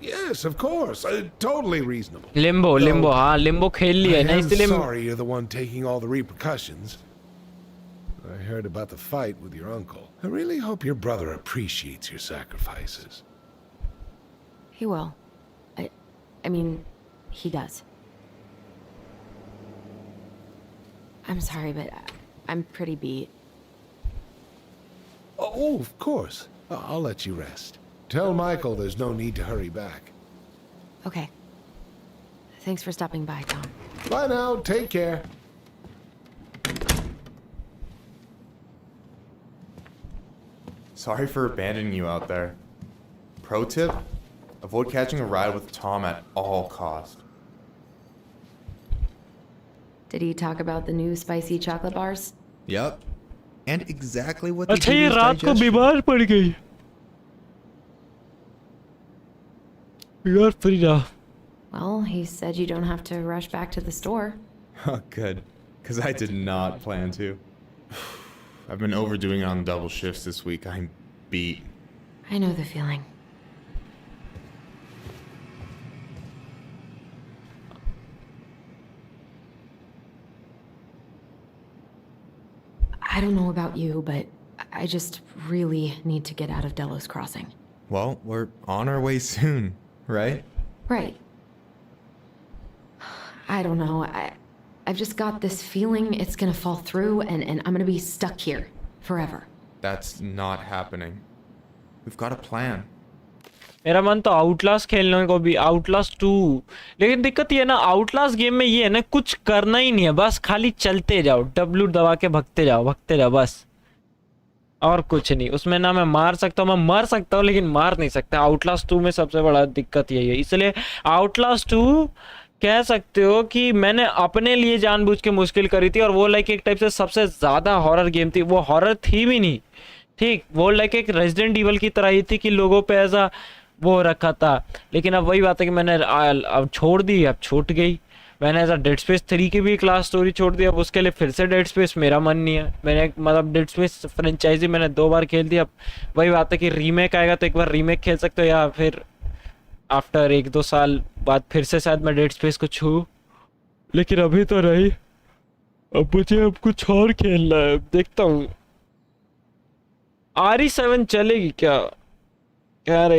Yes, of course. Totally reasonable. Limbo हाँ Limbo खेल लिया है ना, इसलिए I'm sorry you're the one taking all the repercussions. I heard about the fight with your uncle. I really hope your brother appreciates your sacrifices. He will. I mean, he does. I'm sorry, but I'm pretty beat. Oh, of course. I'll let you rest. Tell Michael there's no need to hurry back. Okay. Thanks for stopping by, Tom. Bye now. Take care. Sorry for abandoning you out there. Pro tip? Avoid catching a ride with Tom at all costs. Did he talk about the new spicy chocolate bars? Yep. And exactly what अच्छा ये रात को बीमार पड़ गई यार Frida. Well, he said you don't have to rush back to the store. Oh, good. Because I did not plan to. I've been overdoing it on double shifts this week. I'm beat. I know the feeling. I don't know about you, but I just really need to get out of Delos Crossing. Well, we're on our way soon, right? Right. I don't know. I've just got this feeling it's gonna fall through and I'm gonna be stuck here forever. That's not happening. We've got a plan. मेरा मन तो Outlast खेलने को भी, Outlast 2, लेकिन दिक्कत ये है ना आउटलास्ट गेम में ये है ना कुछ करना ही नहीं है, बस खाली चलते जाओ, W दबा के भगते जाओ बस, और कुछ नहीं उसमें। ना मैं मार सकता हूँ, मैं मर सकता हूँ लेकिन मार नहीं सकता। आउटलास्ट 2 में सबसे बड़ा दिक्कत यही है, इसलिए आउटलास्ट 2 कह सकते हो कि मैंने अपने लिए जानबूझ के मुश्किल करी थी, और वो लाइक एक टाइप से सबसे ज़्यादा हॉरर गेम थी। वो हॉरर थी भी नहीं, ठीक, वो लाइक एक रेजिडेंट ईवल की तरह ही थी कि लोगों पे ऐसा वो रखा था। लेकिन अब वही बात है कि मैंने अब छोड़ दी, अब छूट गई। मैंने ऐसा डेड स्पेस 3 की भी क्लास स्टोरी छोड़ दी, अब उसके लिए फिर से डेड स्पेस मेरा मन नहीं है। मैंने मतलब डेड स्पेस फ्रेंचाइजी मैंने 2 बार खेल दी, अब वही बात है कि रीमेक आएगा तो एक बार रीमेक खेल सकते हो, या फिर आफ्टर 1-2 साल बाद फिर से शायद मैं डेड स्पेस को छू, लेकिन अभी तो नहीं। अब मुझे अब कुछ और खेलना है, देखता हूँ। RE7 चलेगी क्या? यार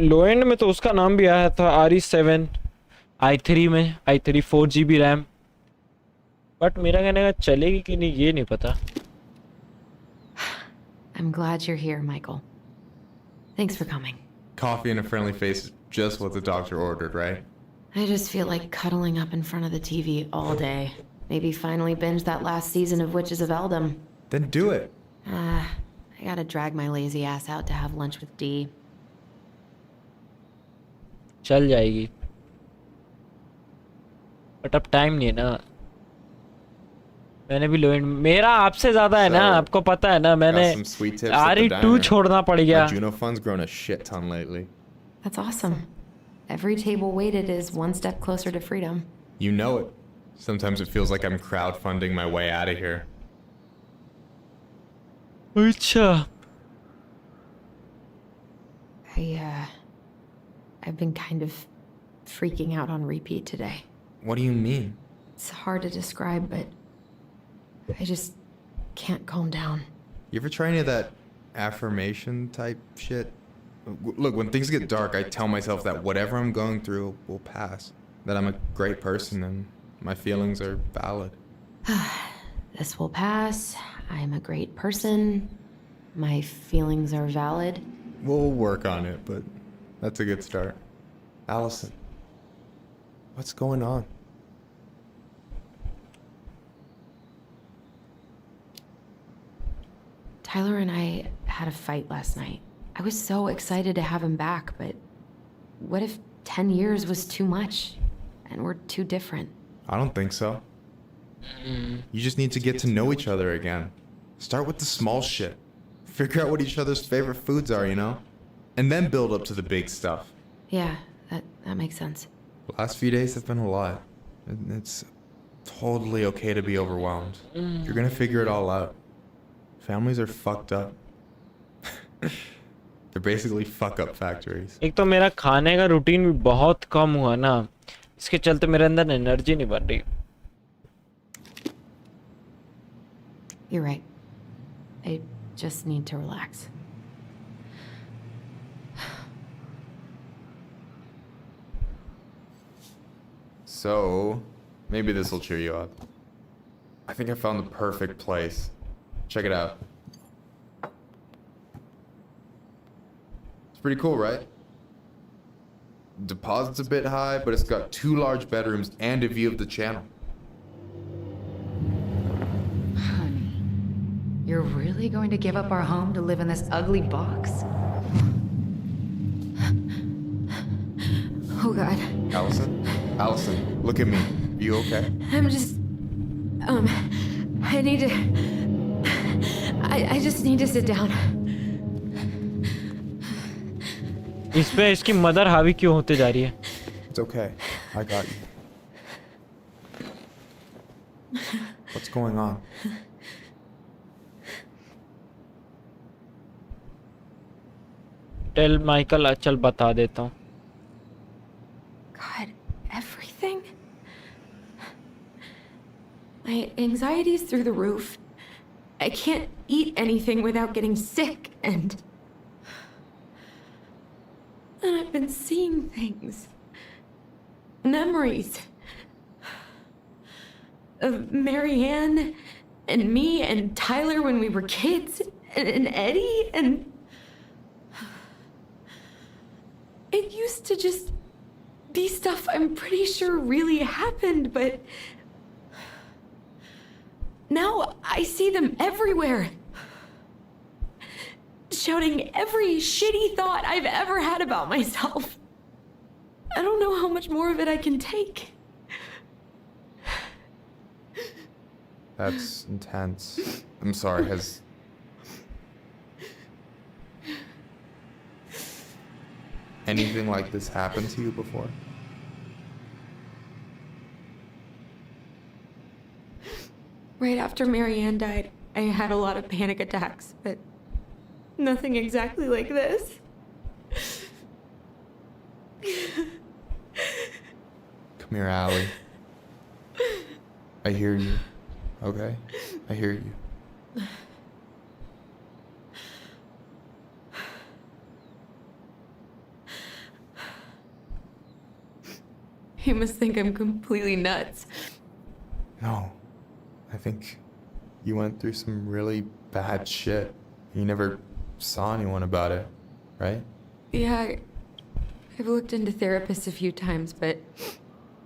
लो एंड में तो उसका नाम भी आया था RE7 i3 में i3 4 GB रैम, बट मेरा कहने का चलेगी कि नहीं ये नहीं पता। I'm glad you're here, Michael. Thanks for coming. Coffee and a friendly face is just what the doctor ordered, right? I just feel like cuddling up in front of the TV all day. Maybe finally binge that last season of Witches of Eldom. Then do it. I gotta drag my lazy ass out to have lunch with Dee. चल जाएगी, but अब time नहीं है ना। मैंने भी लो and, मेरा आपसे ज्यादा है ना, आपको पता है ना, मैंने Got some sweet tips at the RE2 diner. छोड़ना पड़ गया। My Juno fund's grown a shit ton lately. That's awesome. Every table waited is one step closer to freedom. You know it. Sometimes it feels like I'm crowdfunding my way out of here. अच्छा। I've been kind of freaking out on repeat today. What do you mean? It's hard to describe, but I just can't calm down. You ever try any of that affirmation type shit? Look, when things get dark, I tell myself that whatever I'm going through will pass. That I'm a great person and my feelings are valid. This will pass. I'm a great person. My feelings are valid. We'll work on it, but that's a good start. Allison, what's going on? Tyler and I had a fight last night. I was so excited to have him back, but what if 10 years was too much and we're too different? I don't think so. You just need to get to know each other again. Start with the small shit. Figure out what each other's favorite foods are, you know? And then build up to the big stuff. Yeah, that makes sense. The last few days have been a lot. It's totally okay to be overwhelmed. You're gonna figure it all out. Families are fucked up. They're basically fuck-up factories. एक तो मेरा खाने का routine भी बहुत कम हुआ ना, इसके चलते मेरे अंदर एनर्जी नहीं बन रही। You're right. I just need to relax. So, maybe this will cheer you up. I think I found the perfect place. Check it out. It's pretty cool, right? Deposit's a bit high, but it's got 2 large bedrooms and a view of the channel. Honey, you're really going to give up our home to live in this ugly box? Oh God. Allison, look at me. Are you okay? I'm just... I need to... I just need to sit down. इस पे इसकी mother हावी क्यों होते जा रही है? It's okay. I got you. What's going on? Tell Michael, चल बता देता हूँ। God, everything? My anxiety's through the roof. I can't eat anything without getting sick, and I've been seeing things. Memories. Of Marianne, and me, and Tyler when we were kids, and Eddie, and... It used to just be stuff I'm pretty sure really happened, but... Now I see them everywhere. Shouting every shitty thought I've ever had about myself. I don't know how much more of it I can take. That's intense. I'm sorry, has... anything like this happened to you before? Right after Marianne died, I had a lot of panic attacks, but nothing exactly like this. Come here, Allie. I hear you. Okay? I hear you. You must think I'm completely nuts. No. I think you went through some really bad shit. You never saw anyone about it, right? Yeah, I've looked into therapists a few times, but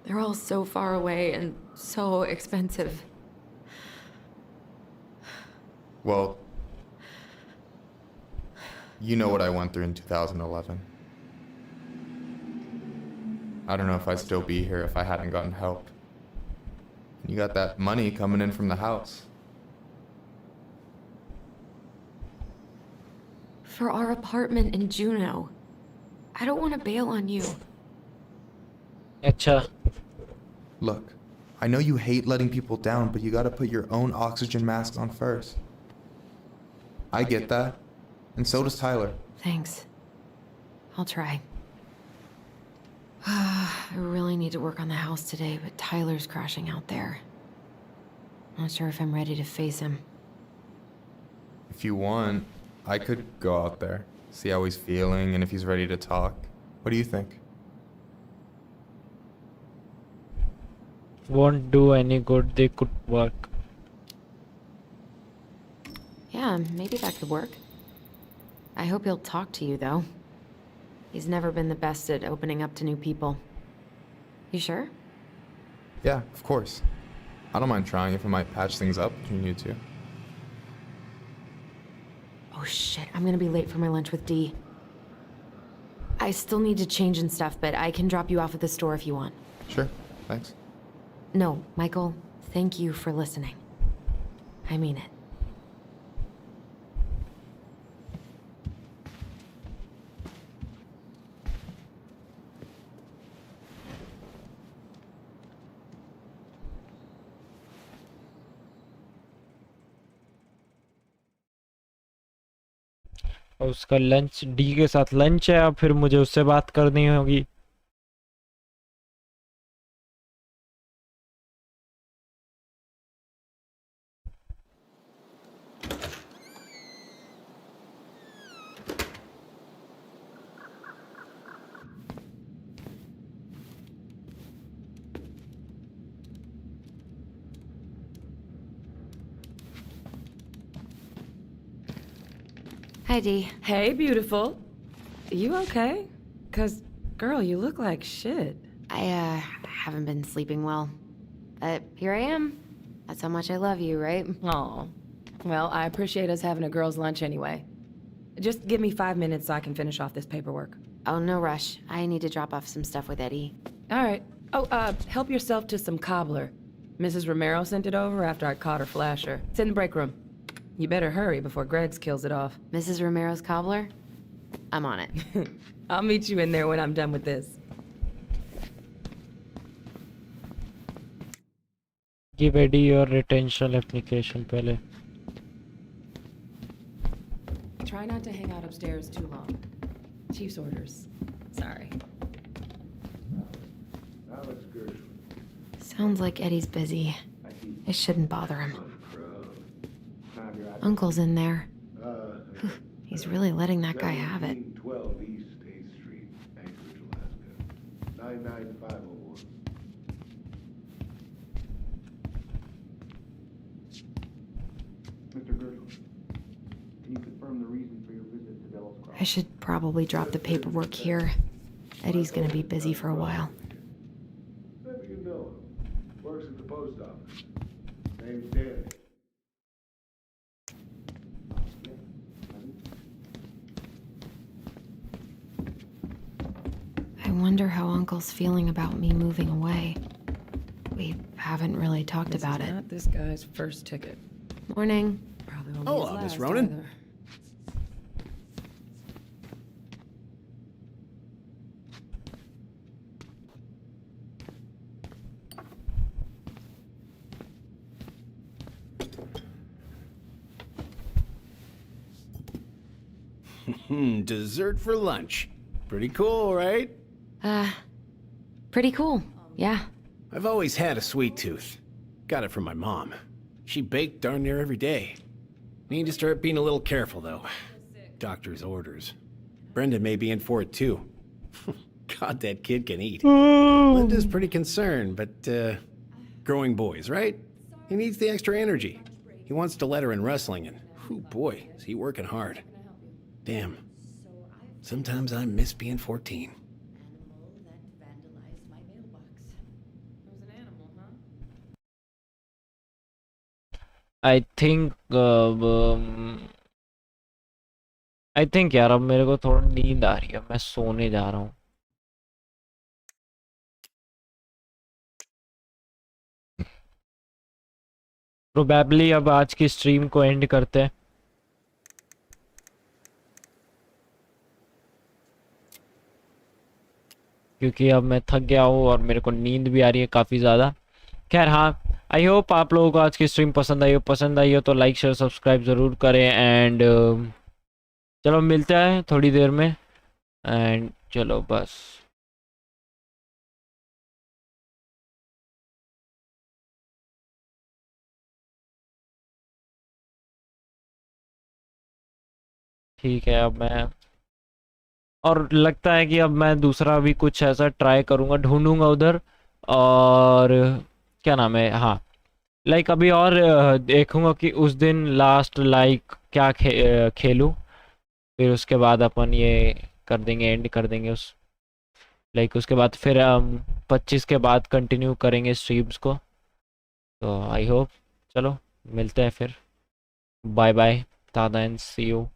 they're all so far away and so expensive. Well, you know what I went through in 2011. I don't know if I'd still be here if I hadn't gotten help. You got that money coming in from the house. For our apartment in Juneau. I don't want to bail on you. अच्छा Look, I know you hate letting people down, but you gotta put your own oxygen masks on first. I get that, and so does Tyler. Thanks. I'll try. I really need to work on the house today, but Tyler's crashing out there. Not sure if I'm ready to face him. If you want, I could go out there, see how he's feeling, and if he's ready to talk. What do you think? won't do any good. They could work. Yeah, maybe that could work. I hope he'll talk to you, though. He's never been the best at opening up to new people. You sure? Yeah, of course. I don't mind trying if it might patch things up between you two. Oh shit, I'm gonna be late for my lunch with Dee. I still need to change and stuff, but I can drop you off at the store if you want. Sure, thanks. No, Michael, thank you for listening. I mean it. और उसका lunch D के साथ lunch है, अब फिर मुझे उससे बात करनी होगी. Hi, Dee. Hey, beautiful. You okay? 'Cause, girl, you look like shit. I haven't been sleeping well. But here I am. That's how much I love you, right? Aw. Well, I appreciate us having a girls' lunch anyway. Just give me 5 minutes so I can finish off this paperwork. Oh, no rush. I need to drop off some stuff with Eddie. All right. Oh, help yourself to some cobbler. Mrs. Romero sent it over after I caught her flasher. It's in the break room. You better hurry before Greggs kills it off. Mrs. Romero's cobbler? I'm on it. I'll meet you in there when I'm done with this. Give Eddie your retention application पहले. Try not to hang out upstairs too long. Chief's orders. Sorry. Sounds like Eddie's busy. I shouldn't bother him. Uncle's in there. He's really letting that guy have it. 12 East 8th Street, Anchorage, Alaska. 99501. Mr. Gershel, can you confirm the reason for your visit to Devil's Cross? I should probably drop the paperwork here. Eddie's gonna be busy for a while. Maybe you know him. Works at the post office. Name's Danny. I wonder how Uncle's feeling about me moving away. We haven't really talked about it. Not this guy's first ticket. Morning. Probably won't be Hola, his Miss last Ronan. either. Dessert for lunch. Pretty cool, right? Pretty cool. Yeah. I've always had a sweet tooth. Got it from my mom. She baked darn near every day. Need to start being a little careful, though. Doctor's orders. Brenda may be in for it, too. God, that kid can eat. Linda's pretty concerned, but growing boys, right? He needs the extra energy. He wants to let her in wrestling, and whew, boy, is he working hard. Damn. Sometimes I miss being 14. I think यार अब मेरे को थोड़ा नींद आ रही है, मैं सोने जा रहा हूँ। प्रोबेबली अब आज की स्ट्रीम को एंड करते हैं, क्योंकि अब मैं थक गया हूँ और मेरे को नींद भी आ रही है काफ़ी ज़्यादा। खैर हाँ, आई होप आप लोगों को आज की स्ट्रीम पसंद आई हो तो लाइक शेयर सब्सक्राइब ज़रूर करें। एंड चलो मिलते हैं थोड़ी देर में। एंड चलो बस। ठीक है, अब मैं और लगता है कि अब मैं दूसरा भी कुछ ऐसा ट्राई करूँगा, ढूंढूंगा उधर। और क्या नाम है, हाँ लाइक अभी और देखूंगा कि उस दिन लास्ट लाइक क्या खेलूँ, फिर उसके बाद अपन ये कर देंगे, एंड कर देंगे उस लाइक उसके बाद फिर हम 25 के बाद कंटिन्यू करेंगे स्ट्रीम्स को। तो आई होप, चलो मिलते हैं फिर, bye bye, tata and see you.